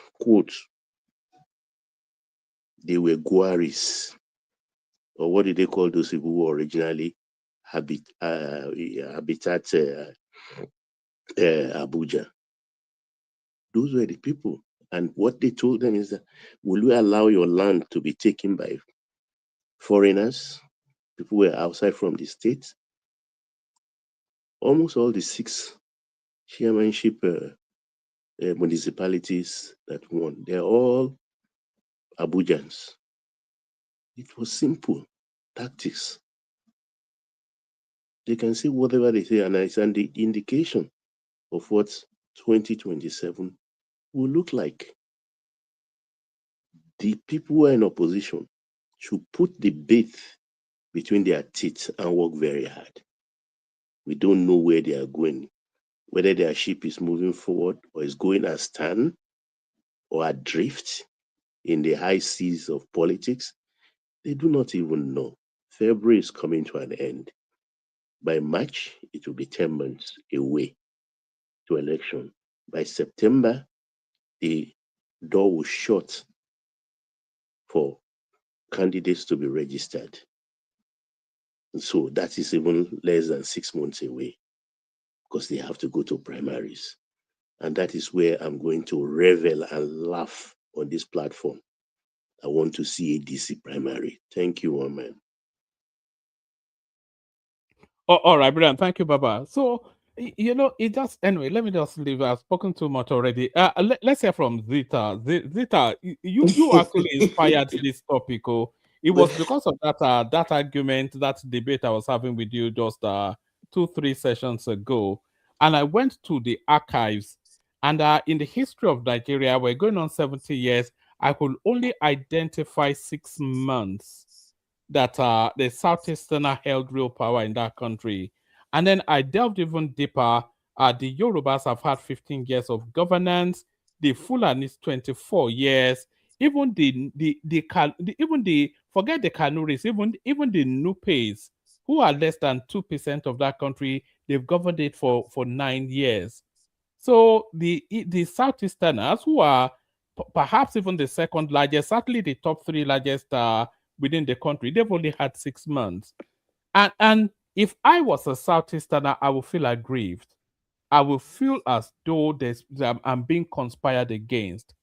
S11: They were Guaris, or what did they call those people who originally habitat Abuja? Those were the people. And what they told them is that, will you allow your land to be taken by foreigners, people who were outside from the state? Almost all the 6 chairmanship municipalities that won, they're all Abujans. It was simple tactics. They can say whatever they say, and it's an indication of what 2027 will look like. The people who are in opposition should put the bait between their teeth and work very hard. We don't know where they are going, whether their ship is moving forward or is going astern or adrift in the high seas of politics. They do not even know. February is coming to an end. By March, it will be 10 months away to election. By September, the door will shut for candidates to be registered. And so that is even less than 6 months away, because they have to go to primaries. And that is where I'm going to revel and laugh on this platform. I want to see a DC primary. Thank you, one man.
S3: Oh, all right, brilliant. Thank you, Baba. So, it just, anyway, let me just leave. I've spoken too much already. Let's hear from Zita. Zita, you actually inspired this topic. Oh, it was because of that argument, that debate I was having with you just 2-3 sessions ago. And I went to the archives, and in the history of Nigeria, we're going on 70 years. I could only identify 6 months that the Southeasterners held real power in that country. And then I delved even deeper. The Yorubas have had 15 years of governance. The Fulanis 24 years. Even forget the Kanuris, even the Nupes, who are less than 2% of that country, they've governed it for 9 years. So the Southeasterners, who are perhaps even the second largest, certainly the top 3 largest within the country, they've only had 6 months. And if I was a Southeasterner, I would feel aggrieved. I will feel as though I'm being conspired against.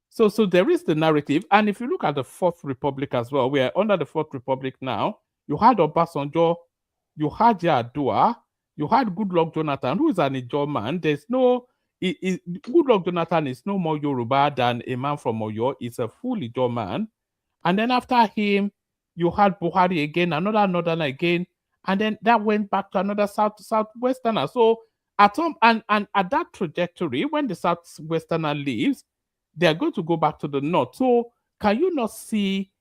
S3: So there is the narrative. And if you look at the Fourth Republic as well, we are under the Fourth Republic now. You had Obasanjo, you had Yadua, you had Goodluck Jonathan, who is an Ijaw man. There's no, Goodluck Jonathan is no more Yoruba than a man from Oyo. He's a full Ijaw man. And then after him, you had Buhari again, another northerner again, and then that went back to another southwesterner. So at that trajectory, when the southwesterner leaves, they are going to go back to the north. So can you not see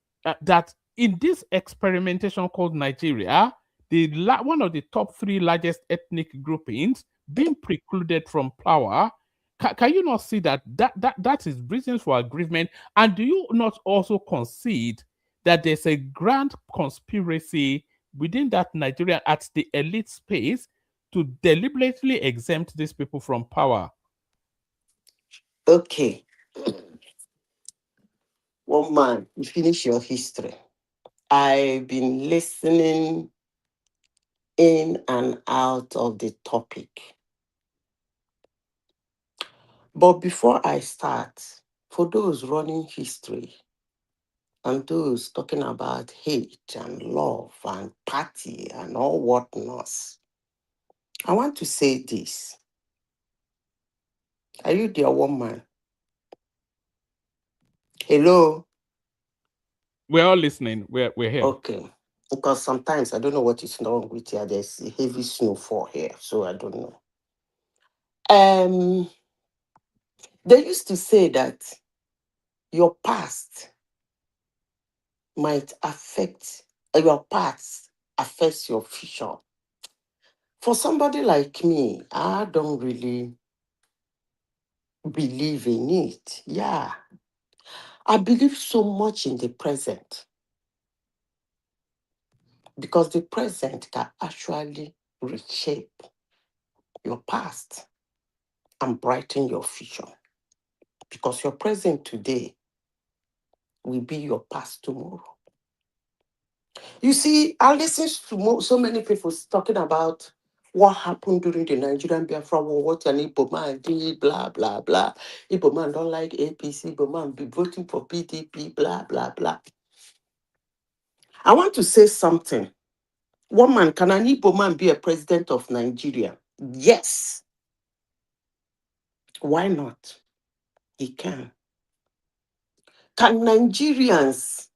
S3: that in this experimentation called Nigeria, one of the top 3 largest ethnic groupings being precluded from power? Can you not see that is reasons for aggrievement? And do you not also concede that there's a grand conspiracy within that Nigeria at the elite space to deliberately exempt these people from power?
S19: Okay. One man, you finish your history. I've been listening in and out of the topic. But before I start, for those running history and those talking about hate and love and party and all whatnot, I want to say this. Are you their woman? Hello?
S3: We're all listening. We're here.
S19: Okay. Because sometimes I don't know what is wrong with here. There's heavy snowfall here, so I don't know. They used to say that your past might affect your past affects your future. For somebody like me, I don't really believe in it. Yeah. I believe so much in the present because the present can actually reshape your past and brighten your future. Because your present today will be your past tomorrow. You see, I listen to so many people talking about what happened during the Nigerian Biafra war, what an Igbo man did, blah, blah, blah. Igbo man don't like APC, Igbo man be voting for PDP, blah, blah, blah. I want to say something. One man, can an Igbo man be a president of Nigeria? Yes. Why not? He can. Can Nigerians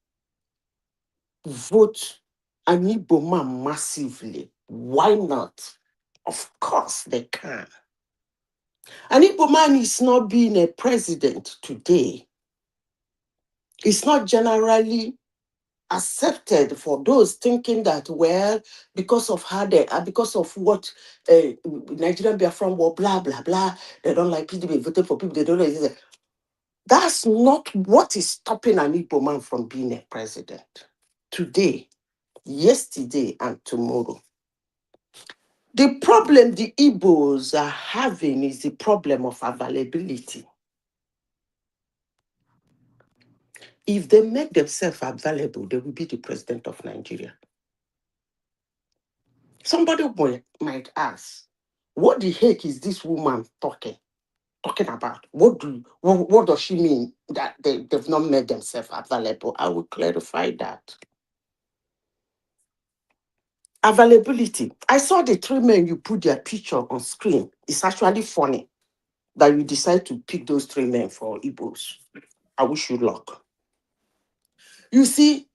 S19: vote an Igbo man massively? Why not? Of course they can. An Igbo man is not being a president today. It's not generally accepted for those thinking that, well, because of how they are, because of what Nigerian Biafran war, blah, blah, blah, they don't like PDP, voted for people, they don't like this. That's not what is stopping an Igbo man from being a president. Today, yesterday, and tomorrow. The problem the Igbos are having is the problem of availability. If they make themselves available, they will be the president of Nigeria. Somebody might ask, what the heck is this woman talking about? What does she mean that they've not made themselves available? I will clarify that. Availability. I saw the three men you put their picture on screen. It's actually funny that you decide to pick those three men for Igbos. I wish you luck. You see,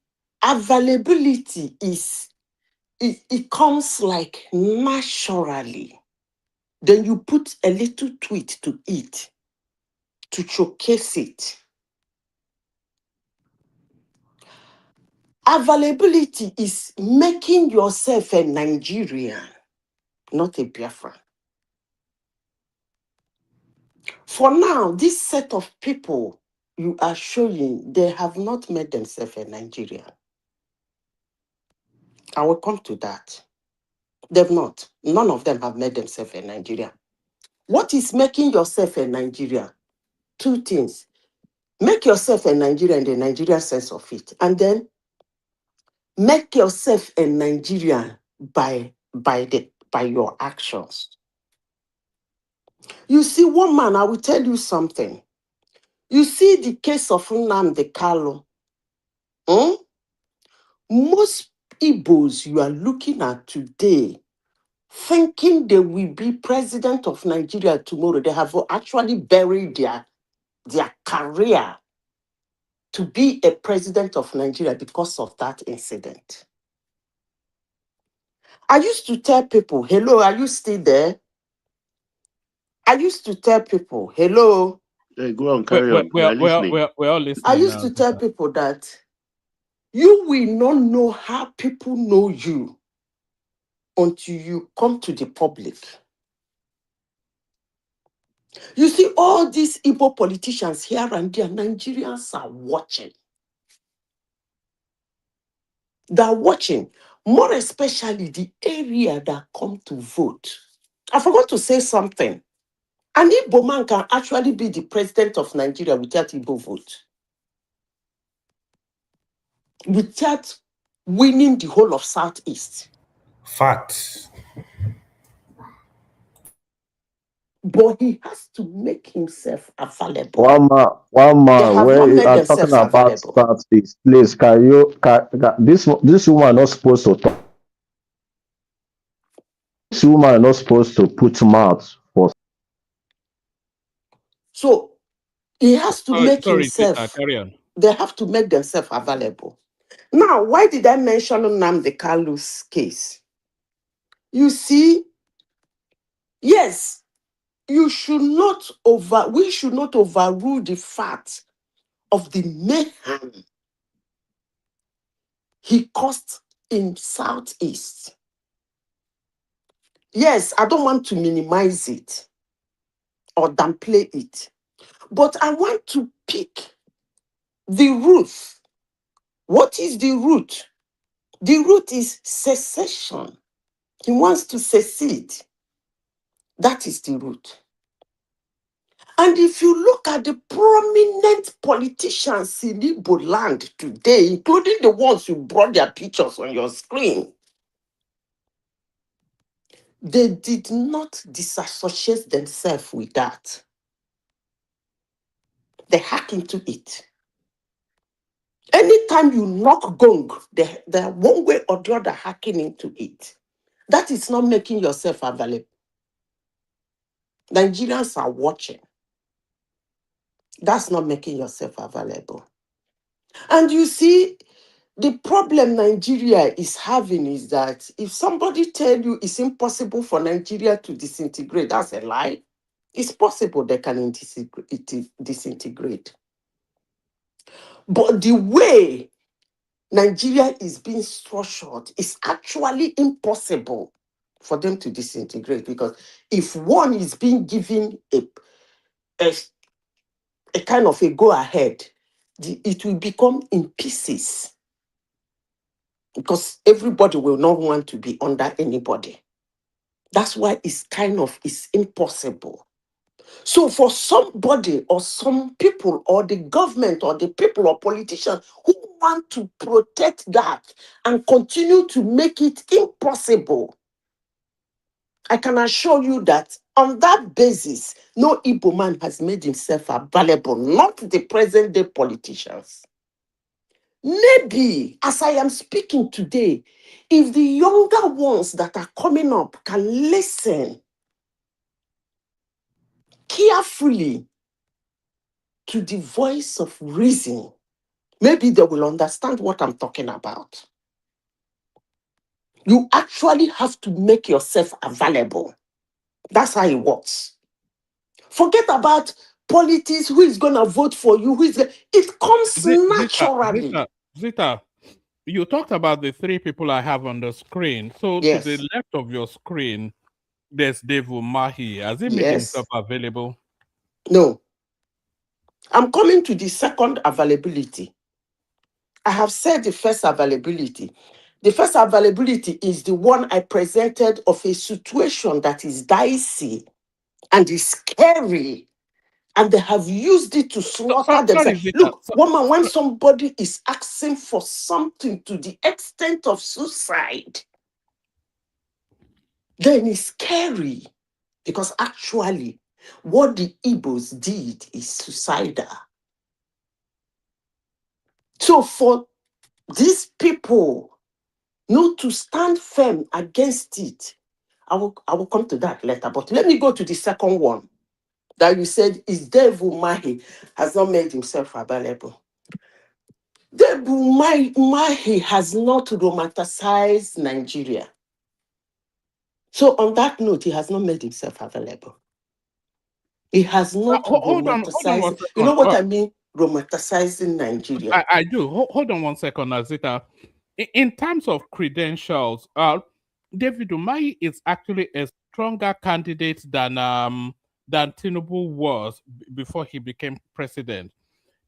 S19: availability is, it comes like naturally. Then you put a little tweet to it to showcase it. Availability is making yourself a Nigerian, not a Biafran. For now, this set of people you are showing, they have not made themselves a Nigerian. I will come to that. They've not. None of them have made themselves a Nigerian. What is making yourself a Nigerian? Two things. Make yourself a Nigerian in the Nigerian sense of it. And then make yourself a Nigerian by your actions. You see, one man, I will tell you something. You see the case of Nnamdi Kanu. Most Igbos you are looking at today, thinking they will be president of Nigeria tomorrow, they have actually buried their career to be a president of Nigeria because of that incident. I used to tell people, hello, are you still there? I used to tell people, hello.
S11: Go on, carry on. We are listening.
S3: We're all listening.
S19: I used to tell people that you will not know how people know you until you come to the public. You see, all these Igbo politicians here and there, Nigerians are watching. They're watching, more especially the area that come to vote. I forgot to say something. An Igbo man can actually be the president of Nigeria without Igbo vote. Without winning the whole of Southeast.
S17: Facts.
S19: but he has to make himself available.
S15: One man,
S19: They have
S15: where
S19: not
S15: you
S19: made
S15: are talking
S19: themselves
S15: about
S19: available.
S15: statistics, please, this woman not supposed to talk. This woman not supposed to put mouth for.
S19: So he has to make
S3: Sorry,
S19: himself,
S3: carry on.
S19: they have to make themselves available. Now, why did I mention Nnamdi Kalu's case? You see, yes, we should not overrule the fact of the mayhem he caused in Southeast. Yes, I don't want to minimize it or downplay it, but I want to pick the root. What is the root? The root is secession. He wants to secede. That is the root. And if you look at the prominent politicians in Igbo land today, including the ones you brought their pictures on your screen, they did not disassociate themselves with that. They hack into it. Anytime you knock gong, they're one way or the other hacking into it. That is not making yourself available. Nigerians are watching. That's not making yourself available. And you see, the problem Nigeria is having is that if somebody tell you it's impossible for Nigeria to disintegrate, that's a lie. It's possible they can disintegrate. But the way Nigeria is being structured is actually impossible for them to disintegrate, because if one is being given a kind of a go-ahead, it will become in pieces, because everybody will not want to be under anybody. That's why it's impossible. So for somebody or some people or the government or the people or politicians who want to protect that and continue to make it impossible, I can assure you that on that basis, no Igbo man has made himself available, not the present day politicians. Maybe, as I am speaking today, if the younger ones that are coming up can listen carefully to the voice of reason, maybe they will understand what I'm talking about. You actually have to make yourself available. That's how it works. Forget about politics, who is going to vote for you, it comes naturally.
S3: Zita, you talked about the three people I have on the screen. So to
S19: Yes.
S3: the left of your screen, there's Dave Umahi. Has he made
S19: Yes.
S3: himself available?
S19: No. I'm coming to the second availability. I have said the first availability. The first availability is the one I presented of a situation that is dicey and is scary, and they have used it to slaughter themselves.
S3: Zita.
S19: Look, woman, when somebody is asking for something to the extent of suicide, then it's scary, because actually what the Igbos did is suicidal. So for these people not to stand firm against it, I will come to that later. But let me go to the second one that you said is Dave Umahi has not made himself available. Dave Umahi has not romanticized Nigeria. So on that note, he has not made himself available. He has not romanticized. You know what I mean? Romanticizing Nigeria.
S3: I do. Hold on one second, Azita. In terms of credentials, David Umahi is actually a stronger candidate than Tinubu was before he became president.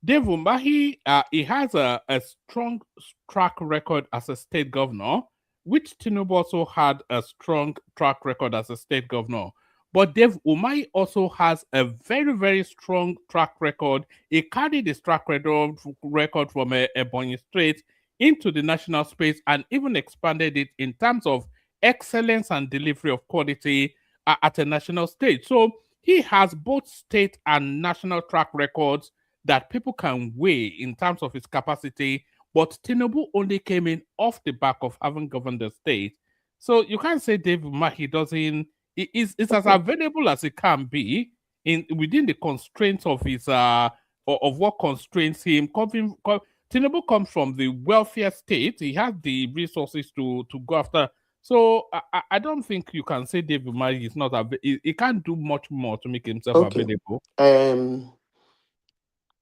S3: Dave Umahi, he has a strong track record as a state governor, which Tinubu also had a strong track record as a state governor. But Dave Umahi also has a very, very strong track record. He carried his track record from Ebonyi State into the national space and even expanded it in terms of excellence and delivery of quality at a national stage. So he has both state and national track records that people can weigh in terms of his capacity. But Tinubu only came in off the back of having governed the state. So you can't say David Mahi doesn't. It's as available as it can be within the constraints of his of what constrains him. Tinubu comes from the wealthier state. He has the resources to go after. So I don't think you can say David Mahi is not he can't do much more to make himself available.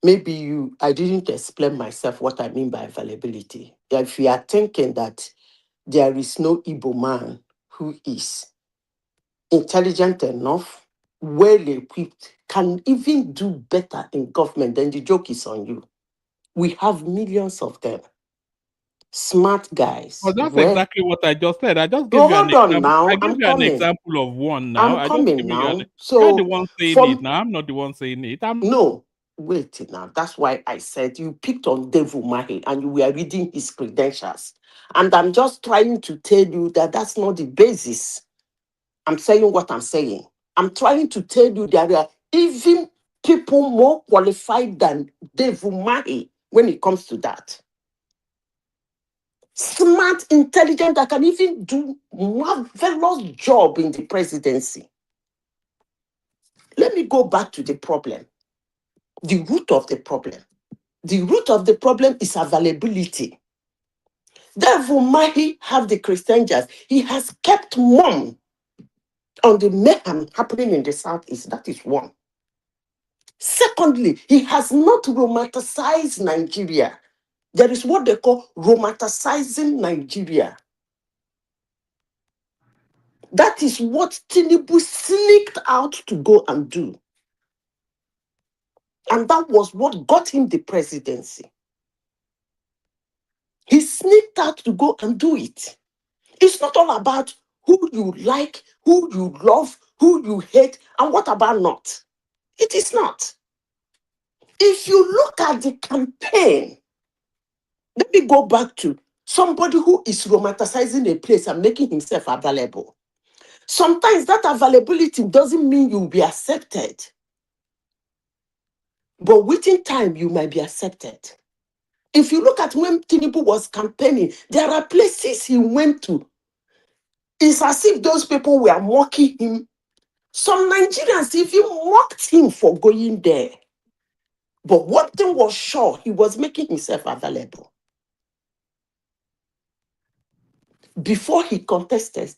S19: Maybe I didn't explain myself what I mean by availability. If you are thinking that there is no Igbo man who is intelligent enough, well equipped, can even do better in government, then the joke is on you. We have millions of them. Smart guys.
S3: Well, that's exactly what I just said. I just gave
S19: No,
S3: you an
S19: hold on
S3: example.
S19: now.
S3: I gave
S19: I'm
S3: you an
S19: coming.
S3: example of one now.
S19: I'm
S3: I just
S19: coming
S3: gave you
S19: now.
S3: you're
S19: So
S3: the one saying it now. I'm not the one saying it.
S19: No, wait now. That's why I said you picked on Devu Mahi and you were reading his credentials. And I'm just trying to tell you that that's not the basis. I'm saying what I'm saying. I'm trying to tell you that there are even people more qualified than Devu Mahi when it comes to that. Smart, intelligent, that can even do marvelous job in the presidency. Let me go back to the problem. The root of the problem. The root of the problem is availability. Therefore, Mahi have the Christian jazz. He has kept mum on the mayhem happening in the Southeast. That is one. Secondly, he has not romanticized Nigeria. There is what they call romanticizing Nigeria. That is what Tinubu sneaked out to go and do. And that was what got him the presidency. He sneaked out to go and do it. It's not all about who you like, who you love, who you hate, and what about not. It is not. If you look at the campaign, let me go back to somebody who is romanticizing a place and making himself available. Sometimes that availability doesn't mean you'll be accepted. But within time, you might be accepted. If you look at when Tinubu was campaigning, there are places he went to. It's as if those people were mocking him. Some Nigerians even mocked him for going there. But one thing was sure, he was making himself available. Before he contested,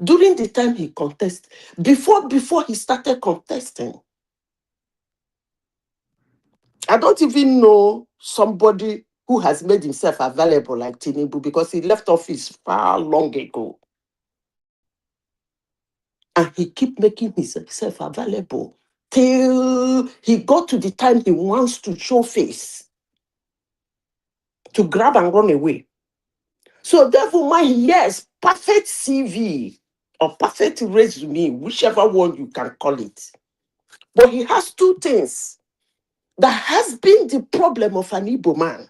S19: during the time he contested, before he started contesting, I don't even know somebody who has made himself available like Tinubu because he left office far long ago. And he keep making himself available till he got to the time he wants to show face, to grab and run away. So therefore, my yes, perfect CV or perfect resume, whichever one you can call it. But he has two things that has been the problem of an Igbo man.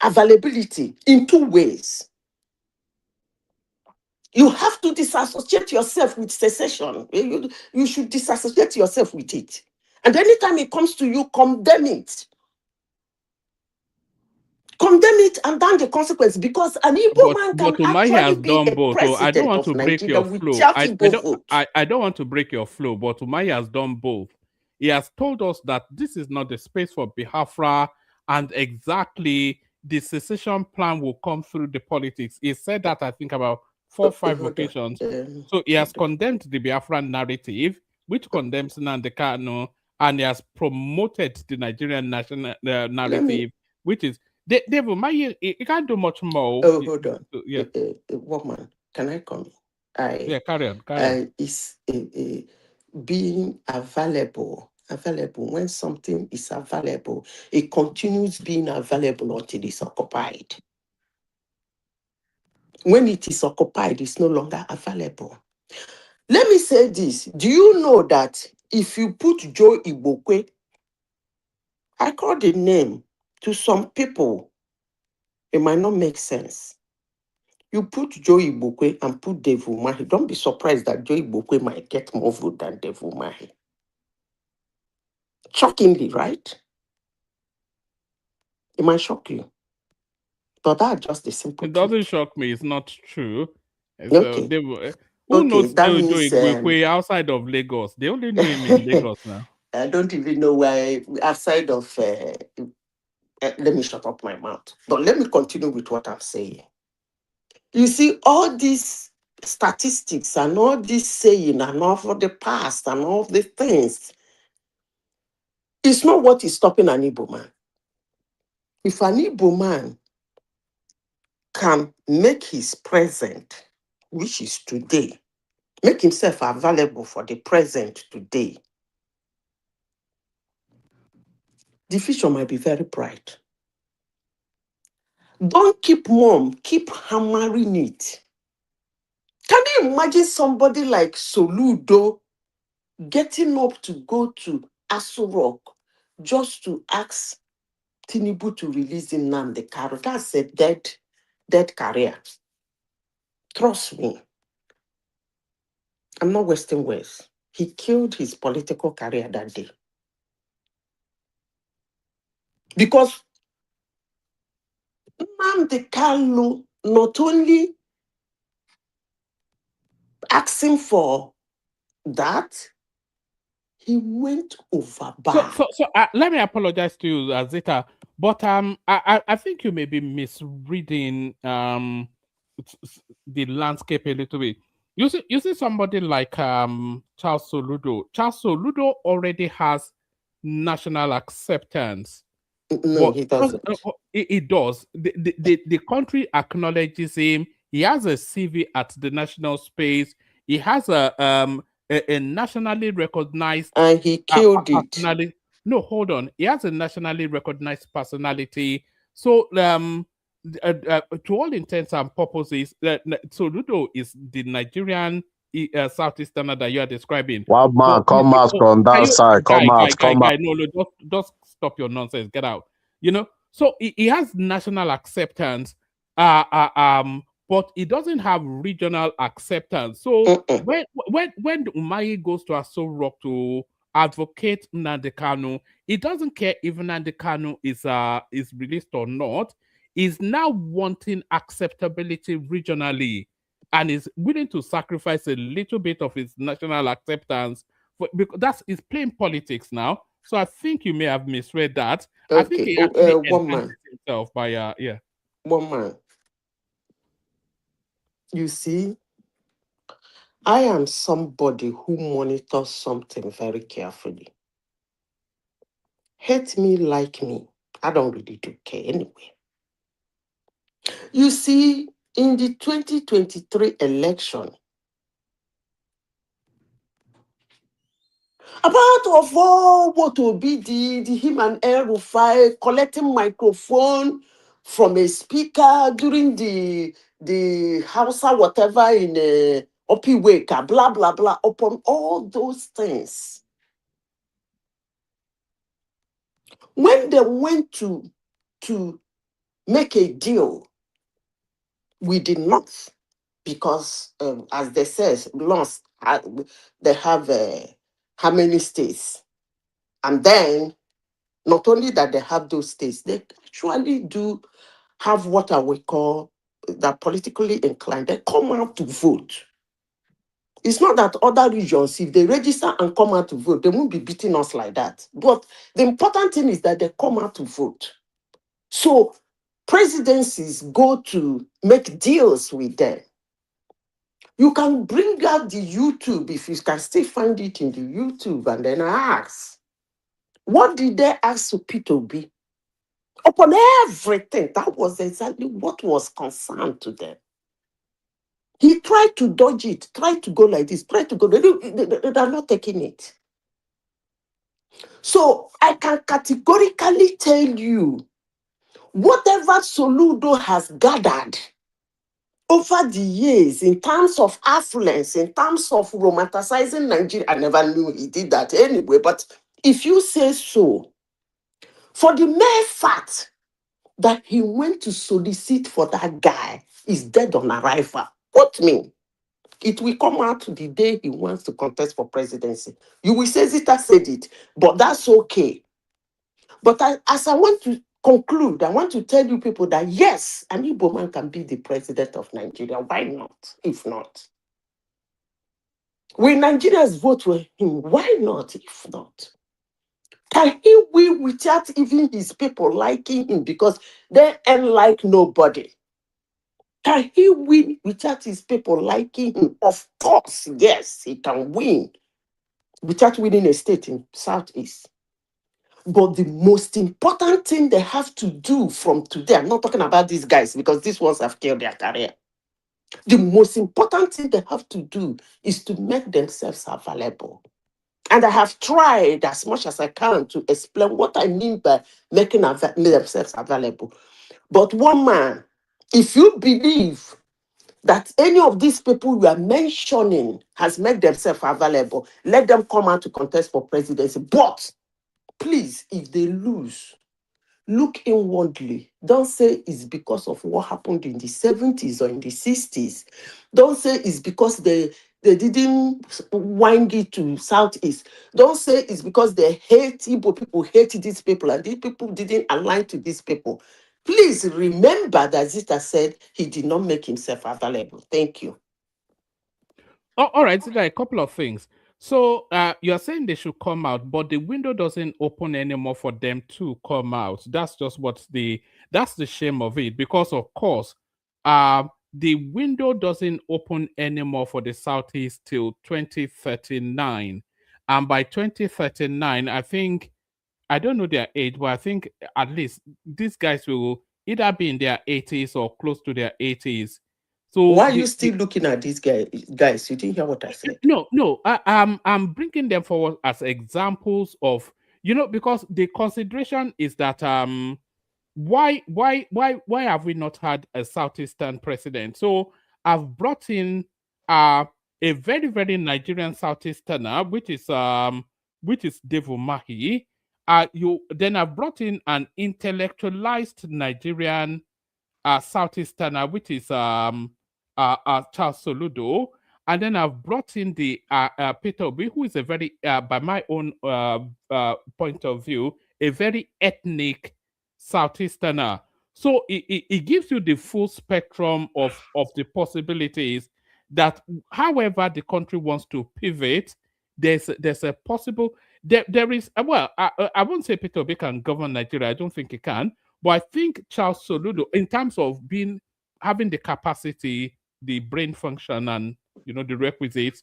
S19: Availability in two ways. You have to disassociate yourself with secession. You should disassociate yourself with it. And anytime it comes to you, condemn it. Condemn it and down the consequence because an Igbo man can
S3: Umahi
S19: actually
S3: has
S19: be
S3: done
S19: a
S3: both. So I don't
S19: president
S3: want
S19: of
S3: to break
S19: Nigeria
S3: your flow.
S19: without Igbo vote.
S3: I don't want to break your flow, but Umahi has done both. He has told us that this is not the space for Biafra and exactly the secession plan will come through the politics. He said that, I think, about 4 or 5 occasions. So he has condemned the Biafran narrative, which condemns Nnamdi Kanu, and he has promoted the Nigerian national narrative, which is David Umahi. He can't do much more.
S19: Oh, hold on.
S3: Yeah.
S19: Woman, can I come in?
S3: Yeah, carry on.
S19: It's being available. When something is available, it continues being available until it's occupied. When it is occupied, it's no longer available. Let me say this. Do you know that if you put Joe Igbokwe, I call the name to some people, it might not make sense. You put Joe Igbokwe and put Devu Mahi. Don't be surprised that Joe Igbokwe might get more vote than Devu Mahi. Shockingly, right? It might shock you. But that's just the simple
S3: It
S19: truth.
S3: doesn't shock me. It's not true. So
S19: Okay.
S3: they who
S19: Okay,
S3: knows
S19: that
S3: Joe
S19: means
S3: Igwe outside of Lagos? They only know him in Lagos now.
S19: I don't even know why outside of let me shut up my mouth. But let me continue with what I'm saying. You see, all these statistics and all this saying and all for the past and all the things, it's not what is stopping an Igbo man. If an Igbo man can make his present, which is today, make himself available for the present today, the future might be very bright. Don't keep mum, keep hammering it. Can you imagine somebody like Soludo getting up to go to Aso Rock just to ask Tinubu to release Nnamdi Kanu? That's a dead career. Trust me. I'm not wasting words. He killed his political career that day. Because Nnamdi Kanu not only asking for that, he went overboard.
S3: So let me apologize to you, Zita, but I think you may be misreading the landscape a little bit. You see somebody like Charles Soludo. Charles Soludo already has national acceptance.
S19: No,
S3: But
S19: he doesn't.
S3: it does. The country acknowledges him. He has a CV at the national space. He has a nationally recognized
S19: And he killed it.
S3: personality. No, hold on. He has a nationally recognized personality. So to all intents and purposes, Soludo is the Nigerian southeasterner that you are describing.
S10: One
S3: But
S10: man, come out from
S3: can
S10: that
S3: you,
S10: side. Come out, come out.
S3: no, just stop your nonsense. Get out. So he has national acceptance, but he doesn't have regional acceptance. So when Umahi goes to Aso Rock to advocate Nnamdi Kanu, he doesn't care if Nnamdi Kanu is released or not. He's now wanting acceptability regionally, and is willing to sacrifice a little bit of his national acceptance because that's is playing politics now. So I think you may have misread that. I think
S19: Okay,
S3: he actually
S19: one man.
S3: enhances himself by yeah.
S19: One man. You see, I am somebody who monitors something very carefully. Hate me, like me. I don't really do care anyway. You see, in the 2023 election, about of all what will be the him and El Rufai collecting microphone from a speaker during the Hausa whatever in Opiweka, blah blah blah, upon all those things. When they went to make a deal with the North, because as they say, North they have how many states, and then not only that they have those states, they actually do have what I would call that politically inclined. They come out to vote. It's not that other regions, if they register and come out to vote, they won't be beating us like that. But the important thing is that they come out to vote. So presidencies go to make deals with them. You can bring out the YouTube if you can still find it in the YouTube and then ask, what did they ask to Peter B? Upon everything, that was exactly what was concerned to them. He tried to dodge it, tried to go like this, tried to go. They're not taking it. So I can categorically tell you, whatever Soludo has gathered over the years in terms of affluence, in terms of romanticizing Nigeria, I never knew he did that anyway, but if you say so, for the mere fact that he went to solicit for that guy is dead on arrival. What mean? It will come out the day he wants to contest for presidency. You will say Zita said it, but that's okay. But as I want to conclude, I want to tell you people that yes, an Igbo man can be the president of Nigeria. Why not? If not, will Nigerians vote for him? Why not? If not, can he win without even his people liking him because they ain't like nobody? Can he win without his people liking him? Of course, yes, he can win without winning a state in Southeast. But the most important thing they have to do from today, I'm not talking about these guys because these ones have killed their career. The most important thing they have to do is to make themselves available. And I have tried as much as I can to explain what I mean by making themselves available. But one man, if you believe that any of these people you are mentioning has made themselves available, let them come out to contest for presidency. But please, if they lose, look inwardly. Don't say it's because of what happened in the 70s or in the 60s. Don't say it's because they didn't wind it to Southeast. Don't say it's because they hate Igbo people, hate these people, and these people didn't align to these people. Please remember that Zita said he did not make himself available. Thank you.
S3: Oh, all right, so there are a couple of things. So you're saying they should come out, but the window doesn't open anymore for them to come out. That's just that's the shame of it. Because of course, the window doesn't open anymore for the Southeast till 2039. And by 2039, I don't know their age, but I think at least these guys will either be in their 80s or close to their 80s. So
S19: why are you still looking at these guys? You didn't hear what I said.
S3: No. I'm bringing them forward as examples of, because the consideration is that why have we not had a Southeastern president? So I've brought in a very, very Nigerian Southeasterner, which is Devu Mahi. Then I've brought in an intellectualized Nigerian Southeasterner, which is Charles Soludo. And then I've brought in the Peter Obi, who is a very, by my own point of view, a very ethnic Southeasterner. So it gives you the full spectrum of the possibilities that however the country wants to pivot, there's a possible, there is, I won't say Peter Obi can govern Nigeria. I don't think he can. But I think Charles Soludo, in terms of having the capacity, the brain function, and the requisites,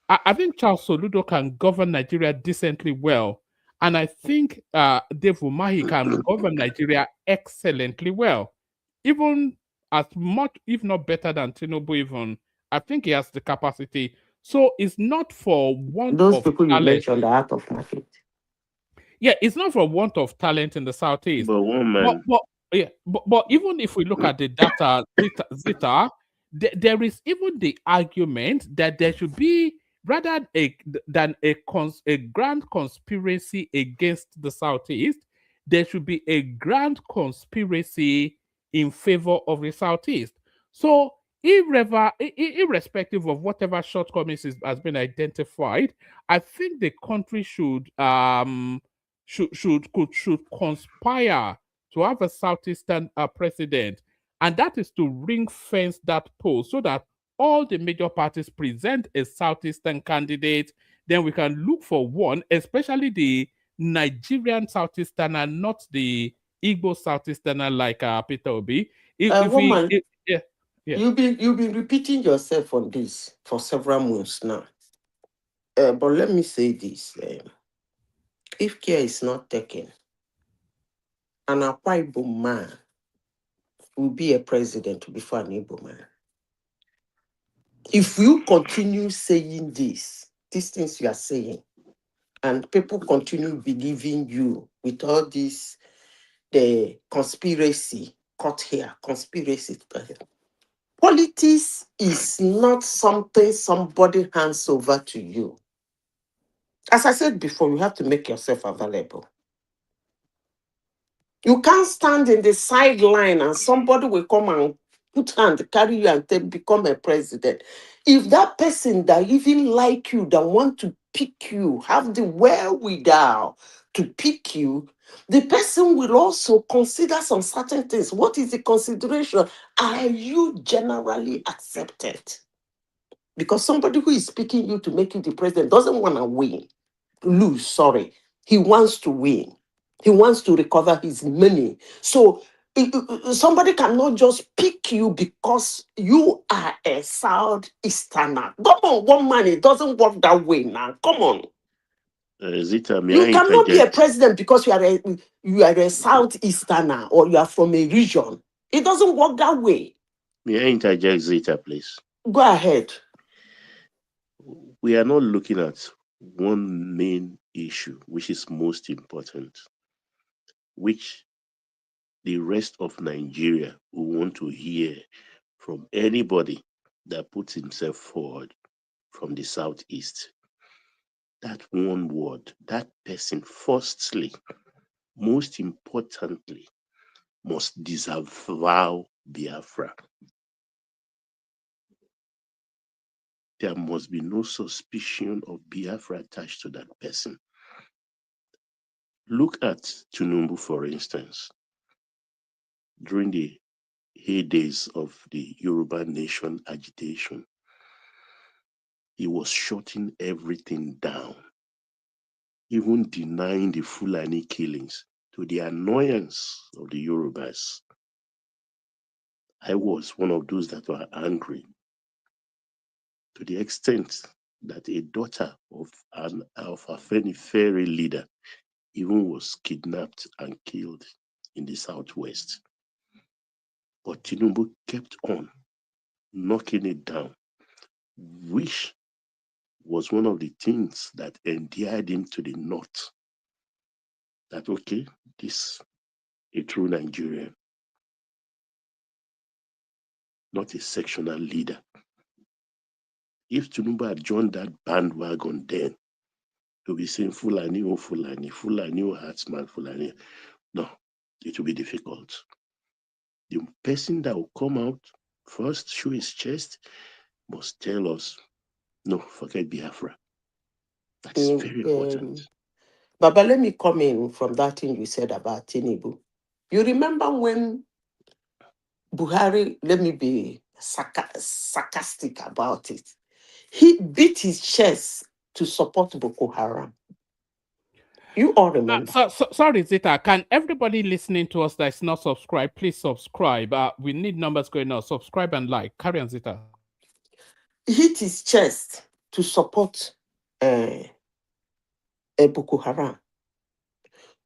S3: I think Charles Soludo can govern Nigeria decently well, and I think Dave Umahi can govern Nigeria excellently well, even as much, if not better than Tinubu. Even I think he has the capacity. So it's not for want
S19: Those
S3: of
S19: people
S3: talent.
S19: you mentioned are out of market.
S3: Yeah, it's not for want of talent in the Southeast.
S11: But one man.
S3: But even if we look at the data, Zita, there is even the argument that there should be, rather than a grand conspiracy against the Southeast, there should be a grand conspiracy in favor of the Southeast. So irrespective of whatever shortcomings has been identified, I think the country should conspire to have a Southeastern president, and that is to ring fence that post so that all the major parties present a Southeastern candidate. Then we can look for one, especially the Nigerian Southeasterner, not the Igbo Southeasterner like Peter Obi.
S19: Woman,
S3: Yeah.
S19: You've been repeating yourself on this for several months now. But let me say this: if care is not taken, an Akwa Igbo man will be a president before an Igbo man. If you continue saying these things you are saying, and people continue believing you with all this, the conspiracy, cut here, conspiracy. Politics is not something somebody hands over to you. As I said before, you have to make yourself available. You can't stand in the sideline and somebody will come and put hand, carry you and become a president. If that person that even like you, that want to pick you, have the wherewithal to pick you, the person will also consider some certain things. What is the consideration? Are you generally accepted? Because somebody who is picking you to make you the president doesn't want to lose, sorry. He wants to win. He wants to recover his money. So somebody cannot just pick you because you are a Southeasterner. Come on, one man, it doesn't work that way now. Come on.
S11: Zita, may
S19: You
S11: I
S19: cannot be a
S11: interject?
S19: president because you are a Southeasterner or you are from a region. It doesn't work that way.
S11: May I interject, Zita, please?
S19: Go ahead.
S11: We are not looking at one main issue, which is most important, which the rest of Nigeria will want to hear from anybody that puts himself forward from the Southeast. That one word, that person, firstly, most importantly, must disavow Biafra. There must be no suspicion of Biafra attached to that person. Look at Tinubu, for instance. During the heydays of the Yoruba nation agitation, he was shutting everything down, even denying the Fulani killings, to the annoyance of the Yorubas. I was one of those that were angry, to the extent that a daughter of a Feni leader even was kidnapped and killed in the Southwest. But Tinubu kept on knocking it down, which was one of the things that endeared him to the North. That, okay, this a true Nigerian, not a sectional leader. If Tinubu had joined that bandwagon then, to be saying Fulani, oh Fulani, Fulani, oh Herdsman, Fulani, no, it will be difficult. The person that will come out first, show his chest, must tell us, no, forget Biafra. That's very important.
S19: Baba, let me come in from that thing you said about Tinubu. You remember when Buhari, let me be sarcastic about it, he beat his chest to support Boko Haram. You all remember.
S3: Sorry, Zita. Can everybody listening to us that's not subscribed, please subscribe. We need numbers going on. Subscribe and like. Carry on, Zita.
S19: Hit his chest to support Boko Haram.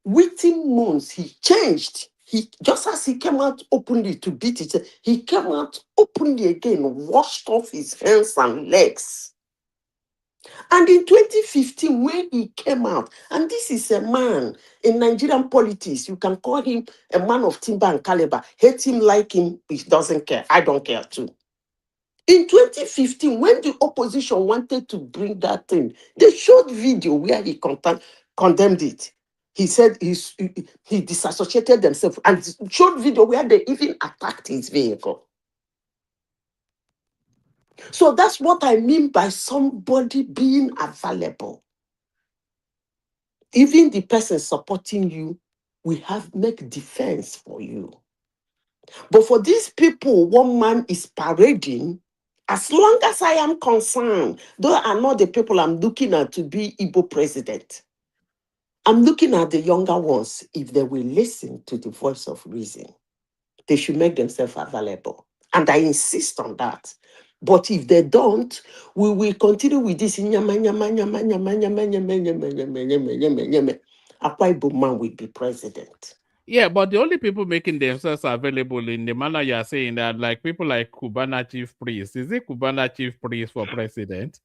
S19: Within months, he changed. He just as he came out openly to beat it, he came out openly again, washed off his hands and legs. And in 2015, when he came out, and this is a man in Nigerian politics, you can call him a man of timber and caliber. Hate him, like him, he doesn't care. I don't care too. In 2015, when the opposition wanted to bring that thing, they showed video where he condemned it. He said he disassociated themselves and showed video where they even attacked his vehicle. So that's what I mean by somebody being available. Even the person supporting you will make defense for you. But for these people, one man is parading. As long as I am concerned, those are not the people I'm looking at to be Igbo president. I'm looking at the younger ones. If they will listen to the voice of reason, they should make themselves available. And I insist on that. But if they don't, we will continue with this. Akwa Ibom man will be president.
S3: Yeah, but the only people making themselves available in the manner you are saying that, like people like Cubana Chief Priest. Is it Cubana Chief Priest for president?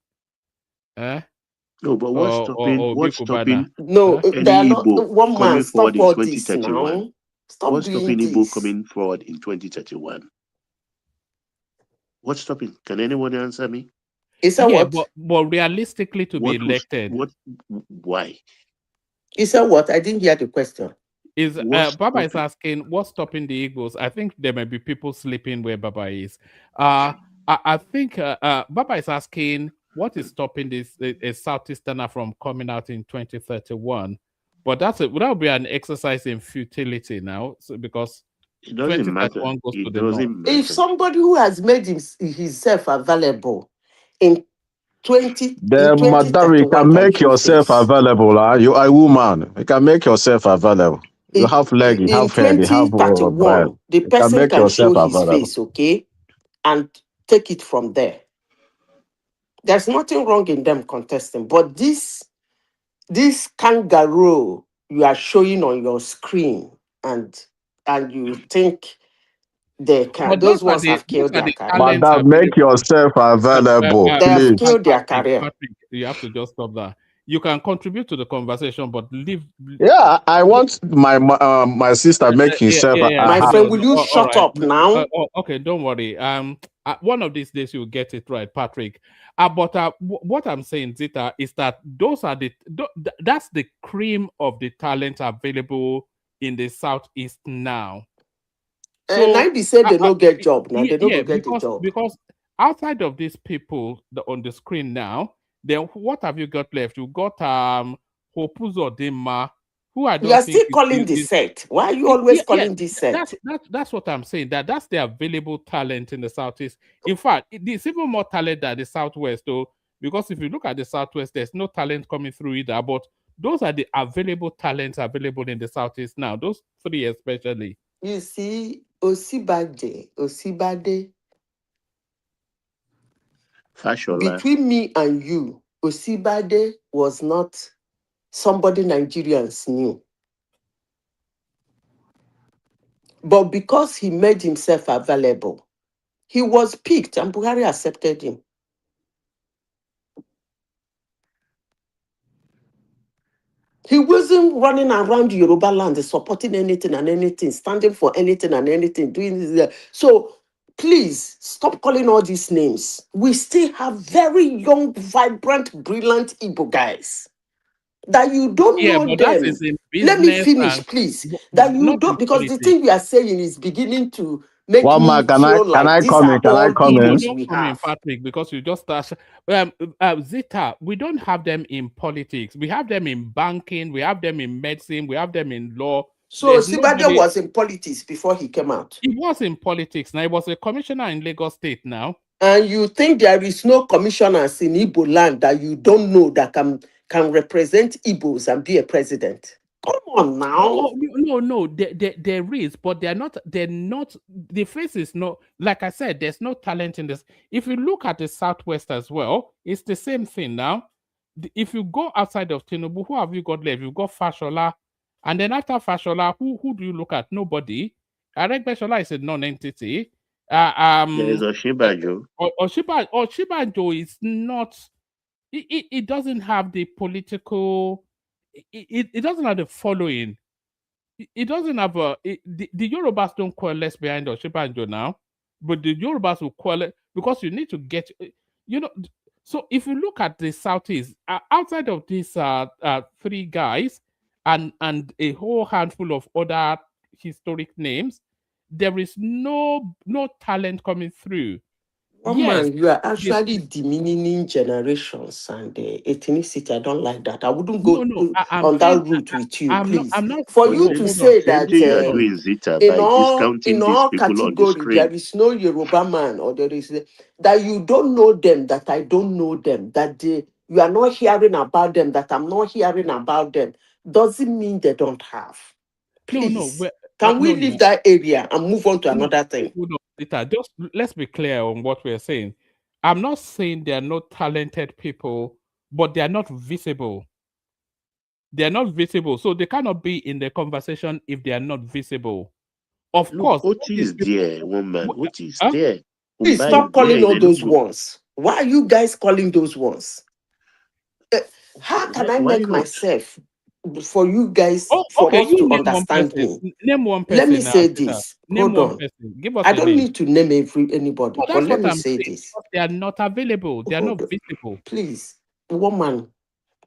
S11: No, but what's stopping
S19: No,
S11: any
S19: they are not
S11: Igbo
S19: one man.
S11: coming
S19: Stop
S11: forward in
S19: all this
S11: 2031?
S19: now. Stop
S11: What's
S19: doing
S11: stopping Igbo
S19: this.
S11: coming forward in 2031? What's stopping? Can anyone answer me?
S19: Is that what?
S3: But realistically, to be elected,
S11: why?
S19: Is that what? I didn't hear the question.
S3: Is Baba is asking what's stopping the Eagles? I think there may be people sleeping where Baba is. I think Baba is asking what is stopping this a Southeasterner from coming out in 2031. But that would be an exercise in futility now, so because
S11: It doesn't matter.
S3: 2031 goes to
S11: It
S3: the north.
S11: doesn't
S19: If
S11: matter.
S19: somebody who has made himself available in
S12: Then, madam, you
S19: 2031
S12: can
S19: can
S12: make
S19: do
S12: yourself
S19: this.
S12: available. You are a woman. You can make yourself available. You have leg, you
S19: In
S12: have head, you have brain.
S19: 2031, the
S12: You can
S19: person
S12: make
S19: can
S12: yourself
S19: show his
S12: available.
S19: face, okay, and take it from there. There's nothing wrong in them contesting, but this kangaroo you are showing on your screen, and you think they can,
S3: But
S19: those ones have
S3: those
S19: killed
S3: are
S19: their
S3: the
S19: career.
S3: talents
S12: Madam, make
S3: available.
S12: yourself available,
S19: They have
S12: please.
S19: killed their career.
S3: Patrick, you have to just stop that. You can contribute to the conversation, but leave.
S12: Yeah, I want my sister make himself.
S19: My friend, will you
S3: All
S19: shut
S3: right.
S19: up now?
S3: Okay, don't worry. One of these days you'll get it right, Patrick. But what I'm saying, Zita, is that those are that's the cream of the talent available in the southeast now.
S19: And I be say they no get job now. They no
S3: Yeah,
S19: go get the job.
S3: because outside of these people on the screen now, then what have you got left? You got Hopuzo Dima, who I
S19: You
S3: don't
S19: are
S3: think
S19: still calling the
S3: is
S19: set. Why are you always
S3: yeah,
S19: calling this set?
S3: that's what I'm saying. That's the available talent in the southeast. In fact, it's even more talent than the southwest, though, because if you look at the southwest, there's no talent coming through either. But those are the available talents available in the southeast now. Those three especially.
S19: You see, Osibade,
S11: Fashola.
S19: between me and you, Osibade was not somebody Nigerians knew. But because he made himself available, he was picked and Buhari accepted him. He wasn't running around Yoruba land supporting anything and anything, standing for anything and anything, doing this. So please stop calling all these names. We still have very young, vibrant, brilliant Igbo guys that you don't
S3: Yeah,
S19: know
S3: but that
S19: them.
S3: is in
S19: Let me
S3: business
S19: finish,
S3: and
S19: please. That you
S3: not in
S19: don't, because the
S3: politics.
S19: thing you are saying is beginning to make
S12: One man,
S19: me feel
S12: can
S19: like
S12: I
S19: these
S12: come
S19: are
S12: in? Can I
S19: all
S12: come
S3: No,
S12: in?
S19: Igbos
S3: don't
S19: we
S3: come in,
S19: have.
S3: Patrick, because you just start. Zita, we don't have them in politics. We have them in banking. We have them in medicine. We have them in law.
S19: So
S3: There's
S19: Sibade
S3: nobody.
S19: was in politics before he came out.
S3: He was in politics. Now he was a commissioner in Lagos State. Now,
S19: And you think there is no commissioners in Igbo land that you don't know that can represent Igbos and be a president? Come on now.
S3: no, there is, but they're not. They're not. The face is not. Like I said, there's no talent in this. If you look at the Southwest as well, it's the same thing now. If you go outside of Tinubu, who have you got left? You've got Fashola, and then after Fashola, who do you look at? Nobody. Aregbesola is a non-entity.
S11: There is Oshibajo.
S3: Oshibanjo is not. It doesn't have the political. It doesn't have the following. It doesn't have the Yorubas don't coalesce behind Oshibanjo now, but the Yorubas will coalesce because you need to get you know. So if you look at the Southeast, outside of these three guys and a whole handful of other historic names, there is no talent coming through.
S19: One
S3: Yes,
S19: man, you are actually demeaning generations and ethnicity. I don't like that. I wouldn't go
S3: no. I'm
S19: on
S3: saying
S19: that route with you,
S3: I'm not.
S19: please.
S3: I'm not.
S19: For you
S3: No,
S19: to
S3: hold on.
S19: say
S11: Same
S19: that
S11: thing you are doing, Zita, by
S19: in
S11: discounting these
S19: all
S11: people on the
S19: category there
S11: screen.
S19: is no Yoruba man or there is that you don't know them, that I don't know them, that you are not hearing about them, that I'm not hearing about them, doesn't mean they don't have. Please, can we leave that area and move on to another thing?
S3: Hold on, Rita, just let's be clear on what we're saying. I'm not saying they are not talented people, but they are not visible. They are not visible, so they cannot be in the conversation if they are not visible. Of
S11: Look,
S3: course, all
S11: Oti
S3: these
S11: is
S3: people.
S11: there, one man. Oti is
S3: Huh?
S11: there.
S19: Please
S11: Umba
S19: stop
S11: is there.
S19: calling all
S11: They don't
S19: those
S11: look.
S19: ones. Why are you guys calling those ones? How can I
S11: Why
S19: make
S11: not?
S19: myself for you guys,
S3: Oh,
S19: for
S3: okay.
S19: us
S3: You
S19: to
S3: name one
S19: understand
S3: person.
S19: me?
S3: Name one
S19: Let me
S3: person now,
S19: say
S3: Rita.
S19: this.
S3: Name
S19: Hold
S3: one
S19: on.
S3: person. Give us
S19: I
S3: a
S19: don't
S3: name.
S19: need to name anybody,
S3: No,
S19: but
S3: that's
S19: let
S3: what
S19: me
S3: I'm
S19: say
S3: saying.
S19: this.
S3: Because they are not available. They are not
S19: Hold on.
S3: visible.
S19: Please, woman,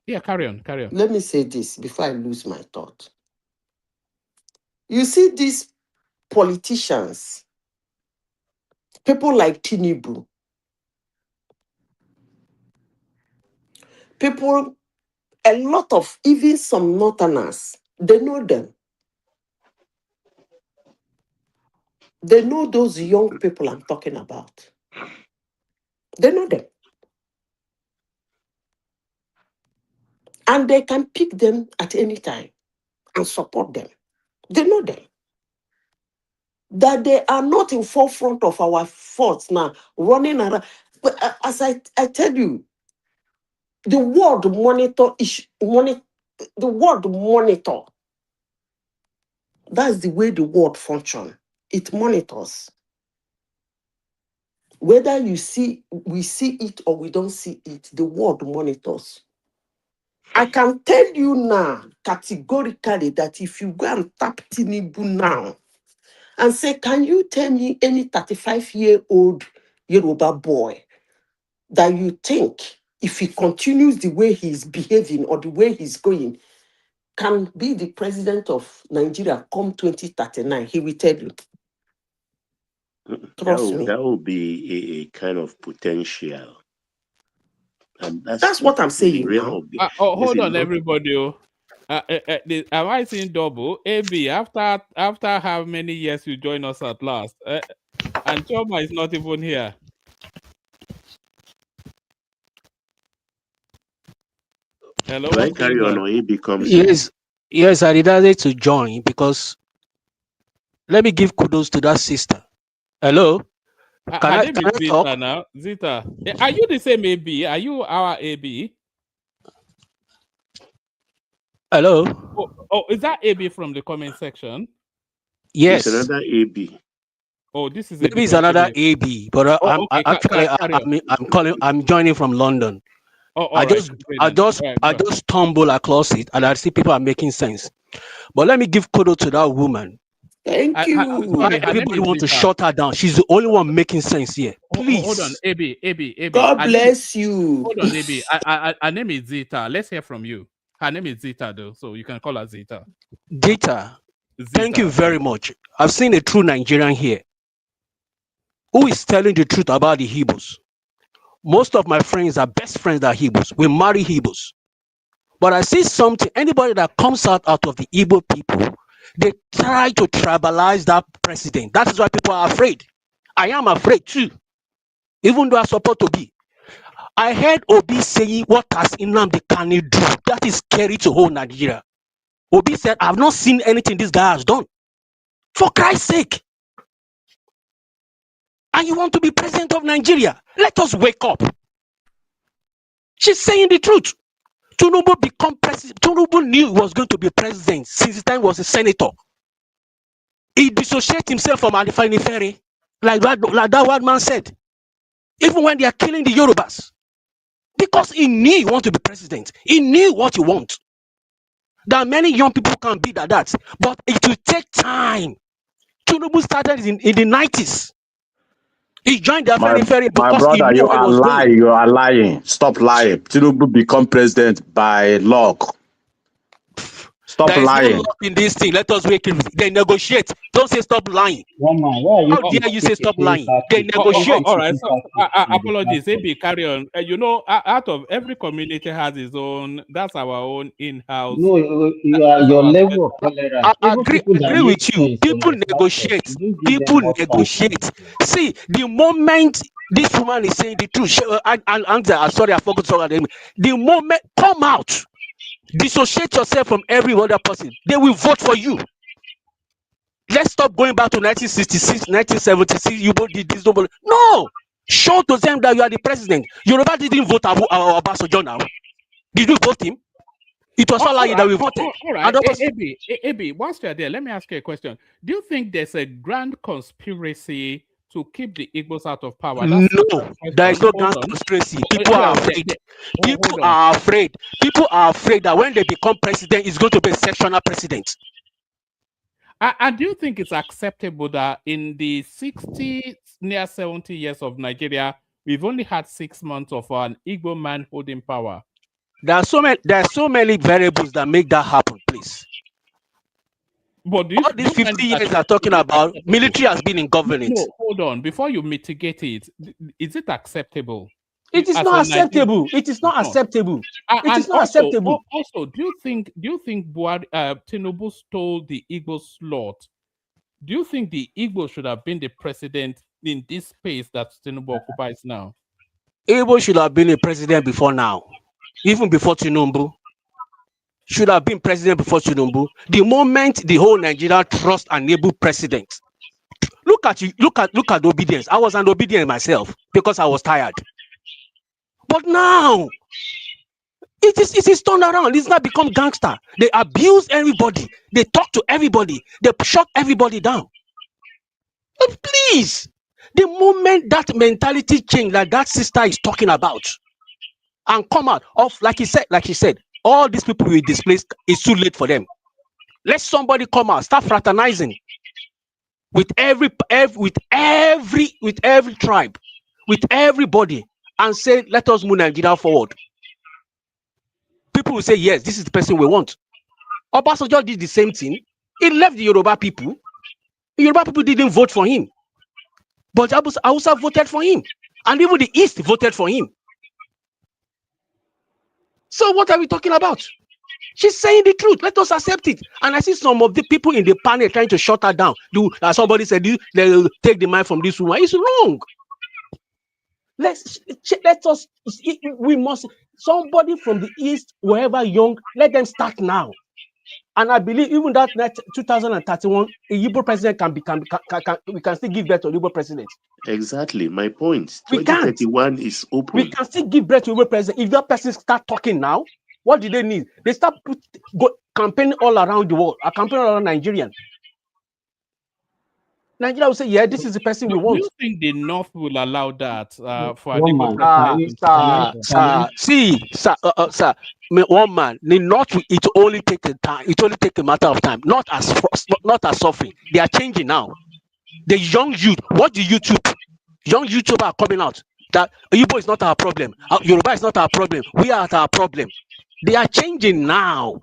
S3: Yeah, carry on.
S19: let me say this before I lose my thought. You see, these politicians, people like Tinubu, People, a lot of, even some Northerners, they know them. They know those young people I'm talking about. They know them. And they can pick them at any time and support them. They know them. That they are not in forefront of our thoughts now, running around. But as I tell you, the world monitor is the world monitor. That's the way the world functions. It monitors. Whether we see it or we don't see it, the world monitors. I can tell you now categorically that if you go and tap Tinubu now and say, can you tell me any 35-year-old Yoruba boy that you think, if he continues the way he's behaving or the way he's going, can be the president of Nigeria come 2039? He will tell you. Trust me.
S11: That will be a kind of potential. And
S19: that's what I'm saying now.
S3: Hold on, everybody. Am I seeing double? AB, after how many years you join us at last? And Choma is not even here. Hello,
S11: Do I
S3: what's
S11: carry
S3: going
S11: on
S3: on?
S11: or AB comes
S20: Yes, I decided to join because let me give kudos to that sister. Hello?
S3: Her name is
S20: I
S3: Zita
S20: talk?
S3: now. Zita. Are you the same AB? Are you our AB?
S20: Hello?
S3: Oh, is that AB from the comment section?
S20: Yes.
S11: It's another AB.
S3: Oh, this is a
S20: Maybe it's
S3: different
S20: another
S3: AB.
S20: AB, but
S3: Okay,
S20: I'm joining from London.
S3: All right.
S20: I just stumble across it and I see people are making sense. But let me give kudos to that woman.
S19: Thank you.
S3: Sorry,
S20: Everybody wants to shut her down. She's the only one making sense here. Please.
S3: Hold on, AB.
S19: God bless you.
S3: Hold on, AB. Her name is Zita. Let's hear from you. Her name is Zita, though, so you can call her Zita.
S20: Zita. Thank you very much. I've seen a true Nigerian here who is telling the truth about the Hebrews. Most of my friends are best friends that are Hebrews. We marry Hebrews. But I see something, anybody that comes out of the Igbo people, they try to tribalize that president. That is why people are afraid. I am afraid too, even though I support Obi. I heard Obi saying, what has Nnamdi Kanu do? That is scary to whole Nigeria. Obi said, I've not seen anything this guy has done. For Christ's sake. And you want to be president of Nigeria? Let us wake up. She's saying the truth. Tinubu become president. Tinubu knew he was going to be president since the time he was a senator. He dissociated himself from Alifani Ferry, like that one man said. Even when they are killing the Yorubas. Because he knew he wanted to be president. He knew what he wants. There are many young people who can be that, but it will take time. Tinubu started in the 90s. He joined the Alifani Ferry
S15: My
S20: because he
S15: brother,
S20: knew
S15: you
S20: where he
S15: are
S20: was going.
S15: lying. You are lying. Stop lying. Tinubu become president by luck. Stop
S20: There is no
S15: lying.
S20: luck in this thing. Let us wake up. They negotiate. Don't say stop lying. How dare you say stop lying? They negotiate.
S3: All right. So, apologies. AB, carry on. Out of every community has its own. That's our own in-house.
S21: No, your level of tolerance.
S20: I
S21: Even
S20: agree
S21: people that make
S20: with you.
S21: sense,
S20: People negotiate. People negotiate. See, the moment this woman is saying the truth, sorry, I forgot to talk about the name. The moment, come out, dissociate yourself from every other person. They will vote for you. Let's stop going back to 1966, 1976. You both did this. No, show to them that you are the president. Yoruba didn't vote Obasanjo now. Did you vote him? It was all that we voted.
S3: All right. AB, once you're there, let me ask you a question. Do you think there's a grand conspiracy to keep the Igbos out of power?
S20: No, there is no grand conspiracy. People are afraid. People are afraid. People are afraid that when they become president, it's going to be a sectional president.
S3: And do you think it's acceptable that in the 60, near 70 years of Nigeria, we've only had 6 months of an Igbo man holding power?
S20: There are so many variables that make that happen, please.
S3: But
S20: all these 50 years are talking about, military has been in governance.
S3: No, hold on. Before you mitigate it, is it acceptable?
S20: It is not acceptable. It is not acceptable. It is not acceptable.
S3: Also, do you think Tinubu stole the Igbo slot? Do you think the Igbo should have been the president in this space that Tinubu occupies now?
S20: Igbo should have been a president before now, even before Tinubu. Should have been president before Tinubu. The moment the whole Nigeria trust an able president. Look at the obedience. I was an obedient myself because I was tired. But now it is turned around. It's not become gangster. They abuse everybody. They talk to everybody. They shut everybody down. But please, the moment that mentality change, like that sister is talking about, and come out of like she said, all these people will displace. It's too late for them. Let somebody come out, start fraternizing with every tribe, with everybody, and say, let us move Nigeria forward. People will say, yes, this is the person we want. Obasanjo did the same thing. He left the Yoruba people. The Yoruba people didn't vote for him. But Hausa voted for him. And even the East voted for him. So what are we talking about? She's saying the truth. Let us accept it. And I see some of the people in the panel trying to shut her down. Somebody said they'll take the mind from this woman. It's wrong. We must, somebody from the East, whoever young, let them start now. And I believe even that 2031, a Igbo president we can still give birth to a Igbo president.
S11: Exactly, my point. 2031 is open.
S20: We can still give birth to a Igbo president. If that person start talking now, what do they need? They start campaigning all around the world, campaigning all around Nigeria. Nigeria will say, yeah, this is the person we want.
S3: Do you think the North will allow that for an
S20: Igbo president? Sir, one man, the North, it only take a time. It only take a matter of time. Not as suffering. They are changing now. The young youth, what the young YouTubers are coming out that Igbo is not our problem. Yoruba is not our problem. We are our problem. They are changing now.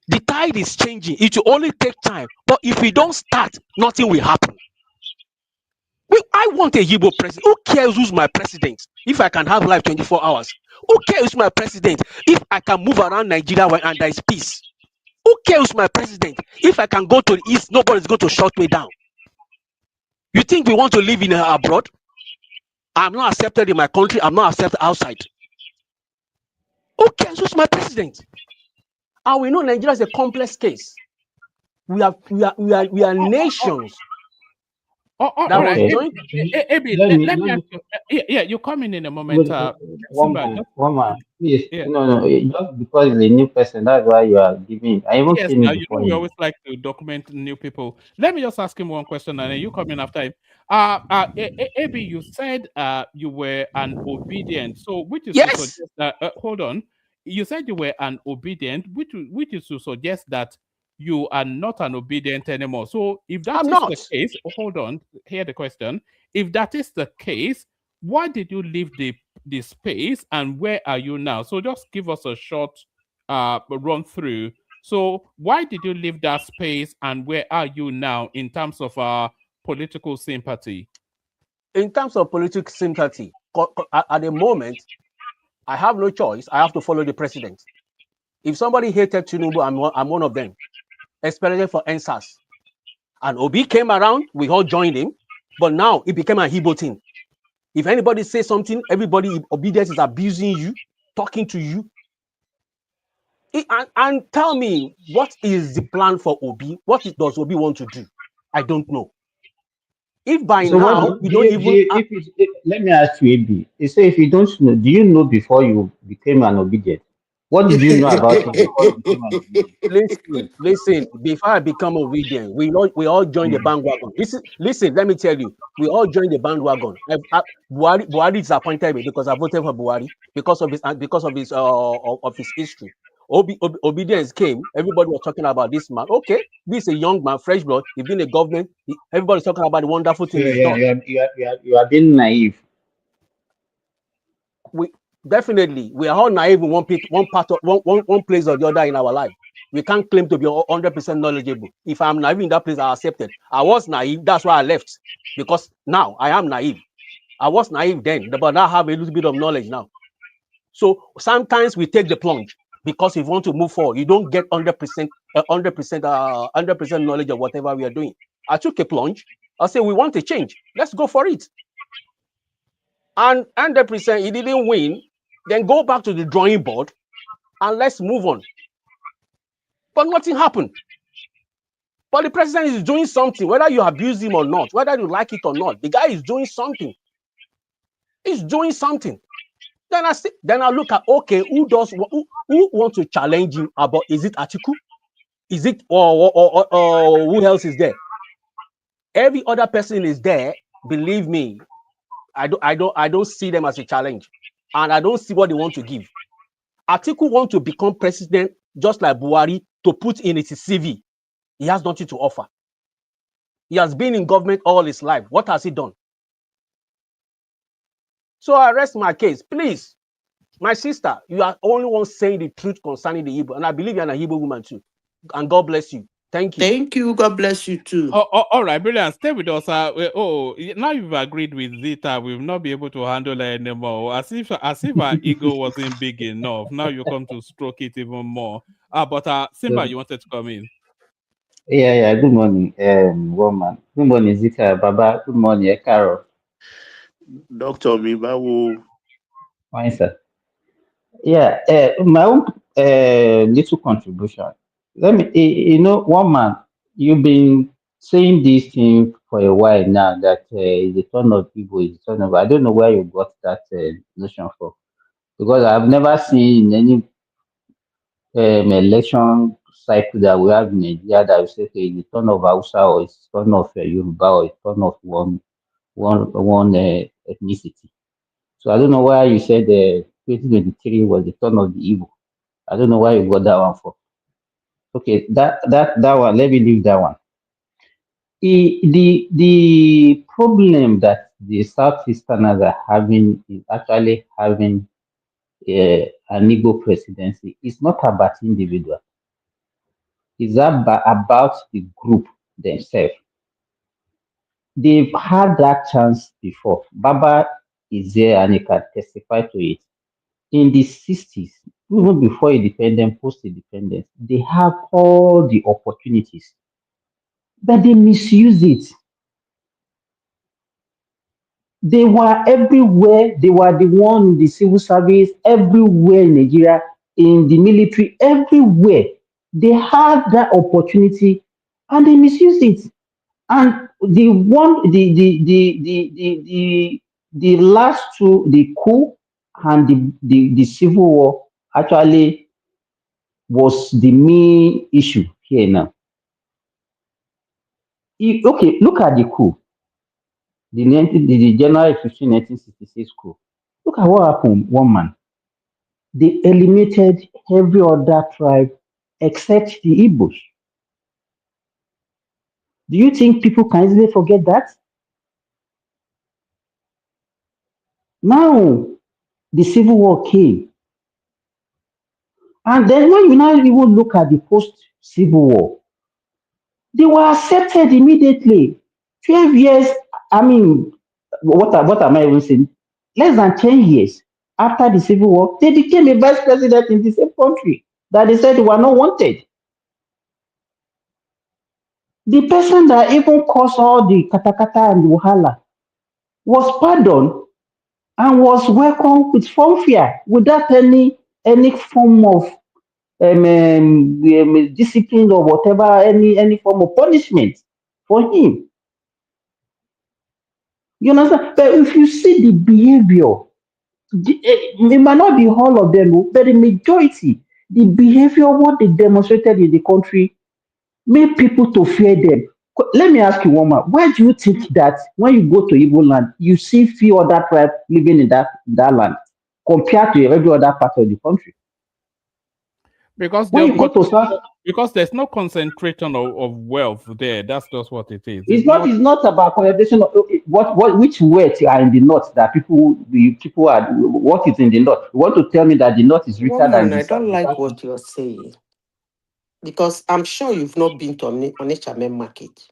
S20: The tide is changing. It will only take time. But if we don't start, nothing will happen. I want a Igbo president. Who cares who's my president? If I can have life 24 hours. Who cares who's my president? If I can move around Nigeria and there is peace. Who cares who's my president? If I can go to the East, nobody's going to shut me down. You think we want to live in abroad? I'm not accepted in my country. I'm not accepted outside. Who cares who's my president? And we know Nigeria is a complex case. We are nations.
S3: All right. Abi, let me ask you. Yeah, you come in a moment.
S21: One man. Please. Yeah. No. Just because he's a new person, that's why you are giving. I even
S3: yes,
S21: seen
S3: now
S21: it
S3: you
S21: before
S3: know we always like to document new people. Let me just ask him one question, and then you come in after him. Abi, you said you were an obedient. So, which is to suggest that? Hold on. You said you were an obedient, which is to suggest that you are not an obedient anymore. So if that is the case, hold on, hear the question. If that is the case, why did you leave the space and where are you now? So just give us a short run through. So why did you leave that space and where are you now in terms of political sympathy?
S20: In terms of political sympathy, at the moment, I have no choice. I have to follow the president. If somebody hated Tinubu, I'm one of them. Especially for NSAS. And Obi came around, we all joined him, but now it became a Igbo thing. If anybody says something, everybody obedience is abusing you, talking to you. And tell me, what is the plan for Obi? What does Obi want to do? I don't know. If by now we don't even
S21: let me ask you, Abi. You say if you don't know, do you know before you became an obedient? What did you know about him before you became an obedient?
S20: Listen. Before I become obedient, we all joined the bandwagon. Listen. Let me tell you, we all joined the bandwagon. Buhari disappointed me because I voted for Buhari because of his history. Obedience came. Everybody was talking about this man. Okay, this is a young man, fresh blood. He's been in government. Everybody's talking about the wonderful thing he's done.
S21: You are being naive.
S20: We are all naive in one place or the other in our life. We can't claim to be 100% knowledgeable. If I'm naive in that place, I accept it. I was naive, that's why I left. Because now I am naive. I was naive then, but now I have a little bit of knowledge now. So sometimes we take the plunge because if you want to move forward, you don't get 100%, 100% knowledge of whatever we are doing. I took a plunge. I said, we want a change. Let's go for it. And 100%, he didn't win. Then go back to the drawing board and let's move on. But nothing happened. But the president is doing something, whether you abuse him or not, whether you like it or not. The guy is doing something. He's doing something. Then I look at, okay, who wants to challenge him about? Is it Atiku? Is it or who else is there? Every other person is there. Believe me, I don't see them as a challenge, and I don't see what they want to give. Atiku want to become president just like Buhari to put in his CV. He has nothing to offer. He has been in government all his life. What has he done? So I rest my case. Please, my sister, you are only one saying the truth concerning the Igbo, and I believe you're an Igbo woman too. And God bless you. Thank you.
S19: Thank you. God bless you too.
S3: All right, brilliant. Stay with us. Now you've agreed with Zita, we'll not be able to handle her anymore. As if our ego wasn't big enough. Now you come to stroke it even more. But Simba, you wanted to come in.
S21: Yeah. Good morning, woman. Good morning, Zita, Baba. Good morning, Carol.
S11: Dr. Mibawo.
S21: Fine, sir. Yeah, my own little contribution. Let me, one man, you've been saying this thing for a while now that the turn of people is the turn of. I don't know where you got that notion from, because I've never seen any election cycle that we have in Nigeria that will say, okay, the turn of Hausa or it's turn of Yoruba or it's turn of one ethnicity. So I don't know why you said 2023 was the turn of the Igbo. I don't know why you got that one for. Okay, that one. Let me leave that one. The problem that the Southeasterners are having is actually having an Igbo presidency. It's not about individual. It's about the group themselves. They've had that chance before. Baba is there and he can testify to it. In the 60s, even before independence, post-independence, they have all the opportunities, but they misuse it. They were everywhere. They were the one in the civil service, everywhere in Nigeria, in the military, everywhere. They had that opportunity and they misused it. And the last two, the coup and the civil war, actually was the main issue here now. Okay, look at the coup, the January 15, 1966 coup. Look at what happened, one man. They eliminated every other tribe except the Igbos. Do you think people can easily forget that? Now, the civil war came. And then when you now even look at the post-civil war, they were accepted immediately. 12 years, I mean, what am I even saying? Less than 10 years after the civil war, they became a vice president in the same country that they said they were not wanted. The person that even caused all the katakata and wahala was pardoned and was welcomed with fanfare without any form of discipline or whatever, any form of punishment for him. You understand? But if you see the behavior, it might not be all of them, but the majority, the behavior, what they demonstrated in the country, made people to fear them. Let me ask you one more. Why do you think that when you go to Igbo land, you see few other tribes living in that land compared to every other part of the country?
S3: Because
S21: when you go to South,
S3: because there's no concentration of wealth there. That's just what it is.
S21: It's not about concentration of which wealth are in the north that people are what is in the north. You want to tell me that the north is richer than
S19: Woman,
S21: the
S19: I
S21: south?
S19: don't like what you're saying. Because I'm sure you've not been to Onitsha main market.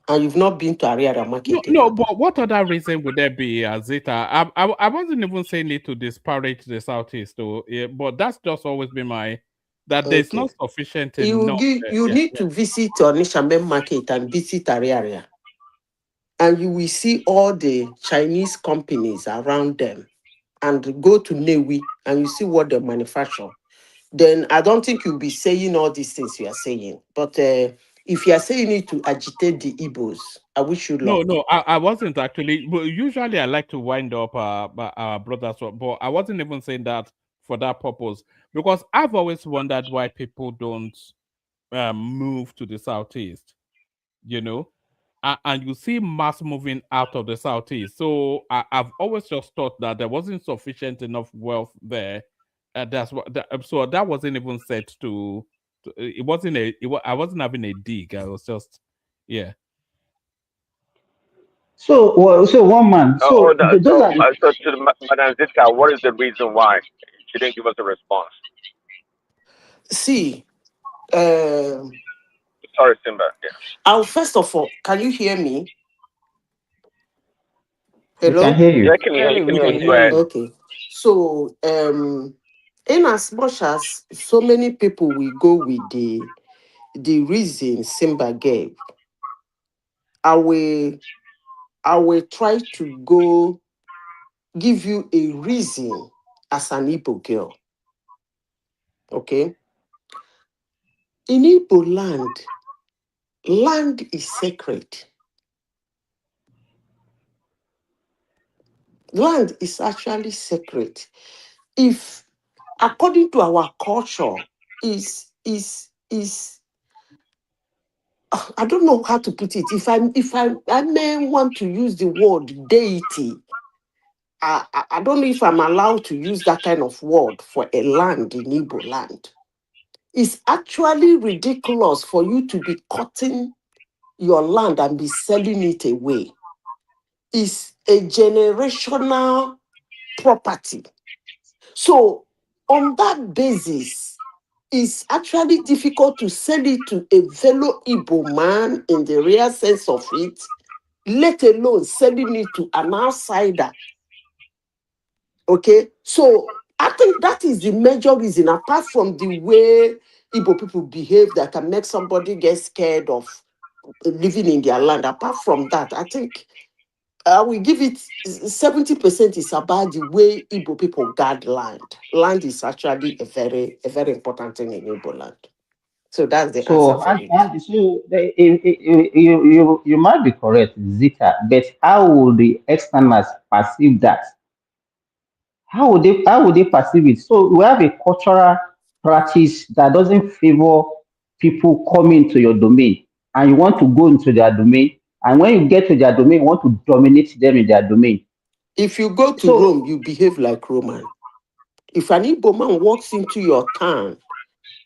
S19: and you've not been to Ariara market.
S3: No, but what other reason would there be, Zita? I wasn't even saying it to disparage the Southeast, though. Yeah, but that's just always been my that there's not sufficient enough.
S19: You need to visit Onisha main market and visit Ariaria, and you will see all the Chinese companies around them, and go to Newi and you see what they manufacture. Then I don't think you'll be saying all these things you are saying. But if you are saying it to agitate the Igbos, I wish you luck.
S3: No, I wasn't actually. But usually I like to wind up our brothers, but I wasn't even saying that for that purpose, because I've always wondered why people don't move to the Southeast, you know, and you see mass moving out of the Southeast. So I've always just thought that there wasn't sufficient enough wealth there. That's what. So that wasn't even said to. It wasn't I wasn't having a dig. I was just, yeah.
S21: So one man. So those are
S14: So to Madam Zita, what is the reason why she didn't give us a response?
S19: See,
S14: sorry, Simba. Yeah.
S19: First of all, can you hear me?
S21: We
S19: Hello?
S21: can hear you.
S14: Yeah, can you hear you?
S19: Okay. So, in as much as so many people will go with the reason Simba gave, I will try to go give you a reason as an Igbo girl. Okay? In Igbo land, land is sacred. Land is actually sacred. If, according to our culture, is I don't know how to put it. If I may want to use the word deity, I don't know if I'm allowed to use that kind of word for a land in Igbo land. It's actually ridiculous for you to be cutting your land and be selling it away. It's a generational property. So on that basis, it's actually difficult to sell it to a fellow Igbo man in the real sense of it, let alone selling it to an outsider. Okay, so I think that is the major reason, apart from the way Igbo people behave that can make somebody get scared of living in their land. Apart from that, I think I will give it 70% is about the way Igbo people guard land. Land is actually a very important thing in Igbo land. So that's the answer
S21: So
S19: for it.
S21: you might be correct, Zita, but how would the externals perceive that? How would they perceive it? So we have a cultural practice that doesn't favor people coming to your domain, and you want to go into their domain, and when you get to their domain, you want to dominate them in their domain.
S19: If you go to Rome, you behave like Roman. If an Igbo man walks into your town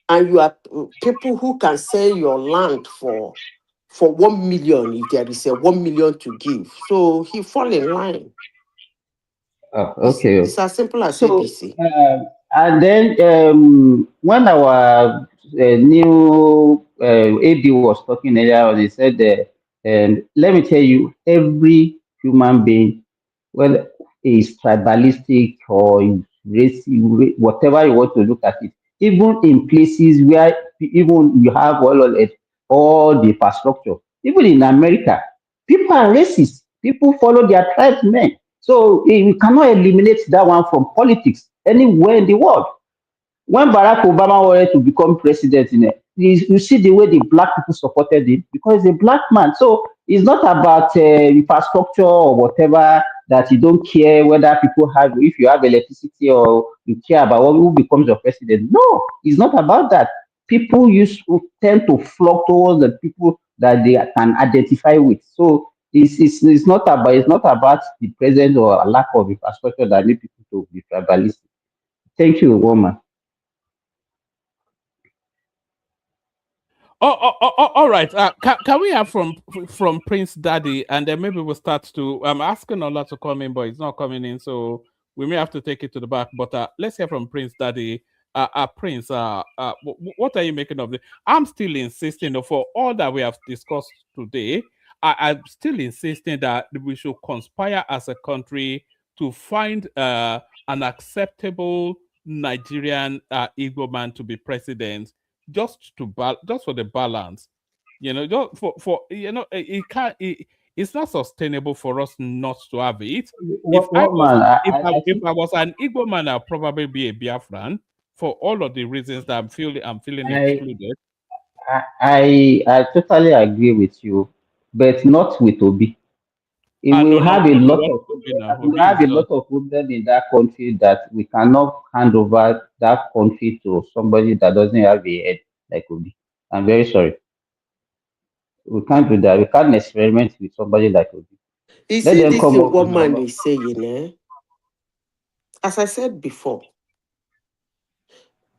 S19: and you are people who can sell your land for 1 million, if there is a 1 million to give, so he fall in line.
S21: Okay.
S19: It's as simple as
S21: So,
S19: ABC.
S21: and then when our new AD was talking earlier, he said, let me tell you, every human being, whether is tribalistic or is racist, whatever you want to look at it, even in places where even you have all the infrastructure, even in America, people are racist. People follow their tribesmen. So we cannot eliminate that one from politics anywhere in the world. When Barack Obama wanted to become president, you see the way the black people supported him because he's a black man. So it's not about infrastructure or whatever that you don't care whether people have, if you have electricity or you care about who becomes your president. No, it's not about that. People tend to flock towards the people that they can identify with. So it's not about the presence or lack of infrastructure that need people to be tribalistic. Thank you, woman.
S3: All right. Can we have from Prince Daddy, and then maybe we'll start to. I'm asking Ola to come in, but he's not coming in, so we may have to take it to the back. But let's hear from Prince Daddy. Prince, what are you making of this? I'm still insisting, for all that we have discussed today, I'm still insisting that we should conspire as a country to find an acceptable Nigerian Igbo man to be president, just for the balance. Just for it can't. It's not sustainable for us not to have it. If I was an Igbo man, I'd probably be a Biafran for all of the reasons that I'm feeling excluded.
S21: I totally agree with you, but not with Obi. It will have a lot of problem in that country that we cannot hand over that country to somebody that doesn't have a head like Obi. I'm very sorry. We can't do that. We can't experiment with somebody like Obi.
S19: You see, this thing one man is saying, as I said before,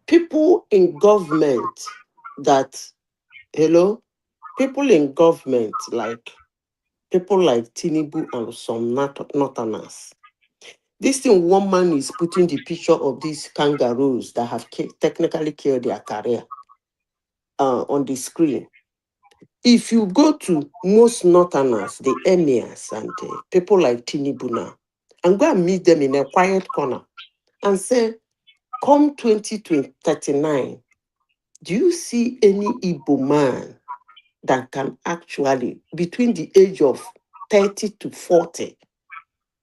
S19: people in government people in government like people like Tinubu and some Northerners. This thing one man is putting the picture of these kangaroos that have technically killed their career on the screen. If you go to most Northerners, the emirs and people like Tinubu now, and go and meet them in a quiet corner and say, come 2039, do you see any Igbo man that can actually, between the age of 30 to 40,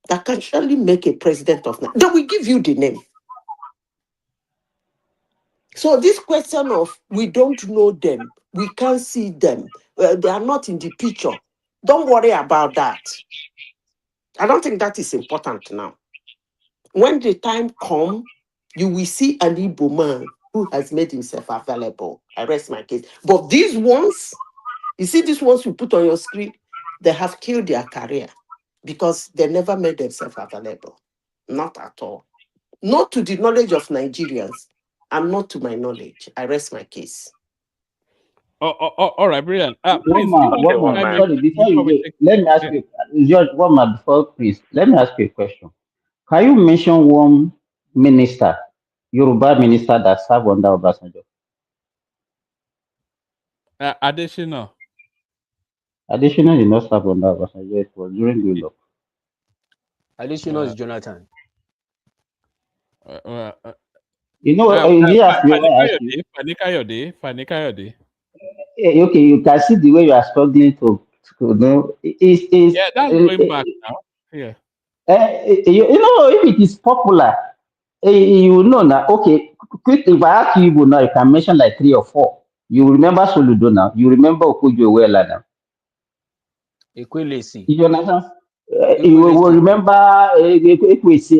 S19: that can actually make a president of Nigeria? They will give you the name. So this question of we don't know them, we can't see them, they are not in the picture. Don't worry about that. I don't think that is important now. When the time comes, you will see an Igbo man who has made himself available. I rest my case. But these ones, you see these ones you put on your screen, they have killed their career because they never made themselves available. Not at all. Not to the knowledge of Nigerians and not to my knowledge. I rest my case.
S3: All right, brilliant. Please,
S21: sorry, before you go, let me ask you, George, one more before, please, let me ask you a question. Can you mention one minister, Yoruba minister that served under Obasanjo?
S3: Additional.
S21: Additional did not serve under Obasanjo. It was during Goodluck.
S20: Additional is Jonathan.
S21: You know,
S3: Fanikayode.
S21: Okay, you can see the way you are struggling to know.
S3: Yeah, that's going back now. Yeah.
S21: You know, if it is popular, you know now. Okay, quick. If I ask you now, you can mention like 3 or 4. You remember Soludo now. You remember Okujo Wela now.
S20: Equilisi.
S21: You understand? You will remember Ekwesi.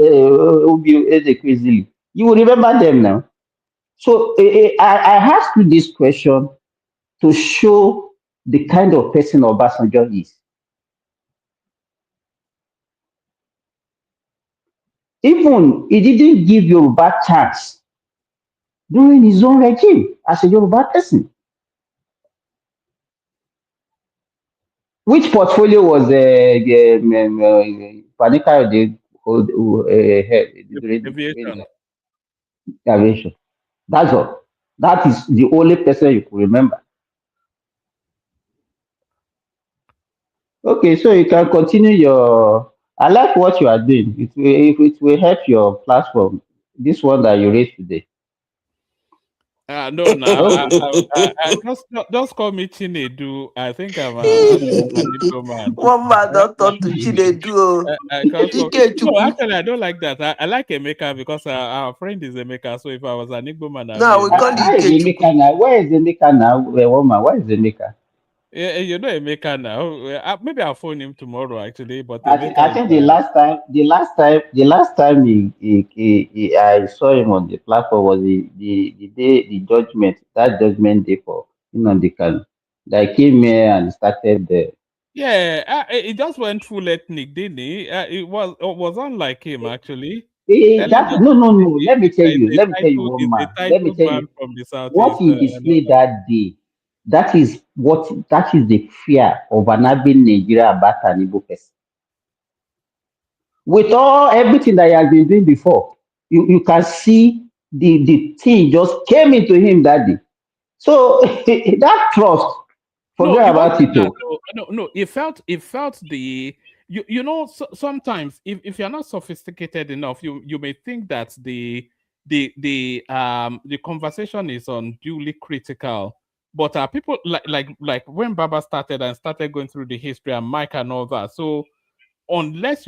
S21: You will remember them now. So I asked you this question to show the kind of person Obasanjo is. Even he didn't give Yoruba chance during his own regime as a Yoruba person. Which portfolio was Panika
S3: Aviation.
S21: Aviation. That's all. That is the only person you could remember. Okay, so you can continue your. I like what you are doing. It will help your platform. This one that you raised today.
S3: No, I just call me Chinedu. I think I'm a diplomat.
S19: One man don't talk to Chinedu.
S3: No, actually, I don't like that. I like Emeka because our friend is Emeka. So if I was an Igbo man,
S19: no, we call you
S21: Emeka now. Where is Emeka now? Woman, where is Emeka?
S3: Yeah, you know Emeka now. Maybe I'll phone him tomorrow actually. But
S21: I think the last time I saw him on the platform was the day that judgment day for the can. They came here and started the.
S3: Yeah, it just went full ethnic, didn't he? It was unlike him actually.
S21: No. Let me tell you, one man. Let me tell you
S3: from the Southeast,
S21: what he displayed that day. That is the fear of an urban Nigeria about an Igbo person. With everything that he has been doing before, you can see the thing just came into him that day. So that trust Forget about it.
S3: That, no. It felt the sometimes if you're not sophisticated enough, you may think that the conversation is unduly critical. But people like when Baba started going through the history and Mike and all that. So unless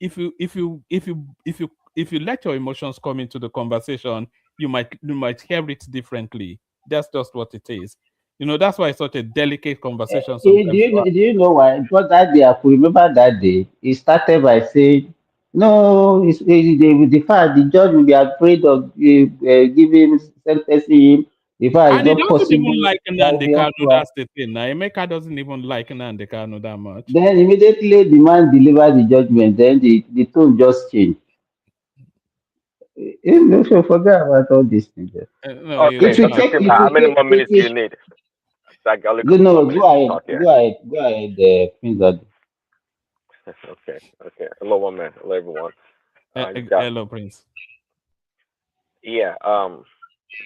S3: if you let your emotions come into the conversation, you might hear it differently. That's just what it is. That's why it's such a delicate conversation sometimes.
S21: Do you know why? Because that day, I could remember that day, he started by saying, no, the fact the judge will be afraid of giving sentencing him. The fact
S3: And
S21: it's
S3: he
S21: not
S3: doesn't
S21: possible.
S3: even like
S21: That
S3: Nnamdi
S21: he has
S3: Kanu.
S21: to.
S3: That's the thing. Now, Emeka doesn't even like Nnamdi Kanu that much.
S21: Then immediately the man delivered the judgment. Then the tone just changed. So forget about all these things.
S3: No,
S21: It will take. It
S14: How
S21: will
S14: many
S21: take.
S14: more minutes do you need? I got a couple more
S21: No,
S14: minutes to talk here.
S21: go ahead, Prince Adi.
S14: Okay. Hello, one man. Hello, everyone.
S3: Hello, Prince.
S14: Yeah.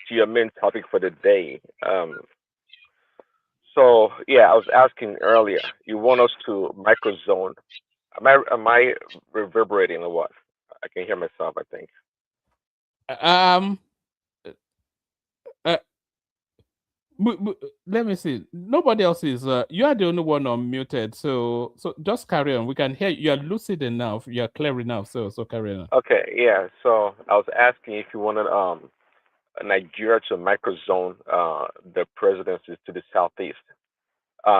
S14: To your main topic for the day. So yeah, I was asking earlier. You want us to microzone? Am I reverberating or what? I can hear myself. I think.
S3: Um. Uh, let me see. Nobody else is. You are the only one unmuted. So just carry on. We can hear you. Are lucid enough. You are clear enough. So carry on.
S14: Okay. Yeah. So I was asking if you wanted Nigeria to microzone the presidency to the southeast.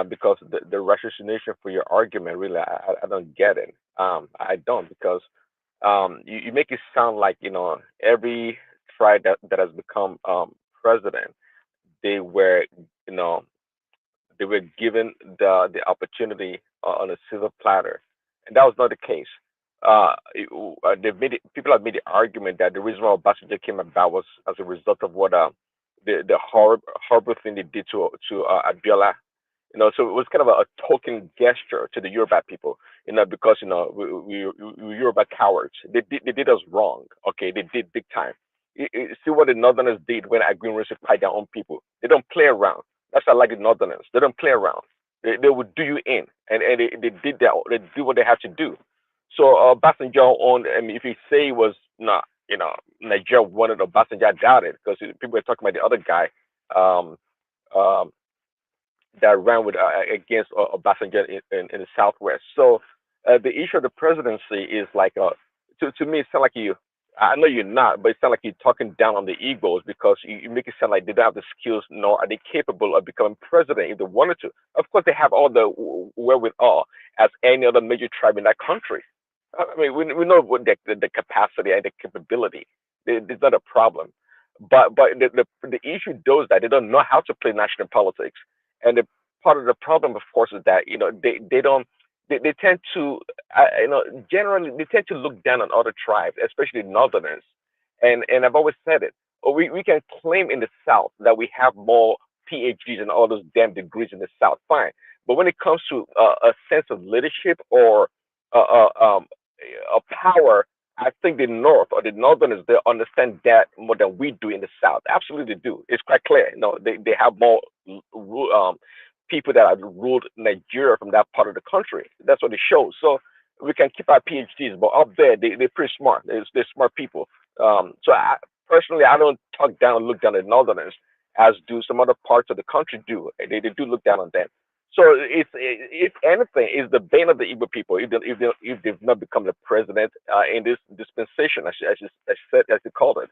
S14: Because the ratiocination for your argument, really, I don't get it. I don't, because you make it sound like every tribe that has become president, they were you know they were given the opportunity on a silver platter, and that was not the case. People have made the argument that the reason why Obasanjo came about was as a result of what the horrible thing they did to Abiola. So it was kind of a token gesture to the Yoruba people, because we Yoruba cowards. They did us wrong. Okay, they did big time. See what the Northerners did when Aguirre supplied their own people. They don't play around. That's why I like the Northerners. They don't play around. They would do you in, and they do what they have to do. So Obasanjo on. I mean, if you say it was not, Nigeria wanted Obasanjo, I doubt it, because people were talking about the other guy. Um, um, that ran with against Obasanjo in the Southwest. So the issue of the presidency is like to me it sounds like you. I know you're not, but it sounds like you're talking down on the Igbos, because you make it sound like they don't have the skills, nor are they capable of becoming president if they wanted to. Of course, they have all the wherewithal as any other major tribe in that country. I mean, we know what the capacity and the capability. It's not a problem, but the issue is that they don't know how to play national politics, and part of the problem, of course, is that they don't they tend to generally they tend to look down on other tribes, especially Northerners, and I've always said it. We can claim in the South that we have more PhDs and all those damn degrees in the South, fine, but when it comes to a sense of leadership or uh, uh, um, a power, I think the North or the Northerners, they understand that more than we do in the South. Absolutely do. It's quite clear. They have more people that have ruled Nigeria from that part of the country. That's what it shows. So we can keep our PhDs, but up there, they're pretty smart. They're smart people. So personally, I don't talk down and look down at Northerners as do some other parts of the country do. They do look down on them. So if anything, is the bane of the Igbo people if they've not become the president in this dispensation, as you called it.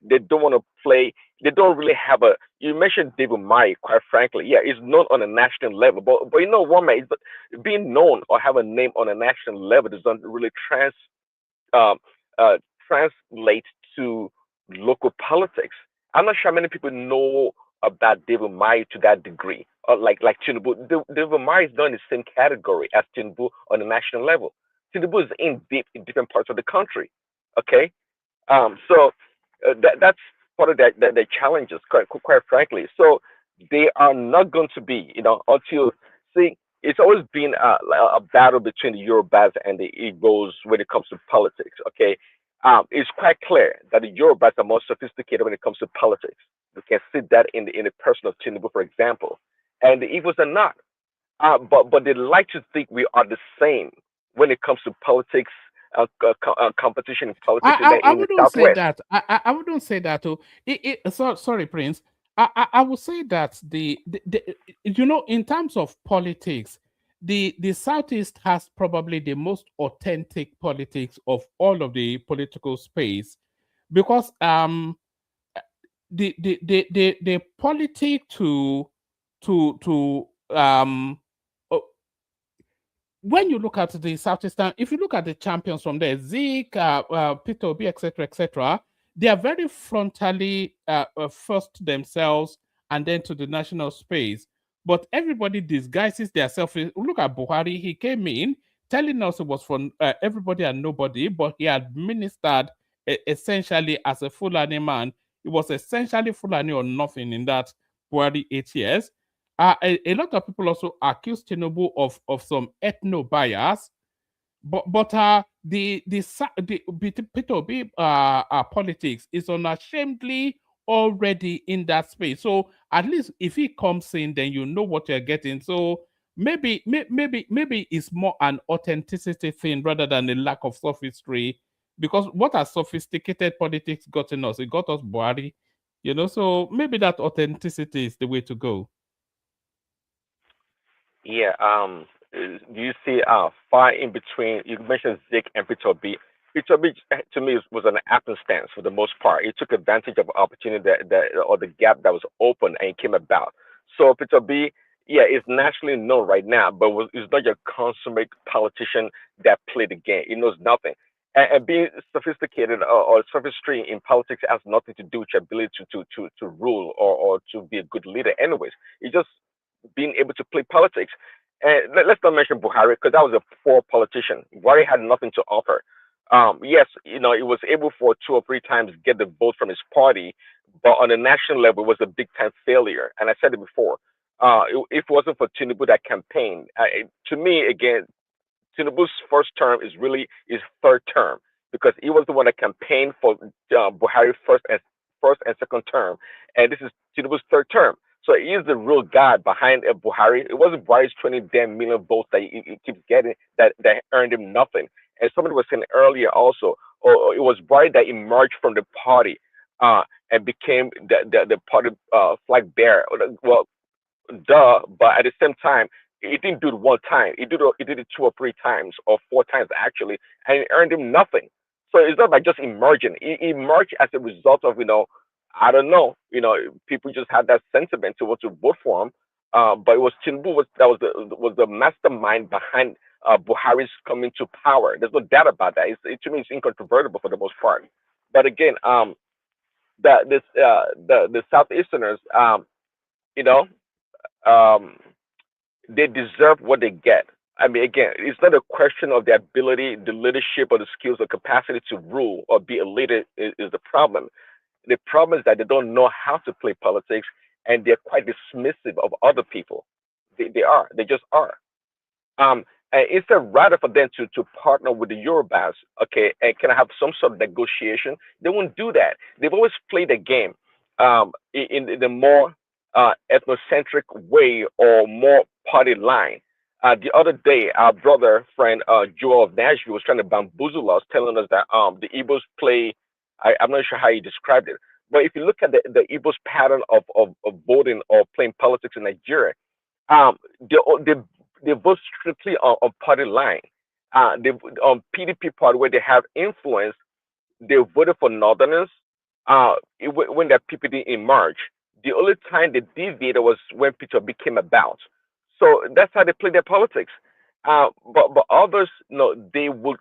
S14: They don't want to play. They don't really have a. You mentioned David Mai, quite frankly, yeah, he's known on a national level, but one man, being known or have a name on a national level doesn't really um, translate to local politics. I'm not sure many people know about David Mai to that degree, or like Tinubu. David Mai is not in the same category as Tinubu on a national level. Tinubu is in deep in different parts of the country. Okay, so that's part of the challenges, quite frankly. So they are not going to be, until see. It's always been a battle between the Yorubas and the Igbos when it comes to politics. Okay, it's quite clear that the Yorubas are more sophisticated when it comes to politics. We can see that in the person of Tinubu, for example. and the Igbos are not. But they like to think we are the same when it comes to politics, competition in politics in
S3: I
S14: in the
S3: wouldn't say
S14: Southwest.
S3: that. I wouldn't say that. Oh, sorry, Prince. I would say that in terms of politics, the Southeast has probably the most authentic politics of all of the political space, because the politic to when you look at the Southeastern, if you look at the champions from there, Zeke, Peter Obi, etc., they are very frontally first themselves and then to the national space. But everybody disguises themselves. Look at Buhari. He came in telling us it was for everybody and nobody, but he administered essentially as a Fulani man. It was essentially Fulani or nothing in that Buhari 8 years. A lot of people also accuse Tinubu of some ethno bias, but the Peter Obi politics is unashamedly already in that space. So at least if he comes in, then you know what you're getting. So maybe it's more an authenticity thing rather than a lack of sophistry. Because what has sophisticated politics gotten us? It got us Buhari, So maybe that authenticity is the way to go.
S14: Yeah. Do you see far in between? You mentioned Zeke and Peter B. Peter B to me was an happenstance for the most part. He took advantage of opportunity that or the gap that was open and it came about. So Peter B, yeah, is nationally known right now, but is not your consummate politician that played the game. He knows nothing. And being sophisticated or sophistry in politics has nothing to do with your ability to rule or to be a good leader. Anyways, it's just being able to play politics. And let's not mention Buhari because that was a poor politician. Buhari had nothing to offer. Yes, he was able for 2 or 3 times get the vote from his party, but on a national level, it was a big time failure. And I said it before. If it wasn't for Tinubu that campaign, to me again, Tinubu's first term is really his third term because he was the one that campaigned for Buhari first and second term, and this is Tinubu's third term. So he is the real guy behind Buhari. It wasn't Buhari's 20 damn million votes that he keeps getting that earned him nothing. And somebody was saying earlier also, or it was Buhari that emerged from the party and became the party flag bearer. Well, duh, but at the same time, he didn't do it one time. He did it 2 or 3 times or 4 times actually, and it earned him nothing. So it's not by just emerging. He emerged as a result of I don't know, people just had that sentiment to want to vote for him. But it was Tinubu was the mastermind behind Buhari's coming to power. There's no doubt about that. To me, it's incontrovertible for the most part. But again, the Southeasterners, you know, um, they deserve what they get. I mean, again, it's not a question of the ability, the leadership, or the skills or capacity to rule or be a leader is the problem. The problem is that they don't know how to play politics and they're quite dismissive of other people. They are. They just are. And instead, rather for them to partner with the Yorubas, okay, and can I have some sort of negotiation? They won't do that. They've always played the game in the more ethnocentric way or more party line. The other day, our brother friend Joel of Nashville was trying to bamboozle us, telling us that the Igbos play. I'm not sure how he described it, but if you look at the Igbos pattern of voting or playing politics in Nigeria, they they vote strictly on party line. They on PDP party where they have influence, they voted for Northerners when their PPD emerged. The only time they deviated was when Peter became about. So that's how they play their politics. But others, no, they would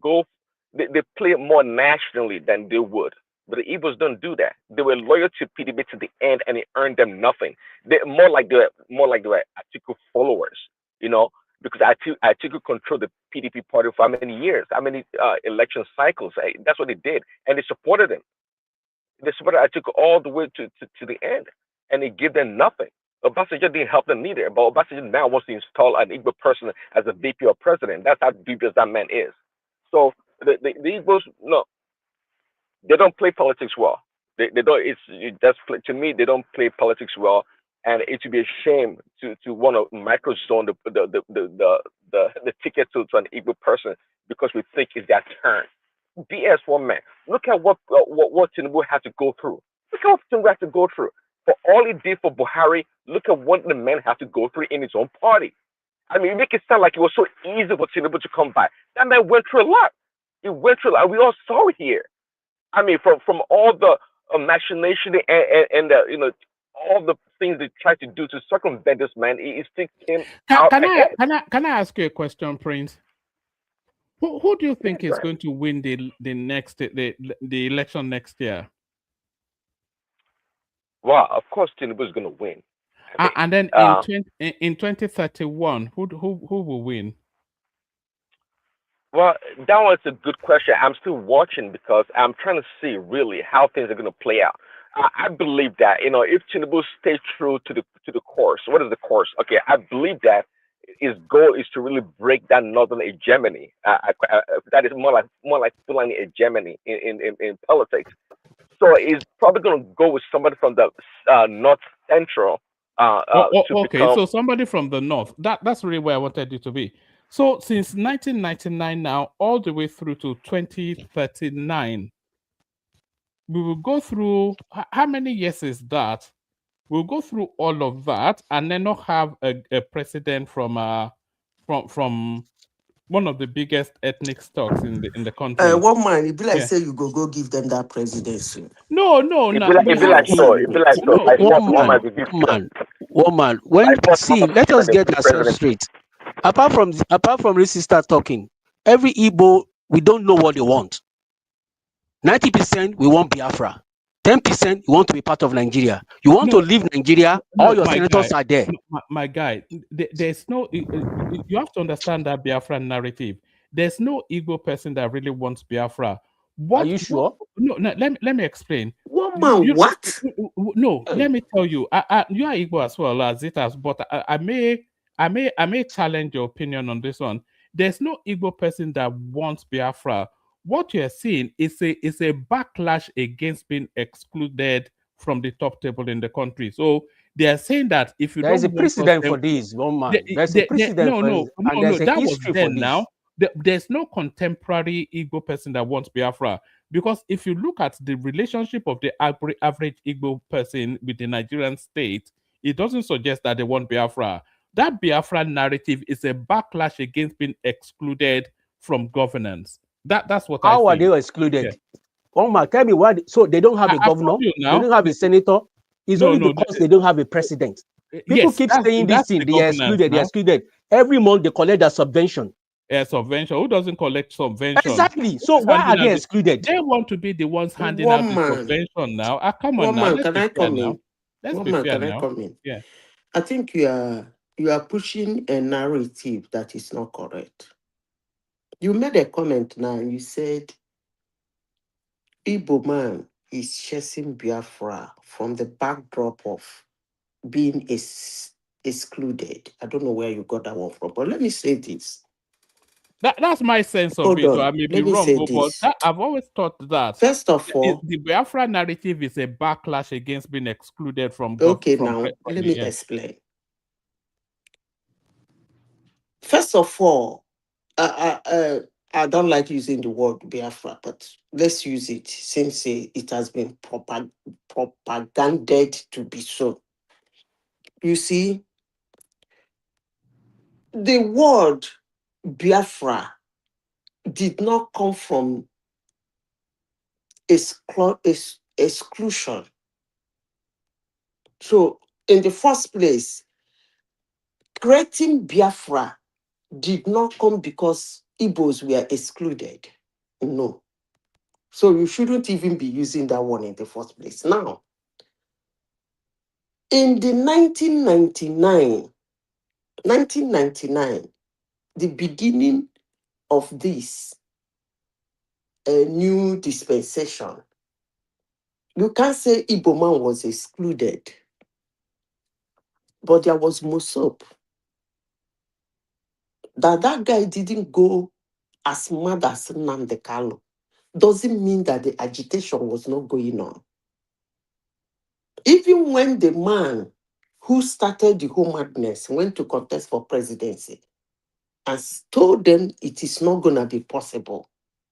S14: go. They play more nationally than they would. But the Igbos don't do that. They were loyal to PDP to the end, and it earned them nothing. They more like they were Atiku followers, you know, because Atiku controlled the PDP party for how many years, how many election cycles. That's what they did, and they supported him. They supported Atiku all the way to the end, and it gave them nothing. Obasanjo didn't help them neither, but Obasanjo now wants to install an Igbo person as a VP or president. That's how dubious that man is. So the Igbos, no, they don't play politics well. They don't. To me, they don't play politics well. and it would be a shame to want to microzone the ticket to an Igbo person because we think it's their turn. BS one man. Look at what Tinubu had to go through. Look at what Tinubu had to go through. For all he did for Buhari, look at what the man had to go through in his own party. I mean, you make it sound like it was so easy for Tinubu to come by. That man went through a lot. He went through a lot. We all saw it here. I mean, from all the machination and all the things they tried to do to circumvent this man, he still came out ahead.
S3: Can I ask you a question, Prince? Who do you think is going to win the election next year?
S14: Well, of course, Tinubu is going to win.
S3: And then in 2031, who will win?
S14: Well, that was a good question. I'm still watching because I'm trying to see really how things are going to play out. I believe that if Tinubu stays true to the course, what is the course? Okay, I believe that his goal is to really break that northern hegemony. That is more like Fulani hegemony in politics. So he's probably going to go with somebody from the north central.
S3: Okay, so somebody from the north. That's really where I wanted you to be. So since 1999 now, all the way through to 2039, we will go through, how many years is that? We'll go through all of that and then not have a president from one of the biggest ethnic stocks in the country.
S19: One man, it be like say you go give them that presidency.
S3: No.
S14: It be like so.
S20: One man. Let us get ourselves straight. Apart from this start talking, every Igbo, we don't know what they want. 90% we want Biafra. 10% you want to be part of Nigeria. You want to leave Nigeria, all your senators are there.
S3: My guy, there's no, you have to understand that Biafra narrative. There's no Igbo person that really wants Biafra.
S20: Are you sure?
S3: No, let me explain.
S19: One man, what?
S3: No, let me tell you. You are Igbo as well as it has, but I may challenge your opinion on this one. There's no Igbo person that wants Biafra. What you're seeing is a backlash against being excluded from the top table in the country. So they are saying that if you
S20: there's a precedent for this, one man. There's a precedent
S3: no, that was then. Now there's no contemporary Igbo person that wants Biafra, because if you look at the relationship of the average Igbo person with the Nigerian state, it doesn't suggest that they want Biafra. That Biafra narrative is a backlash against being excluded from governance. That's what
S20: How are they excluded? Yeah. One man, tell me why. So they don't have a governor, they don't have a senator. It's only because they don't have a president. People keep saying this thing. They are excluded. They are excluded. Every month they collect their subvention.
S3: Subvention. Who doesn't collect subvention?
S20: Exactly. So why are they excluded?
S3: They want to be the ones handing out the subvention now. Come on now.
S19: Can I come in?
S3: Let's be fair now.
S19: Come in?
S3: Yeah.
S19: I think you are pushing a narrative that is not correct. You made a comment now. You said Igbo man is chasing Biafra from the backdrop of being excluded. I don't know where you got that one from, but let me say this.
S3: That's my sense of it. So I may be wrong, but I've always thought that.
S19: First of all,
S3: the Biafra narrative is a backlash against being excluded from.
S19: Okay, now let me explain. First of all, I don't like using the word Biafra, but let's use it since it has been propaganded to be so. You see, the word Biafra did not come from exclusion. So, in the first place, creating Biafra did not come because Igbos were excluded. No. So you shouldn't even be using that one in the first place. Now, in the 1999, the beginning of this new dispensation, you can't say Igbo man was excluded, but there was Mosop. That guy didn't go as mad as Nnamdi Kanu doesn't mean that the agitation was not going on. Even when the man who started the whole madness, went to contest for presidency and told them it is not going to be possible.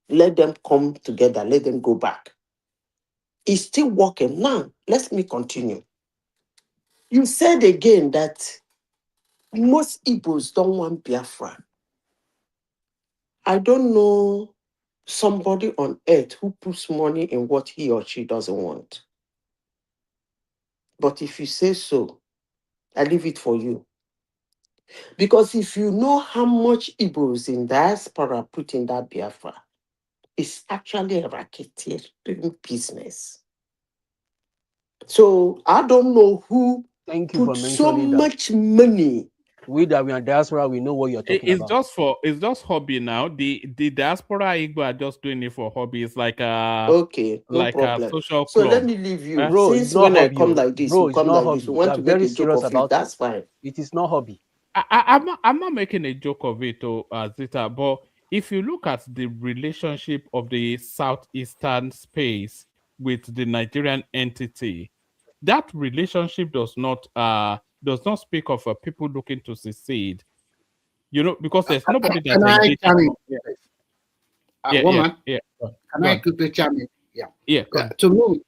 S19: Let them come together. Let them go back. It's still working. Now, let me continue. You said again that most Igbos don't want Biafra. I don't know somebody on earth who puts money in what he or she doesn't want. But if you say so, I leave it for you. Because if you know how much Igbos in diaspora put in that Biafra, it's actually a racketeering business. So I don't know who
S20: Thank you for
S19: put so
S20: mentioning that.
S19: much money.
S20: We that we are diaspora, we know what you're talking about.
S3: It's just hobby now. The diaspora Igbo are just doing it for hobby. It's like
S19: Okay, no
S3: like a
S19: problem.
S3: social
S19: So
S3: club.
S19: let me leave you.
S20: Bro, it's
S19: Since
S20: not
S19: when I
S20: hobby.
S19: come like this,
S20: Bro,
S19: you
S20: it's
S19: come
S20: not
S19: like this.
S20: hobby.
S19: You
S20: We
S19: want
S20: are
S19: to make
S20: very
S19: a joke
S20: serious
S19: of it,
S20: about
S19: that's
S20: it.
S19: fine.
S20: It is not hobby.
S3: I'm not making a joke of it, Zita, but if you look at the relationship of the southeastern space with the Nigerian entity, that relationship does not speak of people looking to secede. You know, because there's nobody that's
S1: Can I
S3: engaged.
S1: chime in?
S3: Yeah,
S1: Woman,
S3: yeah.
S1: can
S3: Go
S1: I
S3: on.
S1: quickly chime in? Yeah.
S3: Yeah, go on.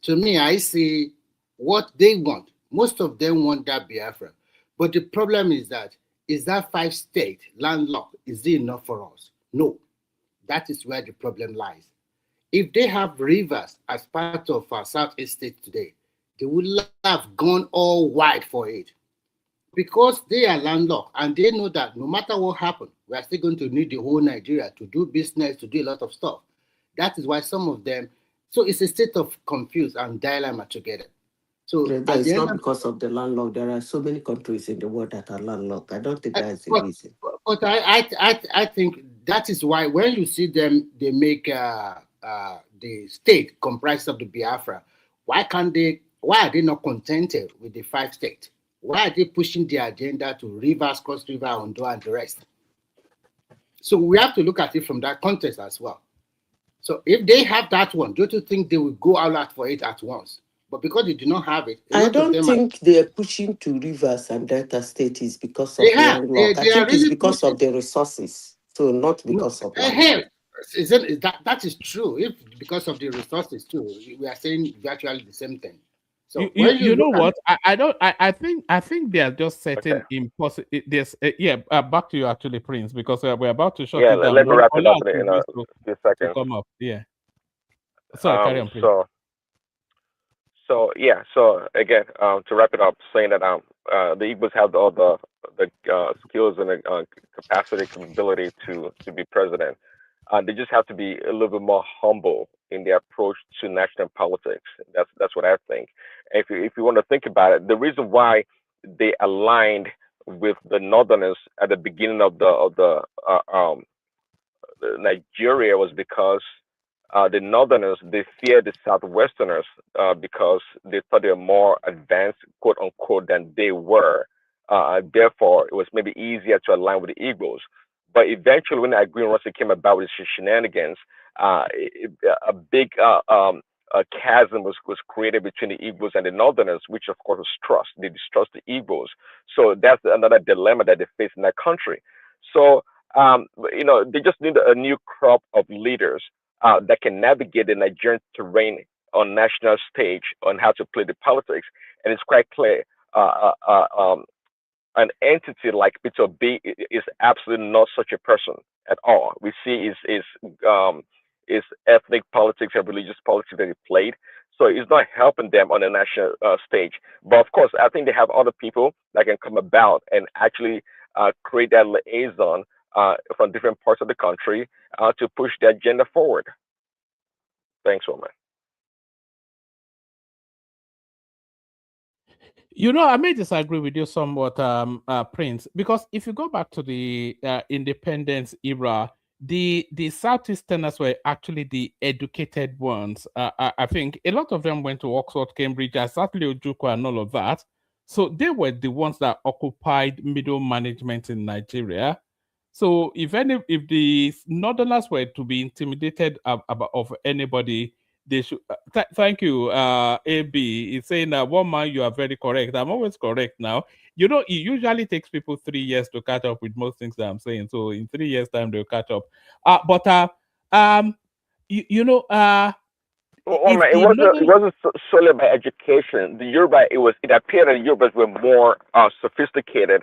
S1: To me, I see what they want. Most of them want that Biafra. But the problem is that 5-state landlocked, is it enough for us? No. That is where the problem lies. If they have rivers as part of our Southeast state today, they would have gone all wide for it. Because they are landlocked and they know that no matter what happens, we are still going to need the whole Nigeria to do business, to do a lot of stuff. That is why some of them, so it's a state of confuse and dilemma together. So
S19: That is not because of the landlocked. There are so many countries in the world that are landlocked. I don't think that's the reason.
S1: But I think that is why when you see them, they make the state comprised of the Biafra. Why are they not contented with the 5-state? Why are they pushing their agenda to Rivers, Cross River, Ondo, and the rest? So we have to look at it from that context as well. So if they have that one, don't you think they will go all out for it at once? But because they do not have it,
S19: I don't think they are pushing to Rivers and Delta State is because of landlocked. I think it's because of the resources. So not because of landlocked.
S1: That is true. If because of the resources too, we are saying virtually the same thing. So
S3: you know what? I think they are just setting impossible. There's back to you actually, Prince, because we're about to shut it down.
S14: Let me wrap it up in a few seconds.
S3: Come up, yeah. Sorry, carry on, Prince.
S14: So again, to wrap it up, saying that the Igbos have all the skills and the capacity, capability to be president. They just have to be a little bit more humble in their approach to national politics. That's what I think. And if you want to think about it, the reason why they aligned with the Northerners at the beginning of the Nigeria was because the Northerners, they feared the Southwesterners because they thought they were more advanced, quote unquote, than they were. Therefore, it was maybe easier to align with the Igbos. But eventually, when the agreement once it came about with shenanigans, a big chasm was created between the Igbos and the Northerners, which of course was trust. They distrust the Igbos. So that's another dilemma that they face in that country. So they just need a new crop of leaders that can navigate the Nigerian terrain on national stage on how to play the politics. And it's quite clear an entity like Peter B is absolutely not such a person at all. We see is ethnic politics and religious politics that he played. So it's not helping them on the national stage. But of course, I think they have other people that can come about and actually create that liaison from different parts of the country to push the agenda forward. Thanks, Roman.
S3: You know, I may disagree with you somewhat, Prince, because if you go back to the independence era, the Southeasterners were actually the educated ones. I think a lot of them went to Oxford, Cambridge, exactly Ojukwu and all of that. So they were the ones that occupied middle management in Nigeria. So if the Northerners were to be intimidated of anybody, they should. Thank you, AB. He's saying that one man, you are very correct. I'm always correct now. You know, it usually takes people 3 years to catch up with most things that I'm saying. So in 3 years' time, they'll catch up. You know,
S14: Well, man, it wasn't solely by education. The Yoruba, it appeared that Yorubas were more sophisticated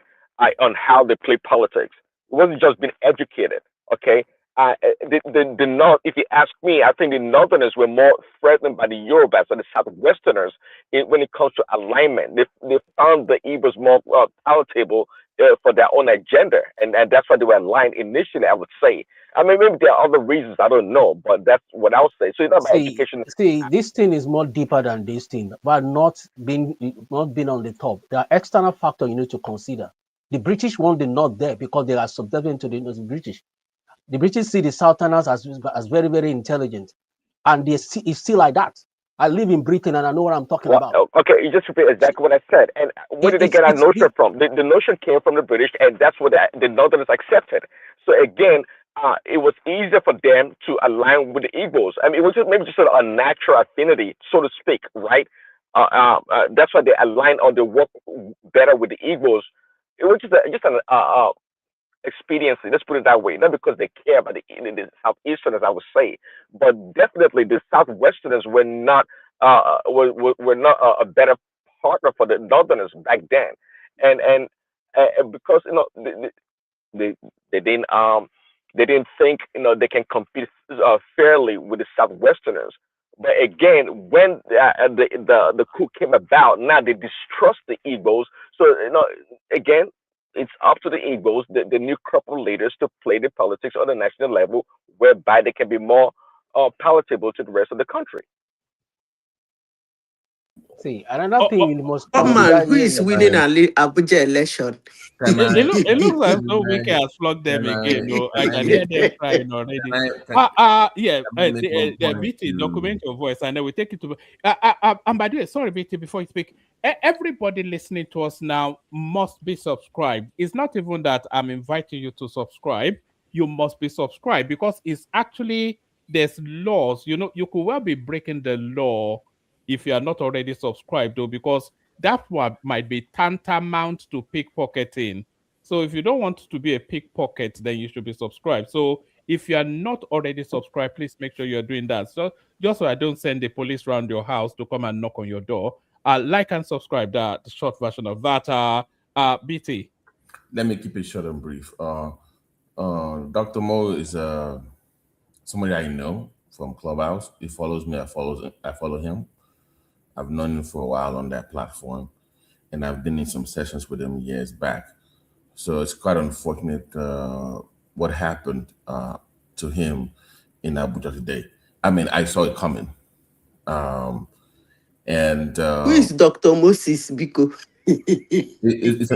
S14: on how they play politics. It wasn't just being educated. Okay, the North. If you ask me, I think the Northerners were more threatened by the Yorubas and the Southwesterners when it comes to alignment. They found the Igbos more palatable for their own agenda, and that's why they were aligned initially. I would say. I mean, maybe there are other reasons I don't know, but that's what I would say. So it's not about education.
S20: See, this thing is more deeper than this thing, but not being on the top. There are external factors you need to consider. The British want the North there because they are subservient to the British. The British see the Southerners as very, very intelligent, and it's still like that. I live in Britain and I know what I'm talking about.
S14: Okay, you just repeat exactly what I said. And where did they get that notion from? The notion came from the British, and that's what the Northerners accepted. So again, it was easier for them to align with the Igbos. I mean, it was maybe just a natural affinity, so to speak, right? That's why they aligned or they work better with the Igbos. It was just an expediency. Let's put it that way. Not because they care about the Southeasterners, I would say, but definitely the Southwesterners were not were not a better partner for the Northerners back then, and because they didn't think they can compete fairly with the Southwesterners. But again, when the coup came about, now they distrust the Igbos. So again, it's up to the Igbos, the new crop of leaders, to play the politics on the national level, whereby they can be more palatable to the rest of the country.
S20: See, another thing you must
S19: man, who is winning Abuja election?
S3: It looks like no Wiki has flogged them again. No, I can hear them crying already. BT, document your voice, and then we take it to. And by the way, sorry, BT, before you speak, everybody listening to us now must be subscribed. It's not even that I'm inviting you to subscribe. You must be subscribed because it's actually there's laws. You could well be breaking the law if you are not already subscribed, though, because that one might be tantamount to pickpocketing. So if you don't want to be a pickpocket, then you should be subscribed. So if you are not already subscribed, please make sure you're doing that. So just so I don't send the police around your house to come and knock on your door. Like and subscribe, the short version of that. BT.
S17: Let me keep it short and brief. Dr. Mo is somebody I know from Clubhouse. He follows me. I follow him. I've known him for a while on that platform, and I've been in some sessions with him years back. So it's quite unfortunate what happened to him in Abuja today. I mean, I saw it coming.
S19: Who is Dr. Moses Biko?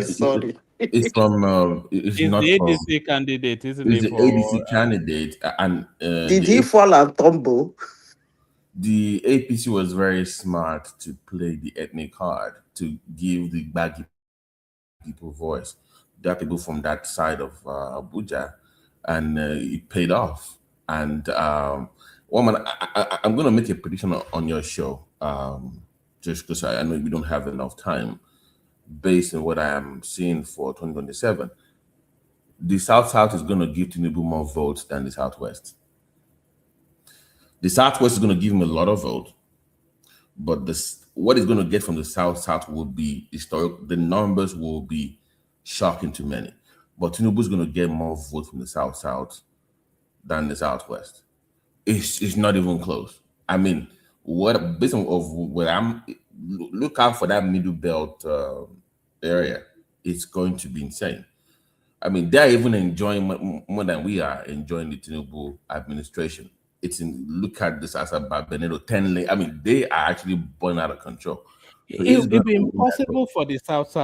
S17: Sorry. It's from. It's not
S3: the
S17: from,
S3: ADC candidate, isn't
S17: it's
S3: it?
S17: the ADC candidate, and
S19: did he fall and tumble?
S17: The APC was very smart to play the ethnic card to give the baggy people voice. There are people from that side of Abuja, and it paid off. And woman, I'm going to make a prediction on your show, just because I know we don't have enough time. Based on what I am seeing for 2027, the South is going to give Tinubu more votes than the Southwest. The Southwest is going to give him a lot of votes, but what he's going to get from the South will be historic. The numbers will be shocking to many. But Tinubu is going to get more votes from the South than the Southwest. It's not even close. I mean, based on where I'm, look out for that middle belt area. It's going to be insane. I mean, they're even enjoying more than we are enjoying the Tinubu administration. Look at this as about Benito 10 lane. I mean, they are actually burning out of control. So
S3: it would be impossible for the South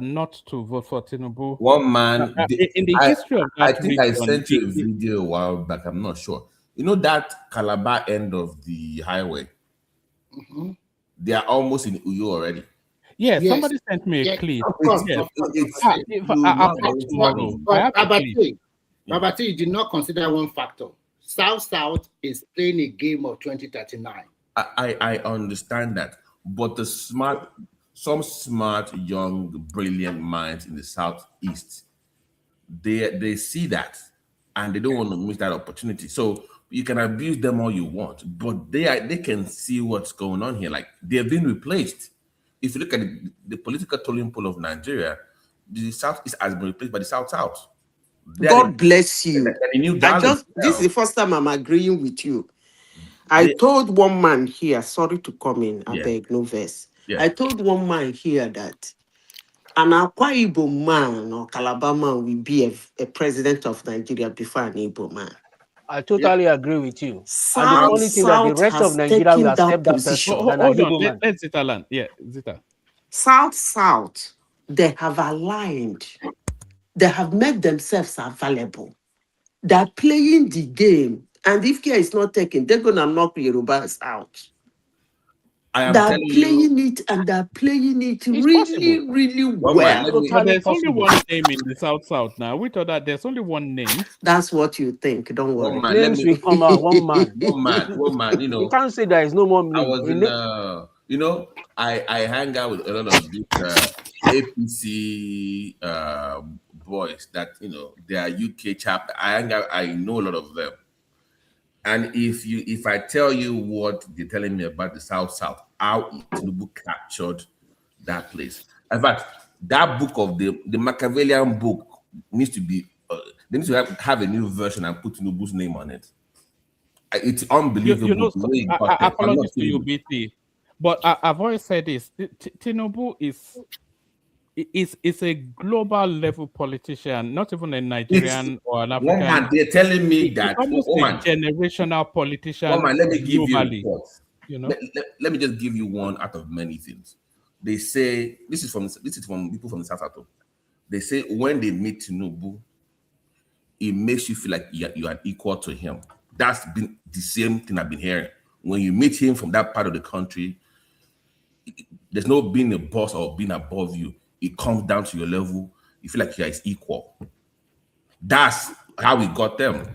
S3: not to vote for Tinubu.
S17: One man
S3: in the history of that
S17: I think I sent you a video a while back. I'm not sure. You know that Calabar end of the highway? Mm-hmm. They are almost in Uyo already.
S3: Yes, somebody sent me a clip.
S1: Babati, you did not consider one factor. South is playing a game of 2039.
S2: I understand that, but some smart, young, brilliant minds in the southeast, they see that, and they don't want to miss that opportunity. So you can abuse them all you want, but they can see what's going on here. Like, they've been replaced. If you look at the political totem pole of Nigeria, the southeast has been replaced by the south.
S19: God bless you.
S2: This
S19: is the first time I'm agreeing with you. I told one man here, sorry to come in, I beg, no verse.
S2: Yeah.
S19: I told one man here that an Akwa Igbo man or Calabar man will be a president of Nigeria before an Igbo man.
S20: I totally agree with you. And the
S19: South
S20: only thing that the rest of Nigeria will accept that
S19: position.
S20: person than a
S3: Hold on,
S20: Igbo man.
S3: let Zita land. Yeah, Zita.
S19: South, they have aligned. They have made themselves available. They're playing the game. And if care is not taken, they're going to knock Yorubas out. They're playing it, and they're playing it really, really well.
S3: But there's only one name in the South now. We thought that there's only one name.
S19: That's what you think. Don't worry.
S20: Names will come out. One man.
S2: One man. You know,
S20: you can't say there is no more name.
S2: I was in, I hang out with a lot of these APC boys that they are UK chapter. I know a lot of them. And if I tell you what they're telling me about the South, how Tinubu captured that place. In fact, that book of the Machiavellian book needs to be, they need to have a new version and put Tinubu's name on it. It's unbelievable.
S3: Apologies to you, BT. But I've always said this: Tinubu is a global level politician, not even a Nigerian or an African.
S2: Man, they're telling me that
S3: almost a generational politician.
S2: Let me give
S3: globally,
S2: you let me just give you one out of many things. They say this is from people from the South. They say when they meet Tinubu, it makes you feel like you are equal to him. That's been the same thing I've been hearing. When you meet him from that part of the country, there's no being a boss or being above you. It comes down to your level. You feel like you are his equal. That's how we got them.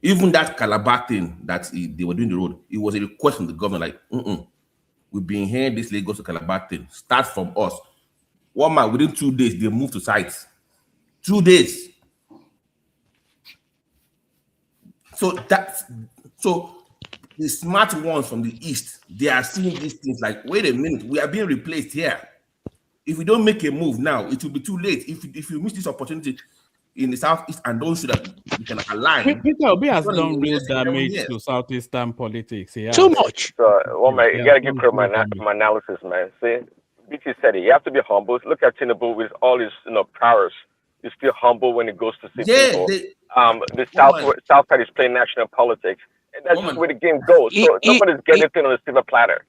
S2: Even that Calabar thing that they were doing the road, it was a request from the government, like, we've been hearing this Lagos to Calabar thing. Start from us. One man, within 2 days, they moved to sites. 2 days. So the smart ones from the East, they are seeing these things like, wait a minute, we are being replaced here. If we don't make a move now, it will be too late. If you miss this opportunity in the Southeast and don't show that we can align.
S3: Peter Obi has done real damage to Southeastern politics.
S20: Too much.
S14: So, you got to give credit my analysis, man. See, BT said it. You have to be humble. Look at Tinubu with all his powers. He's still humble when he goes to see people. The South side is playing national politics. And that's just where the game goes. So nobody's getting anything on a silver platter.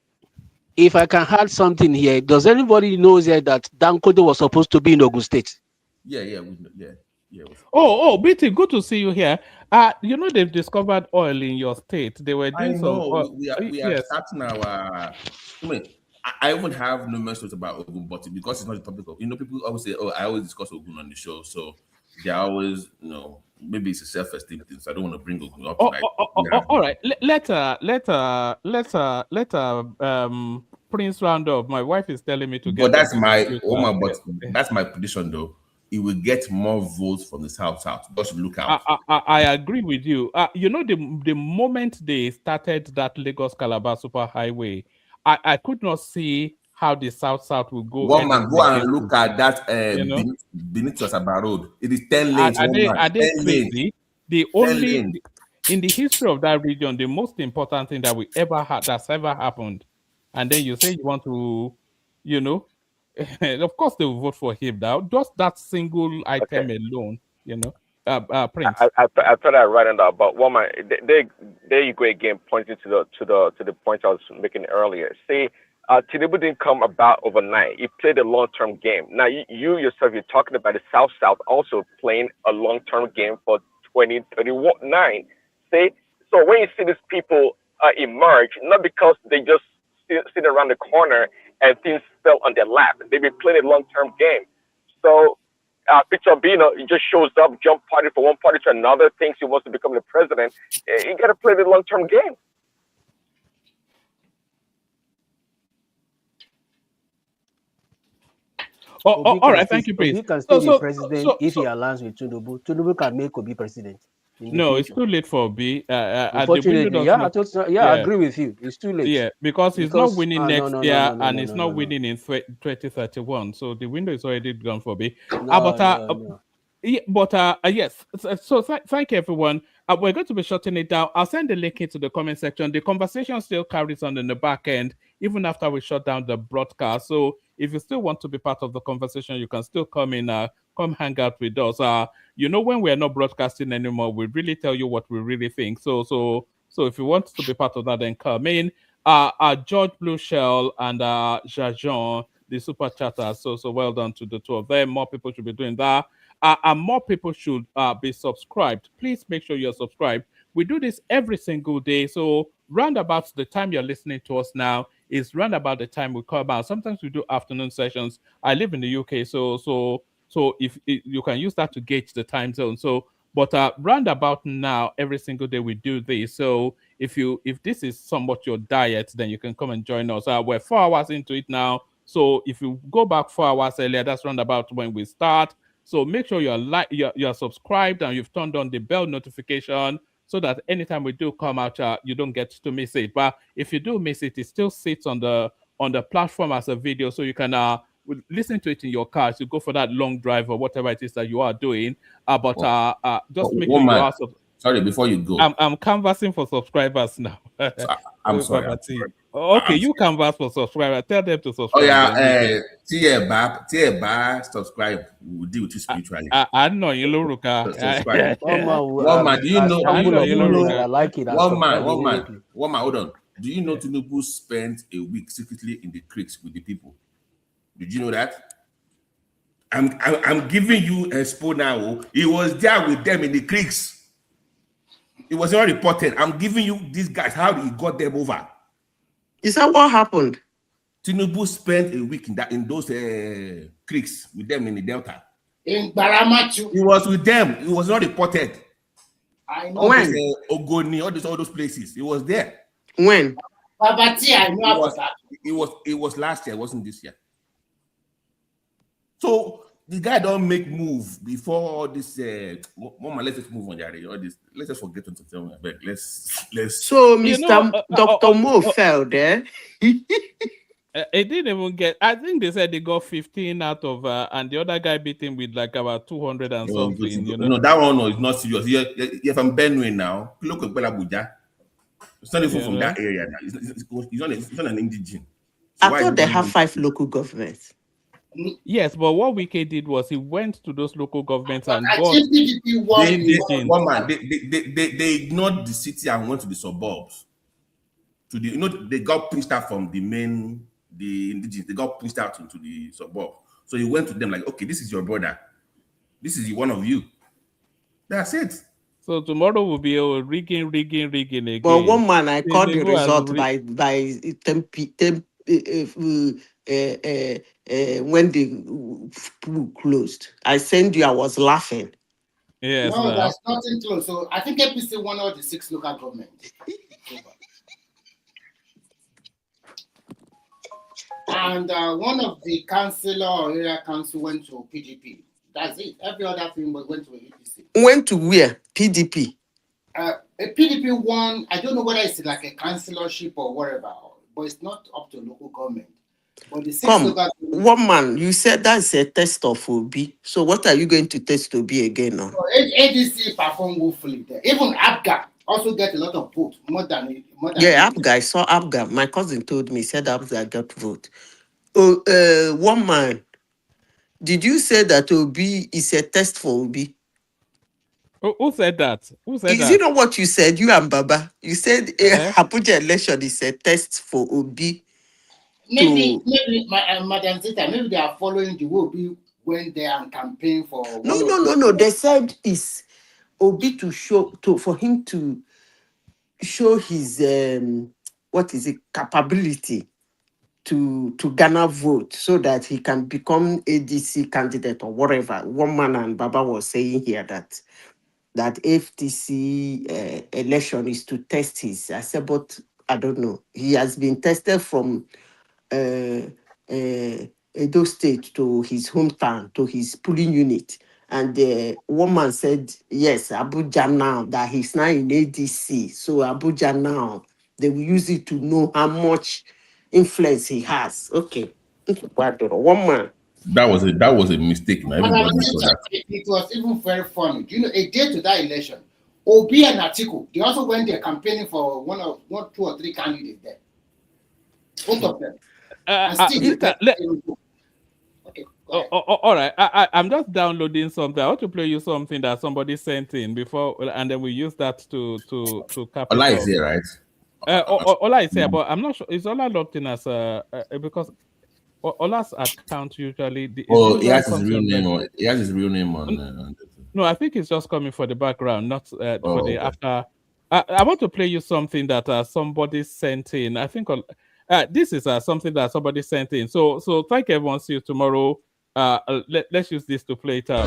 S20: If I can add something here, does anybody know that Dankodo was supposed to be in Ogun State?
S2: Yeah.
S3: Oh, BT, good to see you here. They've discovered oil in your state. They were doing
S2: we are starting our. I even have no message about Ogun, but because it's not the topic of, people always say, I always discuss Ogun on the show, so they're always, maybe it's a self-esteem thing, so I don't want to bring Ogun up tonight.
S3: All right, Prince Roundup. My wife is telling me to get.
S2: But that's my prediction, though. It will get more votes from the South. Just look out.
S3: I agree with you. The moment they started that Lagos Calabar super highway, I could not see how the South will go.
S2: One man, go and look at that Benito Asaba Road. It is 10 lanes.
S3: Are they crazy? The only in the history of that region, the most important thing that that's ever happened, and then you say you want to, of course they will vote for him now. Just that single item alone, Prince.
S14: I thought I read it out, but woman, there you go again, pointing to the point I was making earlier. See, Tinubu didn't come about overnight. He played a long-term game. Now you yourself, you're talking about the South also playing a long-term game for 2039. See, so when you see these people emerge, not because they just sit around the corner and things fell on their lap. They've been playing a long-term game. So Peter Bino, he just shows up, jump party from one party to another, thinks he wants to become the president. You got to play the long-term game.
S3: all right, thank you, please.
S20: Obi can still be president if he aligns with Tinubu. Tinubu can make Obi president in the
S3: No,
S20: future.
S3: it's too late for Obi.
S20: Unfortunately, I agree with you. It's too late.
S3: Yeah, because he's not winning next year and he's not
S20: no.
S3: winning in 2031. So the window is already gone for Obi.
S20: No.
S3: Yes. So thank you, everyone. We're going to be shutting it down. I'll send the link into the comment section. The conversation still carries on in the back end, even after we shut down the broadcast. So if you still want to be part of the conversation, you can still come in, come hang out with us. When we're not broadcasting anymore, we really tell you what we really think. So if you want to be part of that, then come in. George Blue Shell and Jajon, the super chatters. So well done to the two of them. More people should be doing that. And more people should be subscribed. Please make sure you're subscribed. We do this every single day. So round about the time you're listening to us now is round about the time we come out. Sometimes we do afternoon sessions. I live in the UK, so if you can use that to gauge the time zone. But round about now, every single day we do this. So if this is somewhat your diet, then you can come and join us. We're 4 hours into it now. So if you go back 4 hours earlier, that's round about when we start. So make sure you're subscribed and you've turned on the bell notification so that anytime we do come out, you don't get to miss it. But if you do miss it, it still sits on the platform as a video, so you can listen to it in your car as you go for that long drive or whatever it is that you are doing. Just make sure you are.
S2: Sorry, before you go,
S3: I'm canvassing for subscribers now.
S2: I'm sorry.
S3: Okay, you canvass for subscribers. Tell them to subscribe.
S2: Oh yeah, TFB, subscribe. We'll deal with you spiritually.
S3: I know you, Luruka.
S2: Subscribe. One man, do you know?
S20: I like it.
S2: One man. Hold on. Do you know Tinubu spent a week secretly in the creeks with the people? Did you know that? I'm giving you a expo now. He was there with them in the creeks. It was not reported. I'm giving you these guys how he got them over.
S19: Is that what happened?
S2: Tinubu spent a week in those creeks with them in the Delta.
S1: In Baramachu.
S2: He was with them. It was not reported.
S1: I know.
S19: When?
S2: Ogoni, all those places. He was there.
S19: When?
S1: Babati, I know about that.
S2: It was last year. It wasn't this year. So the guy don't make move before all this. Mama, let's just move on, Jerry. All this. Let's just forget to tell me. Let's.
S19: So Mr. Dr. Mo fell there.
S3: It didn't even get. I think they said they got 15 out of, and the other guy beat him with like about 200 and something.
S2: No, that one is not serious. You're from Benue now. Look at Abuja. It's not even from that area now. It's not an indigene.
S19: So I thought they have 5 local governments.
S3: Yes, but what Wike did was he went to those local governments and got
S2: one man. They ignored the city and went to the suburbs. They got pushed out from the indigenous. They got pushed out into the suburb. So he went to them like, okay, this is your brother. This is one of you. That's it.
S3: So tomorrow will be rigging again.
S19: But one man, I called the result by 10 when the pool closed. I sent you, I was laughing.
S3: Yes,
S1: no, that's nothing close. So I think APC won all the 6 local governments. And one of the councillor or area council went to PDP. That's it. Every other thing went to APC.
S19: Went to where? PDP.
S1: A PDP won. I don't know whether it's like a councillorship or whatever, but it's not up to local government. But the 6 local
S19: one man, you said that's a test of Obi. So what are you going to test Obi again now?
S1: So ADC performed woefully there. Even ABGA also get a lot of votes, more than
S19: ABGA. I saw ABGA. My cousin told me, said ABGA got vote. One man, did you say that Obi is a test for Obi?
S3: Who said that?
S19: Is it not what you said, you and Baba? You said Abuja election is a test for Obi.
S1: Maybe Madam Zita, maybe they are following the way Obi went there and campaign for.
S19: No. They said it's Obi for him to show his capability to garner vote so that he can become ADC candidate or whatever. One man and Baba was saying here that FTC election is to test his. I said, but I don't know. He has been tested from Edo State to his hometown, to his polling unit. And the woman said, yes, Abuja now, that he's now in ADC. So Abuja now, they will use it to know how much influence he has. Okay. One man.
S2: That was a mistake. Now
S1: And
S2: everybody saw that.
S1: it was even very funny. Do you know, a day to that election, Obi and Atiku, they also went there campaigning for two or three candidates there. Both of them. And still, okay,
S3: all right. I'm just downloading something. I want to play you something that somebody sent in before, and then we use that to cap it
S2: Ola
S3: off.
S2: is here, right?
S3: Ola is here, but I'm not sure. Is Ola logged in as because Ola's account usually
S2: he has his real name on. He has his real name on.
S3: No, I think it's just coming for the background, not for the after. I want to play you something that somebody sent in. I think this is something that somebody sent in. So thank everyone. See you tomorrow. Let's use this to play it out.